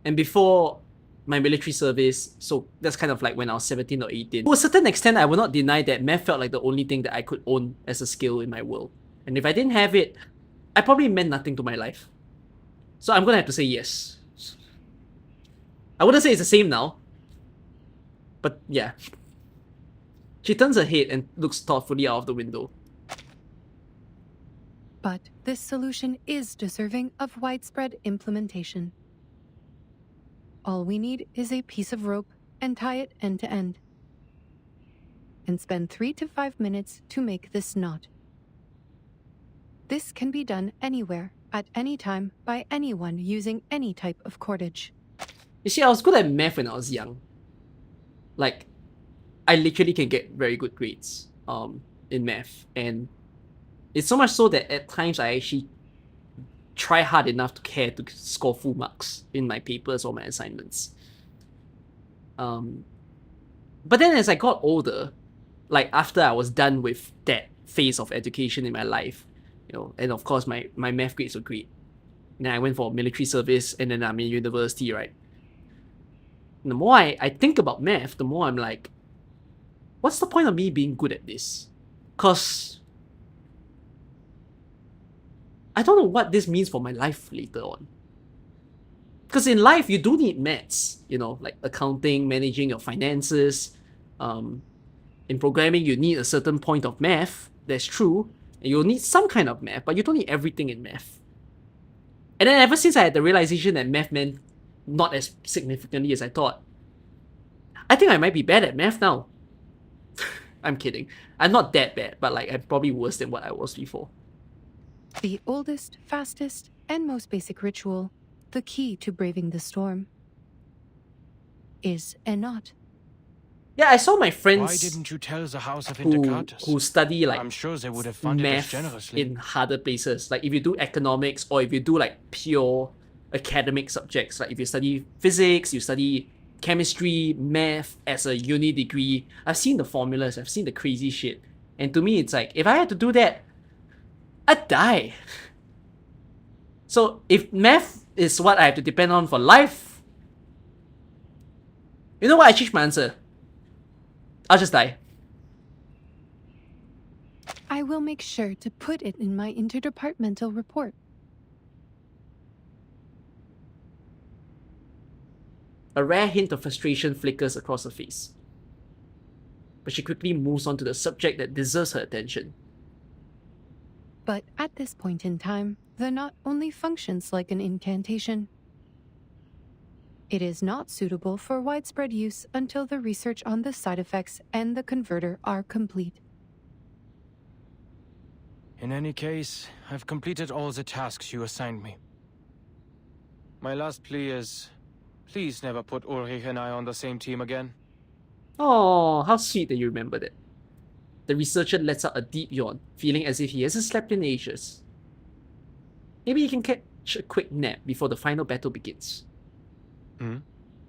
and before my military service, so that's kind of like when I was 17 or 18. To a certain extent, I will not deny that math felt like the only thing that I could own as a skill in my world. And if I didn't have it, I probably meant nothing to my life. So I'm gonna have to say yes. I wouldn't say it's the same now, but yeah. She turns her head and looks thoughtfully out of the window. But this solution is deserving of widespread implementation. All we need is a piece of rope and tie it end to end. And spend 3 to 5 minutes to make this knot. This can be done anywhere, at any time, by anyone using any type of cordage. You see, I was good at math when I was young. Like, I literally can get very good grades in math. And it's so much so that at times I actually try hard enough to care to score full marks in my papers or my assignments. But then as I got older, like after I was done with that phase of education in my life, you know, and of course my math grades were great. And then I went for military service, and then I'm in university, right? And the more I think about math, the more I'm like, what's the point of me being good at this? Because I don't know what this means for my life later on. Because in life, you do need maths, you know, like accounting, managing your finances. In programming, you need a certain point of math. That's true. And you'll need some kind of math, but you don't need everything in math. And then ever since I had the realization that math meant not as significantly as I thought, I think I might be bad at math now. I'm kidding. I'm not that bad, but like I'm probably worse than what I was before. The oldest, fastest, and most basic ritual, the key to braving the storm, is a knot. Yeah, I saw my friends Why didn't you tell the House of who study like I'm sure they would have funded us math generously. in harder places. Like if you do economics, or if you do like pure academic subjects, like if you study physics, you study chemistry, math as a uni degree, I've seen the formulas, I've seen the crazy shit. And to me, it's like, if I had to do that, I'd die. So if math is what I have to depend on for life, you know what? I changed my answer. I'll just die. I will make sure to put it in my interdepartmental report. A rare hint of frustration flickers across her face. But she quickly moves on to the subject that deserves her attention. But at this point in time, the knot only functions like an incantation. It is not suitable for widespread use until the research on the side effects and the converter are complete. In any case, I've completed all the tasks you assigned me. My last plea is, please never put Ulrich and I on the same team again. Oh, how sweet that you remembered it. The researcher lets out a deep yawn, feeling as if he hasn't slept in ages. Maybe he can catch a quick nap before the final battle begins.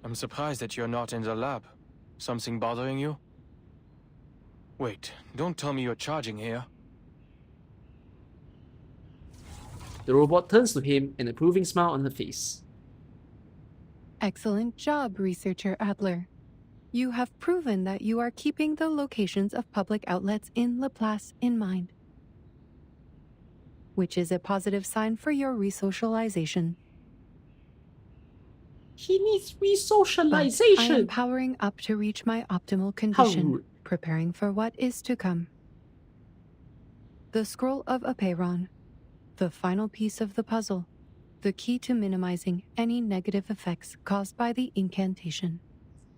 I'm surprised that you're not in the lab. Something bothering you? Wait, don't tell me you're charging here. The robot turns to him, an approving smile on her face. Excellent job, Researcher Adler. You have proven that you are keeping the locations of public outlets in Laplace in mind, which is a positive sign for your resocialization. He needs resocialization. But I am powering up to reach my optimal condition, preparing for what is to come. The Scroll of Apeiron, the final piece of the puzzle, the key to minimizing any negative effects caused by the incantation.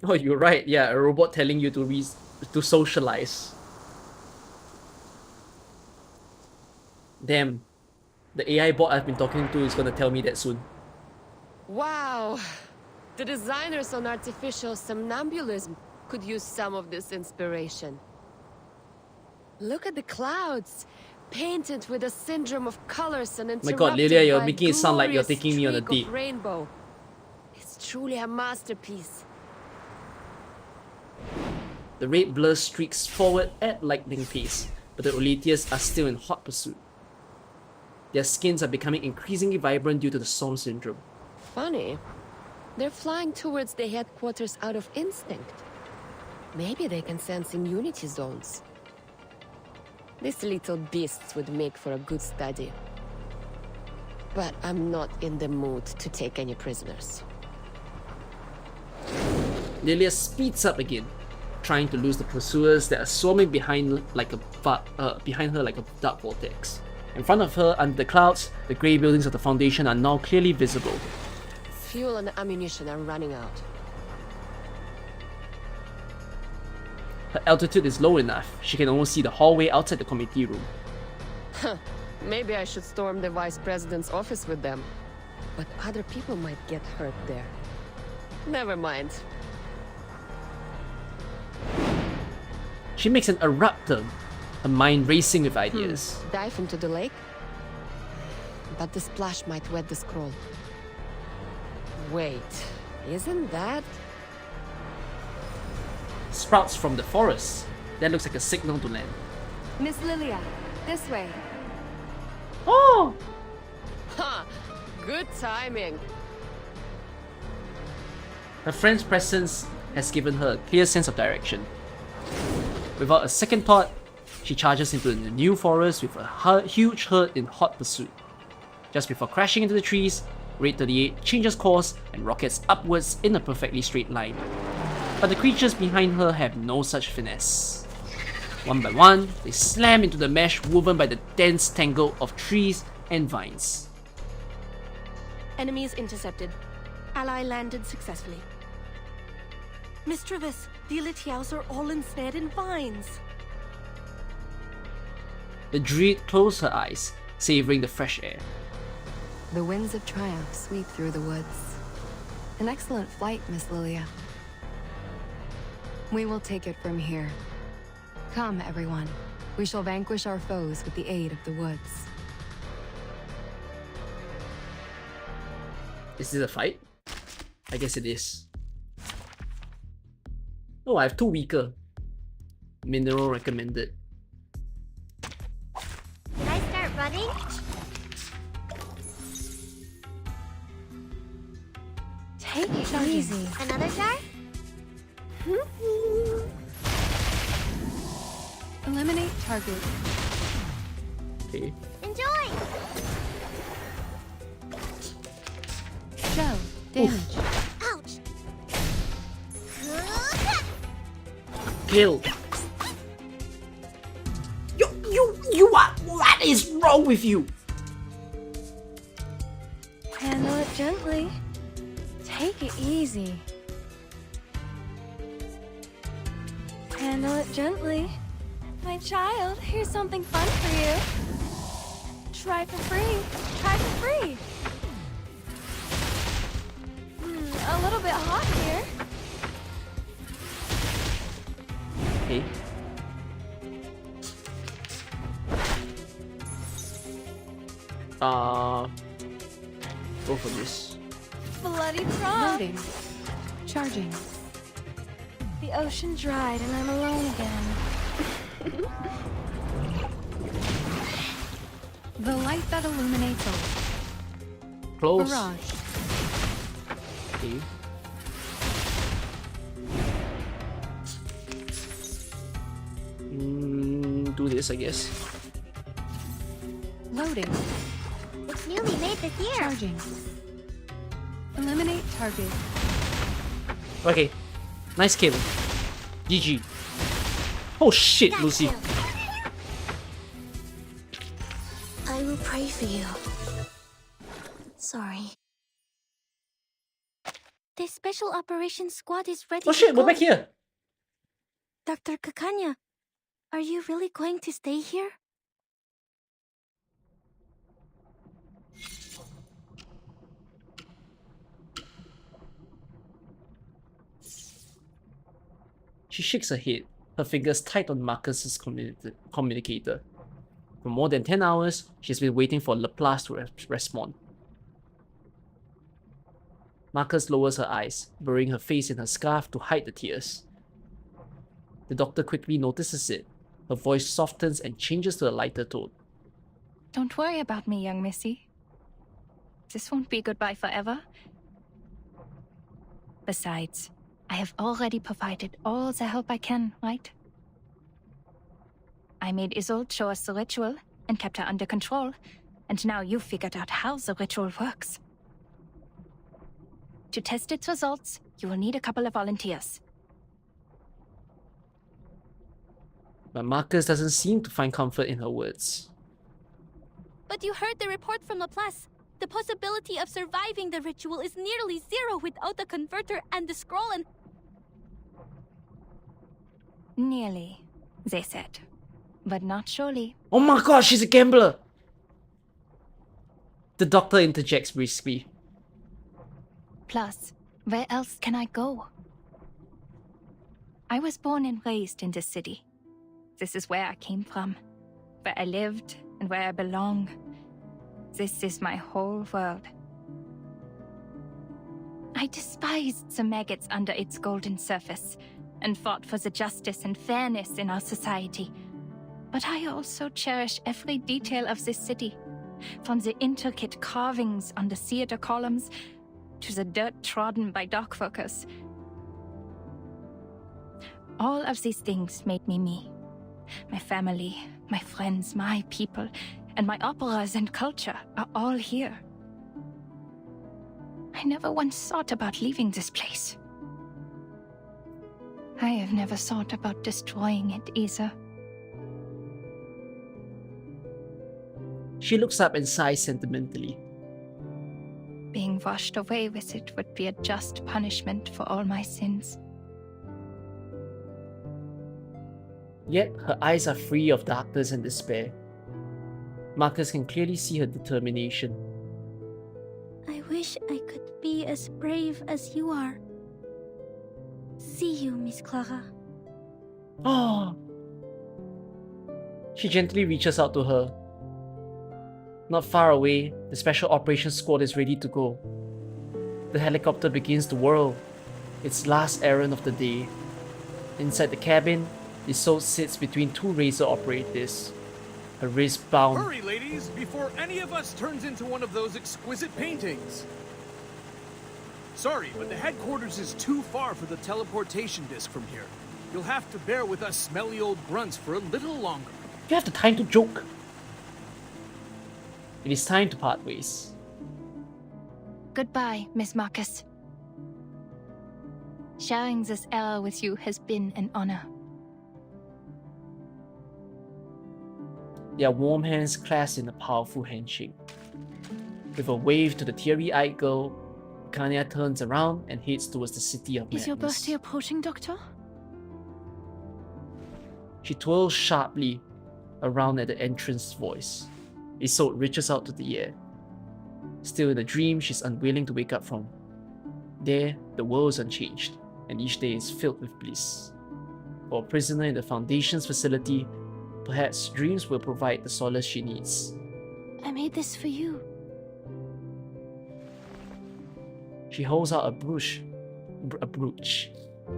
Oh, you're right. Yeah, a robot telling you to socialize. Damn. The AI bot I've been talking to is gonna tell me that soon. Wow! The designers on artificial somnambulism could use some of this inspiration. Look at the clouds, painted with a syndrome of colors and interrupted My god, Lilia, you're by making it sound like you're glorious taking me on a streak date. of rainbow. It's truly a masterpiece. The red blur streaks forward at lightning pace, but the Oletius are still in hot pursuit. Their skins are becoming increasingly vibrant due to the storm syndrome. Funny. They're flying towards the headquarters out of instinct. Maybe they can sense immunity zones. These little beasts would make for a good study. But I'm not in the mood to take any prisoners. Lilia speeds up again, trying to lose the pursuers that are swarming behind her like a dark vortex. In front of her, under the clouds, the grey buildings of the Foundation are now clearly visible. Fuel and ammunition are running out. Her altitude is low enough, she can almost see the hallway outside the committee room. Huh. Maybe I should storm the Vice President's office with them. But other people might get hurt there. Never mind. She makes an eruptum, her mind racing with ideas. Dive into the lake? But the splash might wet the scroll. Wait, isn't that? Sprouts from the forest. That looks like a signal to land. Miss Lilia, this way. Oh! Ha! Good timing. Her friend's presence has given her a clear sense of direction. Without a second thought, she charges into the new forest with a huge herd in hot pursuit. Just before crashing into the trees, Raid 38 changes course and rockets upwards in a perfectly straight line. But the creatures behind her have no such finesse. One by one, they slam into the mesh woven by the dense tangle of trees and vines. Enemies intercepted. Ally landed successfully. Miss Travis, the Elitiaos are all ensnared in vines. The druid closed her eyes, savoring the fresh air. The winds of triumph sweep through the woods. An excellent flight, Miss Lilia. We will take it from here. Come, everyone. We shall vanquish our foes with the aid of the woods. Is this a fight? I guess it is. Oh, I have 2 weaker. Mineral recommended. Can I start running? Take it easy. Another jar? Eliminate target. Okay. Enjoy! Shell. Damage. Ouch! Kill. What is wrong with you? Handle it gently. Take it easy. Handle it gently. My child, here's something fun for you. Try for free. Try for free. A little bit hot here. Okay. Go for this. Bloody prompt. Loading. Charging. The ocean dried and I'm alone again. The light that illuminates all. Close. Barrage. Okay. Do this, I guess. Loading. It's newly made this year. Charging. Eliminate target. Okay. Nice kill. GG. Oh shit, Got Lucy. you. I will pray for you. Sorry. The special operations squad is ready Oh to shit, we're go. back here. Dr. Kakanya, are you really going to stay here? She shakes her head, her fingers tight on Marcus's communicator. For more than 10 hours, she's been waiting for Laplace to respond. Marcus lowers her eyes, burying her face in her scarf to hide the tears. The doctor quickly notices it. Her voice softens and changes to a lighter tone. Don't worry about me, young missy. This won't be goodbye forever. Besides, I have already provided all the help I can, right? I made Isolde show us the ritual and kept her under control, and now you've figured out how the ritual works. To test its results, you will need a couple of volunteers. But Marcus doesn't seem to find comfort in her words. But you heard the report from Laplace. The possibility of surviving the ritual is nearly zero without the converter and the scroll and... Nearly, they said. But not surely. Oh my god, she's a gambler! The doctor interjects briskly. Plus, where else can I go? I was born and raised in this city. This is where I came from, where I lived and where I belong. This is my whole world. I despised the maggots under its golden surface and fought for the justice and fairness in our society. But I also cherish every detail of this city, from the intricate carvings on the theater columns to the dirt trodden by dockworkers. All of these things made me me. My family, my friends, my people, and my operas and culture are all here. I never once thought about leaving this place. I have never thought about destroying it either. She looks up and sighs sentimentally. Being washed away with it would be a just punishment for all my sins. Yet her eyes are free of darkness and despair. Marcus can clearly see her determination. I wish I could be as brave as you are. See you, Miss Clara. Oh! She gently reaches out to her. Not far away, the Special Operations Squad is ready to go. The helicopter begins to whirl, its last errand of the day. Inside the cabin, Isolde sits between two Razor operators, her wrists bound. Hurry, ladies, before any of us turns into one of those exquisite paintings. Sorry, but the headquarters is too far for the teleportation disc from here. You'll have to bear with us smelly old grunts for a little longer. You have the time to joke. It is time to part ways. Goodbye, Miss Marcus. Sharing this hour with you has been an honor. Their warm hands clasp in a powerful handshake. With a wave to the teary-eyed girl, Kanya turns around and heads towards the city of madness. Is your birthday approaching, Doctor? She twirls sharply around at the entrance voice. Isolde reaches out to the air. Still in a dream she's unwilling to wake up from. There, the world is unchanged, and each day is filled with bliss. For a prisoner in the Foundation's facility, perhaps dreams will provide the solace she needs. I made this for you. She holds out a brooch,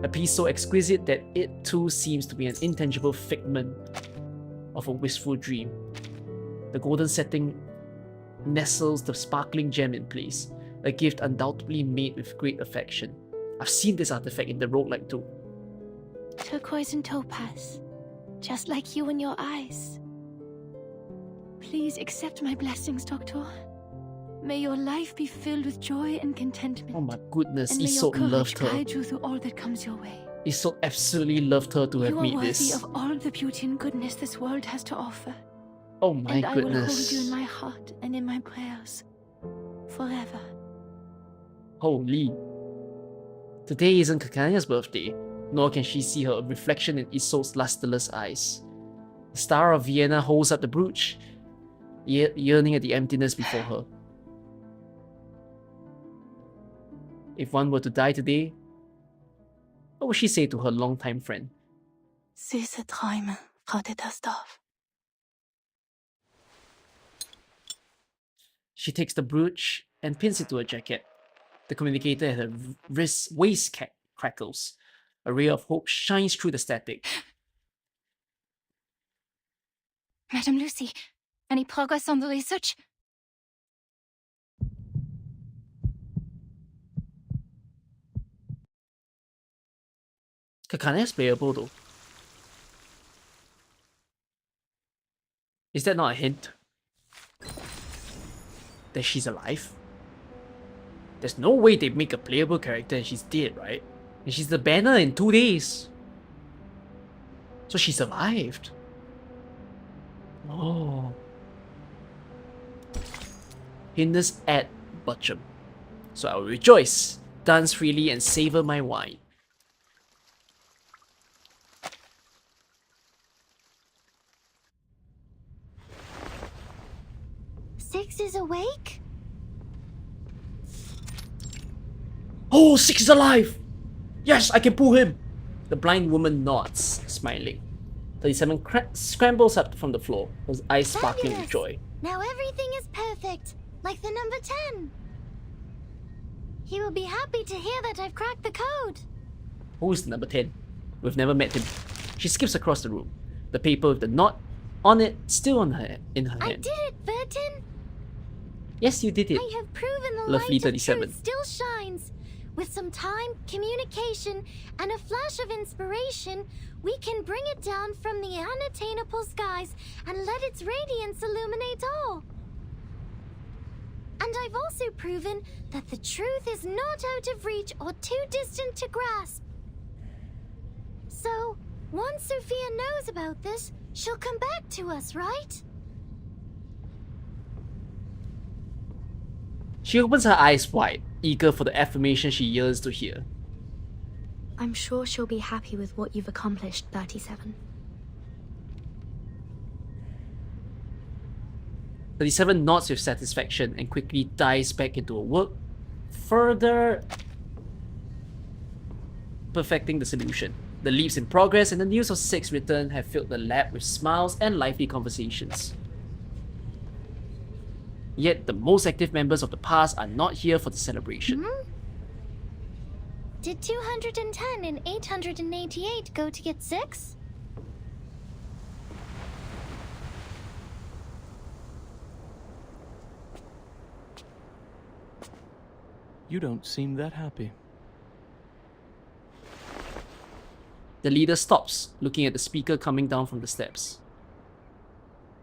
a piece so exquisite that it too seems to be an intangible figment of a wistful dream. The golden setting nestles the sparkling gem in place, a gift undoubtedly made with great affection. I've seen this artifact in the roguelike too. Turquoise and topaz, just like you and your eyes. Please accept my blessings, Doctor. May your life be filled with joy and contentment. Oh my goodness, and may your Isolde courage loved her. guide you through all that comes your way. Isolde absolutely loved her to have You are made worthy this. of all the beauty and goodness this world has to offer. Oh my and I will hold goodness. you in my heart and in my prayers. Forever. Holy. Today isn't Kakanya's birthday, nor can she see her reflection in Isolde's lusterless eyes. The Star of Vienna holds up the brooch, yearning at the emptiness before her. If one were to die today, what would she say to her longtime friend? Süße Träume, Frau Dittersdorf. She takes the brooch and pins it to her jacket. The communicator at her waist crackles. A ray of hope shines through the static. Madam Lucy, any progress on the research? Kakana is playable though. Is that not a hint that she's alive? There's no way they make a playable character and she's dead, right? And she's the banner in 2 days. So she survived. Oh. Hinders at bottom. So I will rejoice, dance freely, and savor my wine. Six is awake? Oh, Six is alive! Yes, I can pull him! The blind woman nods, smiling. 37 scrambles up from the floor, her eyes sparkling with joy. Now everything is perfect, like the number 10. He will be happy to hear that I've cracked the code. Who is the number 10? We've never met him. She skips across the room. The paper with the knot on it, still in her I hand. did it, Vertin! Yes, you did it. I have proven the Lovely light 37. of truth still shines. With some time, communication, and a flash of inspiration, we can bring it down from the unattainable skies and let its radiance illuminate all. And I've also proven that the truth is not out of reach or too distant to grasp. So, once Sophia knows about this, she'll come back to us, right? She opens her eyes wide, eager for the affirmation she yearns to hear. I'm sure she'll be happy with what you've accomplished, 37. 37 nods with satisfaction and quickly dives back into her work, further perfecting the solution. The leaps in progress and the news of 6 return have filled the lab with smiles and lively conversations. Yet the most active members of the past are not here for the celebration. Did 210 and 888 go to get 6? You don't seem that happy. The leader stops, looking at the speaker coming down from the steps.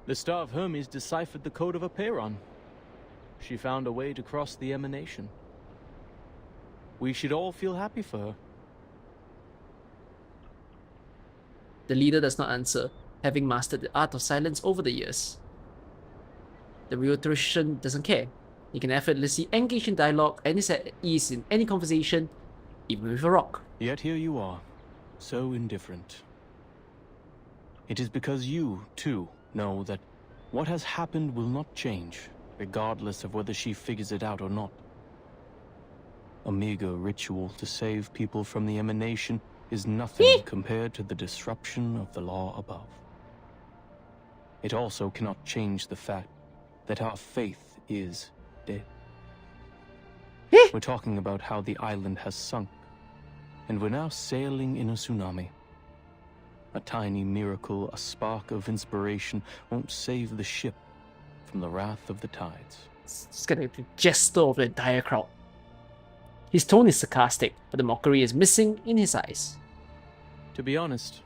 The Star of Hermes deciphered the code of Aperon. She found a way to cross the emanation. We should all feel happy for her. The leader does not answer, having mastered the art of silence over the years. The rhetorician doesn't care. He can effortlessly engage in dialogue and is at ease in any conversation, even with a rock. Yet here you are, so indifferent. It is because you, too, know that what has happened will not change, regardless of whether she figures it out or not. A meager ritual to save people from the emanation is nothing compared to the disruption of the law above. It also cannot change the fact that our faith is dead. We're talking about how the island has sunk, and we're now sailing in a tsunami. A tiny miracle, a spark of inspiration, won't save the ship from the wrath of the tides. Just gonna gesture of the entire crowd. His tone is sarcastic, but the mockery is missing in his eyes. To be honest,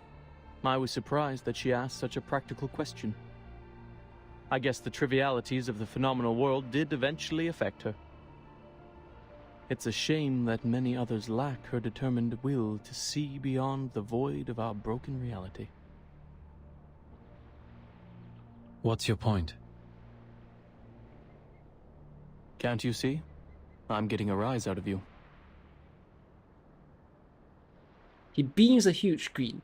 I was surprised that she asked such a practical question. I guess the trivialities of the phenomenal world did eventually affect her. It's a shame that many others lack her determined will to see beyond the void of our broken reality. What's your point? Can't you see? I'm getting a rise out of you. He beams a huge grin.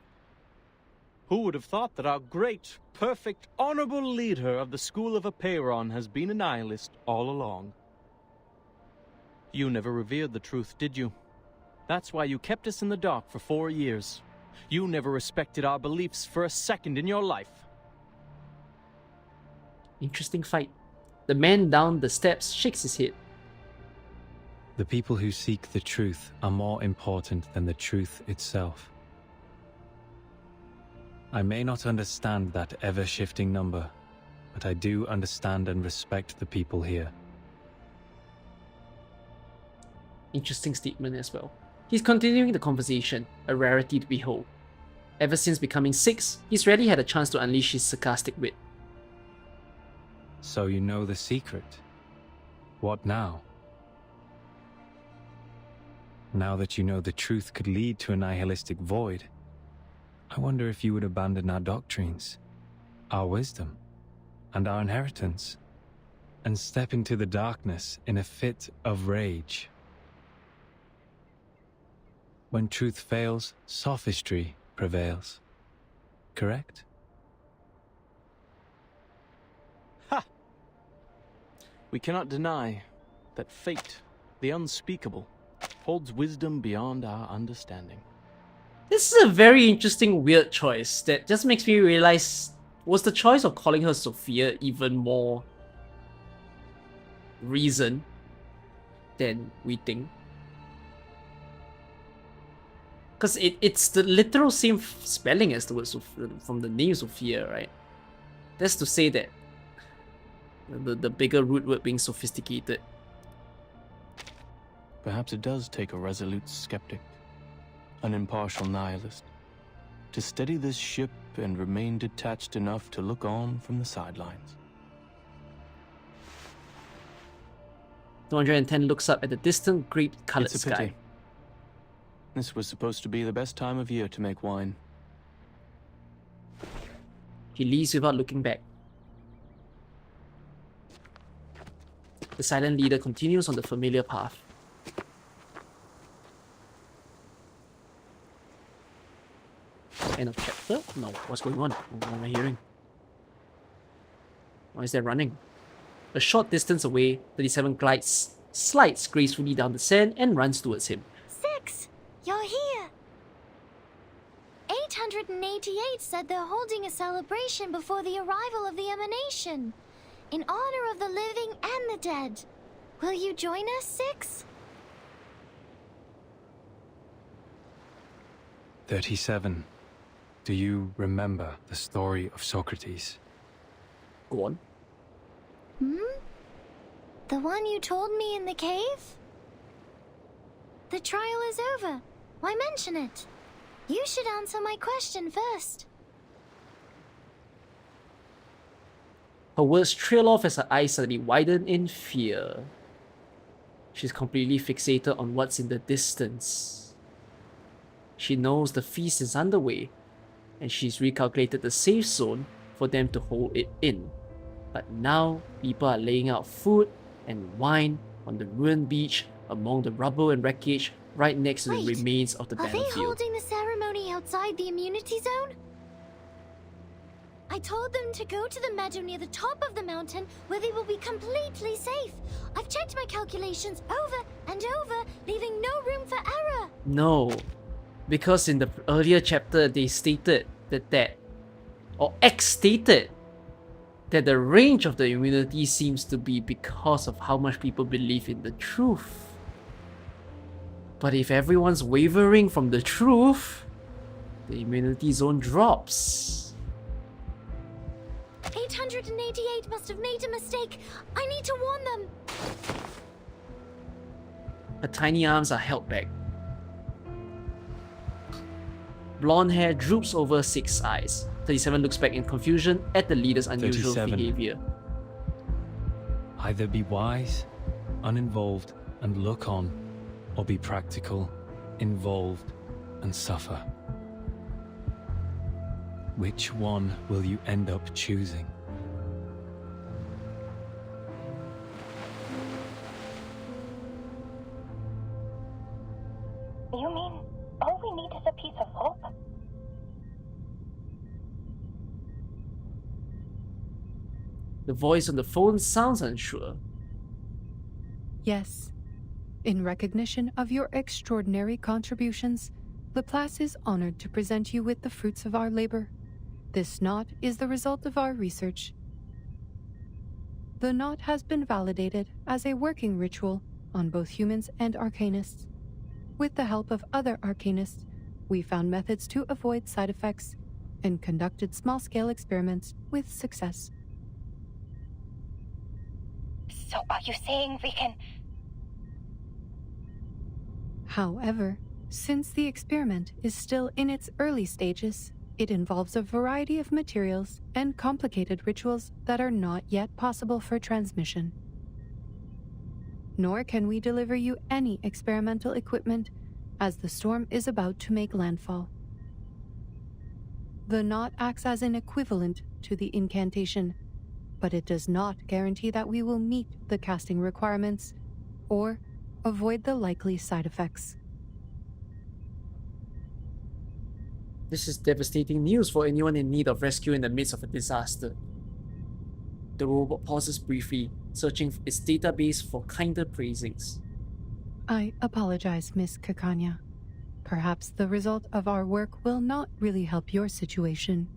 Who would have thought that our great, perfect, honorable leader of the School of Aperon has been a nihilist all along? You never revered the truth, did you? That's why you kept us in the dark for 4 years. You never respected our beliefs for a second in your life. Interesting fight. The man down the steps shakes his head. The people who seek the truth are more important than the truth itself. I may not understand that ever-shifting number, but I do understand and respect the people here. Interesting statement as well. He's continuing the conversation, a rarity to behold. Ever since becoming 6, he's rarely had a chance to unleash his sarcastic wit. So you know the secret. What now? Now that you know the truth could lead to a nihilistic void, I wonder if you would abandon our doctrines, our wisdom, and our inheritance, and step into the darkness in a fit of rage. When truth fails, sophistry prevails. Correct? Ha! We cannot deny that fate, the unspeakable, holds wisdom beyond our understanding. This is a very interesting, weird choice that just makes me realize, was the choice of calling her Sophia even more reason than we think? Because it's the literal same spelling as the word from the name Sophia, right? That's to say that the bigger root word being sophisticated. Perhaps it does take a resolute skeptic, an impartial nihilist, to steady this ship and remain detached enough to look on from the sidelines. 210 looks up at the distant grape-colored It's a pity. sky. This was supposed to be the best time of year to make wine. He leaves without looking back. The silent leader continues on the familiar path. End of chapter? No, what's going on? What am I hearing? Why is there running? A short distance away, 37 slides gracefully down the sand and runs towards him. 6! You're here! 888 said they're holding a celebration before the arrival of the emanation, in honor of the living and the dead. Will you join us, 6? 37. Do you remember the story of Socrates? Go on. The one you told me in the cave? The trial is over. Why mention it? You should answer my question first. Her words trail off as her eyes suddenly widen in fear. She's completely fixated on what's in the distance. She knows the feast is underway, and she's recalculated the safe zone for them to hold it in. But now, people are laying out food and wine on the ruined beach among the rubble and wreckage right next to the remains of the Are they battlefield. holding the ceremony outside the immunity zone? I told them to go to the meadow near the top of the mountain where they will be completely safe. I've checked my calculations over and over, leaving no room for error. No, because in the earlier chapter they stated that X stated that the range of the immunity seems to be because of how much people believe in the truth. But if everyone's wavering from the truth, the immunity zone drops. 888 must have made a mistake. I need to warn them. Her tiny arms are held back. Blonde hair droops over 6 eyes. 37 looks back in confusion at the leader's unusual 37. behavior. Either be wise, uninvolved, and look on, or be practical, involved, and suffer. Which one will you end up choosing? You mean all we need is a piece of hope? The voice on the phone sounds unsure. Yes. In recognition of your extraordinary contributions, Laplace is honored to present you with the fruits of our labor. This knot is the result of our research. The knot has been validated as a working ritual on both humans and arcanists. With the help of other arcanists, we found methods to avoid side effects and conducted small-scale experiments with success. So are you saying we can... However, since the experiment is still in its early stages, it involves a variety of materials and complicated rituals that are not yet possible for transmission. Nor can we deliver you any experimental equipment, as the storm is about to make landfall. The knot acts as an equivalent to the incantation, but it does not guarantee that we will meet the casting requirements or avoid the likely side effects. This is devastating news for anyone in need of rescue in the midst of a disaster. The robot pauses briefly, searching its database for kinder phrasings. I apologize, Miss Kakanya. Perhaps the result of our work will not really help your situation.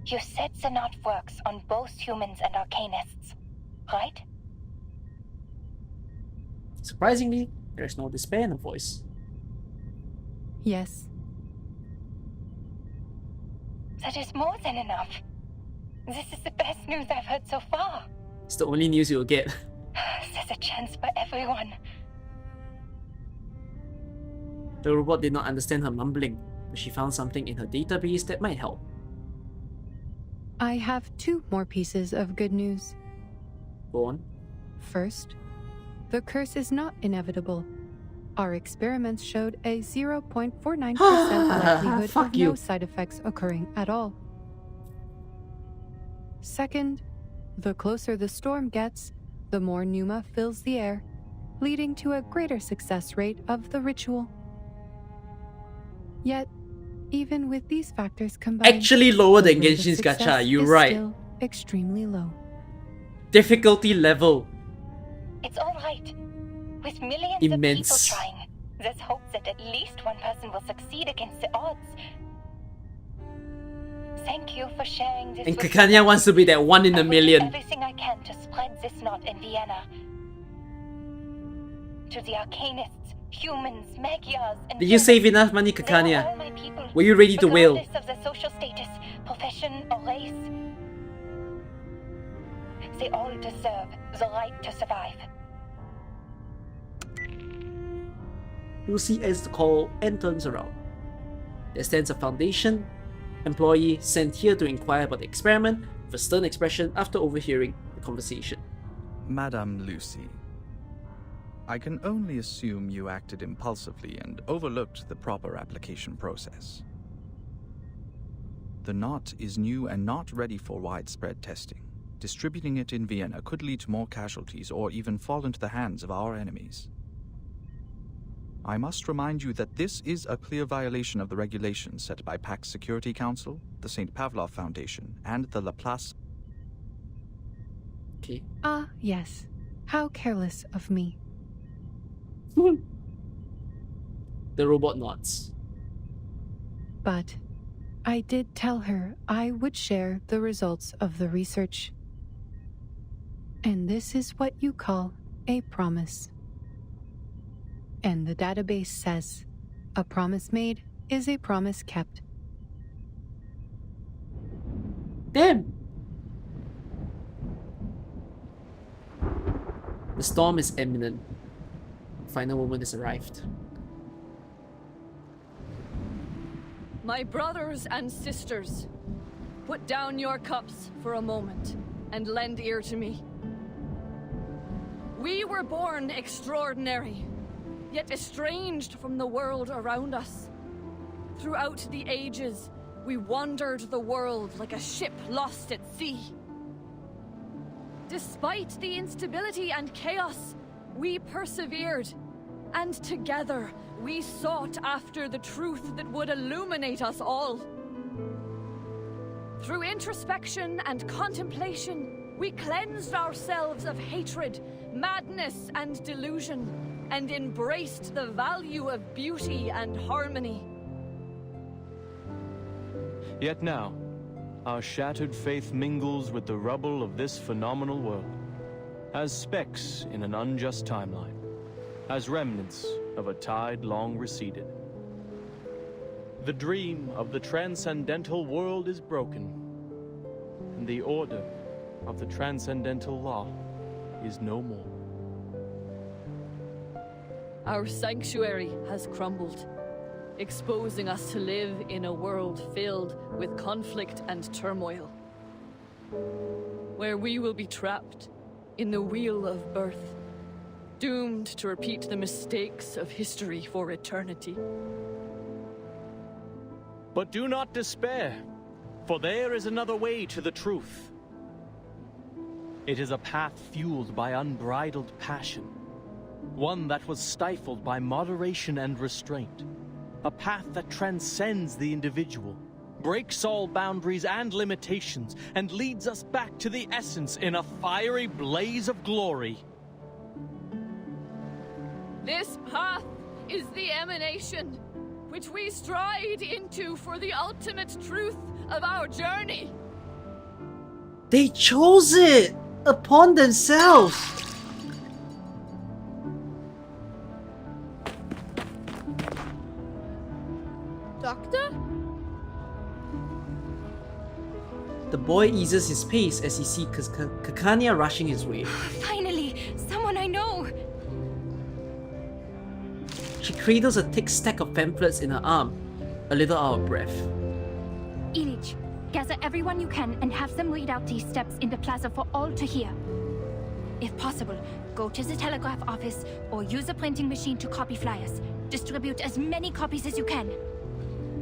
You said the knot works on both humans and arcanists, right? Surprisingly, there is no despair in her voice. Yes. That is more than enough. This is the best news I've heard so far. It's the only news you'll get. There's a chance for everyone. The robot did not understand her mumbling, but she found something in her database that might help. I have 2 more pieces of good news. Go on. First, the curse is not inevitable. Our experiments showed a 0.49% likelihood of no side effects occurring at all. Second, the closer the storm gets, the more pneuma fills the air, leading to a greater success rate of the ritual. Yet, even with these factors combined, Actually lower than the rate of Genshin's success gacha, you're is right. still extremely low. Difficulty level. It's all right. With millions Immense. of people trying, there's hope that at least one person will succeed against the odds. Thank you for sharing this And with Kakanya wants to be that 1 in a I will do million. everything I can to spread this knot in Vienna. To the Arcanists, humans, Magyars, and Did you save enough money, They are Kakanya? all my people, Were you ready to wail? regardless of their social status, profession, or race. They all deserve the right to survive. Lucy as the call and turns around. There stands a Foundation employee sent here to inquire about the experiment with a stern expression after overhearing the conversation. Madame Lucy, I can only assume you acted impulsively and overlooked the proper application process. The knot is new and not ready for widespread testing. Distributing it in Vienna could lead to more casualties or even fall into the hands of our enemies. I must remind you that this is a clear violation of the regulations set by Pax Security Council, the St. Pavlov Foundation, and the Laplace. Okay. Ah, yes. How careless of me. The robot nods. But I did tell her I would share the results of the research. And this is what you call a promise. And the database says, a promise made is a promise kept. Damn! The storm is imminent. The final moment has arrived. My brothers and sisters, put down your cups for a moment and lend ear to me. We were born extraordinary, yet estranged from the world around us. Throughout the ages, we wandered the world like a ship lost at sea. Despite the instability and chaos, we persevered, and together we sought after the truth that would illuminate us all. Through introspection and contemplation, we cleansed ourselves of hatred, madness, and delusion, and embraced the value of beauty and harmony. Yet now, our shattered faith mingles with the rubble of this phenomenal world, as specks in an unjust timeline, as remnants of a tide long receded. The dream of the transcendental world is broken, and the order of the transcendental law is no more. Our sanctuary has crumbled, exposing us to live in a world filled with conflict and turmoil, where we will be trapped in the wheel of birth, doomed to repeat the mistakes of history for eternity. But do not despair, for there is another way to the truth. It is a path fueled by unbridled passion, one that was stifled by moderation and restraint, a path that transcends the individual, breaks all boundaries and limitations, and leads us back to the essence in a fiery blaze of glory. This path is the emanation, which we stride into for the ultimate truth of our journey. They chose it upon themselves. Doctor? The boy eases his pace as he sees Kakania rushing his way. Finally, someone I know! She cradles a thick stack of pamphlets in her arm, a little out of breath. Ilich, gather everyone you can and have them read out these steps in the plaza for all to hear. If possible, go to the telegraph office or use a printing machine to copy flyers. Distribute as many copies as you can.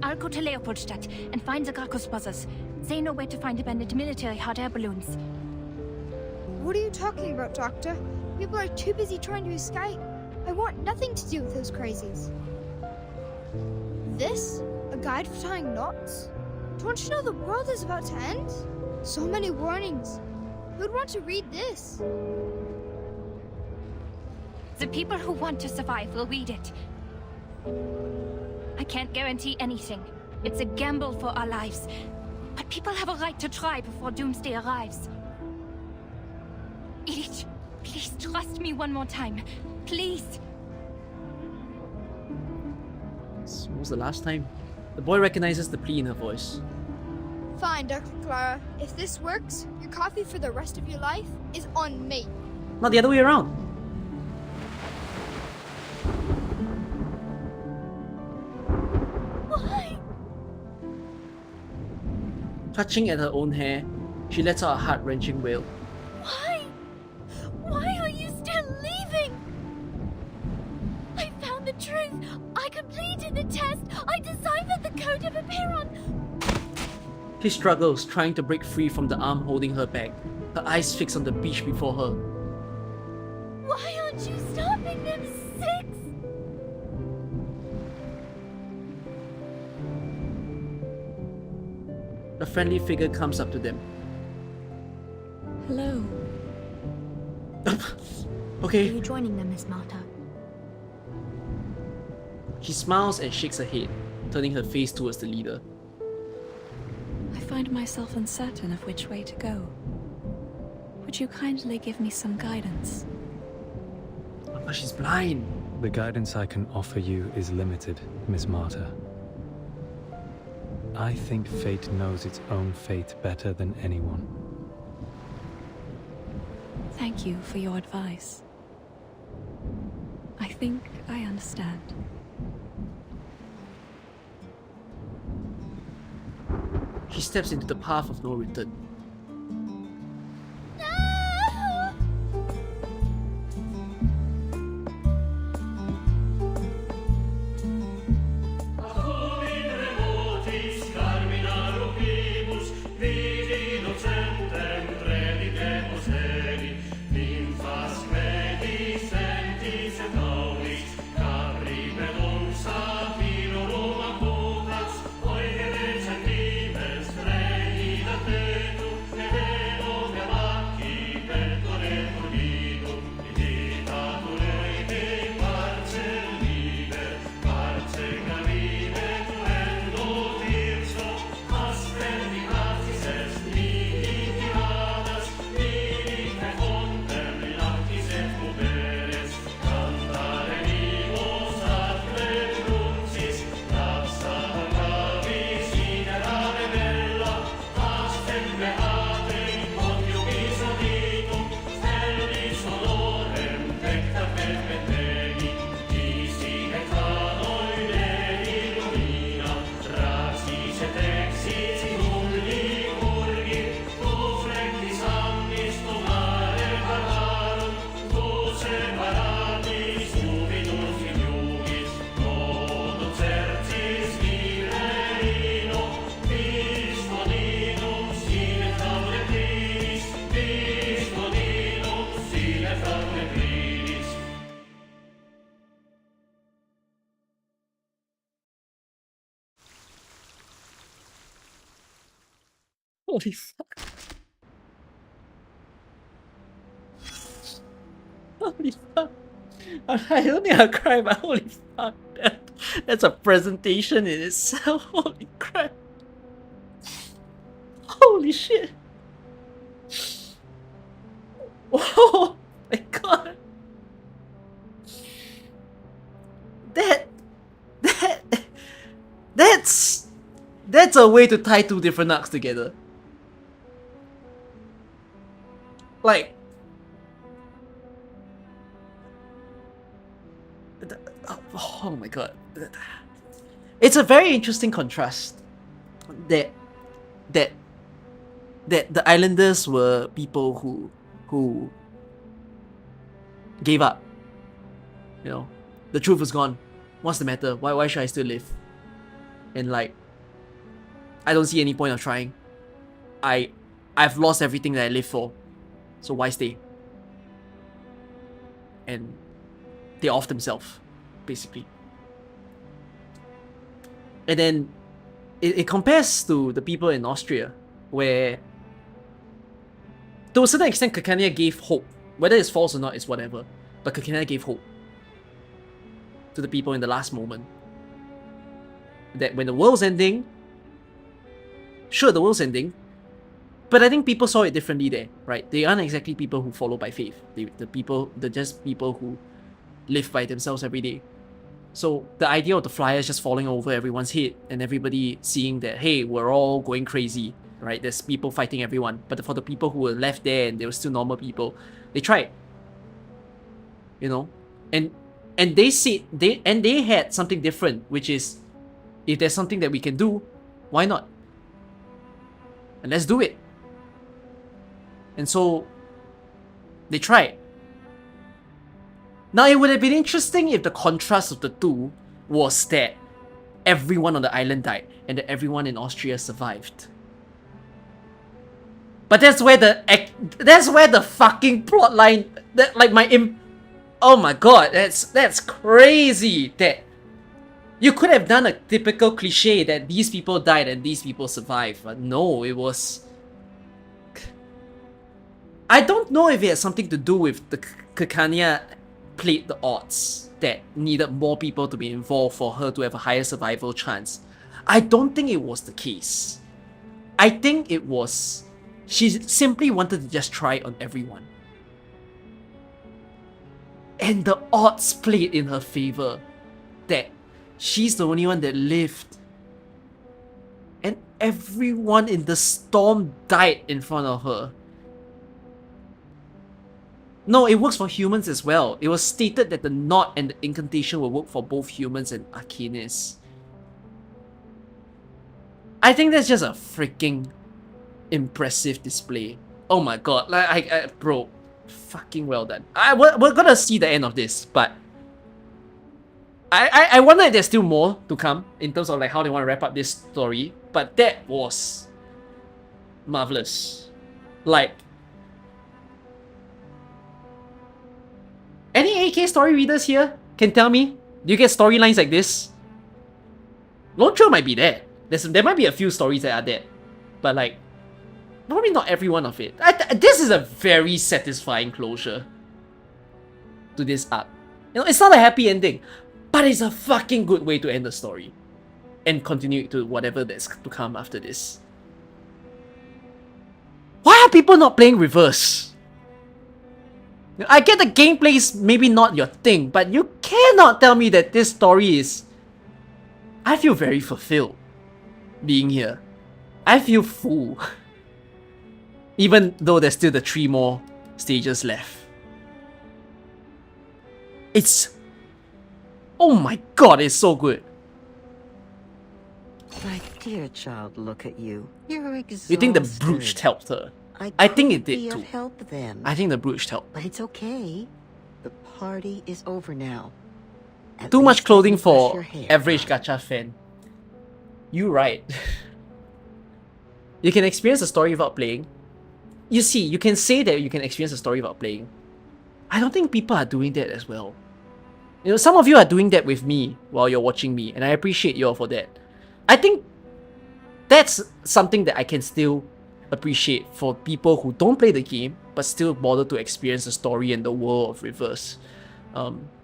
I'll go to Leopoldstadt and find the Gracchus brothers. They know where to find abandoned military hot air balloons. What are you talking about, Doctor? People are too busy trying to escape. I want nothing to do with those crazies. This? A guide for tying knots? Don't you know the world is about to end? So many warnings. Who'd want to read this? The people who want to survive will read it. I can't guarantee anything. It's a gamble for our lives. But people have a right to try before doomsday arrives. Ilich, please trust me one more time. Please. So what was the last time? The boy recognizes the plea in her voice. Fine, Dr. Clara. If this works, your coffee for the rest of your life is on me. Not the other way around. Why? Clutching at her own hair, she lets out a heart-wrenching wail. Why? Why are you still leaving? I found the truth. I completed the test. I deciphered the code of Epilogue. She struggles, trying to break free from the arm holding her back, her eyes fixed on the beach before her. Why aren't you stopping them, Six? A friendly figure comes up to them. Hello. Okay. Are you joining them, Miss Marta? She smiles and shakes her head, turning her face towards the leader. I find myself uncertain of which way to go. Would you kindly give me some guidance? But she's blind. The guidance I can offer you is limited, Miss Marta. I think fate knows its own fate better than anyone. Thank you for your advice. I think I understand. She steps into the path of no return. Holy fuck. Holy fuck. I don't think I'll cry, but holy fuck. That's a presentation in itself. Holy crap. Holy shit. Oh my god. That's a way to tie two different arcs together. Like, oh my god. It's a very interesting contrast that the islanders were people who gave up. You know, the truth is gone. What's the matter? Why should I still live? And like, I don't see any point of trying. I've lost everything that I live for, so why stay? And they off themselves, basically. And then it compares to the people in Austria, where to a certain extent Kekania gave hope. Whether it's false or not is whatever, but Kekania gave hope to the people in the last moment. That when the world's ending, sure, the world's ending, but I think people saw it differently there, right? They aren't exactly people who follow by faith. They're just people who live by themselves every day. So the idea of the flyers just falling over everyone's head and everybody seeing that, hey, we're all going crazy, right? There's people fighting everyone. But for the people who were left there and they were still normal people, they tried. You know? And they had something different, which is, if there's something that we can do, why not? And let's do it. And so they tried. Now, it would have been interesting if the contrast of the two was that everyone on the island died and that everyone in Austria survived. But that's where the fucking plotline, oh my god, that's crazy. That you could have done a typical cliche that these people died and these people survived, but no, it was. I don't know if it had something to do with the Kekania played the odds that needed more people to be involved for her to have a higher survival chance. I don't think it was the case. I think it was she simply wanted to just try on everyone. And the odds played in her favor that she's the only one that lived. And everyone in the storm died in front of her. No, it works for humans as well. It was stated that the knot and the incantation will work for both humans and arcanists. I think that's just a freaking impressive display. Oh my god, like bro, fucking well done. We're gonna see the end of this, but I wonder if there's still more to come in terms of like how they want to wrap up this story. But that was marvelous. Like, any AK story readers here can tell me, do you get storylines like this? Lone Trail might be there. There might be a few stories that are there, but like, probably not every one of it. This is a very satisfying closure to this arc. You know, it's not a happy ending, but it's a fucking good way to end the story and continue to whatever that's to come after this. Why are people not playing reverse? I get the gameplay is maybe not your thing, but you cannot tell me that this story is... I feel very fulfilled being here. I feel full. Even though there's still the 3 more stages left. It's... oh my god, it's so good. My dear child, look at you. You're exhausted. You think the brooch helped her? I think it did too. Help then. I think the brooch helped. But it's okay. The party is over now. Too much clothing for average gacha fan. You right. You can experience a story without playing. You see, you can say that you can experience a story without playing. I don't think people are doing that as well. You know, some of you are doing that with me while you're watching me, and I appreciate you all for that. I think that's something that I can still appreciate for people who don't play the game but still bother to experience the story and the world of Reverse,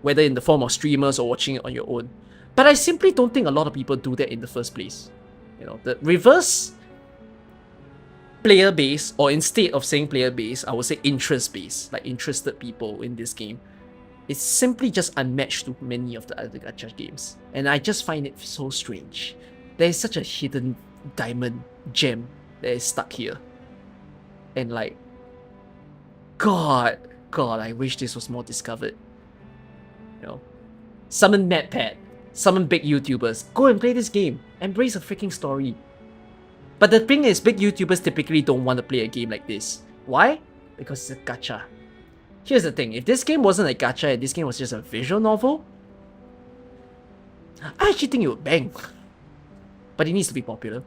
whether in the form of streamers or watching it on your own. But I simply don't think a lot of people do that in the first place. You know, the Reverse player base, or instead of saying player base, I would say interest base, like interested people in this game, is simply just unmatched to many of the other gacha games, and I just find it so strange. There is such a hidden diamond gem that is stuck here, and like, God, I wish this was more discovered. You know, summon MadPad, summon big YouTubers, go and play this game. Embrace a freaking story. But the thing is, big YouTubers typically don't want to play a game like this. Why? Because it's a gacha. Here's the thing, if this game wasn't a gacha and this game was just a visual novel, I actually think it would bang. But it needs to be popular.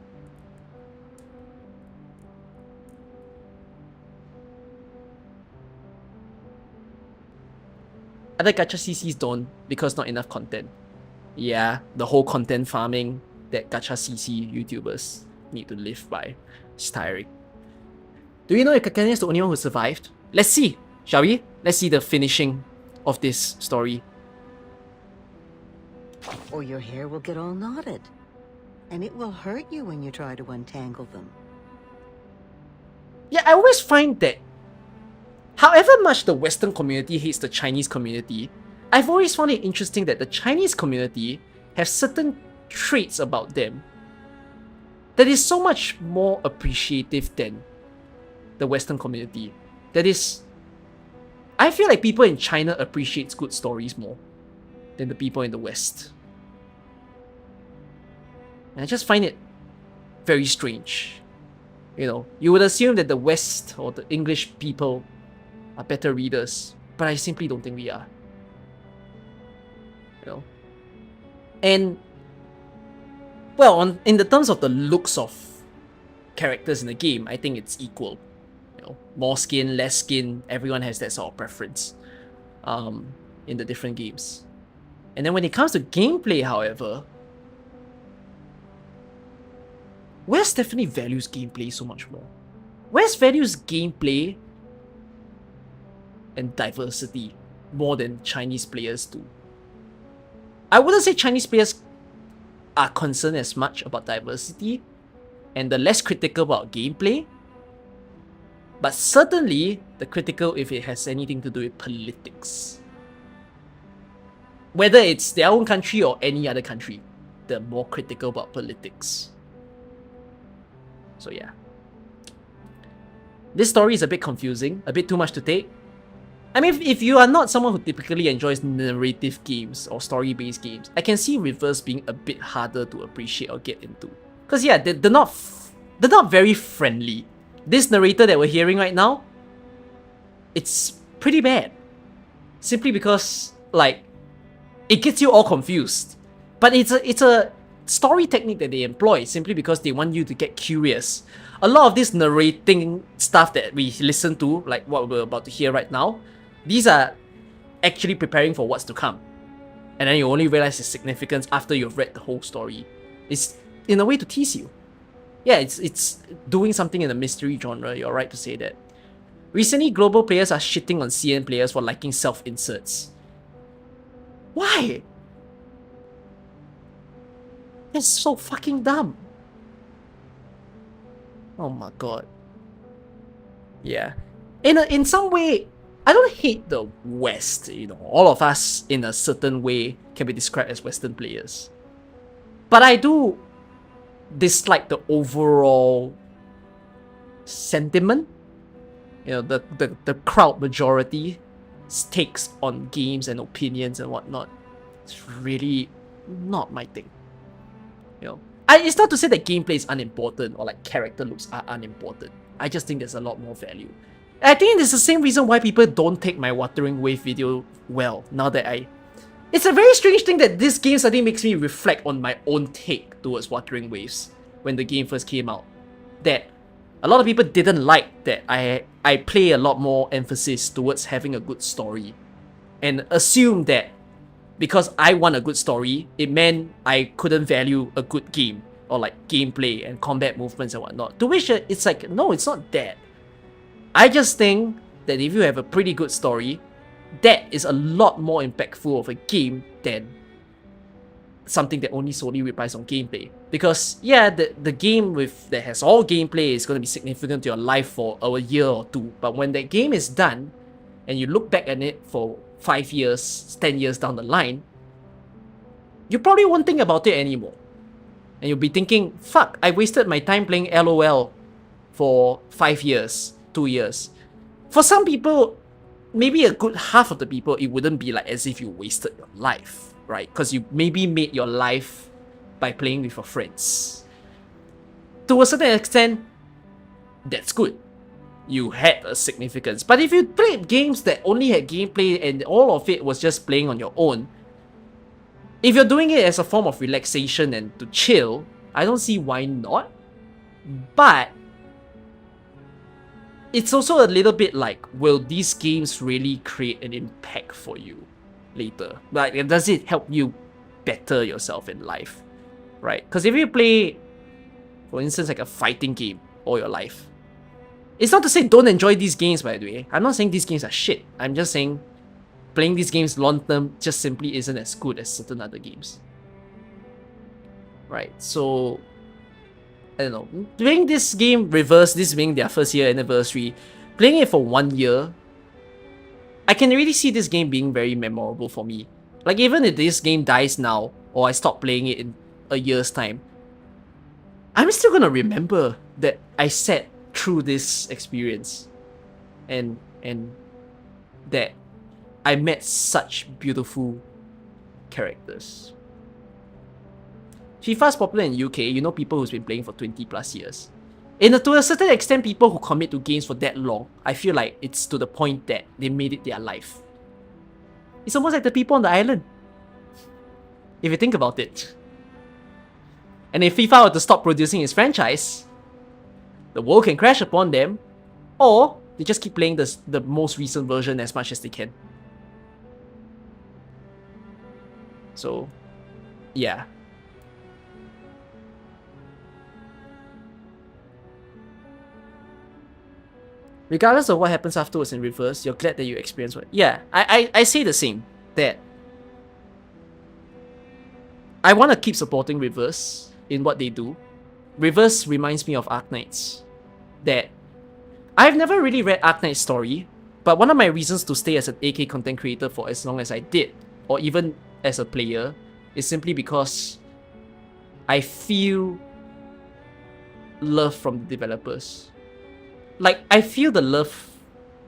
Other gacha CCs don't, because not enough content. Yeah, the whole content farming that gacha CC YouTubers need to live by. It's tiring. Do you know if Kakane is the only one who survived? Let's see, shall we? Let's see the finishing of this story. Or your hair will get all knotted. And it will hurt you when you try to untangle them. Yeah, I always find that however much the Western community hates the Chinese community, I've always found it interesting that the Chinese community have certain traits about them that is so much more appreciative than the Western community. That is, I feel like people in China appreciate good stories more than the people in the West. And I just find it very strange. You know, you would assume that the West or the English people are better readers, but I simply don't think we are. You know? And, well, in the terms of the looks of characters in the game, I think it's equal. You know, more skin, less skin, everyone has that sort of preference in the different games. And then when it comes to gameplay, however, West definitely values gameplay so much more. West values gameplay and diversity more than Chinese players do. I wouldn't say Chinese players are concerned as much about diversity and the less critical about gameplay, but certainly the critical if it has anything to do with politics. Whether it's their own country or any other country, they're more critical about politics. So yeah. This story is a bit confusing, a bit too much to take. I mean, if you are not someone who typically enjoys narrative games or story-based games, I can see Reverse being a bit harder to appreciate or get into. Because yeah, they're not very friendly. This narrator that we're hearing right now, it's pretty bad. Simply because, like, it gets you all confused. But it's a story technique that they employ simply because they want you to get curious. A lot of this narrating stuff that we listen to, like what we're about to hear right now, these are actually preparing for what's to come. And then you only realize its significance after you've read the whole story. It's in a way to tease you. Yeah, it's doing something in the mystery genre, you're right to say that. Recently, global players are shitting on CN players for liking self-inserts. Why? That's so fucking dumb. Oh my god. Yeah. In some way, I don't hate the West, you know. All of us, in a certain way, can be described as Western players. But I do dislike the overall sentiment. You know, the crowd majority takes on games and opinions and whatnot. It's really not my thing. You know, it's not to say that gameplay is unimportant or like character looks are unimportant. I just think there's a lot more value. I think it's the same reason why people don't take my Wuthering Wave video well, now that It's a very strange thing that this game suddenly makes me reflect on my own take towards Wuthering Waves when the game first came out. That a lot of people didn't like that I play a lot more emphasis towards having a good story. And assume that because I want a good story, it meant I couldn't value a good game. Or like gameplay and combat movements and whatnot. To which it's like, no, it's not that. I just think that if you have a pretty good story, that is a lot more impactful of a game than something that only solely relies on gameplay. Because yeah, the game that has all gameplay is going to be significant to your life for a year or two. But when that game is done, and you look back at it for 5 years, 10 years down the line, you probably won't think about it anymore. And you'll be thinking, fuck, I wasted my time playing LOL for 5 years, 2 years. For some people, maybe a good half of the people, it wouldn't be like as if you wasted your life, right? Because you maybe made your life by playing with your friends. To a certain extent, that's good. You had a significance. But if you played games that only had gameplay and all of it was just playing on your own, if you're doing it as a form of relaxation and to chill, I don't see why not. But it's also a little bit like, will these games really create an impact for you later? Like, does it help you better yourself in life, right? Because if you play, for instance, like a fighting game all your life, it's not to say don't enjoy these games, by the way. I'm not saying these games are shit. I'm just saying playing these games long term just simply isn't as good as certain other games. Right, so I don't know. Playing this game Reverse, this being their first year anniversary, playing it for 1 year, I can really see this game being very memorable for me. Like, even if this game dies now, or I stop playing it in a year's time, I'm still gonna remember that I sat through this experience and that I met such beautiful characters. FIFA's popular in UK, you know, people who's been playing for 20 plus years. And to a certain extent, people who commit to games for that long, I feel like it's to the point that they made it their life. It's almost like the people on the island, if you think about it. And if FIFA were to stop producing its franchise, the world can crash upon them, or they just keep playing the most recent version as much as they can. So, yeah. Regardless of what happens afterwards in Reverse, you're glad that you experienced what... Yeah, I say the same. That I want to keep supporting Reverse in what they do. Reverse reminds me of Arknights. That I've never really read Arknight's story, but one of my reasons to stay as an AK content creator for as long as I did, or even as a player, is simply because I feel love from the developers. Like, I feel the love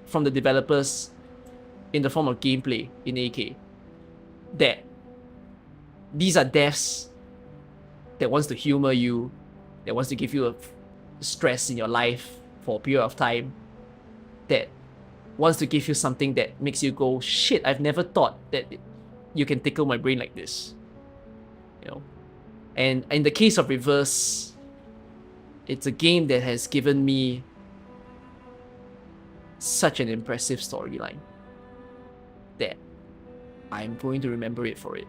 from the developers in the form of gameplay in AK. That these are devs that wants to humor you, that wants to give you a stress in your life for a period of time, that wants to give you something that makes you go, shit, I've never thought that you can tickle my brain like this. You know? And in the case of Reverse, it's a game that has given me such an impressive storyline that I'm going to remember it for it.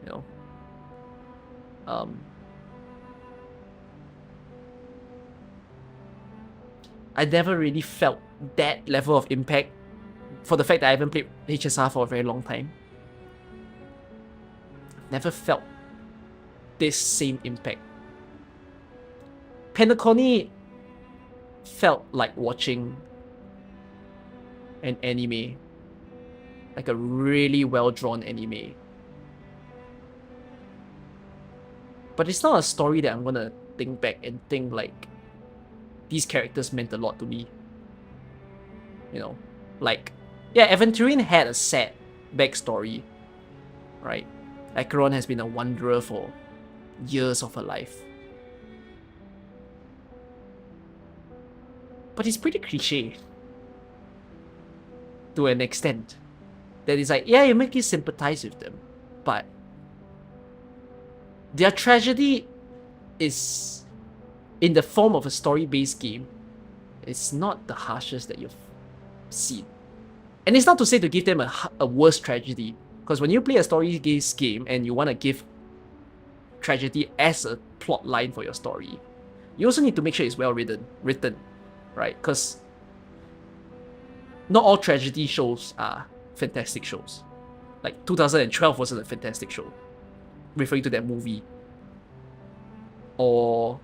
You know? I never really felt that level of impact for the fact that I haven't played HSR for a very long time. Never felt this same impact. Pentaconi felt like watching an anime, like a really well-drawn anime. But it's not a story that I'm gonna think back and think like, these characters meant a lot to me. You know, like, yeah, Aventurine had a sad backstory, right? Acheron has been a wanderer for years of her life. But it's pretty cliche to an extent. That is like, yeah, you make you sympathize with them, but their tragedy is in the form of a story-based game. It's not the harshest that you've seen. And it's not to say to give them a worse tragedy, because when you play a story-based game and you want to give tragedy as a plot line for your story, you also need to make sure it's well written, right? Because not all tragedy shows are fantastic shows. Like 2012 wasn't a fantastic show, referring to that movie. Or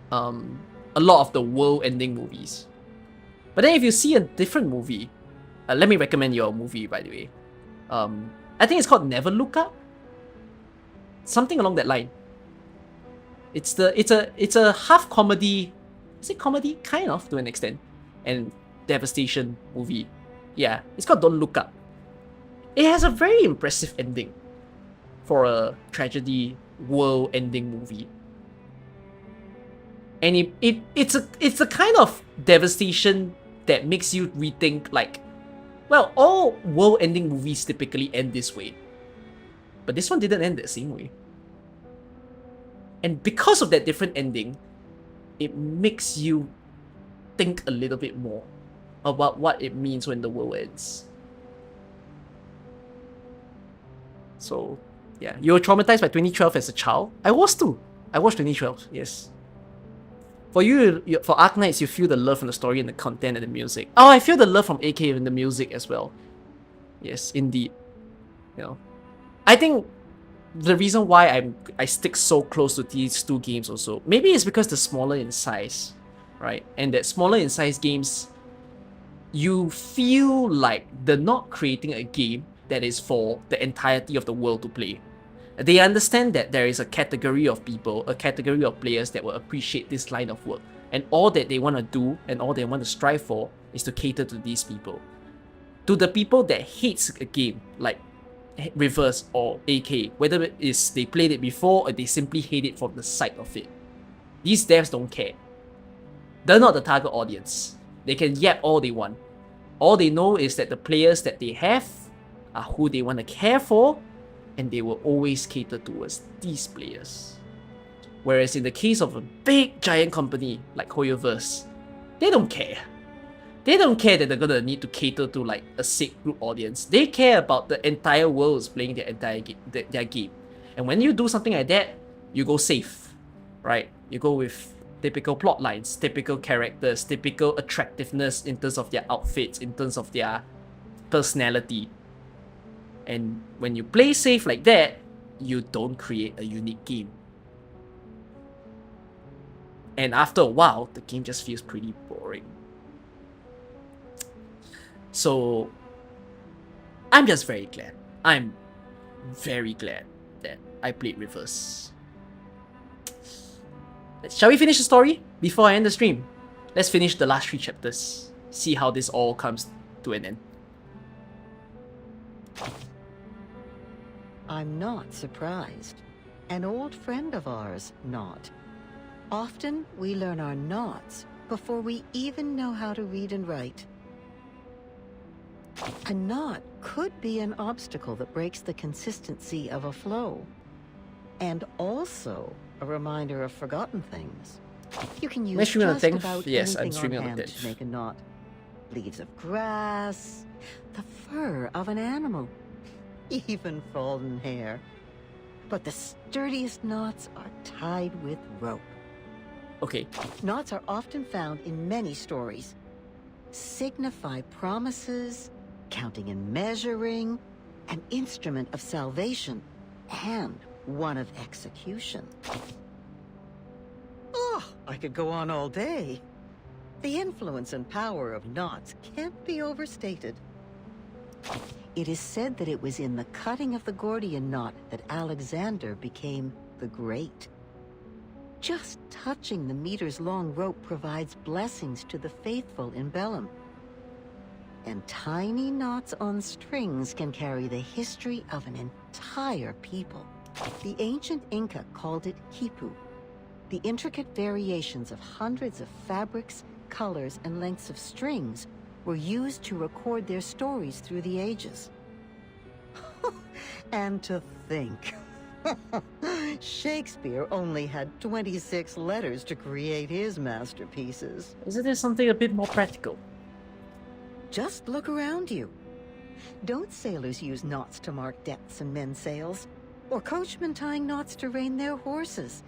a lot of the world-ending movies. But then if you see a different movie, let me recommend you a movie, by the way. I think it's called Never Look Up. Something along that line. It's a half comedy. Is it comedy? Kind of, to an extent. and devastation movie. Yeah, it's called Don't Look Up. It has a very impressive ending for a tragedy world-ending movie. And it's a kind of devastation that makes you rethink, like, well, all world-ending movies typically end this way. But this one didn't end the same way. And because of that different ending, it makes you think a little bit more about what it means when the world ends. So, yeah, you were traumatized by 2012 as a child? I was too. I watched 2012, yes. For you, for Arknights, you feel the love from the story and the content and the music. Oh, I feel the love from AK and the music as well. Yes, indeed. You know, I think the reason why I stick so close to these two games also, maybe it's because they're smaller in size, right? And that smaller in size games, you feel like they're not creating a game that is for the entirety of the world to play. They understand that there is a category of people, a category of players that will appreciate this line of work. And all that they want to do and all they want to strive for is to cater to these people. To the people that hates a game, like Reverse or AK, whether it is they played it before or they simply hate it from the sight of it. These devs don't care. They're not the target audience. They can yap all they want. All they know is that the players that they have are who they want to care for, and they will always cater towards these players. Whereas in the case of a big giant company like Hoyoverse, they don't care. They don't care that they're gonna need to cater to like a sick group audience. They care about the entire world is playing their entire their game. And when you do something like that, you go safe, right? You go with typical plot lines, typical characters, typical attractiveness in terms of their outfits, in terms of their personality. And when you play safe like that, you don't create a unique game. And after a while, the game just feels pretty boring. So, I'm just very glad. I'm very glad that I played Reverse. Shall we finish the story before I end the stream? Let's finish the last 3 chapters. See how this all comes to an end. I'm not surprised. An old friend of ours, not. Often, we learn our nots before we even know how to read and write. A knot could be an obstacle that breaks the consistency of a flow, and also a reminder of forgotten things. You can use just about anything on hand to make a knot. Leaves of grass, the fur of an animal, even fallen hair. But the sturdiest knots are tied with rope. Okay. Knots are often found in many stories. Signify promises, counting and measuring, an instrument of salvation, and one of execution. Oh, I could go on all day. The influence and power of knots can't be overstated. It is said that it was in the cutting of the Gordian knot that Alexander became the Great. Just touching the meters-long rope provides blessings to the faithful in Bellum. And tiny knots on strings can carry the history of an entire people. The ancient Inca called it quipu. The intricate variations of hundreds of fabrics, colors, and lengths of strings were used to record their stories through the ages. And to think, Shakespeare only had 26 letters to create his masterpieces. Isn't there something a bit more practical? Just look around you. Don't sailors use knots to mark depths and mend sails? Or coachmen tying knots to rein their horses?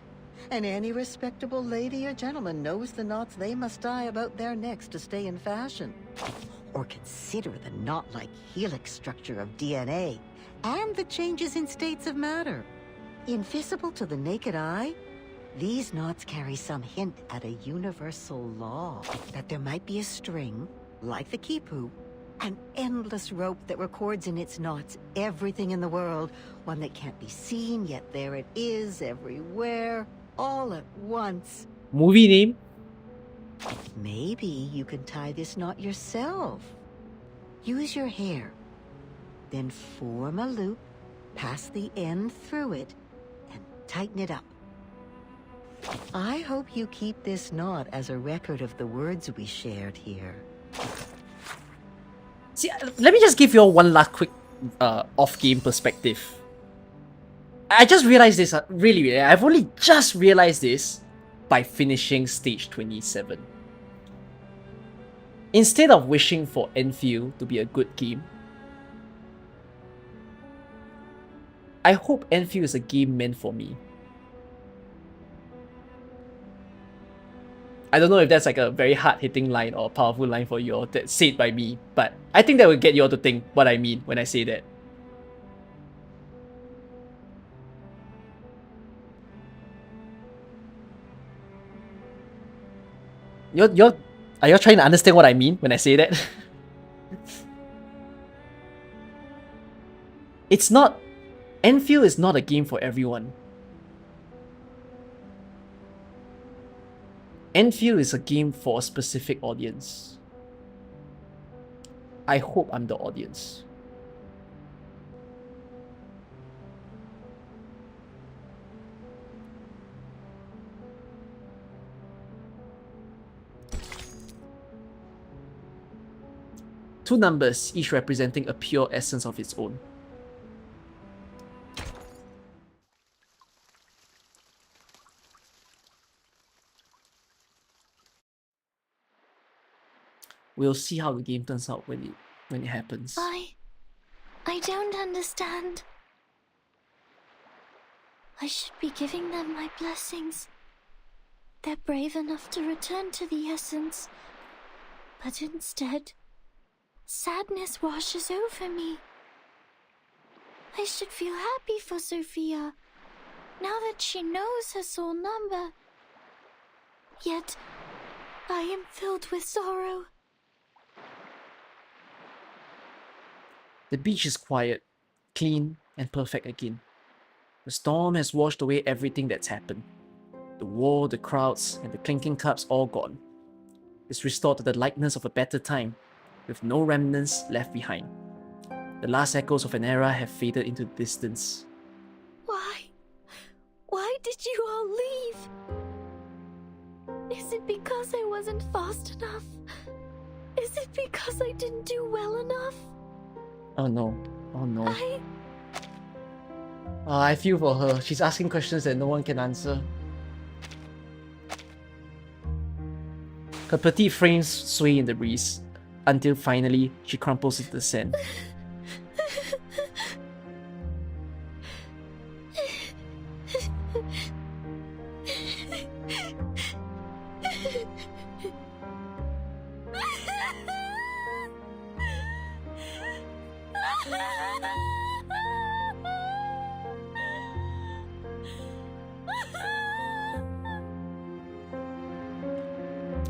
And any respectable lady or gentleman knows the knots they must tie about their necks to stay in fashion. Or consider the knot-like helix structure of DNA and the changes in states of matter. Invisible to the naked eye, these knots carry some hint at a universal law, that there might be a string, like the quipu, an endless rope that records in its knots everything in the world, one that can't be seen, yet there it is everywhere, all at once. Movie name? Maybe you can tie this knot yourself. Use your hair. Then form a loop, pass the end through it, and tighten it up. I hope you keep this knot as a record of the words we shared here. See, let me just give you all one last quick off-game perspective. I just realized this, really, I've only just realized this by finishing stage 27. Instead of wishing for Enfield to be a good game, I hope Enfield is a game meant for me. I don't know if that's like a very hard-hitting line or a powerful line for you all that's said by me, but I think that will get you all to think what I mean when I say that. Are you trying to understand what I mean when I say that? It's not... Enfield is not a game for everyone. Enfield is a game for a specific audience. I hope I'm the audience. Two numbers, each representing a pure essence of its own. We'll see how the game turns out when it happens. I don't understand. I should be giving them my blessings. They're brave enough to return to the essence. But instead, sadness washes over me. I should feel happy for Sophia, now that she knows her soul number. Yet, I am filled with sorrow. The beach is quiet, clean, and perfect again. The storm has washed away everything that's happened. The war, the crowds, and the clinking cups all gone. It's restored to the likeness of a better time, with no remnants left behind. The last echoes of an era have faded into the distance. Why did you all leave? Is it because I wasn't fast enough? Is it because I didn't do well enough? Oh no. Oh no. I feel for her. She's asking questions that no one can answer. Her petite frames sway in the breeze, until finally she crumples into the sand.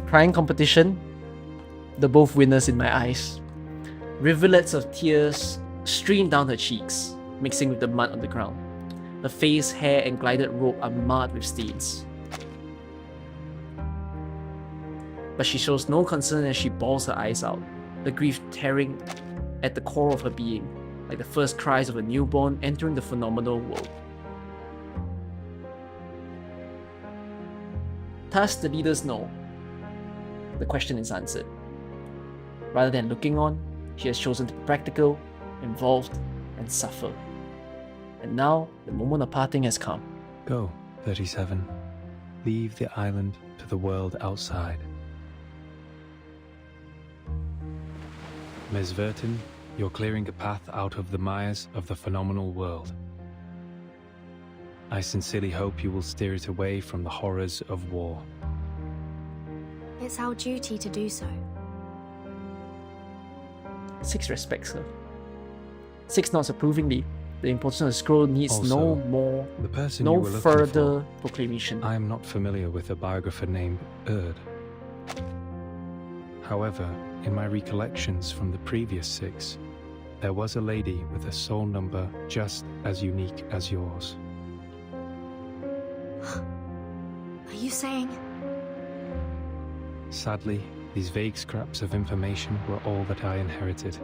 Crying competition, the both winners in my eyes. Rivulets of tears stream down her cheeks, mixing with the mud on the ground. Her face, hair, and glided robe are marred with stains. But she shows no concern as she bawls her eyes out, the grief tearing at the core of her being, like the first cries of a newborn entering the phenomenal world. Thus, the leaders know. The question is answered. Rather than looking on, she has chosen to be practical, involved, and suffer. And now, the moment of parting has come. Go, 37. Leave the island to the world outside. Ms. Vertin, you're clearing a path out of the mires of the phenomenal world. I sincerely hope you will steer it away from the horrors of war. It's our duty to do so. 6 respects her. 6 nods approvingly. The importance of the scroll needs Also, no further proclamation. I am not familiar with a biographer named Erd. However, in my recollections from the previous 6, there was a lady with a soul number just as unique as yours. Are you saying... Sadly, these vague scraps of information were all that I inherited.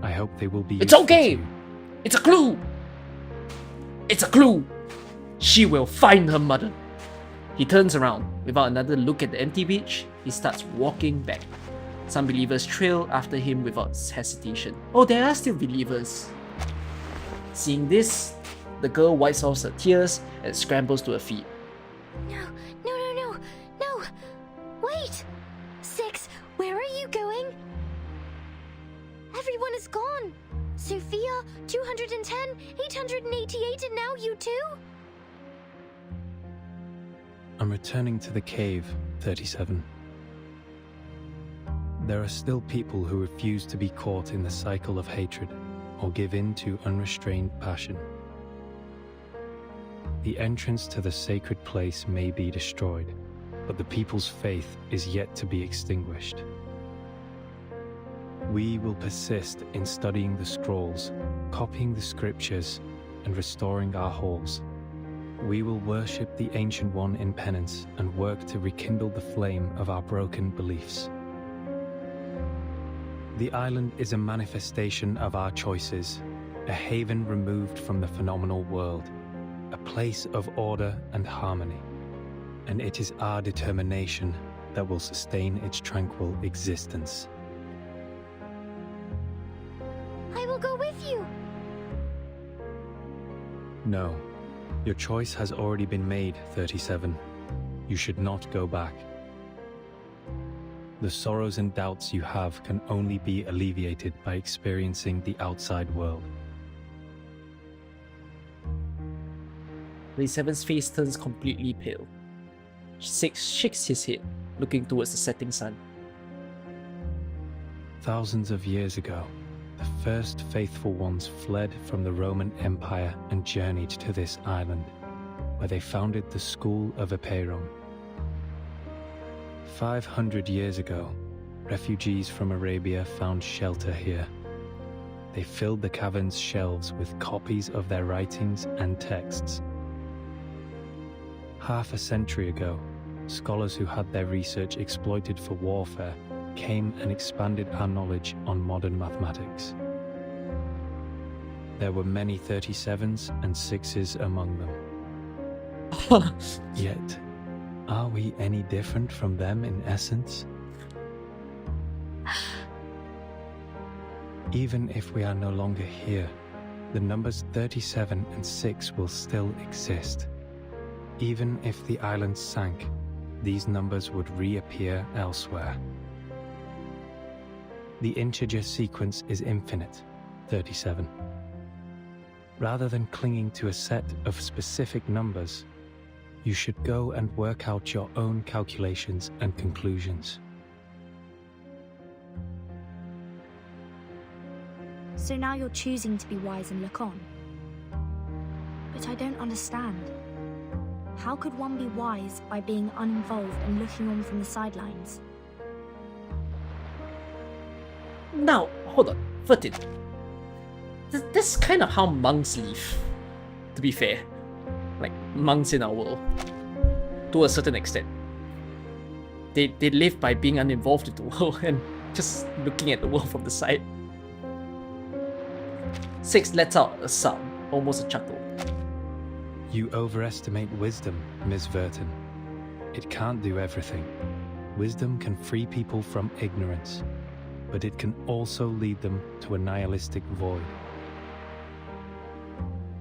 I hope they will be It's useful okay! to you. It's a clue! It's a clue! She will find her mother. He turns around. Without another look at the empty beach, he starts walking back. Some believers trail after him without hesitation. Oh, there are still believers. Seeing this, the girl wipes off her tears and scrambles to her feet. No. Wait! Six, where are you going? Everyone is gone. Sophia, 210, 888, and now you too? I'm returning to the cave, 37. There are still people who refuse to be caught in the cycle of hatred or give in to unrestrained passion. The entrance to the sacred place may be destroyed, but the people's faith is yet to be extinguished. We will persist in studying the scrolls, copying the scriptures, and restoring our halls. We will worship the Ancient One in penance and work to rekindle the flame of our broken beliefs. The island is a manifestation of our choices, a haven removed from the phenomenal world, a place of order and harmony, and it is our determination that will sustain its tranquil existence. I will go with you. No, your choice has already been made, 37. You should not go back. The sorrows and doubts you have can only be alleviated by experiencing the outside world. 37's face turns completely pale. 6 shakes his head, looking towards the setting sun. Thousands of years ago, the first faithful ones fled from the Roman Empire and journeyed to this island, where they founded the School of Epilogue. 500 years ago, refugees from Arabia found shelter here. They filled the cavern's shelves with copies of their writings and texts. Half a century ago, scholars who had their research exploited for warfare came and expanded our knowledge on modern mathematics. There were many 37s and 6s among them. Yet, are we any different from them in essence? Even if we are no longer here, the numbers 37 and 6 will still exist. Even if the island sank, these numbers would reappear elsewhere. The integer sequence is infinite, 37. Rather than clinging to a set of specific numbers, you should go and work out your own calculations and conclusions. So now you're choosing to be wise and look on. But I don't understand. How could one be wise by being uninvolved and looking on from the sidelines? Now, hold on, 13. This is kind of how monks live, to be fair. Like, monks in our world. To a certain extent. They live by being uninvolved in the world and just looking at the world from the side. 6 lets out a sound, almost a chuckle. You overestimate wisdom, Miss Verton. It can't do everything. Wisdom can free people from ignorance, but it can also lead them to a nihilistic void.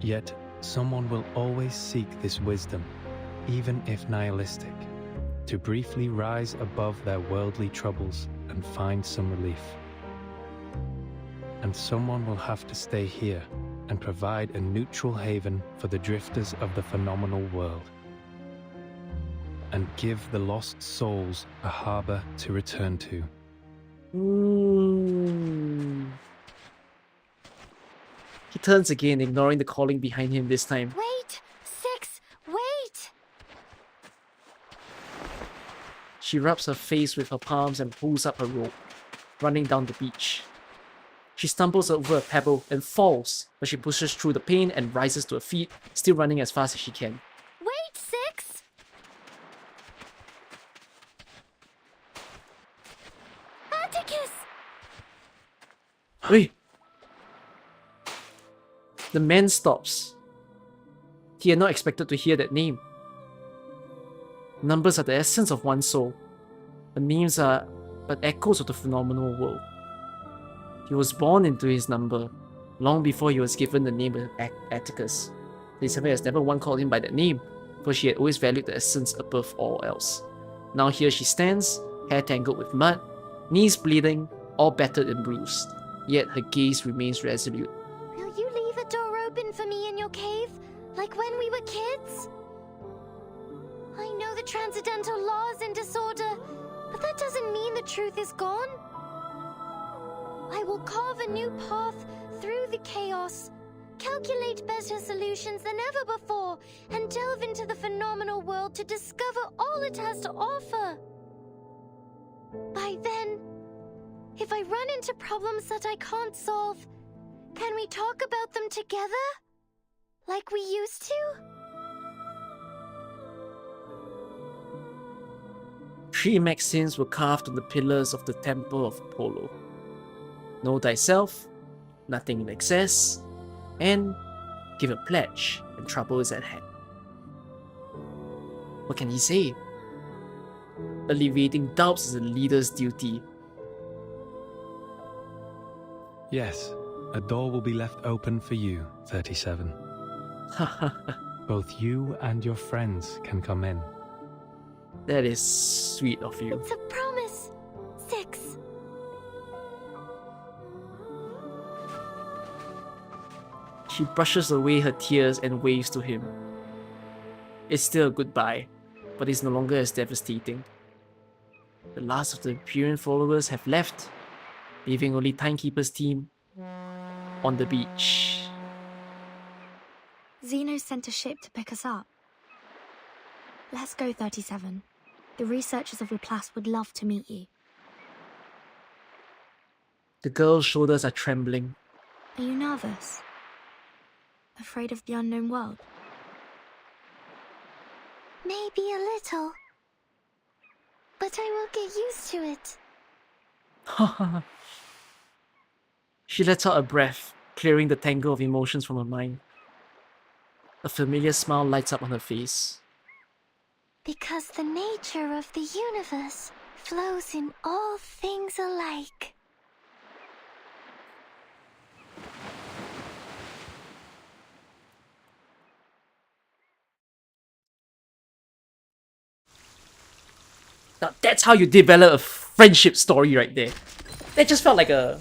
Yet, someone will always seek this wisdom, even if nihilistic, to briefly rise above their worldly troubles and find some relief. And someone will have to stay here and provide a neutral haven for the drifters of the phenomenal world, and give the lost souls a harbor to return to. He turns again, ignoring the calling behind him this time. Wait! 6, wait! She rubs her face with her palms and pulls up her rope, running down the beach. She stumbles over a pebble and falls, but she pushes through the pain and rises to her feet, still running as fast as she can. Wait, 6! Wait. The man stops. He had not expected to hear that name. Numbers are the essence of one's soul, but names are but echoes of the phenomenal world. He was born into his number, long before he was given the name of Atticus. Deciphering has never once called him by that name, for she had always valued the essence above all else. Now here she stands, hair tangled with mud, knees bleeding, all battered and bruised. Yet her gaze remains resolute. Will you leave a door open for me in your cave, like when we were kids? I know the transcendental law is in disorder, but that doesn't mean the truth is gone. I will carve a new path through the chaos, calculate better solutions than ever before, and delve into the phenomenal world to discover all it has to offer. By then, if I run into problems that I can't solve, can we talk about them together? Like we used to? Three maxims were carved on the pillars of the temple of Apollo. Know thyself, nothing in excess, and give a pledge when trouble is at hand. What can he say? Alleviating doubts is a leader's duty. Yes, a door will be left open for you, 37. Both you and your friends can come in. That is sweet of you. It's a promise. 6. She brushes away her tears and waves to him. It's still a goodbye, but it's no longer as devastating. The last of the Imperial followers have left, leaving only Timekeeper's team on the beach. Zeno sent a ship to pick us up. Let's go, 37. The researchers of Laplace would love to meet you. The girl's shoulders are trembling. Are you nervous? Afraid of the unknown world? Maybe a little. But I will get used to it. She lets out a breath, clearing the tangle of emotions from her mind. A familiar smile lights up on her face. Because the nature of the universe flows in all things alike. Now that's how you develop a friendship story right there. That just felt like a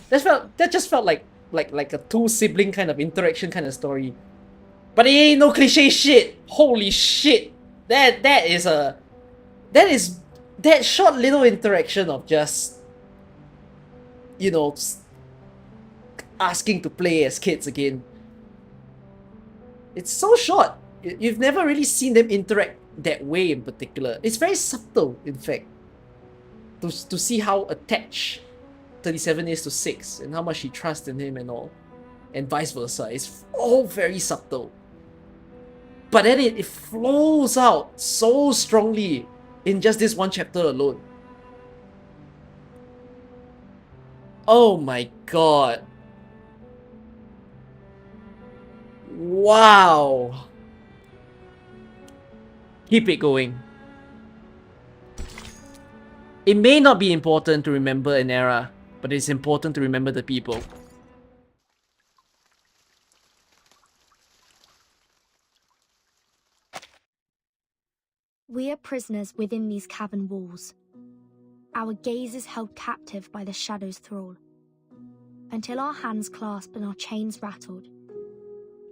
like a two sibling kind of interaction kind of story. But it ain't no cliche shit. Holy shit. That short little interaction of just, you know, asking to play as kids again. It's so short. You've never really seen them interact that way in particular. It's very subtle, in fact, to see how attached 37 is to 6 and how much he trusts in him and all, and vice versa. It's all very subtle. But then it flows out so strongly in just this one chapter alone. Oh my god. Wow. Keep it going. It may not be important to remember an era, but it's important to remember the people. We are prisoners within these cavern walls. Our gaze is held captive by the shadow's thrall. Until our hands clasp and our chains rattled,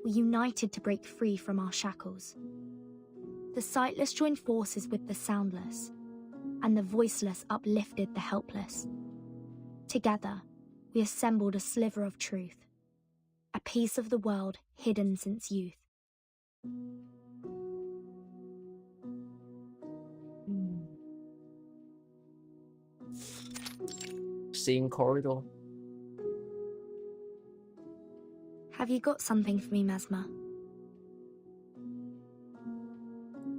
we united to break free from our shackles. The sightless joined forces with the soundless, and the voiceless uplifted the helpless. Together, we assembled a sliver of truth, a piece of the world hidden since youth. Seeing corridor. Have you got something for me, Mesmer?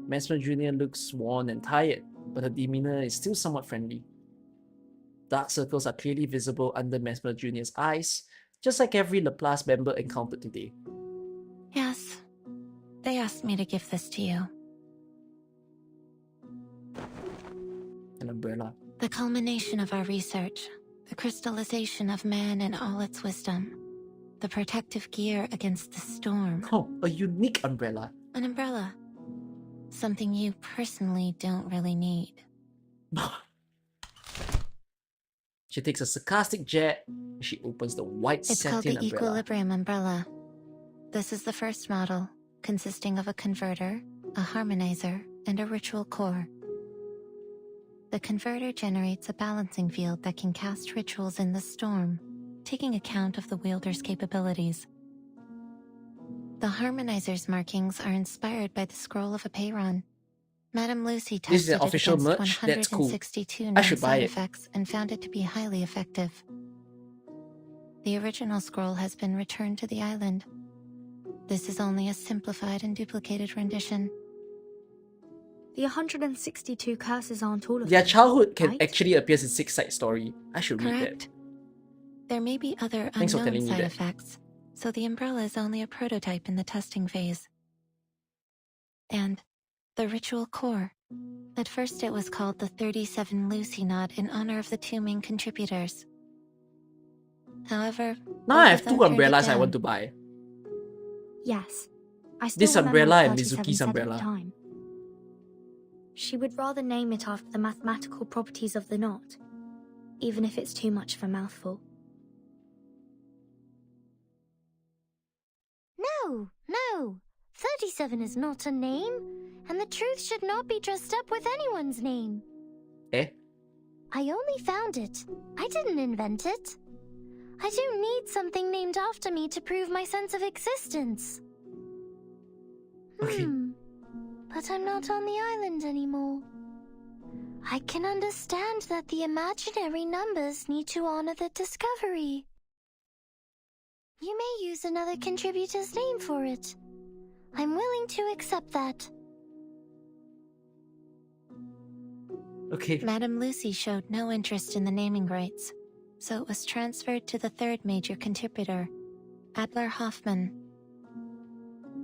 Mesmer Jr. looks worn and tired, but her demeanor is still somewhat friendly. Dark circles are clearly visible under Mesmer Jr.'s eyes, Just like every Laplace member encountered today. Yes. They asked me to give this to you. An umbrella. The culmination of our research, the crystallization of man and all its wisdom, the protective gear against the storm. Oh, a unique umbrella. An umbrella. Something you personally don't really need. She takes a sarcastic jet. She opens the white It's called satin the umbrella. Equilibrium umbrella. This is the first model, consisting of a converter, a harmonizer, and a ritual core. The converter generates a balancing field that can cast rituals in the storm, taking account of the wielder's capabilities. The harmonizer's markings are inspired by the scroll of Apeiron. Madame Lucy This is an tested it official against merch? That's cool. 162 I known should buy side it. effects and found it to be highly effective. The original scroll has been returned to the island. This is only a simplified and duplicated rendition. The 162 curses aren't all of Their them, childhood can right? actually appear as a six-side story. I should read that. Correct. There may be other Thanks for unknown telling me side that. effects, so the umbrella is only a prototype in the testing phase. And the ritual core. At first it was called the 37 Lucy knot in honor of the two main contributors. However, Now both I of have them two turned it umbrellas I down. want to buy. Yes. I still This remember umbrella what and 37 Mizuki's said at the umbrella. time. She would rather name it after the mathematical properties of the knot, even if it's too much of a mouthful. No. 37 is not a name, and the truth should not be dressed up with anyone's name. Eh? I only found it. I didn't invent it. I don't need something named after me to prove my sense of existence. Okay. But I'm not on the island anymore. I can understand that the imaginary numbers need to honor the discovery. You may use another contributor's name for it. I'm willing to accept that. Okay. Madame Lucy showed no interest in the naming rights, so it was transferred to the third major contributor, Adler Hoffman.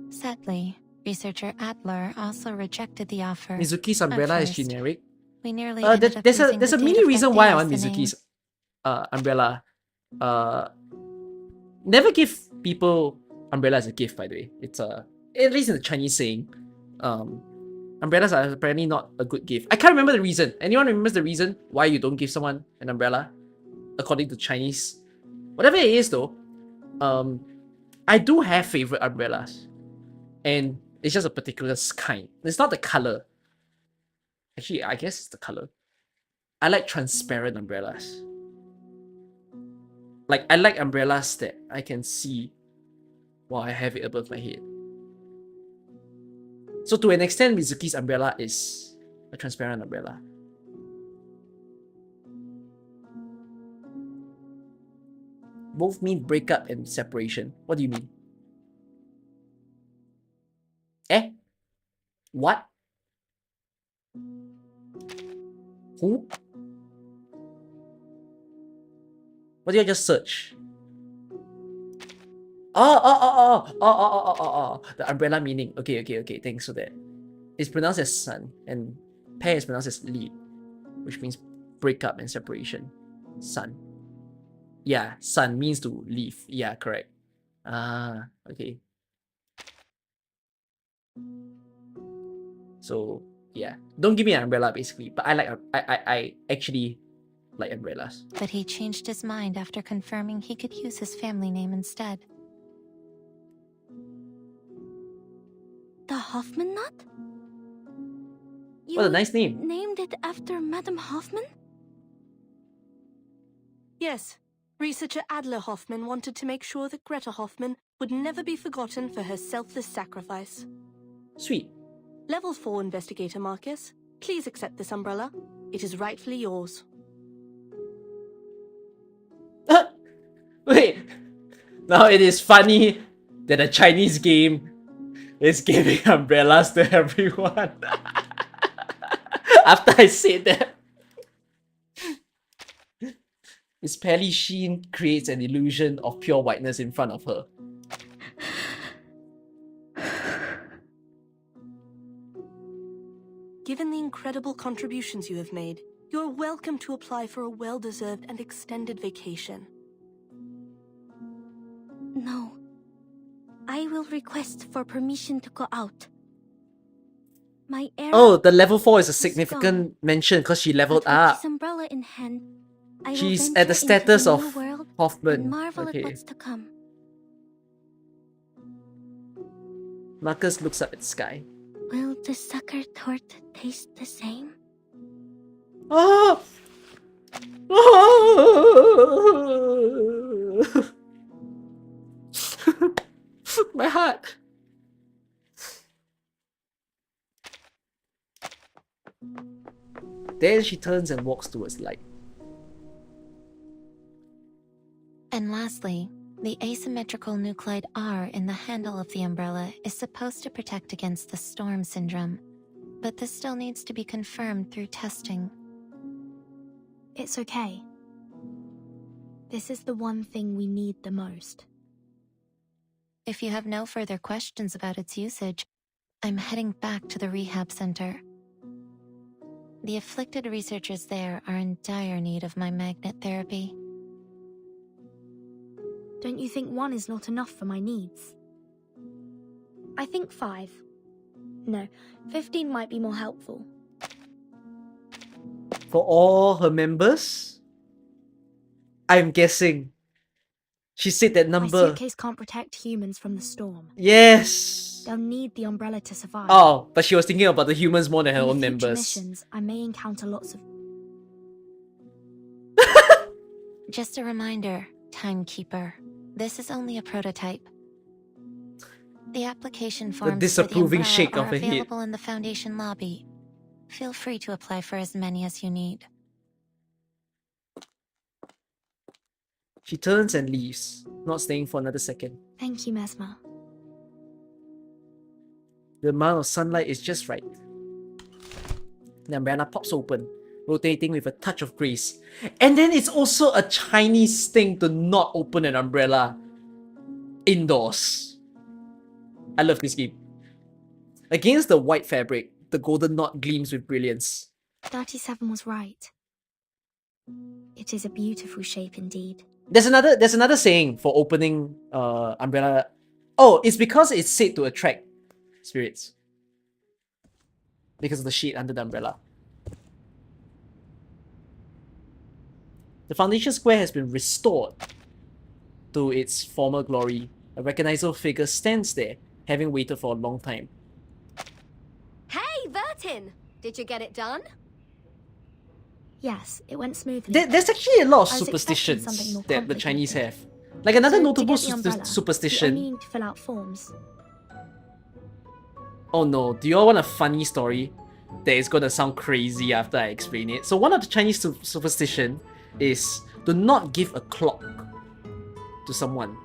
Sadly, researcher Adler also rejected the offer. Mizuki's at umbrella is first. generic. We nearly ended up There's using a the mini date of reason that why day I as want the name. Mizuki's umbrella. Never give people umbrella as a gift, by the way. It's at least in the Chinese saying, umbrellas are apparently not a good gift. I can't remember the reason. Anyone remembers the reason why you don't give someone an umbrella? According to Chinese. Whatever it is though, I do have favorite umbrellas. And it's just a particular kind. It's not the color. Actually, I guess it's the color. I like transparent umbrellas. Like, I like umbrellas that I can see while I have it above my head. So to an extent, Mizuki's umbrella is a transparent umbrella. Both mean breakup and separation. What do you mean? Eh? What? Who? What did I just search? Oh. The umbrella meaning. Okay. Thanks for that. It's pronounced as sun, and pair is pronounced as li, which means breakup and separation. Sun. Yeah, sun means to leave. Yeah, correct. Okay. So yeah, don't give me an umbrella basically. But I actually like umbrellas. But he changed his mind after confirming he could use his family name instead. The Hoffman knot? What a nice name. Named it after Madame Hoffman? Yes. Researcher Adler Hoffman wanted to make sure that Greta Hoffman would never be forgotten for her selfless sacrifice. Sweet. Level 4 Investigator Marcus, please accept this umbrella. It is rightfully yours. Wait. Now it is funny that a Chinese game is giving umbrellas to everyone. After I said that. Its pale sheen creates an illusion of pure whiteness in front of her. Given the incredible contributions you have made, you're welcome to apply for a well-deserved and extended vacation. No. I will request for permission to go out. My era Oh, the level 4 is a significant mention because she leveled but with up. this umbrella in hand, I will She's venture at the into status new of world Hoffman. and marvel Okay. at what's to come. Marcus looks up at the sky. Will the sucker tort taste the same? Oh! My heart. Then she turns and walks towards light. And lastly, the asymmetrical nuclide R in the handle of the umbrella is supposed to protect against the storm syndrome, but this still needs to be confirmed through testing. It's okay. This is the one thing we need the most. If you have no further questions about its usage, I'm heading back to the rehab center. The afflicted researchers there are in dire need of my magnet therapy. Don't you think 1 is not enough for my needs? I think 5. No, 15 might be more helpful. For all her members? I'm guessing. She said that My number. suitcase can't protect humans from the storm. Yes. They'll need the umbrella to survive. Oh, but she was thinking about the humans more than her In own future members. missions, I may encounter lots of... Just a reminder, Timekeeper, this is only a prototype. The application forms disapproving for the shake umbrella of are her head. available in the Foundation lobby. Feel free to apply for as many as you need. She turns and leaves, not staying for another second. Thank you, Mesmer. The amount of sunlight is just right. The umbrella pops open, rotating with a touch of grace. And then it's also a Chinese thing to not open an umbrella indoors. I love this game. Against the white fabric, the golden knot gleams with brilliance. 37 was right. It is a beautiful shape indeed. There's another saying for opening umbrella. Oh, it's because it's said to attract spirits. Because of the sheet under the umbrella. The Foundation Square has been restored to its former glory. A recognizable figure stands there, having waited for a long time. Hey, Vertin! Did you get it done? Yes, it went smoothly. There's actually a lot of I was expecting something superstitions more that the Chinese have. complicated. Like another So, to notable get the umbrella, You superstition. only need to fill out forms. Oh no, do you all want a funny story that is gonna sound crazy after I explain it? So one of the Chinese superstition is to not give a clock to someone.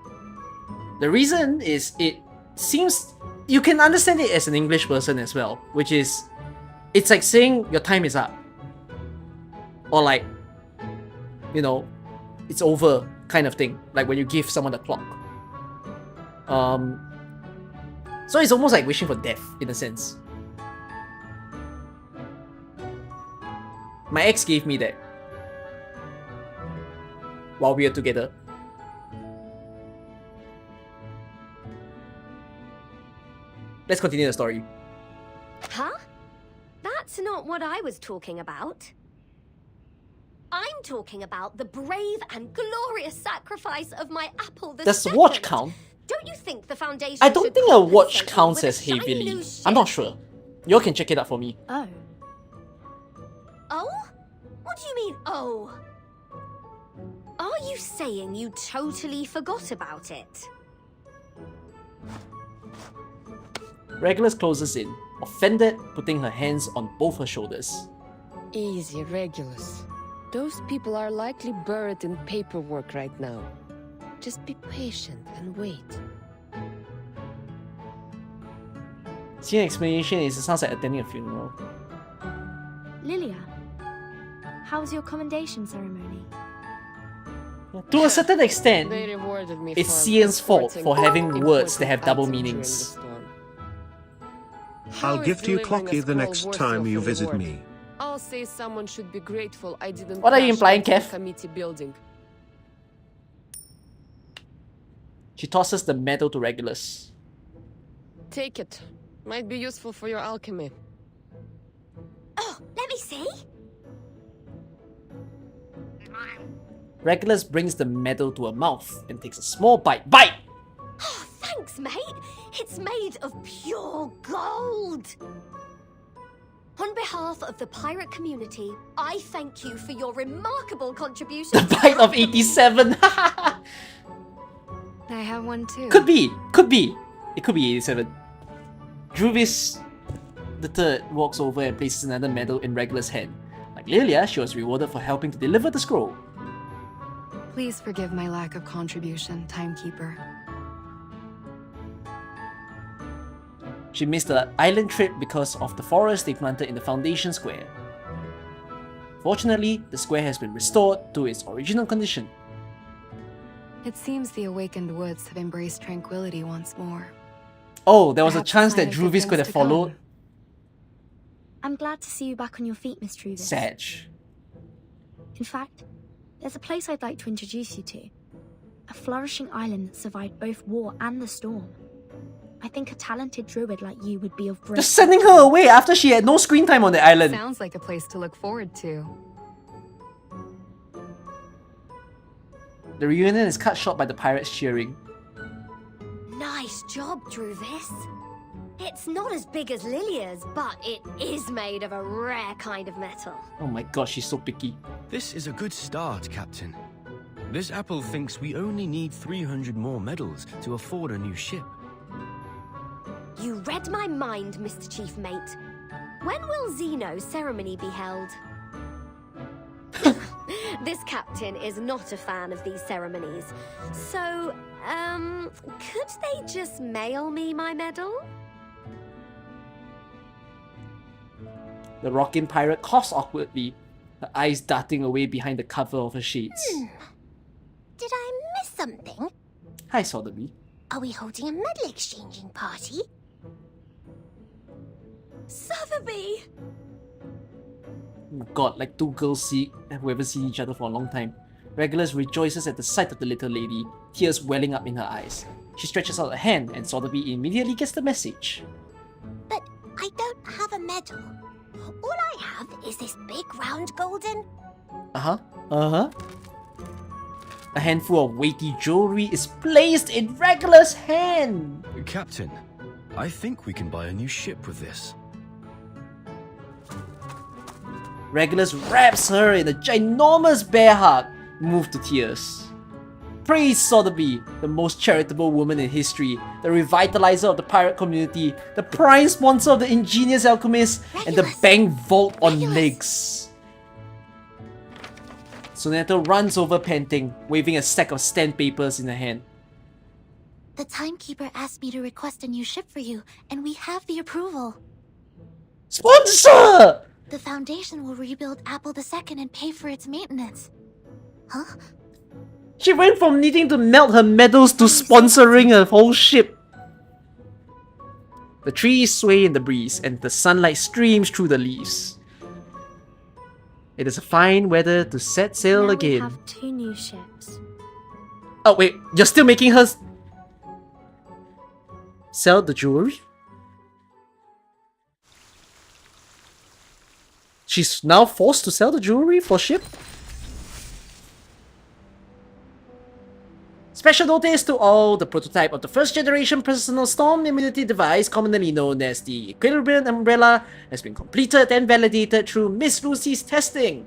The reason is it seems you can understand it as an English person as well, which is it's like saying your time is up. Or like, you know, it's over kind of thing. Like when you give someone a clock. So it's almost like wishing for death in a sense. My ex gave me that while we were together. Let's continue the story. Huh? That's not what I was talking about. I'm talking about the brave and glorious sacrifice of my apple the Does second. watch count? Don't you think the Foundation I don't should think a watch compensate me counts with a as shiny heavily. new I'm not ship? sure. You all can check it out for me. Oh. Oh? What do you mean, oh? Are you saying you totally forgot about it? Regulus closes in, offended, putting her hands on both her shoulders. Easy, Regulus. Those people are likely buried in paperwork right now. Just be patient and wait. Seeing explanation is it sounds like attending a funeral. Lilia, how was your commendation ceremony? To a certain extent, They rewarded me it's for Cian's fault reporting for having important words that have double items during the meanings. storm. I'll How is gift you delivering a Clocky the scroll next worth time your you full visit reward? me. I'll say someone should be grateful I didn't What are you crash implying, into the Kev? committee building. She tosses the medal to Regulus. Take it. Might be useful for your alchemy. Oh, let me see. Regulus brings the medal to her mouth and takes a small bite. Bite! Oh, thanks, mate. It's made of pure gold. On behalf of the pirate community, I thank you for your remarkable contribution. The bite of 87! I have one too. Could be! Could be! It could be 87. Druvis the Third walks over and places another medal in Regulus' hand. Like Lilia, she was rewarded for helping to deliver the scroll. Please forgive my lack of contribution, Timekeeper. She missed the island trip because of the forest they planted in the Foundation Square. Fortunately, the square has been restored to its original condition. It seems the awakened woods have embraced tranquility once more. Oh, there was a Perhaps chance that sign of good Druvis could things have to come. followed. I'm glad to see you back on your feet, Miss Druvis. Sag. In fact, there's a place I'd like to introduce you to. A flourishing island that survived both war and the storm. I think a talented druid like you would be of great... Just sending her away after she had no screen time on the island. Sounds like a place to look forward to. The reunion is cut short by the pirates cheering. Nice job, Druvis. It's not as big as Lilia's, but it is made of a rare kind of metal. Oh my god, she's so picky. This is a good start, Captain. This apple thinks we only need 300 more medals to afford a new ship. You read my mind, Mr. Chief Mate. When will Zeno's ceremony be held? This captain is not a fan of these ceremonies. So, could they just mail me my medal? The rocking pirate coughs awkwardly, her eyes darting away behind the cover of her shades. Did I miss something? Hi, Sotheby. Are we holding a medal exchanging party? Sotheby! Oh god, like two girls who haven't seen each other for a long time. Regulus rejoices at the sight of the little lady, tears welling up in her eyes. She stretches out a hand and Sotheby immediately gets the message. But I don't have a medal. All I have is this big round golden... A handful of weighty jewelry is placed in Regulus' hand! Captain, I think we can buy a new ship with this. Regulus wraps her in a ginormous bear hug, moved to tears. Praise Sotheby, the most charitable woman in history, the revitalizer of the pirate community, the prime sponsor of the ingenious alchemist, and the bank vault on legs. Sonata runs over panting, waving a stack of stamp papers in her hand. The Timekeeper asked me to request a new ship for you, and we have the approval. Sponsor! The Foundation will rebuild Apple II and pay for its maintenance. Huh? She went from needing to melt her medals to sponsoring a whole ship. The trees sway in the breeze and the sunlight streams through the leaves. It is a fine weather to set sail Now again. We have 2 new ships. Oh wait, you're still making her sell the jewelry? She's now forced to sell the jewelry for ship? Special notice to all, the prototype of the first generation personal storm immunity device, commonly known as the Equilibrium Umbrella, has been completed and validated through Miss Lucy's testing.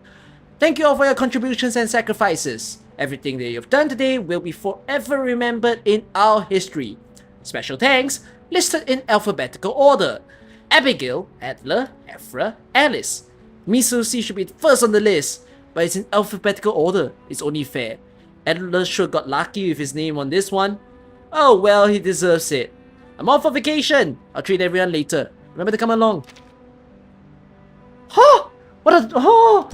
Thank you all for your contributions and sacrifices. Everything that you've done today will be forever remembered in our history. Special thanks, listed in alphabetical order: Abigail, Adler, Ephra, Alice. Miss Lucy should be first on the list, but it's in alphabetical order. It's only fair. Adler sure got lucky with his name on this one. Oh well, he deserves it. I'm off for vacation. I'll treat everyone later. Remember to come along. Huh? What a... Oh!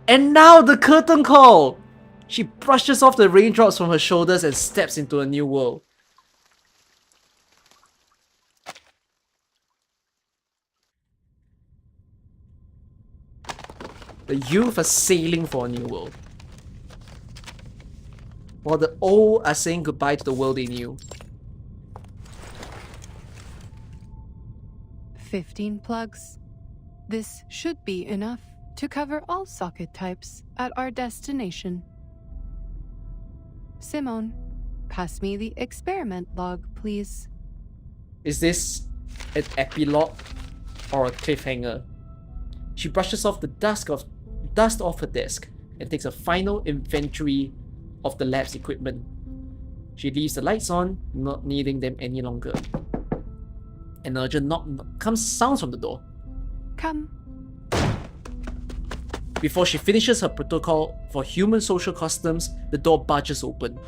And now the curtain call. She brushes off the raindrops from her shoulders and steps into a new world. The youth are sailing for a new world, while the old are saying goodbye to the world they knew. 15 plugs. This should be enough to cover all socket types at our destination. Simone, pass me the experiment log, please. Is this an epilogue or a cliffhanger? She brushes off the dust off her desk and takes a final inventory of the lab's equipment. She leaves the lights on, not needing them any longer. An urgent knock sounds from the door. Come. Before she finishes her protocol for human social customs, the door barges open.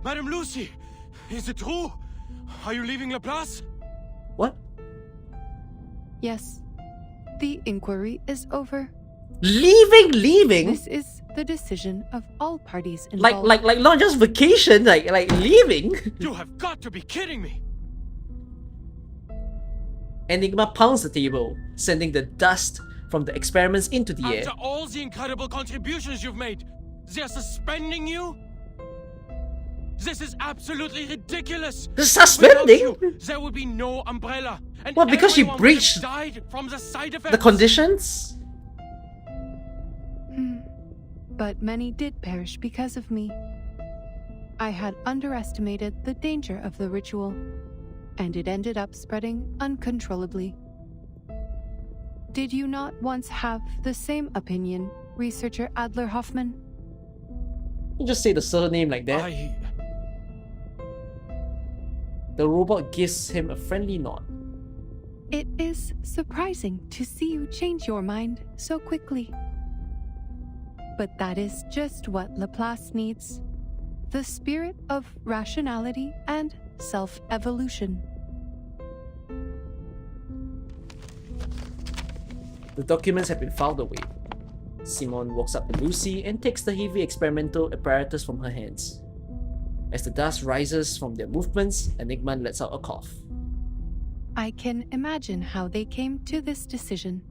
Madame Lucy, is it true? Are you leaving La Place? What? Yes. The inquiry is over. Leaving? This is the decision of all parties involved. Like not just vacation, like leaving. You have got to be kidding me! Enigma pounds the table, sending the dust from the experiments into the air. After all the incredible contributions you've made, they're suspending you? This is absolutely ridiculous! Suspending? Without you, there would be no umbrella. And What, because she everyone would breached have died from the side effects? the conditions? But many did perish because of me. I had underestimated the danger of the ritual, and it ended up spreading uncontrollably. Did you not once have the same opinion, researcher Adler Hoffman? You just say the surname like that. The robot gives him a friendly nod. It is surprising to see you change your mind so quickly. But that is just what Laplace needs. The spirit of rationality and self-evolution. The documents have been filed away. Simone walks up to Lucy and takes the heavy experimental apparatus from her hands. As the dust rises from their movements, Enigma lets out a cough. I can imagine how they came to this decision.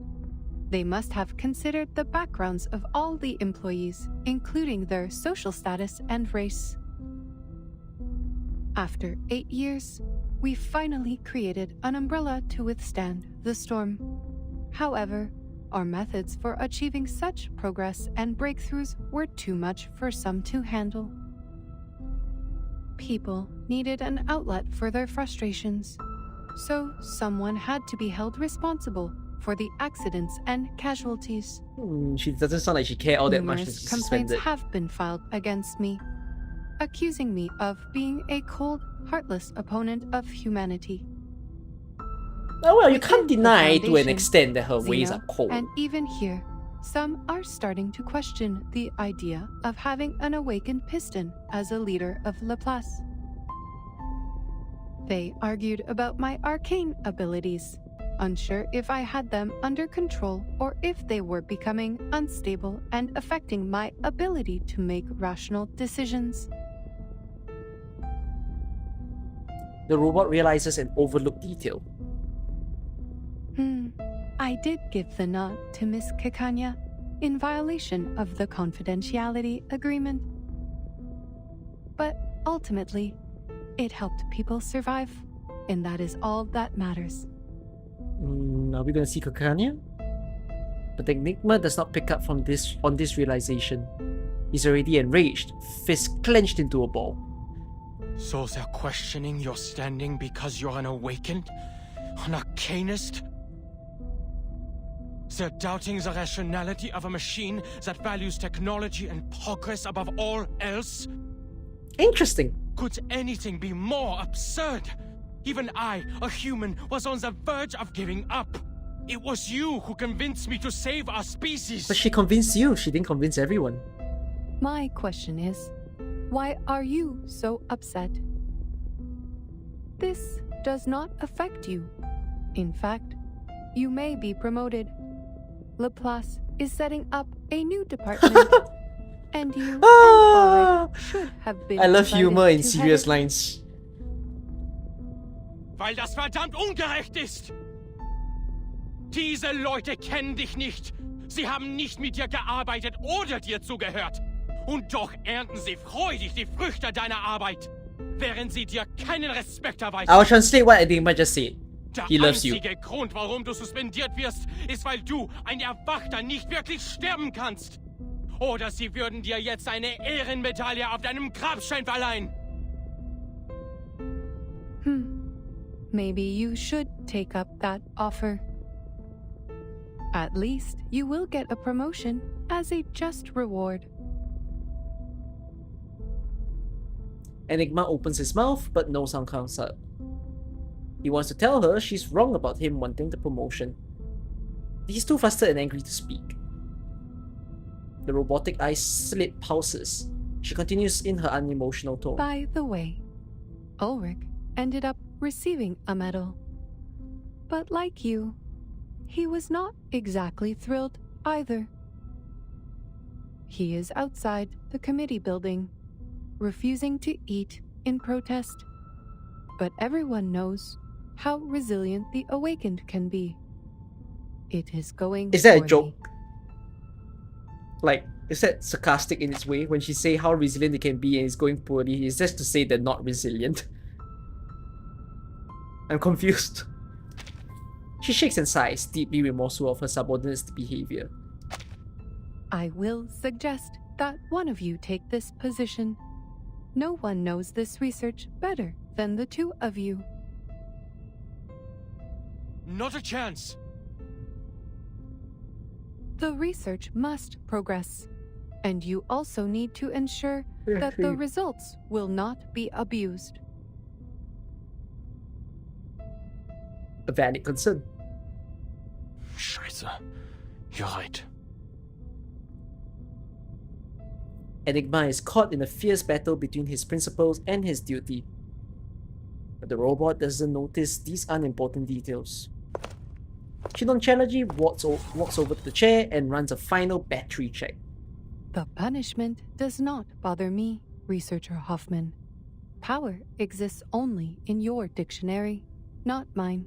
They must have considered the backgrounds of all the employees, including their social status and race. After 8 years, we finally created an umbrella to withstand the storm. However, our methods for achieving such progress and breakthroughs were too much for some to handle. People needed an outlet for their frustrations, so someone had to be held responsible for the accidents and casualties. She doesn't sound like she cared all that much. Numerous complaints have been filed against me, accusing me of being a cold, heartless opponent of humanity. Oh well, you can't Within the deny to an Foundation, extent that her ways Xeno, are cold. And even here, some are starting to question the idea of having an awakened piston as a leader of Laplace. They argued about my arcane abilities, unsure if I had them under control or if they were becoming unstable and affecting my ability to make rational decisions. The robot realizes an overlooked detail. I did give the nod to Miss Kekanya in violation of the confidentiality agreement. But ultimately, it helped people survive, and that is all that matters. Are we gonna see Kokanya? But Enigma does not pick up on this realization. He's already enraged, fist clenched into a ball. So they're questioning your standing because you're an awakened? An arcanist? They're doubting the rationality of a machine that values technology and progress above all else? Interesting. Could anything be more absurd? Even I, a human, was on the verge of giving up. It was you who convinced me to save our species. But she convinced you, she didn't convince everyone. My question is, why are you so upset? This does not affect you. In fact, you may be promoted. Laplace is setting up a new department. And you and Ulrich should have been I love invited humor in to serious head it. lines. Weil das verdammt ungerecht ist! Diese Leute kennen dich nicht. Sie haben nicht mit dir gearbeitet oder dir zugehört. Und doch ernten sie freudig die Früchte deiner Arbeit, während sie dir keinen Respekt erweisen. I'll translate what Enigma just said. Der He loves you. einzige Grund, warum du suspendiert wirst, ist, weil du, ein Erwachter, nicht wirklich sterben kannst. Oder sie würden dir jetzt eine Ehrenmedaille auf deinem Grabstein verleihen. Maybe you should take up that offer. At least you will get a promotion as a just reward. Enigma opens his mouth, but no sound comes out. He wants to tell her she's wrong about him wanting the promotion. He's too flustered and angry to speak. The robotic eyes slit pulses. She continues in her unemotional tone. By the way, Ulrich ended up receiving a medal. But like you, he was not exactly thrilled either. He is outside the committee building, refusing to eat in protest. But everyone knows how resilient the Awakened can be. It is going Is that a poorly. joke? Like, is that sarcastic in its way when she say how resilient they can be and it's going poorly? Is that to say they're not resilient? I'm confused. She shakes and sighs, deeply remorseful of her subordinate's behavior. I will suggest that one of you take this position. No one knows this research better than the two of you. Not a chance. The research must progress, and you also need to ensure that the results will not be abused. A valid concern. Scheiße. You're right. Enigma is caught in a fierce battle between his principles and his duty. But the robot doesn't notice these unimportant details. She nonchalantly walks over to the chair and runs a final battery check. The punishment does not bother me, Researcher Hoffman. Power exists only in your dictionary, not mine.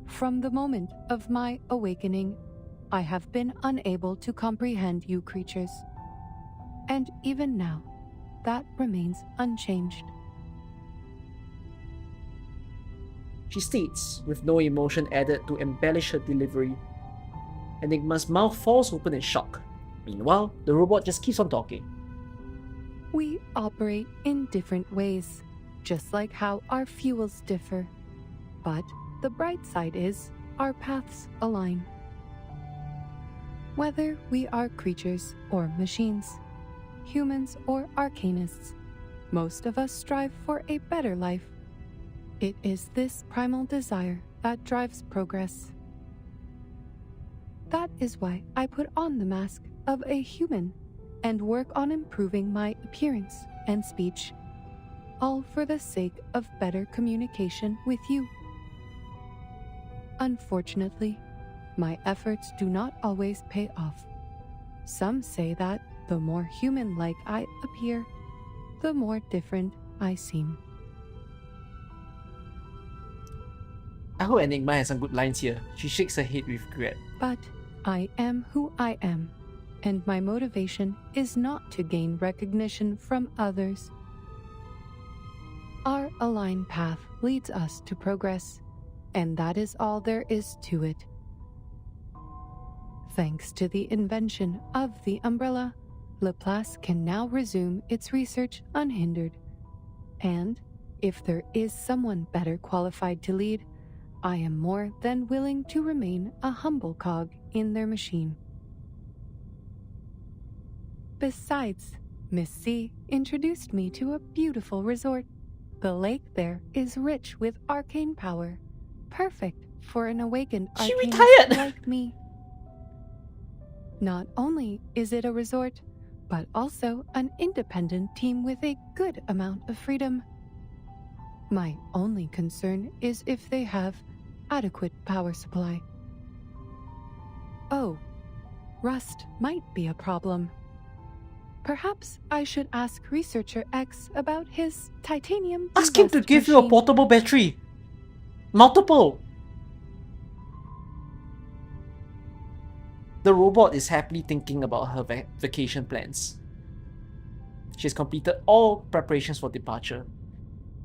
From the moment of my awakening, I have been unable to comprehend you creatures. And even now, that remains unchanged. She states, with no emotion added to embellish her delivery. Enigma's mouth falls open in shock. Meanwhile, the robot just keeps on talking. We operate in different ways, just like how our fuels differ. But the bright side is our paths align. Whether we are creatures or machines, humans or arcanists, most of us strive for a better life. It is this primal desire that drives progress. That is why I put on the mask of a human and work on improving my appearance and speech, all for the sake of better communication with you. Unfortunately, my efforts do not always pay off. Some say that the more human-like I appear, the more different I seem. I hope Enigma has some good lines here. She shakes her head with regret. But I am who I am, and my motivation is not to gain recognition from others. Our aligned path leads us to progress, and that is all there is to it. Thanks to the invention of the umbrella, Laplace can now resume its research unhindered. And if there is someone better qualified to lead, I am more than willing to remain a humble cog in their machine. Besides, Miss C introduced me to a beautiful resort. The lake there is rich with arcane power, perfect for an awakened arcanist like me. Not only is it a resort, but also an independent team with a good amount of freedom. My only concern is if they have adequate power supply. Oh, Rust might be a problem. Perhaps I should ask Researcher X about his titanium. Ask him to give you a portable battery. Multiple. The robot is happily thinking about her vacation plans. She's completed all preparations for departure.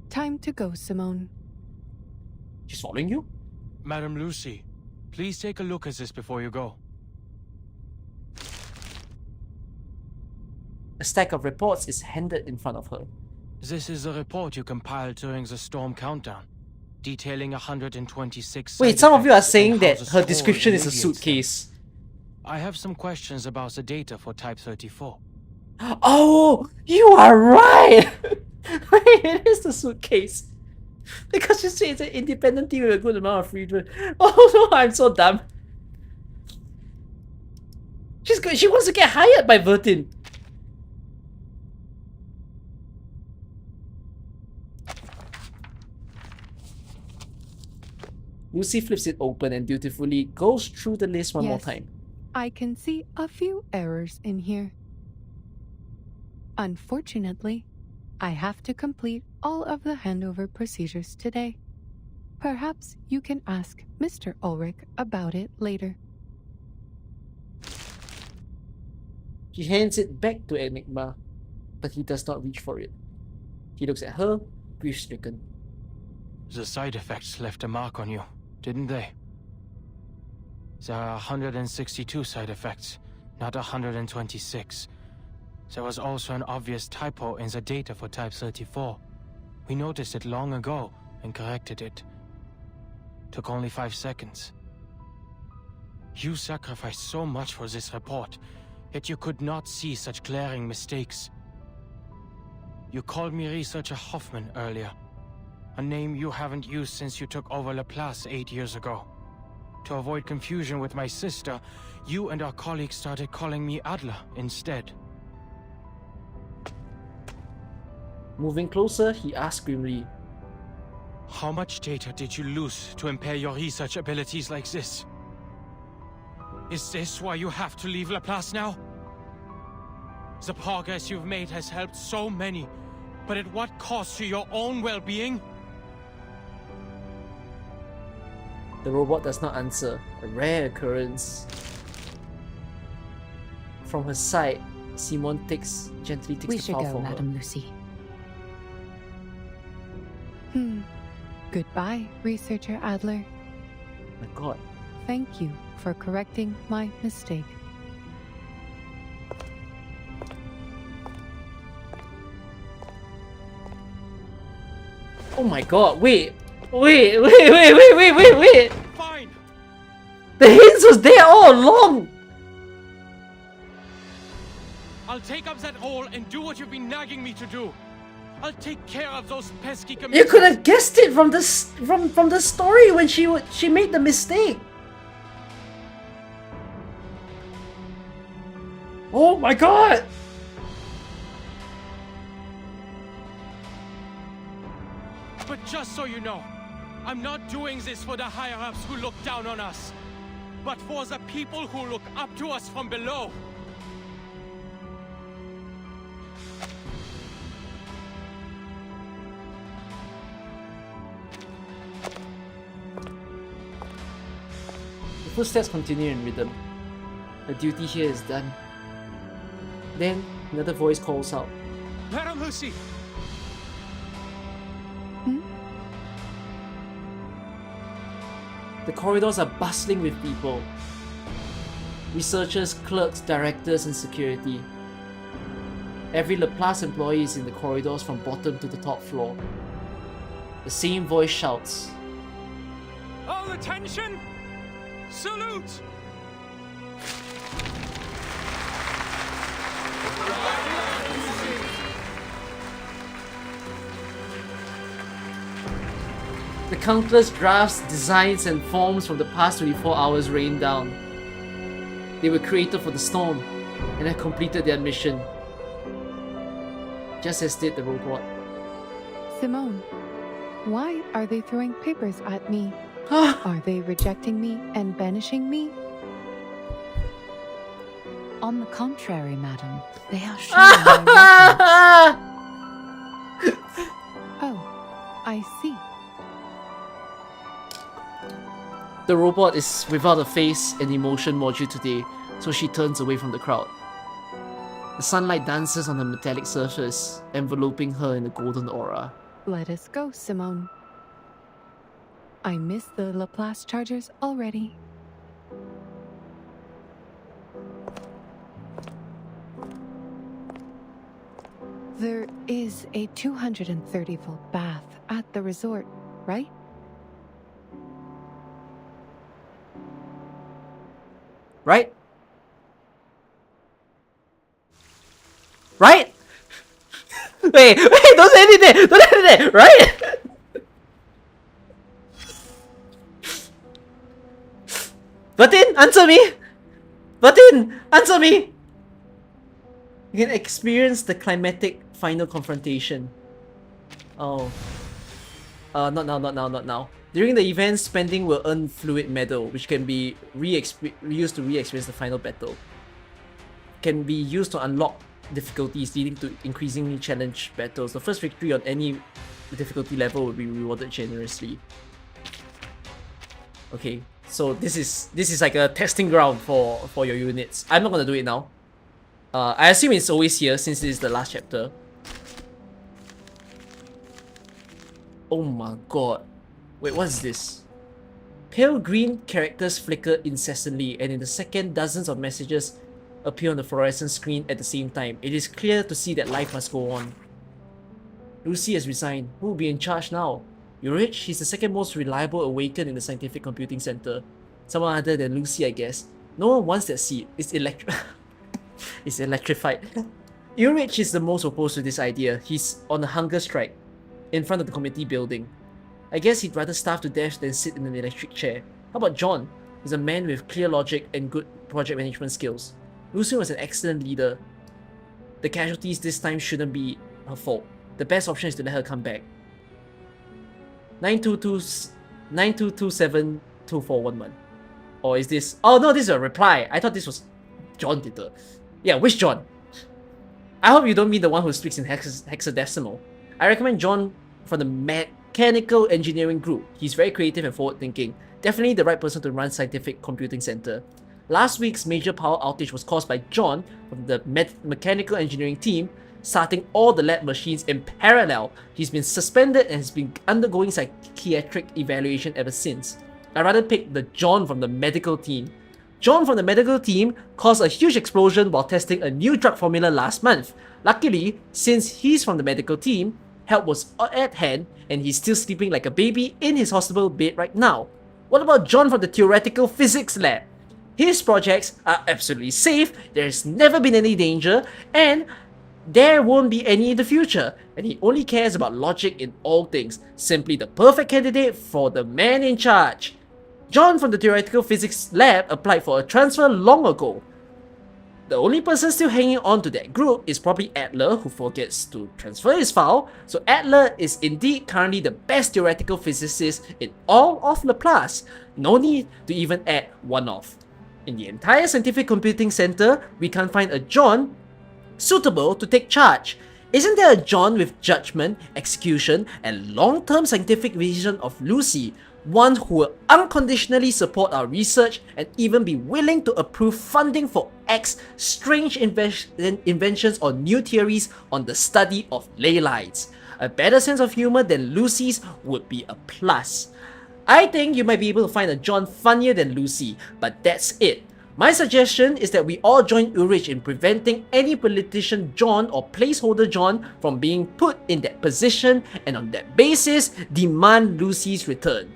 Time to go, Simone. She's following you? Madam Lucy, please take a look at this before you go. A stack of reports is handed in front of her. This is a report you compiled during the storm countdown, detailing 126. Wait, some of you are saying that her description is a suitcase. I have some questions about the data for Type 34. Oh, you are right! Wait, it is the suitcase. Because you say it's an independent team with a good amount of freedom. Oh no, I'm so dumb. She wants to get hired by Vertin. Lucy flips it open and dutifully goes through the list one more time. I can see a few errors in here. Unfortunately, I have to complete all of the handover procedures today. Perhaps you can ask Mr. Ulrich about it later. She hands it back to Enigma, but he does not reach for it. He looks at her, grief-stricken. The side effects left a mark on you, didn't they? There are 162 side effects, not 126. There was also an obvious typo in the data for Type 34. We noticed it long ago and corrected it. Took only 5 seconds. You sacrificed so much for this report, yet you could not see such glaring mistakes. You called me Researcher Hoffman earlier, a name you haven't used since you took over Laplace 8 years ago. To avoid confusion with my sister, you and our colleagues started calling me Adler instead. Moving closer, he asked grimly, How much data did you lose to impair your research abilities like this? Is this why you have to leave Laplace now? The progress you've made has helped so many, but at what cost to your own well-being? The robot does not answer, a rare occurrence. From her side, Simone gently takes We the should file go, for Madam her. Lucy. Goodbye, Researcher Adler. My god. Thank you for correcting my mistake. Oh my god, wait! Fine! The hints was there all along! I'll take up that role and do what you've been nagging me to do. I'll take care of those pesky You commissions. could have guessed it from the story when she made the mistake. Oh my god! But just so you know, I'm not doing this for the higher-ups who look down on us, but for the people who look up to us from below. The footsteps continue in rhythm. The duty here is done. Then another voice calls out. Madam Lucy! The corridors are bustling with people. Researchers, clerks, directors, and security. Every Laplace employee is in the corridors from bottom to the top floor. The same voice shouts. All attention! Salute! The countless drafts, designs, and forms from the past 24 hours rain down. They were created for the storm and have completed their mission. Just as did the robot. Simone, why are they throwing papers at me? Are they rejecting me and banishing me? On the contrary, madam, they are showing their weapons. Oh, I see. The robot is without a face and emotion module today, so she turns away from the crowd. The sunlight dances on her metallic surface, enveloping her in a golden aura. Let us go, Simone. I miss the Laplace chargers already. There is a 230-volt bath at the resort, right? Right? Right? wait, don't say anything! Don't say anything! Right? Batin, answer me! Batin, answer me! You can experience the climatic final confrontation. Oh. Not now. During the event, spending will earn fluid metal, which can be used to re-experience the final battle. Can be used to unlock difficulties, leading to increasingly challenged battles. The first victory on any difficulty level will be rewarded generously. Okay, so this is like a testing ground for your units. I'm not gonna do it now. I assume it's always here since this is the last chapter. Oh my god. Wait, what is this? Pale green characters flicker incessantly, and in the second, dozens of messages appear on the fluorescent screen at the same time. It is clear to see that life must go on. Lucy has resigned. Who will be in charge now? Ulrich? He's the second most reliable awakened in the Scientific Computing Center. Someone other than Lucy, I guess. No one wants that seat. It's it's electrified. Ulrich is the most opposed to this idea. He's on a hunger strike in front of the committee building. I guess he'd rather starve to death than sit in an electric chair. How about John? He's a man with clear logic and good project management skills. Lucy was an excellent leader. The casualties this time shouldn't be her fault. The best option is to let her come back. 92272411. Or is this... Oh no, this is a reply. I thought this was John did the... Yeah, which John? I hope you don't mean the one who speaks in hexadecimal. I recommend John from the Mechanical Engineering Group. He's very creative and forward-thinking. Definitely the right person to run Scientific Computing Center. Last week's major power outage was caused by John from the Mechanical Engineering team, starting all the lab machines in parallel. He's been suspended and has been undergoing psychiatric evaluation ever since. I'd rather pick the John from the medical team. John from the medical team caused a huge explosion while testing a new drug formula last month. Luckily, since he's from the medical team, help was at hand and he's still sleeping like a baby in his hospital bed right now. What about John from the theoretical physics lab? His projects are absolutely safe, there's never been any danger, and there won't be any in the future, and he only cares about logic in all things. Simply the perfect candidate for the man in charge. John from the theoretical physics lab applied for a transfer long ago. The only person still hanging on to that group is probably Adler, who forgets to transfer his file, so Adler is indeed currently the best theoretical physicist in all of Laplace. No need to even add one off. In the entire Scientific Computing Center, we can't find a John suitable to take charge. Isn't there a John with judgment, execution, and long-term scientific vision of Lucy? One who will unconditionally support our research and even be willing to approve funding for strange inventions or new theories on the study of ley lines. A better sense of humor than Lucy's would be a plus. I think you might be able to find a John funnier than Lucy, but that's it. My suggestion is that we all join Ulrich in preventing any politician John or placeholder John from being put in that position, and on that basis, demand Lucy's return.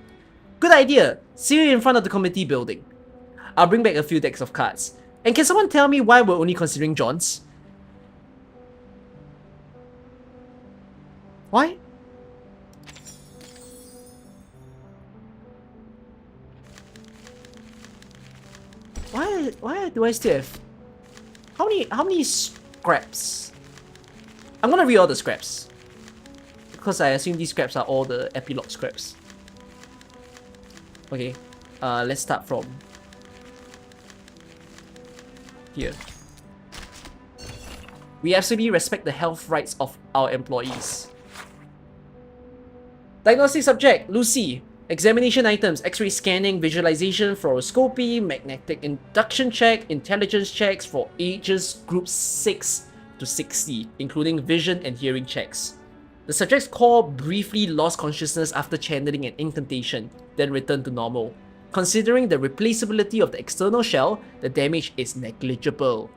Good idea. See you in front of the committee building. I'll bring back a few decks of cards. And can someone tell me why we're only considering Johns? Why? Why do I still have... How many scraps? I'm gonna read all the scraps, because I assume these scraps are all the Epilogue scraps. Okay, let's start from here. We absolutely respect the health rights of our employees. Diagnostic subject, Lucy. Examination items, X-ray scanning, visualization, fluoroscopy, magnetic induction check, intelligence checks for ages groups 6 to 60, including vision and hearing checks. The subject's core briefly lost consciousness after channeling an incantation, then returned to normal. Considering the replaceability of the external shell, the damage is negligible.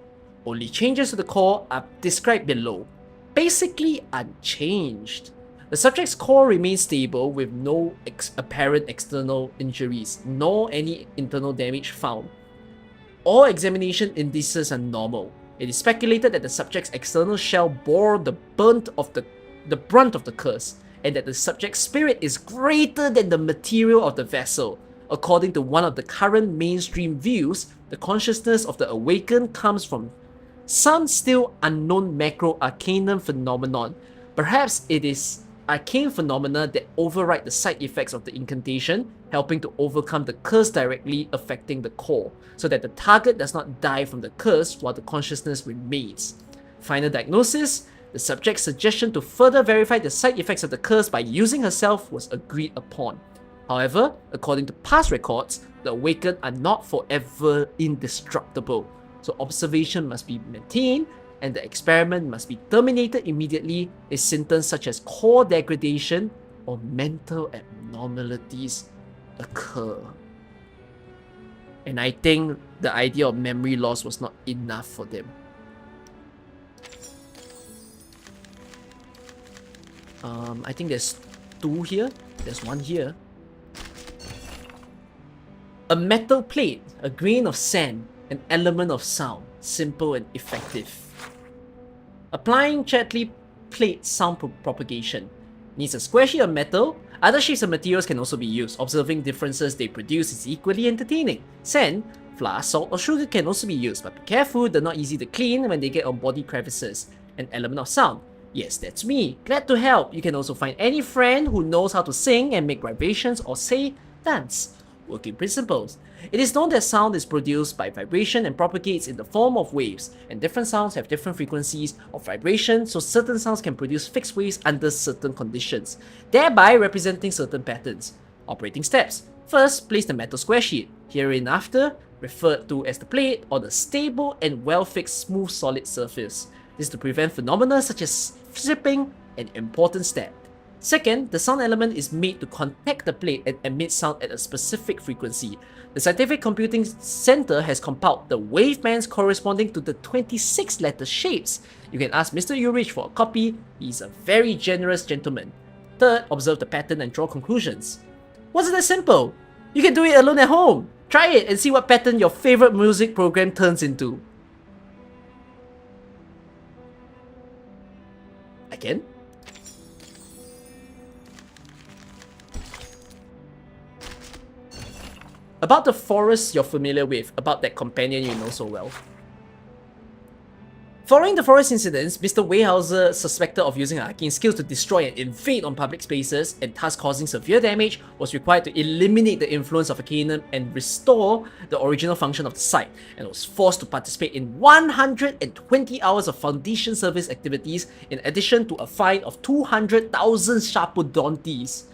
Only changes to the core are described below. Basically unchanged. The subject's core remains stable with no apparent external injuries, nor any internal damage found. All examination indices are normal. It is speculated that the subject's external shell bore the brunt of the curse, and that the subject's spirit is greater than the material of the vessel. According to one of the current mainstream views, the consciousness of the awakened comes from some still unknown macro-arcanum phenomenon. Perhaps it is arcane phenomena that override the side effects of the incantation, helping to overcome the curse directly affecting the core, so that the target does not die from the curse while the consciousness remains. Final diagnosis: the subject's suggestion to further verify the side effects of the curse by using herself was agreed upon. However, according to past records, the awakened are not forever indestructible, so observation must be maintained and the experiment must be terminated immediately if symptoms such as core degradation or mental abnormalities occur. And I think the idea of memory loss was not enough for them. I think there's 2 here. There's 1 here. A metal plate, a grain of sand, an element of sound, simple and effective. Applying Chatley plate sound propagation. Needs a square sheet of metal. Other shapes of materials can also be used. Observing differences they produce is equally entertaining. Sand, flour, salt or sugar can also be used, but be careful, they're not easy to clean when they get on body crevices. An element of sound. Yes, that's me. Glad to help. You can also find any friend who knows how to sing and make vibrations or say dance. Working principles. It is known that sound is produced by vibration and propagates in the form of waves, and different sounds have different frequencies of vibration, so certain sounds can produce fixed waves under certain conditions, thereby representing certain patterns. Operating steps. First, place the metal square sheet, hereinafter referred to as the plate, on a stable and well-fixed smooth solid surface. This is to prevent phenomena such as slipping, an important step. Second, the sound element is made to contact the plate and emit sound at a specific frequency. The Scientific Computing Center has compiled the wavebands corresponding to the 26 letter shapes. You can ask Mr. Ulrich for a copy, he's a very generous gentleman. Third, observe the pattern and draw conclusions. Wasn't that simple? You can do it alone at home. Try it and see what pattern your favorite music program turns into. Again? About the forest you're familiar with, about that companion you know so well. Following the forest incidents, Mr. Weyhauser, suspected of using arcane skills to destroy and invade on public spaces and thus causing severe damage, was required to eliminate the influence of Arcanum and restore the original function of the site, and was forced to participate in 120 hours of Foundation service activities in addition to a fine of 200,000 Sharpodontes.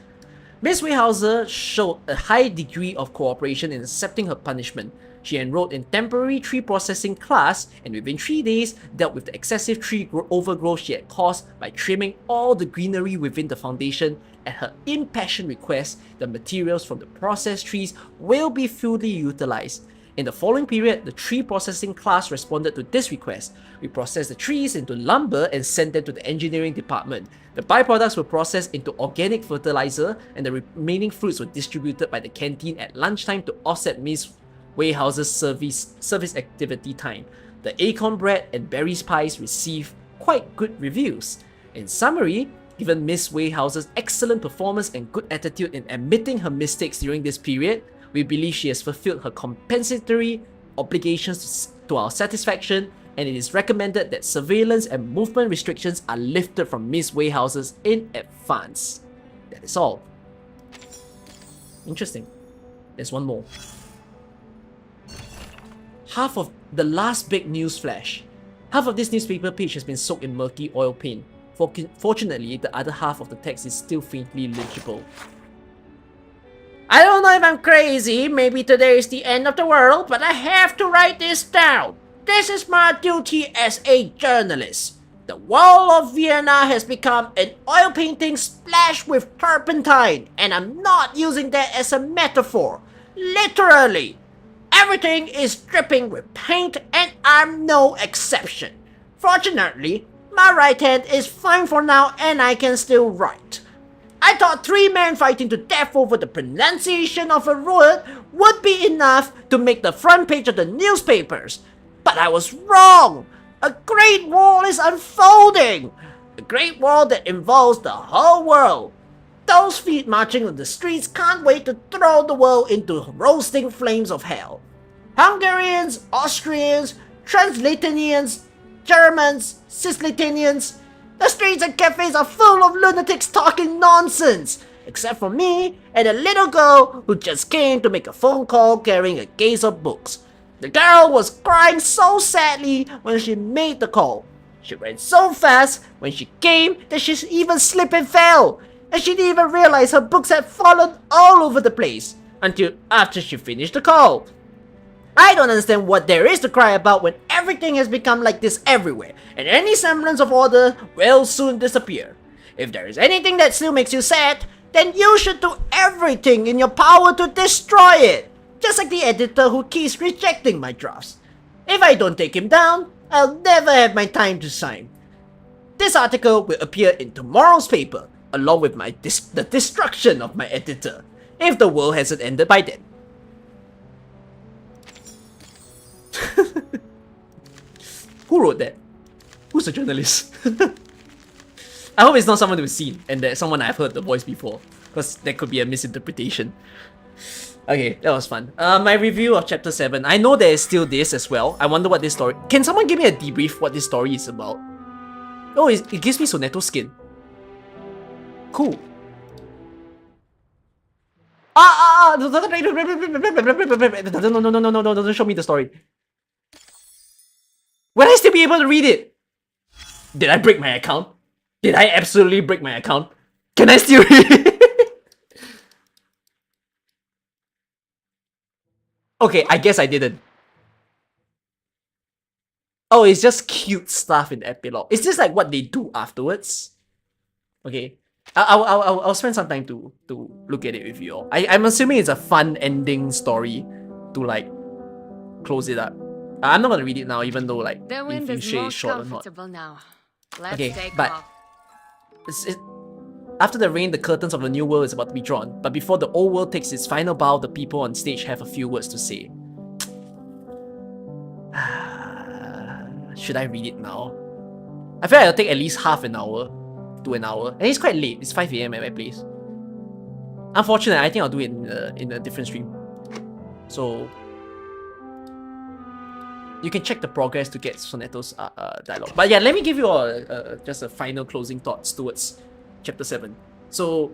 Ms. Weyhauser showed a high degree of cooperation in accepting her punishment. She enrolled in temporary tree processing class and within 3 days dealt with the excessive tree overgrowth she had caused by trimming all the greenery within the Foundation. At her impassioned request, the materials from the processed trees will be fully utilized. In the following period, the tree processing class responded to this request. We processed the trees into lumber and sent them to the engineering department. The byproducts were processed into organic fertilizer, and the remaining fruits were distributed by the canteen at lunchtime to offset Ms. Weyhauser's service activity time. The acorn bread and berries pies received quite good reviews. In summary, given Ms. Weyhauser's excellent performance and good attitude in admitting her mistakes during this period, we believe she has fulfilled her compensatory obligations to our satisfaction, and it is recommended that surveillance and movement restrictions are lifted from Ms. Weyhauser's in advance. That is all. Interesting. There's one more. Half of the last big news flash. Half of this newspaper page has been soaked in murky oil paint. Fortunately, the other half of the text is still faintly legible. I don't know if I'm crazy, maybe today is the end of the world, but I have to write this down. This is my duty as a journalist. The wall of Vienna has become an oil painting splashed with turpentine, and I'm not using that as a metaphor. Literally. Everything is dripping with paint, and I'm no exception. Fortunately, my right hand is fine for now, and I can still write. I thought 3 men fighting to death over the pronunciation of a word would be enough to make the front page of the newspapers. But I was wrong! A great war is unfolding! A great war that involves the whole world. Those feet marching on the streets can't wait to throw the world into roasting flames of hell. Hungarians, Austrians, Translatinians, Germans, Cisleitanians. The streets and cafes are full of lunatics talking nonsense, except for me and a little girl who just came to make a phone call carrying a case of books. The girl was crying so sadly when she made the call. She ran so fast when she came that she even slipped and fell, and she didn't even realize her books had fallen all over the place until after she finished the call. I don't understand what there is to cry about when everything has become like this everywhere, and any semblance of order will soon disappear. If there is anything that still makes you sad, then you should do everything in your power to destroy it, just like the editor who keeps rejecting my drafts. If I don't take him down, I'll never have my time to sign. This article will appear in tomorrow's paper, along with the destruction of my editor, if the world hasn't ended by then. Who wrote that? Who's a journalist? I hope it's not someone we've seen and that someone I've heard the voice before, because there could be a misinterpretation. Okay, that was fun. My review of chapter 7. I know there is still this as well. I wonder what this story... Can someone give me a debrief what this story is about? Oh, it gives me Sonetto skin. Cool. No, don't show me the story. Will I still be able to read it? Did I break my account? Did I absolutely break my account? Can I still read it? Okay, I guess I didn't. Oh, it's just cute stuff in the epilogue. Is this like what they do afterwards? Okay. I'll spend some time to look at it with you all. I'm assuming it's a fun ending story to like close it up. I'm not gonna read it now, even though like The wind if is you more share short or not. comfortable now. Let's Okay, take but off. After the rain, the curtains of the new world is about to be drawn. But before the old world takes its final bow, the people on stage have a few words to say. Should I read it now? I feel like it'll take at least half an hour to an hour. And it's quite late. It's 5 AM at my place. Unfortunately, I think I'll do it in a different stream. So you can check the progress to get Sonetto's dialogue. But yeah, let me give you all just a final closing thoughts towards chapter 7. So,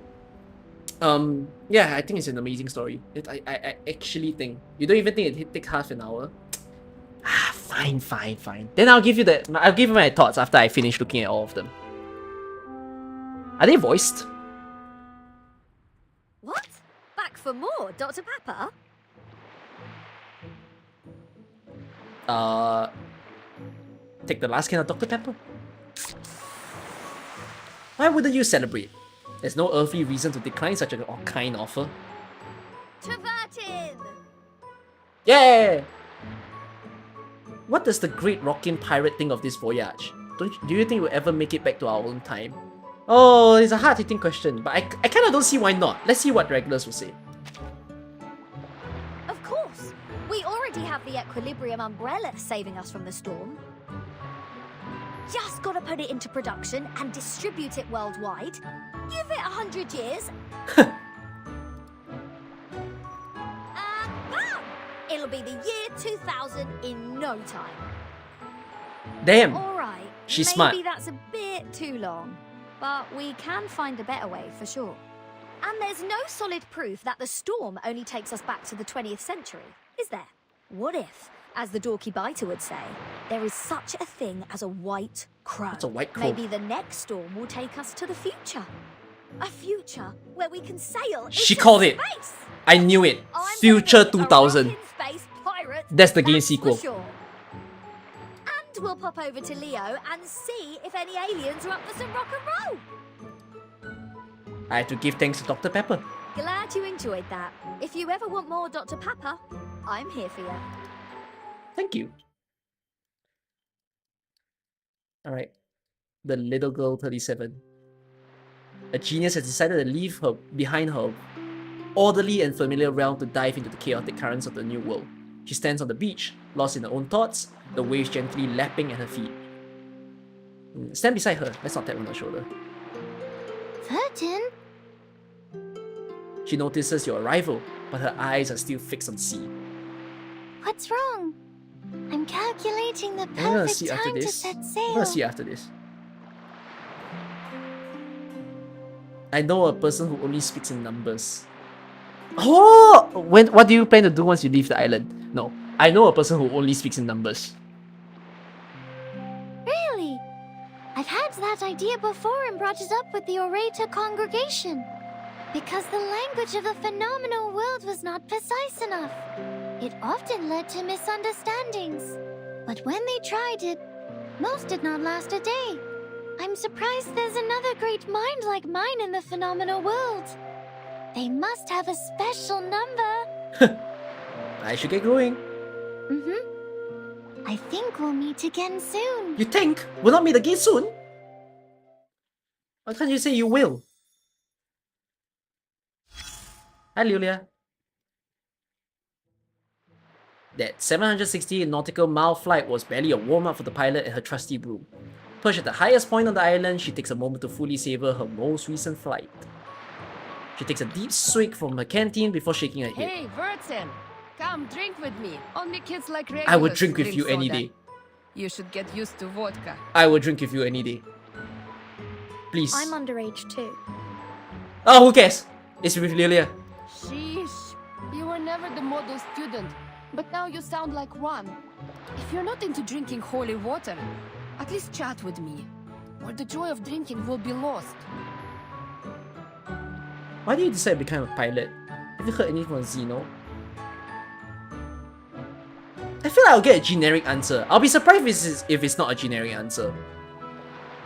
yeah, I think it's an amazing story. I actually think you don't even think it take half an hour. Fine. Then I'll give you my thoughts after I finish looking at all of them. Are they voiced? What? Back for more, Dr. Pepper? Take the last can of Dr. Pepper. Why wouldn't you celebrate? There's no earthly reason to decline such an kind offer. Travertin! Yeah! What does the great rockin' pirate think of this voyage? Do you think we'll ever make it back to our own time? Oh, it's a hard-hitting question, but I kind of don't see why not. Let's see what regulars will say. Of course. We already have the Equilibrium umbrella saving us from the storm. Just gotta put it into production and distribute it worldwide. Give it 100 years. And bam! It'll be the year 2000 in no time. Damn. Alright, She's maybe smart. that's a bit too long. But we can find a better way for sure. And there's no solid proof that the storm only takes us back to the 20th century, is there? What if As the dorky biter would say, there is such a thing as a white crow. It's a white crow. Maybe the next storm will take us to the future. A future where we can sail She into called it. space. I knew it. I'm Future gonna be a 2000. rockin' space pirate, That's the game that's sequel. for sure. And we'll pop over to Leo and see if any aliens are up for some rock and roll. I had to give thanks to Dr. Pepper. Glad you enjoyed that. If you ever want more Dr. Pepper, I'm here for you. Thank you. Alright. The little girl 37. A genius has decided to leave her behind her orderly and familiar realm to dive into the chaotic currents of the new world. She stands on the beach, lost in her own thoughts, the waves gently lapping at her feet. Stand beside her. Let's not tap on her shoulder. Virgin? She notices your arrival, but her eyes are still fixed on the sea. What's wrong? I'm calculating the I'm gonna perfect see after time to this. set I'm sail. gonna see after this. I know a person who only speaks in numbers. Oh! What do you plan to do once you leave the island? No. I know a person who only speaks in numbers. Really? I've had that idea before and brought it up with the orator congregation. Because the language of the phenomenal world was not precise enough. It often led to misunderstandings. But when they tried it, most did not last a day. I'm surprised there's another great mind like mine in the phenomenal world. They must have a special number. I should get going. I think we'll meet again soon. You think? We'll not meet again soon? Why can't you say you will? Hi, Lulia. That 760 nautical mile flight was barely a warm-up for the pilot and her trusty broom. Perched at the highest point on the island, she takes a moment to fully savor her most recent flight. She takes a deep swig from her canteen before shaking her head. Hey, Vertin! Come drink with me. Only kids like regulars I would drink with you any soda. day. You should get used to vodka. I would drink with you any day. Please. I'm underage too. Oh, who cares? It's with Lilia. Sheesh. You were never the model student, but now you sound like one. If you're not into drinking holy water, at least chat with me, or the joy of drinking will be lost. Why did you decide to become a pilot? Have you heard anything from Zeno? I feel like I'll get a generic answer. I'll be surprised if it's not a generic answer.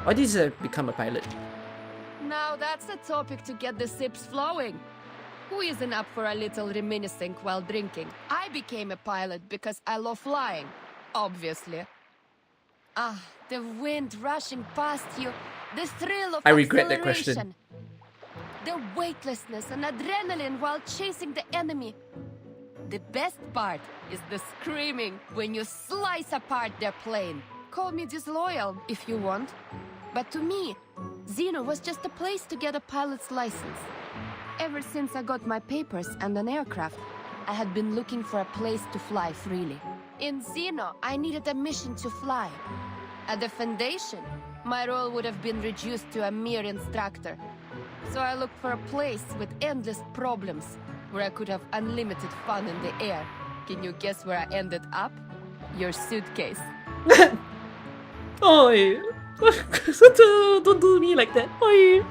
Why did you decide to become a pilot? Now that's a topic to get the sips flowing. Who isn't up for a little reminiscing while drinking? I became a pilot because I love flying, obviously. Ah, the wind rushing past you, the thrill of I regret that question. acceleration, the weightlessness and adrenaline while chasing the enemy. The best part is the screaming when you slice apart their plane. Call me disloyal if you want, but to me, Zeno was just a place to get a pilot's license. Ever since I got my papers and an aircraft, I had been looking for a place to fly freely. In Zeno, I needed a mission to fly. At the Foundation, my role would have been reduced to a mere instructor. So I looked for a place with endless problems, where I could have unlimited fun in the air. Can you guess where I ended up? Your suitcase. Oi! Don't do me like that. Oi!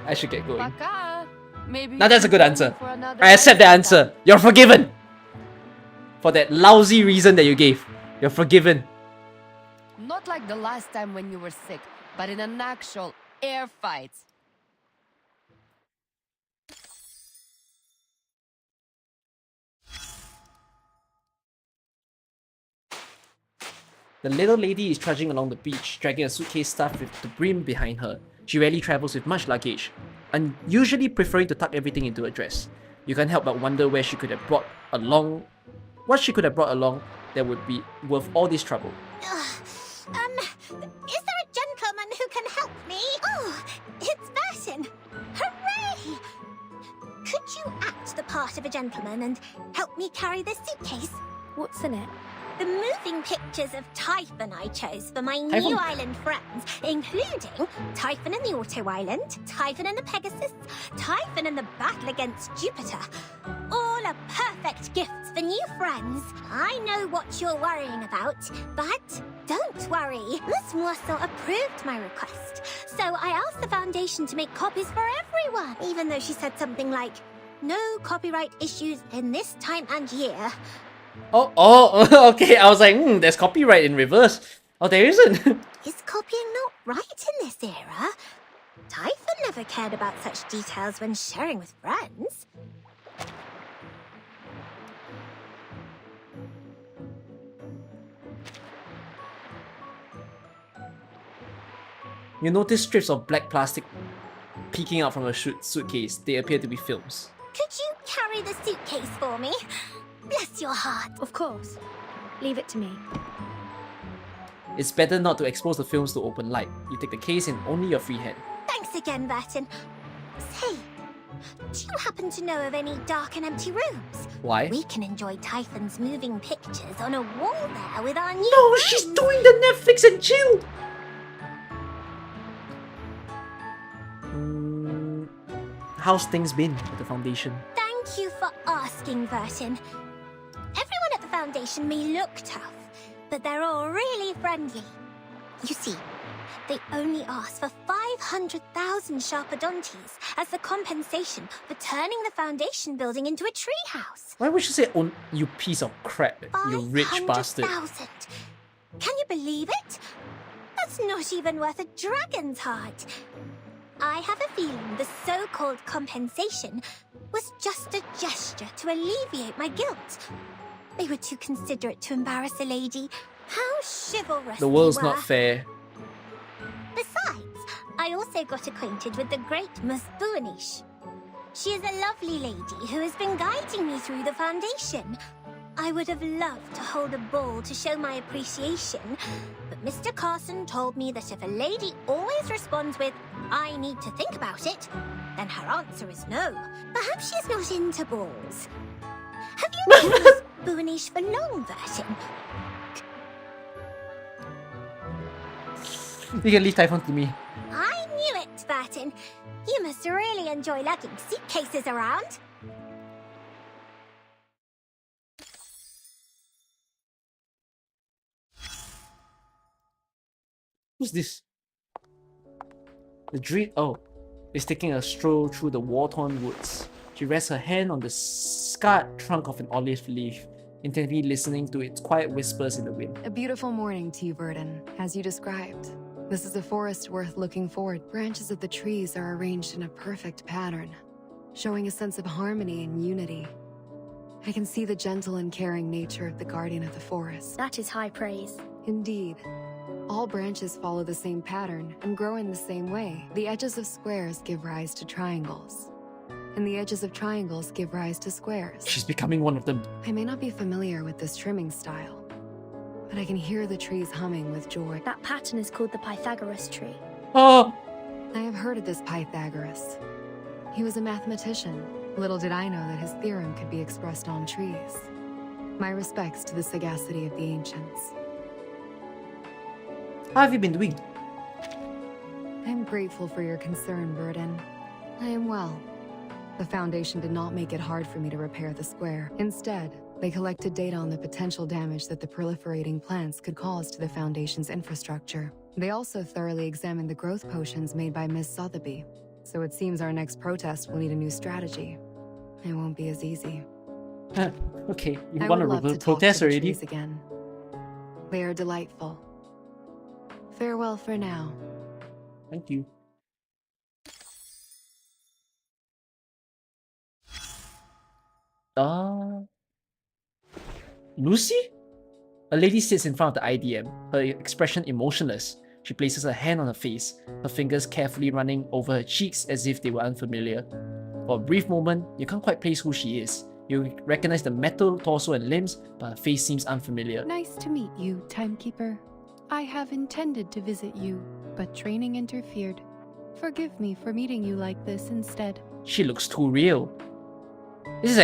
I should get going. Baka. Maybe Now that's a good answer. for another I accept the life. answer. You're forgiven! For that lousy reason that you gave. You're forgiven. Not like the last time when you were sick, but in an actual air fight. The little lady is trudging along the beach, dragging a suitcase stuffed with the brim behind her. She rarely travels with much luggage, and usually preferring to tuck everything into a dress. You can't help but wonder what she could have brought along that would be worth all this trouble. Is there a gentleman who can help me? Oh, it's Vertin! Hooray! Could you act the part of a gentleman and help me carry this suitcase? What's in it? The moving pictures of Typhon I chose for my Typhon? new island friends, including Typhon and the Auto Island, Typhon and the Pegasus, Typhon and the battle against Jupiter. All a perfect collect gifts for new friends. I know what you're worrying about, but don't worry. Miss Morsel approved my request, so I asked the Foundation to make copies for everyone, even though she said something like, no copyright issues in this time and year. Oh, okay. I was like, there's copyright in reverse. Oh, there isn't. Is copying not right in this era? Typhon never cared about such details when sharing with friends. You notice strips of black plastic peeking out from a suitcase. They appear to be films. Could you carry the suitcase for me? Bless your heart. Of course. Leave it to me. It's better not to expose the films to open light. You take the case in only your free hand. Thanks again, Burton. Say, do you happen to know of any dark and empty rooms? Why? We can enjoy Typhon's moving pictures on a wall there with our new... No, she's doing the Netflix and chill! How's things been at the Foundation? Thank you for asking, Burton. Everyone at the Foundation may look tough, but they're all really friendly. You see, they only asked for 500,000 Sharpodontes as the compensation for turning the Foundation building into a treehouse. Why would you say, oh, you piece of crap, you rich bastard? 500,000. Can you believe it? That's not even worth a dragon's heart. I have a feeling the so-called compensation was just a gesture to alleviate my guilt. They were too considerate to embarrass a lady. How chivalrous The world's they were. not fair. Besides, I also got acquainted with the great Miss Buanish. She is a lovely lady who has been guiding me through the Foundation. I would have loved to hold a ball to show my appreciation, but Mr. Carson told me that if a lady always responds with, I need to think about it, then her answer is no. Perhaps she's not into balls. Have you known Miss Buanish for long, Burton? You can leave Typhon to me. I knew it, Burton. You must really enjoy lugging suitcases around. Who's this? The dream. Oh, is taking a stroll through the war-torn woods. She rests her hand on the scarred trunk of an olive leaf, intently listening to its quiet whispers in the wind. A beautiful morning to you, Burden, as you described. This is a forest worth looking forward. Branches of the trees are arranged in a perfect pattern, showing a sense of harmony and unity. I can see the gentle and caring nature of the guardian of the forest. That is high praise. Indeed. All branches follow the same pattern and grow in the same way. The edges of squares give rise to triangles, and the edges of triangles give rise to squares. She's becoming one of them. I may not be familiar with this trimming style, but I can hear the trees humming with joy. That pattern is called the Pythagoras tree. Oh! I have heard of this Pythagoras. He was a mathematician. Little did I know that his theorem could be expressed on trees. My respects to the sagacity of the ancients. How have you been doing? I am grateful for your concern, Burden. I am well. The Foundation did not make it hard for me to repair the square. Instead, they collected data on the potential damage that the proliferating plants could cause to the Foundation's infrastructure. They also thoroughly examined the growth potions made by Miss Sotheby, so it seems our next protest will need a new strategy. It won't be as easy. Okay, you I want would love to to talk protest to the already? trees again. They are delightful. Farewell for now. Thank you. Lucy? A lady sits in front of the IDM, her expression emotionless. She places her hand on her face, her fingers carefully running over her cheeks as if they were unfamiliar. For a brief moment, you can't quite place who she is. You recognize the metal, torso, and limbs, but her face seems unfamiliar. Nice to meet you, Timekeeper. I have intended to visit you, but training interfered. Forgive me for meeting you like this instead. She looks too real. This is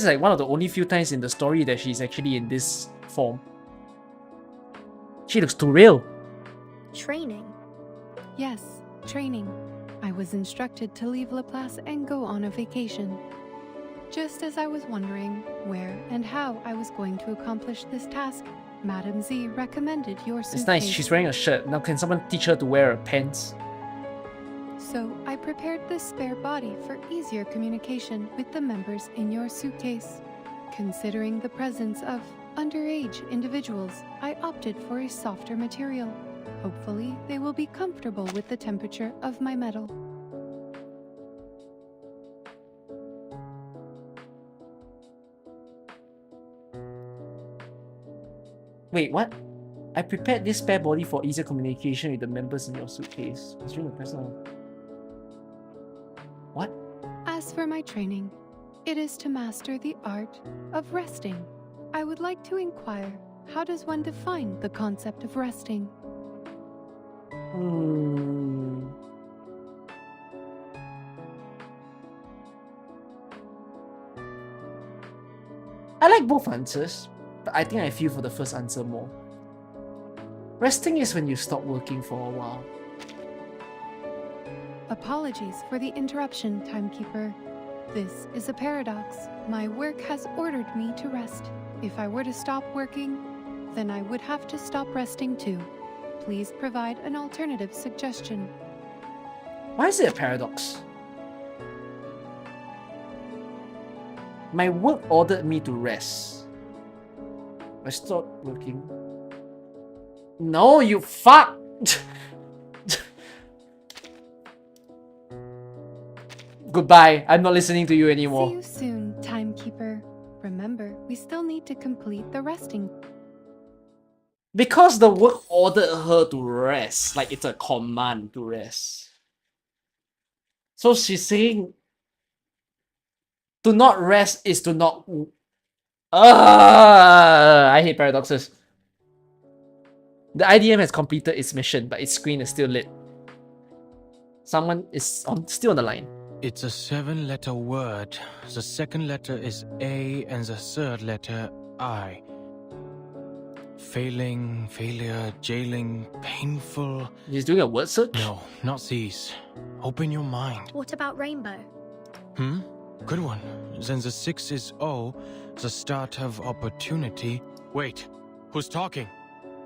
like one of the only few times in the story that she's actually in this form. She looks too real. Training? Yes, training. I was instructed to leave Laplace and go on a vacation. Just as I was wondering where and how I was going to accomplish this task, Madam Z recommended your suitcase. It's nice, she's wearing a shirt. Now can someone teach her to wear her pants? So I prepared this spare body for easier communication with the members in your suitcase. Considering the presence of underage individuals, I opted for a softer material. Hopefully, they will be comfortable with the temperature of my metal. Wait, what? I prepared this spare body for easier communication with the members in your suitcase. Considering the presence of... What? As for my training, it is to master the art of resting. I would like to inquire, how does one define the concept of resting? I like both answers, but I think I feel for the first answer more. Resting is when you stop working for a while. Apologies for the interruption, Timekeeper. This is a paradox. My work has ordered me to rest. If I were to stop working, then I would have to stop resting too. Please provide an alternative suggestion. Why is it a paradox? My work ordered me to rest. I stopped working. No, you fuck! Goodbye, I'm not listening to you anymore. See you soon, Timekeeper. Remember, we still need to complete the resting. Because the work ordered her to rest, like it's a command to rest. So she's saying to not rest is to not... I hate paradoxes. The IDM has completed its mission, but its screen is still lit. Someone is still on the line. It's a 7-letter word. The second letter is A and the third letter I. Failing, failure, jailing, painful. He's doing a word search? No, not these. Open your mind. What about rainbow? Good one. Then the 6 is O, the start of opportunity. Wait, who's talking?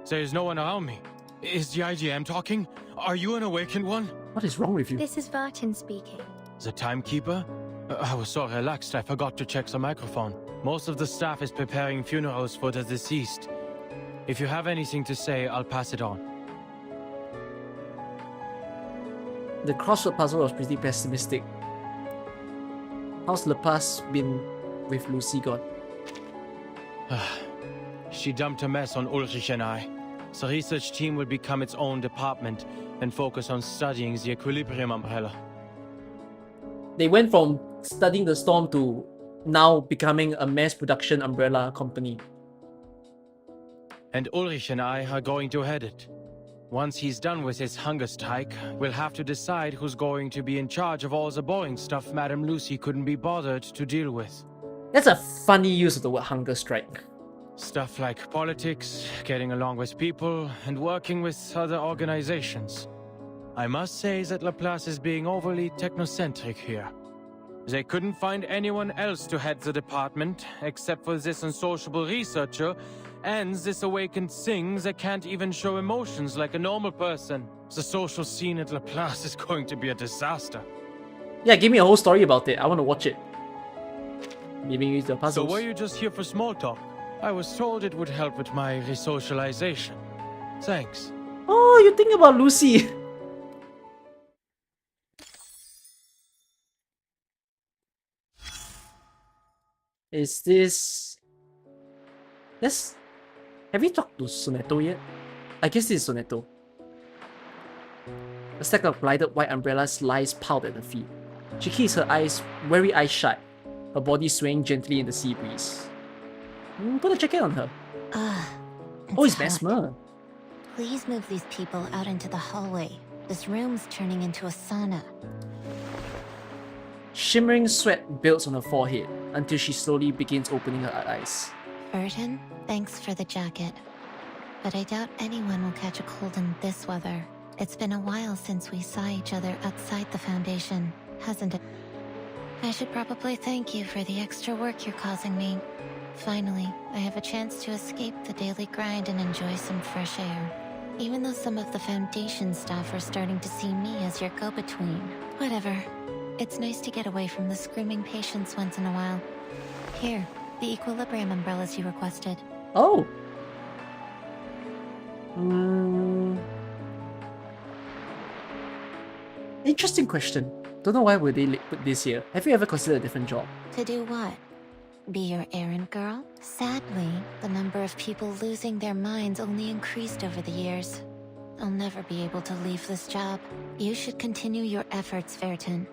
There is no one around me. Is the IGM talking? Are you an awakened one? What is wrong with you? This is Vertin speaking. The timekeeper? I was so relaxed I forgot to check the microphone. Most of the staff is preparing funerals for the deceased. If you have anything to say, I'll pass it on. The crossword puzzle was pretty pessimistic. How's Lepas been with Lucy gone? She dumped a mess on Ulrich and I. The research team will become its own department and focus on studying the equilibrium umbrella. They went from studying the storm to now becoming a mass production umbrella company. And Ulrich and I are going to head it. Once he's done with his hunger strike, we'll have to decide who's going to be in charge of all the boring stuff Madame Lucy couldn't be bothered to deal with. That's a funny use of the word hunger strike. Stuff like politics, getting along with people, and working with other organizations. I must say that Laplace is being overly technocentric here. They couldn't find anyone else to head the department, except for this unsociable researcher, and this awakened thing that can't even show emotions like a normal person. The social scene at Laplace is going to be a disaster. Yeah, give me a whole story about it. I want to watch it. Maybe use the puzzles. So were you just here for small talk? I was told it would help with my resocialization. Thanks. Oh, you think about Lucy. Is this... Yes. Have you talked to Sonetto yet? I guess this is Sonetto. A stack of lighted white umbrellas lies piled at her feet. She keeps her eyes, weary eyes shut, her body swaying gently in the sea breeze. Put a jacket on her. Oh, it's Mesmer. Please move these people out into the hallway. This room's turning into a sauna. Shimmering sweat builds on her forehead until she slowly begins opening her eyes. Vertin, thanks for the jacket. But I doubt anyone will catch a cold in this weather. It's been a while since we saw each other outside the Foundation, hasn't it? I should probably thank you for the extra work you're causing me. Finally, I have a chance to escape the daily grind and enjoy some fresh air. Even though some of the Foundation staff are starting to see me as your go-between. Whatever. It's nice to get away from the screaming patients once in a while. Here, the equilibrium umbrellas you requested. Oh. Interesting question. Don't know why would they put this here. Have you ever considered a different job? To do what? Be your errand girl? Sadly, the number of people losing their minds only increased over the years. I'll never be able to leave this job. You should continue your efforts, Verton.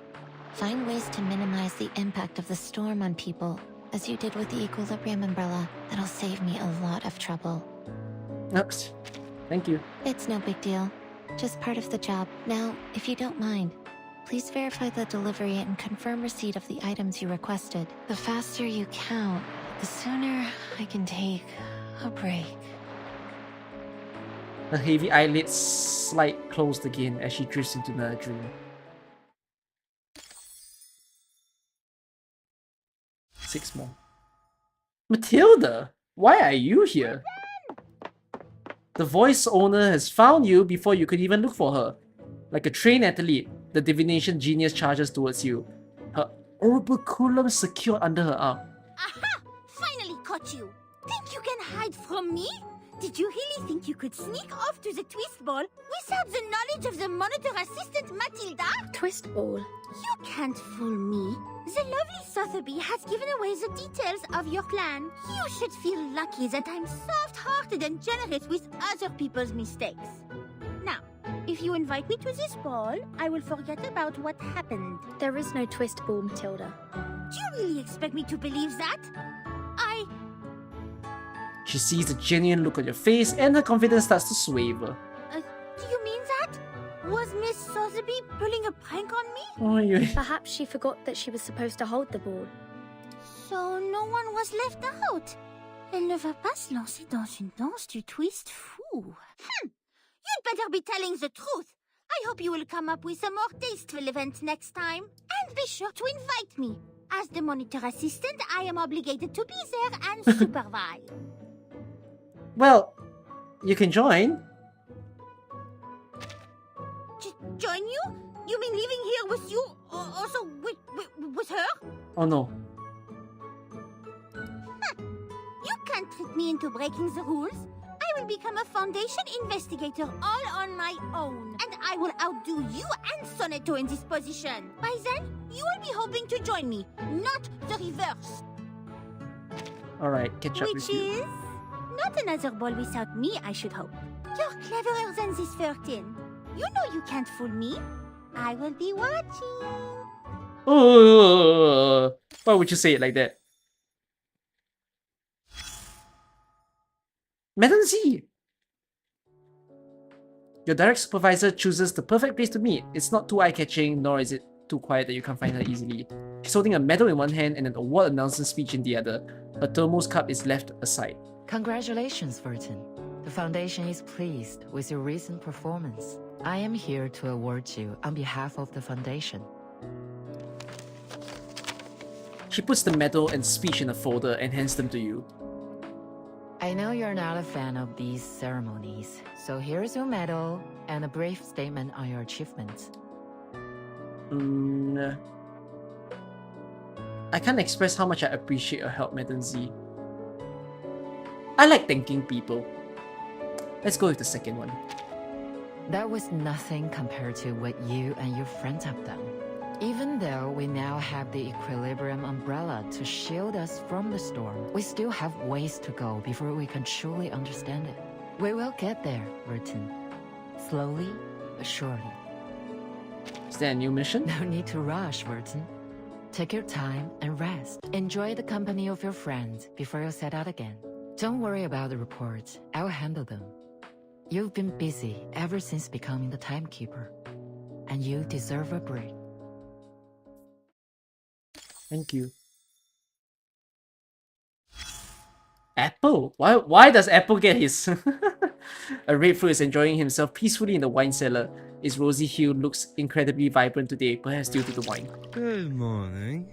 Find ways to minimize the impact of the storm on people, as you did with the equilibrium umbrella. That'll save me a lot of trouble. Oops. Thank you. It's no big deal. Just part of the job. Now, if you don't mind, please verify the delivery and confirm receipt of the items you requested. The faster you count, the sooner I can take a break. Her heavy eyelids slide closed again as she drifts into another dream. 6 more. Matilda, why are you here? The voice owner has found you before you could even look for her. Like a trained athlete, the divination genius charges towards you, her orbiculum secured under her arm. Aha! Finally caught you! Think you can hide from me? Did you really think you could sneak off to the twist ball without the knowledge of the monitor assistant Matilda? Twist ball? You can't fool me. The lovely Sotheby has given away the details of your plan. You should feel lucky that I'm soft-hearted and generous with other people's mistakes. Now, if you invite me to this ball, I will forget about what happened. There is no twist ball, Matilda. Do you really expect me to believe that? She sees a genuine look on your face and her confidence starts to swaver. Do you mean that? Was Miss Sotheby pulling a prank on me? Oh, you... Perhaps she forgot that she was supposed to hold the ball. So no one was left out. Elle ne va pas se lancer dans une danse du twist fou. You'd better be telling the truth. I hope you will come up with a more tasteful event next time. And be sure to invite me. As the monitor assistant, I am obligated to be there and supervise. Well, you can join. Join you? You mean leaving here with you? Also with her? Oh no. You can't trick me into breaking the rules. I will become a Foundation investigator all on my own. And I will outdo you and Sonetto in this position. By then, you will be hoping to join me, not the reverse. Alright, catch up with you. Which is... not another ball without me, I should hope. You're cleverer than this 13. You know you can't fool me. I will be watching. Oh, why would you say it like that? Madam Z! Your direct supervisor chooses the perfect place to meet. It's not too eye-catching, nor is it too quiet that you can't find her easily. She's holding a medal in one hand and an award announcement speech in the other. Her thermos cup is left aside. Congratulations, Verton. The Foundation is pleased with your recent performance. I am here to award you on behalf of the Foundation. She puts the medal and speech in a folder and hands them to you. I know you're not a fan of these ceremonies, so here's your medal and a brief statement on your achievements. I can't express how much I appreciate your help, Madam Z. I like thanking people. Let's go with the second one. That was nothing compared to what you and your friends have done. Even though we now have the equilibrium umbrella to shield us from the storm, we still have ways to go before we can truly understand it. We will get there, Verton. Slowly, but surely. Is there a new mission? No need to rush, Verton. Take your time and rest. Enjoy the company of your friends before you set out again. Don't worry about the reports. I'll handle them. You've been busy ever since becoming the timekeeper, and you deserve a break. Thank you. Apple? Why does Apple get his... A red fruit is enjoying himself peacefully in the wine cellar. Its rosy hue looks incredibly vibrant today, perhaps due to the wine. Good morning.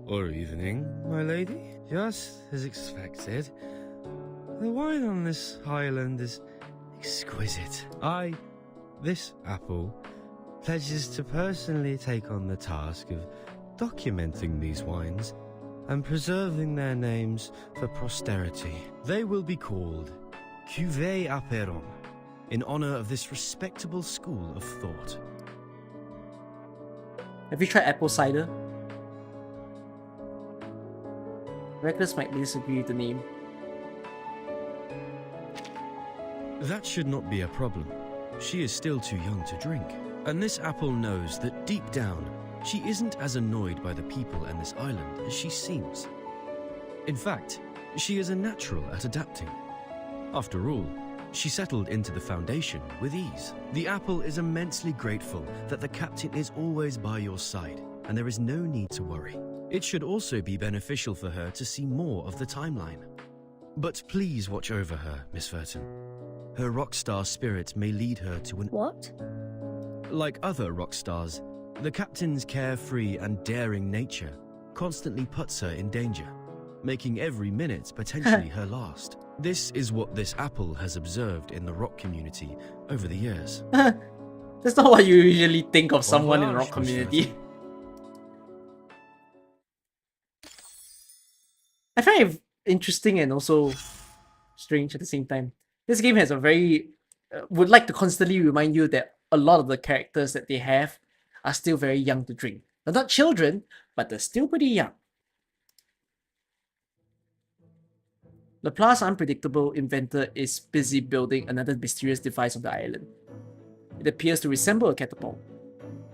Or evening, my lady. Just as expected. The wine on this island is exquisite. This apple, pledges to personally take on the task of documenting these wines and preserving their names for posterity. They will be called Cuvée Aperon, in honor of this respectable school of thought. Have you tried apple cider? Reckless might disagree with the name. That should not be a problem. She is still too young to drink. And this apple knows that deep down, she isn't as annoyed by the people and this island as she seems. In fact, she is a natural at adapting. After all, she settled into the Foundation with ease. The apple is immensely grateful that the captain is always by your side, and there is no need to worry. It should also be beneficial for her to see more of the timeline. But please watch over her, Miss Verton. Her rock star spirit may lead her to an... What? Like other rock stars, the captain's carefree and daring nature constantly puts her in danger, making every minute potentially her last. This is what this apple has observed in the rock community over the years. That's not what you usually think of someone in the rock community. I find it interesting and also strange at the same time. This game has a very... would like to constantly remind you that a lot of the characters that they have are still very young to drink. They're not children, but they're still pretty young. Laplace's unpredictable inventor is busy building another mysterious device on the island. It appears to resemble a catapult.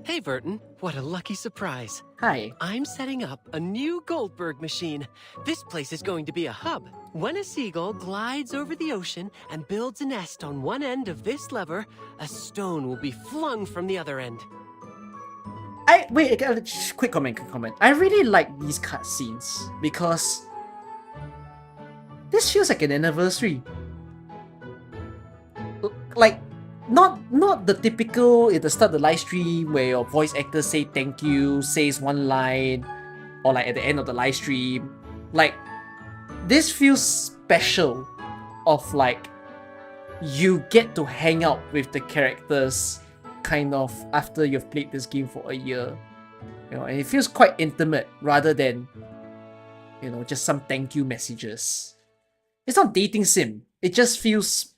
Hey Verton, what a lucky surprise. Hi. I'm setting up a new Goldberg machine. This place is going to be a hub. When a seagull glides over the ocean and builds a nest on one end of this lever, a stone will be flung from the other end. Quick comment. I really like these cutscenes because this feels like an anniversary. Like, not the typical at the start of the live stream where your voice actor say thank you, says one line, or like at the end of the live stream. Like, this feels special of like, you get to hang out with the characters kind of after you've played this game for a year. You know, and it feels quite intimate rather than, you know, just some thank you messages. It's not dating sim. It just feels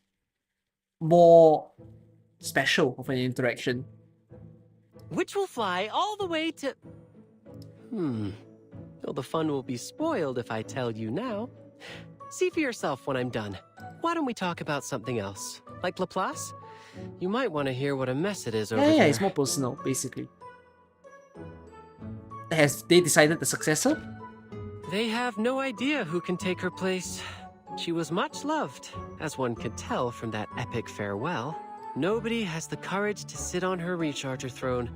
more special of an interaction. Which will fly all the way to... Well, the fun will be spoiled if I tell you now. See for yourself when I'm done. Why don't we talk about something else? Like Laplace? You might want to hear what a mess it is over there. Yeah, it's more personal, basically. Has they decided the successor? They have no idea who can take her place. She was much loved, as one could tell from that epic farewell. Nobody has the courage to sit on her recharger throne,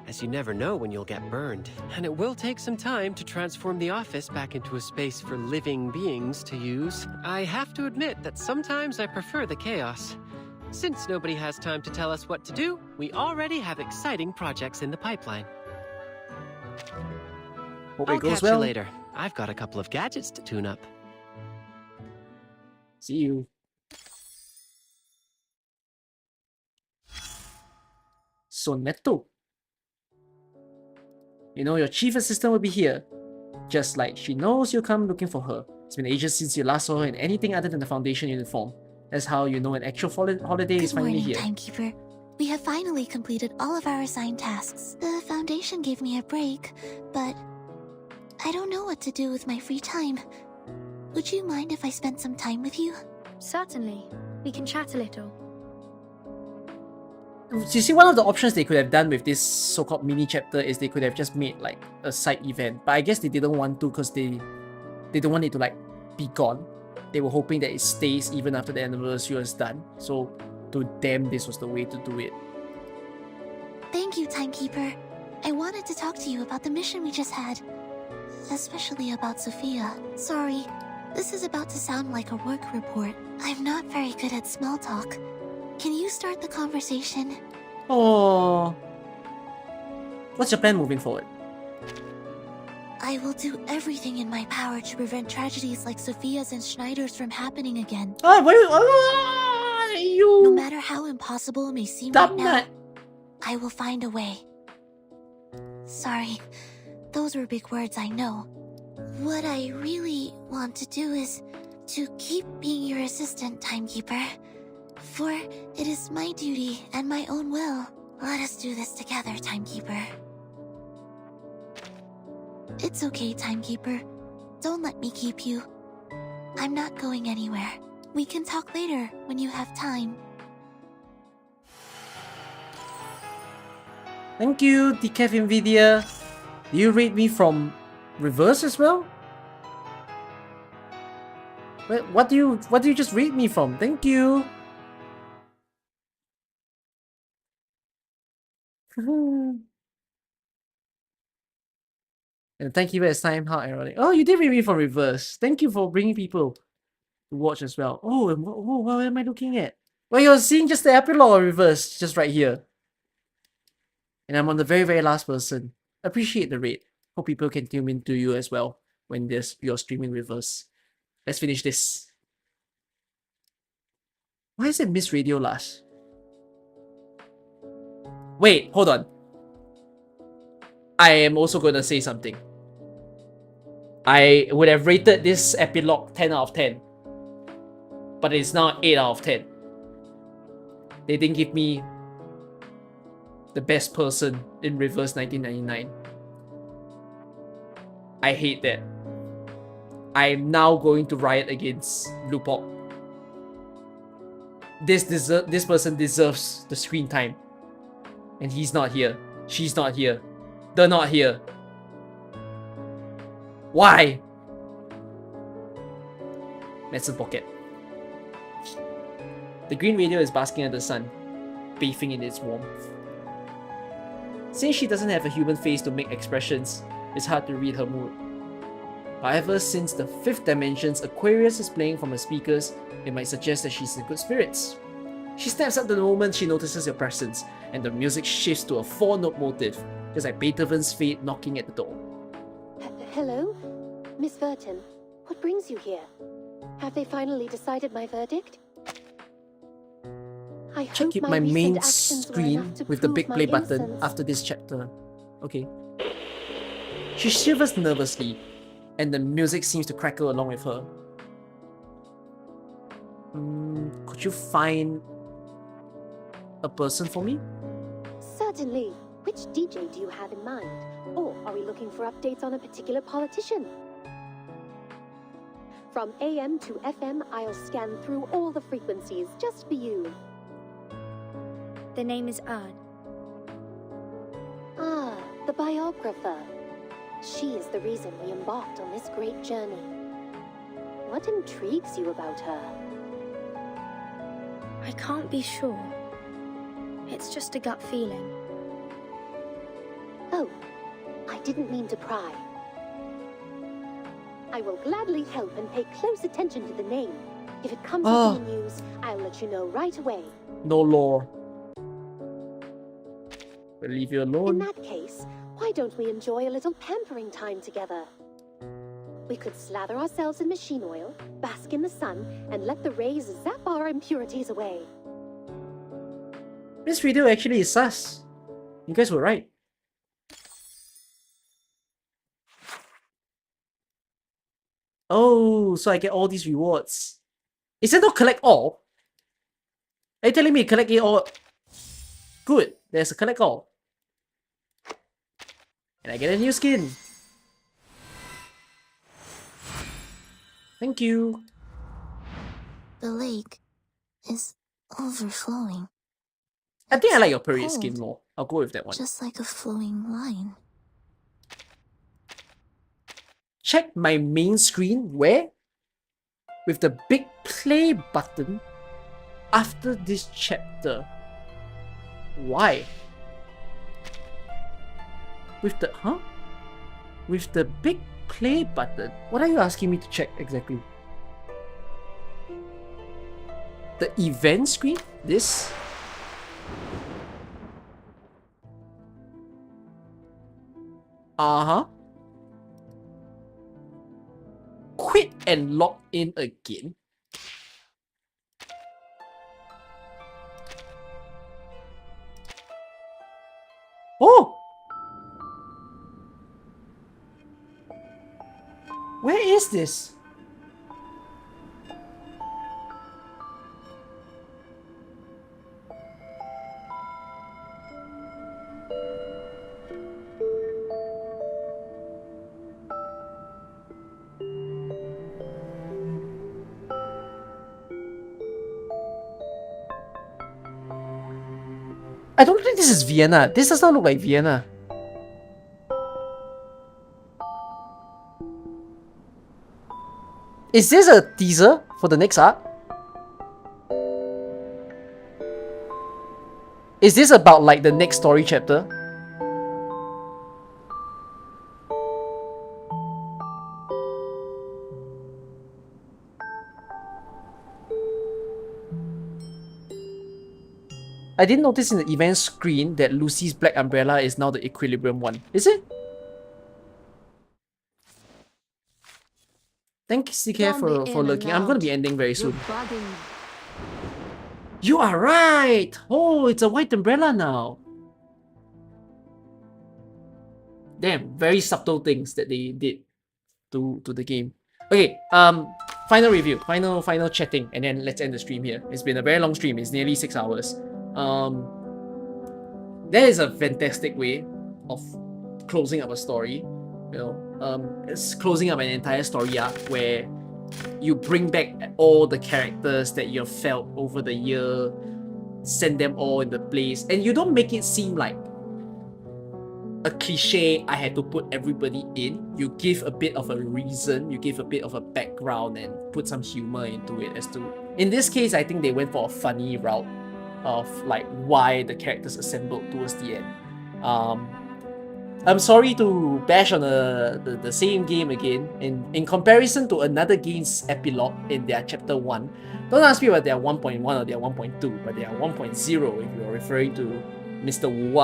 as you never know when you'll get burned. And it will take some time to transform the office back into a space for living beings to use. I have to admit that sometimes I prefer the chaos. Since nobody has time to tell us what to do, we already have exciting projects in the pipeline. Hope I'll it goes catch well. you later. I've got a couple of gadgets to tune up. See you. Sonetto. You know your chief assistant will be here. Just like she knows you'll come looking for her. It's been ages since you last saw her in anything other than the Foundation uniform. That's how you know an actual holiday is finally Good morning, here. Timekeeper. We have finally completed all of our assigned tasks. The Foundation gave me a break, but I don't know what to do with my free time. Would you mind if I spent some time with you? Certainly. We can chat a little. You see, one of the options they could have done with this so-called mini chapter is they could have just made like a side event, but I guess they didn't want to because they don't want it to like be gone. They were hoping that it stays even after the anniversary was done. So to them, this was the way to do it. Thank you, Timekeeper. I wanted to talk to you about the mission we just had. Especially about Sophia. Sorry, this is about to sound like a work report. I'm not very good at small talk. Can you start the conversation? Oh. What's your plan moving forward? I will do everything in my power to prevent tragedies like Sophia's and Schneider's from happening again. Oh, you... No matter how impossible it may seem right now, I will find a way. Sorry, those were big words, I know. What I really want to do is to keep being your assistant, Timekeeper. For it is my duty and my own will. Let us do this together, Timekeeper. It's okay, Timekeeper. Don't let me keep you. I'm not going anywhere. We can talk later when you have time. Thank you, Decaf Nvidia. Do you rate me from reverse as well? Wait, what do you just rate me from? Thank you. And thank you for this time. How ironic. Oh, you did rate me from reverse. Thank you for bringing people to watch as well. Oh, what am I looking at? Well, you're seeing just the epilogue reverse, just right here. And I'm on the very, very last person. Appreciate the rate. Hope people can tune into you as well when you're streaming reverse. Let's finish this. Why is it Miss Radio last? Wait, hold on. I am also gonna say something. I would have rated this epilogue 10 out of 10. But it's now 8 out of 10. They didn't give me the best person in reverse 1999. I hate that. I'm now going to riot against Lupok. This person deserves the screen time. And he's not here. She's not here. They're not here. Why? Medicine pocket. The green radio is basking in the sun, bathing in its warmth. Since she doesn't have a human face to make expressions, it's hard to read her mood. However, since the 5th dimension's Aquarius is playing from her speakers, it might suggest that she's in good spirits. She snaps up the moment she notices your presence, and the music shifts to a 4-note motive, just like Beethoven's Fate knocking at the door. Hello? Miss Verton, what brings you here? Have they finally decided my verdict? I Check hope my main actions were screen enough to with the prove big my play button innocence. after this chapter. Okay. She shivers nervously, and the music seems to crackle along with her. Could you find a person for me? Certainly. Which DJ do you have in mind? Or are we looking for updates on a particular politician? From AM to FM, I'll scan through all the frequencies just for you. The name is Ern. Ah, the biographer. She is the reason we embarked on this great journey. What intrigues you about her? I can't be sure. It's just a gut feeling. Oh, I didn't mean to pry. I will gladly help and pay close attention to the name. If it comes up in the news, I'll let you know right away. No lore. We'll leave you alone. In that case, why don't we enjoy a little pampering time together? We could slather ourselves in machine oil, bask in the sun, and let the rays zap our impurities away. This video actually is sus. You guys were right. Oh, so I get all these rewards. Is it not collect all? Are you telling me collect it all? Good, there's a collect all. And I get a new skin. Thank you. The lake is overflowing. I think I like your period skin more. I'll go with that one. Just like a flowing line. Check my main screen where? With the big play button after this chapter. Why? With the With the big play button. What are you asking me to check exactly? The event screen? This? Uh-huh. Quit and log in again. Oh! Where is this? I don't think this is Vienna. This does not look like Vienna. Is this a teaser for the next arc? Is this about like the next story chapter? I didn't notice in the event screen that Lucy's black umbrella is now the equilibrium one. Is it? Thanks, CK, for looking. I'm gonna be ending very soon. You are right! Oh, it's a white umbrella now. Damn, very subtle things that they did to the game. Okay, final review, final chatting, and then let's end the stream here. It's been a very long stream. It's nearly 6 hours. That is a fantastic way of closing up a story. You know, it's closing up an entire story arc where you bring back all the characters that you've felt over the year, send them all in the place, and you don't make it seem like a cliche, I had to put everybody in. You give a bit of a reason, you give a bit of a background and put some humor into it as to... In this case, I think they went for a funny route of like why the characters assembled towards the end. I'm sorry to bash on the same game again. In comparison to another game's epilogue in their chapter 1, don't ask me whether they are 1.1 or they are 1.2, but they are 1.0 if you're referring to Mr. Wu,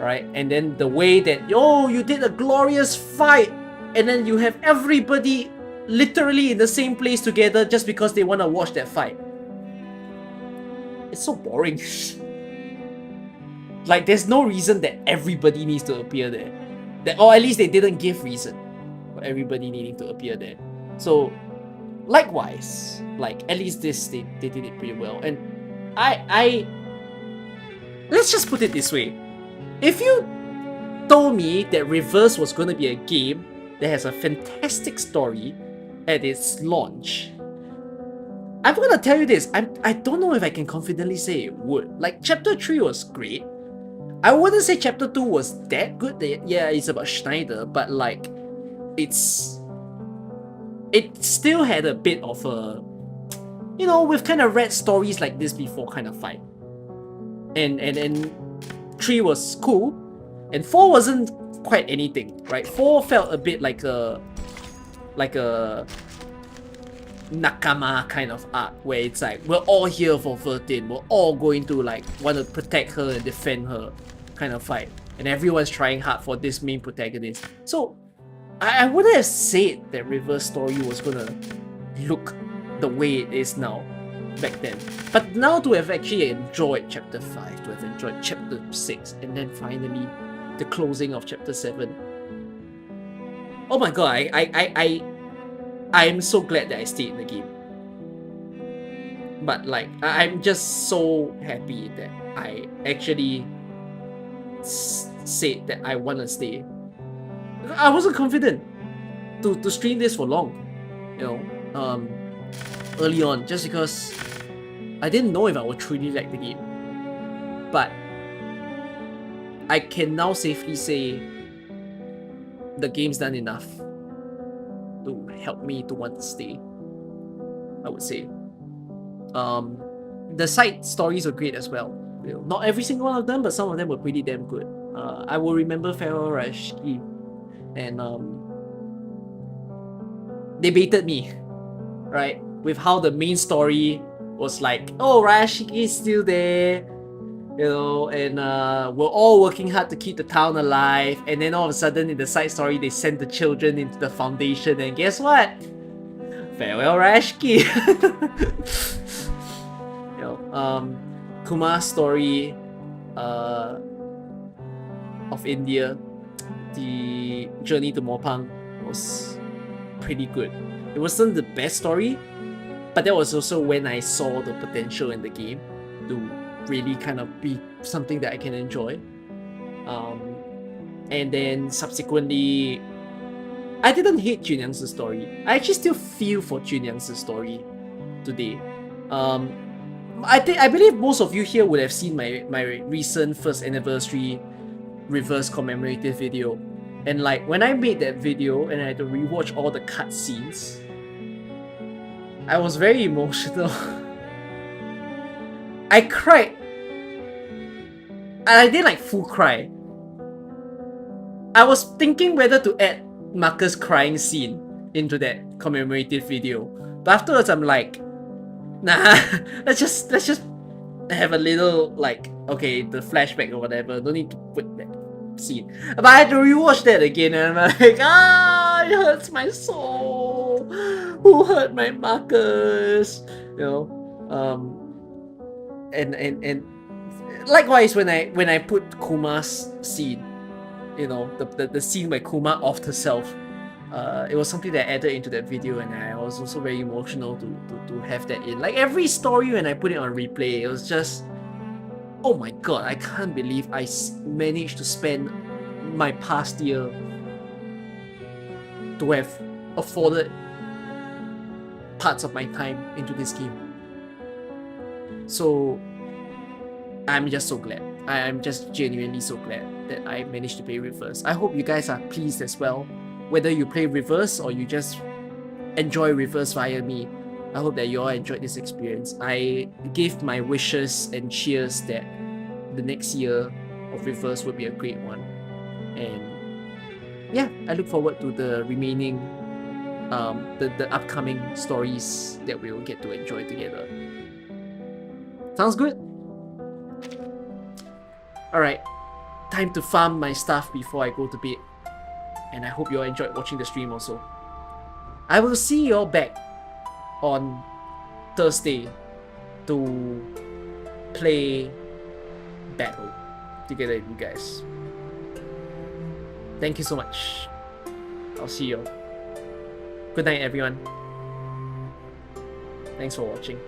right? And then the way that, oh, you did a glorious fight, and then you have everybody literally in the same place together just because they want to watch that fight. It's so boring. Like, there's no reason that everybody needs to appear there. Or at least they didn't give reason for everybody needing to appear there. So, likewise, like, at least this, they did it pretty well. And let's just put it this way. If you told me that Reverse was going to be a game that has a fantastic story at its launch, I'm gonna tell you this, I don't know if I can confidently say it would. Like, Chapter 3 was great. I wouldn't say Chapter 2 was that good. Yeah, it's about Schneider, but like, it still had a bit of a, you know, we've kind of read stories like this before kind of fight. And 3 was cool, and 4 wasn't quite anything, right? 4 felt a bit like a Nakama kind of arc, where it's like, we're all here for 13, we're all going to like want to protect her and defend her kind of fight, and everyone's trying hard for this main protagonist. So I wouldn't have said that Reverse story was gonna look the way it is now back then. But now to have actually enjoyed Chapter 5, to have enjoyed Chapter 6, and then finally the closing of Chapter 7. Oh my god, I'm so glad that I stayed in the game. But like, I'm just so happy that I actually said that I want to stay. I wasn't confident to stream this for long, you know, early on, just because I didn't know if I would truly like the game. But I can now safely say the game's done enough to help me to want to stay, I would say. The side stories were great as well. You know, not every single one of them, but some of them were pretty damn good. I will remember Pharaoh Rashki, and they baited me, right? With how the main story was like, oh, Rashiki is still there, you know, and we're all working hard to keep the town alive, and then all of a sudden in the side story they send the children into the foundation, and guess what? Farewell Rashki. You know, Kumar's story of India, the journey to Mopang, was pretty good. It wasn't the best story, but that was also when I saw the potential in the game to really kind of be something that I can enjoy. And then subsequently, I didn't hate Junyang's story. I actually still feel for Junyang's story today. I believe most of you here would have seen my recent 1st anniversary reverse commemorative video. And like when I made that video and I had to rewatch all the cutscenes, I was very emotional. I cried. And I didn't like full cry. I was thinking whether to add Marcus crying scene into that commemorative video. But afterwards I'm like, nah, let's just have a little like, okay, the flashback or whatever. No need to put that scene. But I had to rewatch that again and I'm like, it hurts my soul. Who hurt my Marcus? You know, and likewise when I put Kuma's scene, you know, the scene where Kuma offed herself, it was something that I added into that video, and I was also very emotional to have that in. Like every story when I put it on replay, it was just, oh my god, I can't believe I managed to spend my past year to have afforded parts of my time into this game. So I'm just so glad. I'm just genuinely so glad that I managed to play Reverse. I hope you guys are pleased as well. Whether you play Reverse or you just enjoy Reverse via me, I hope that you all enjoyed this experience. I give my wishes and cheers that the next year of Reverse would be a great one. And yeah, I look forward to the remaining, the upcoming stories that we will get to enjoy together. Sounds good? Alright, time to farm my stuff before I go to bed. And I hope you all enjoyed watching the stream also. I will see you all back on Thursday to play Battle together with you guys. Thank you so much. I'll see you all. Good night, everyone. Thanks for watching.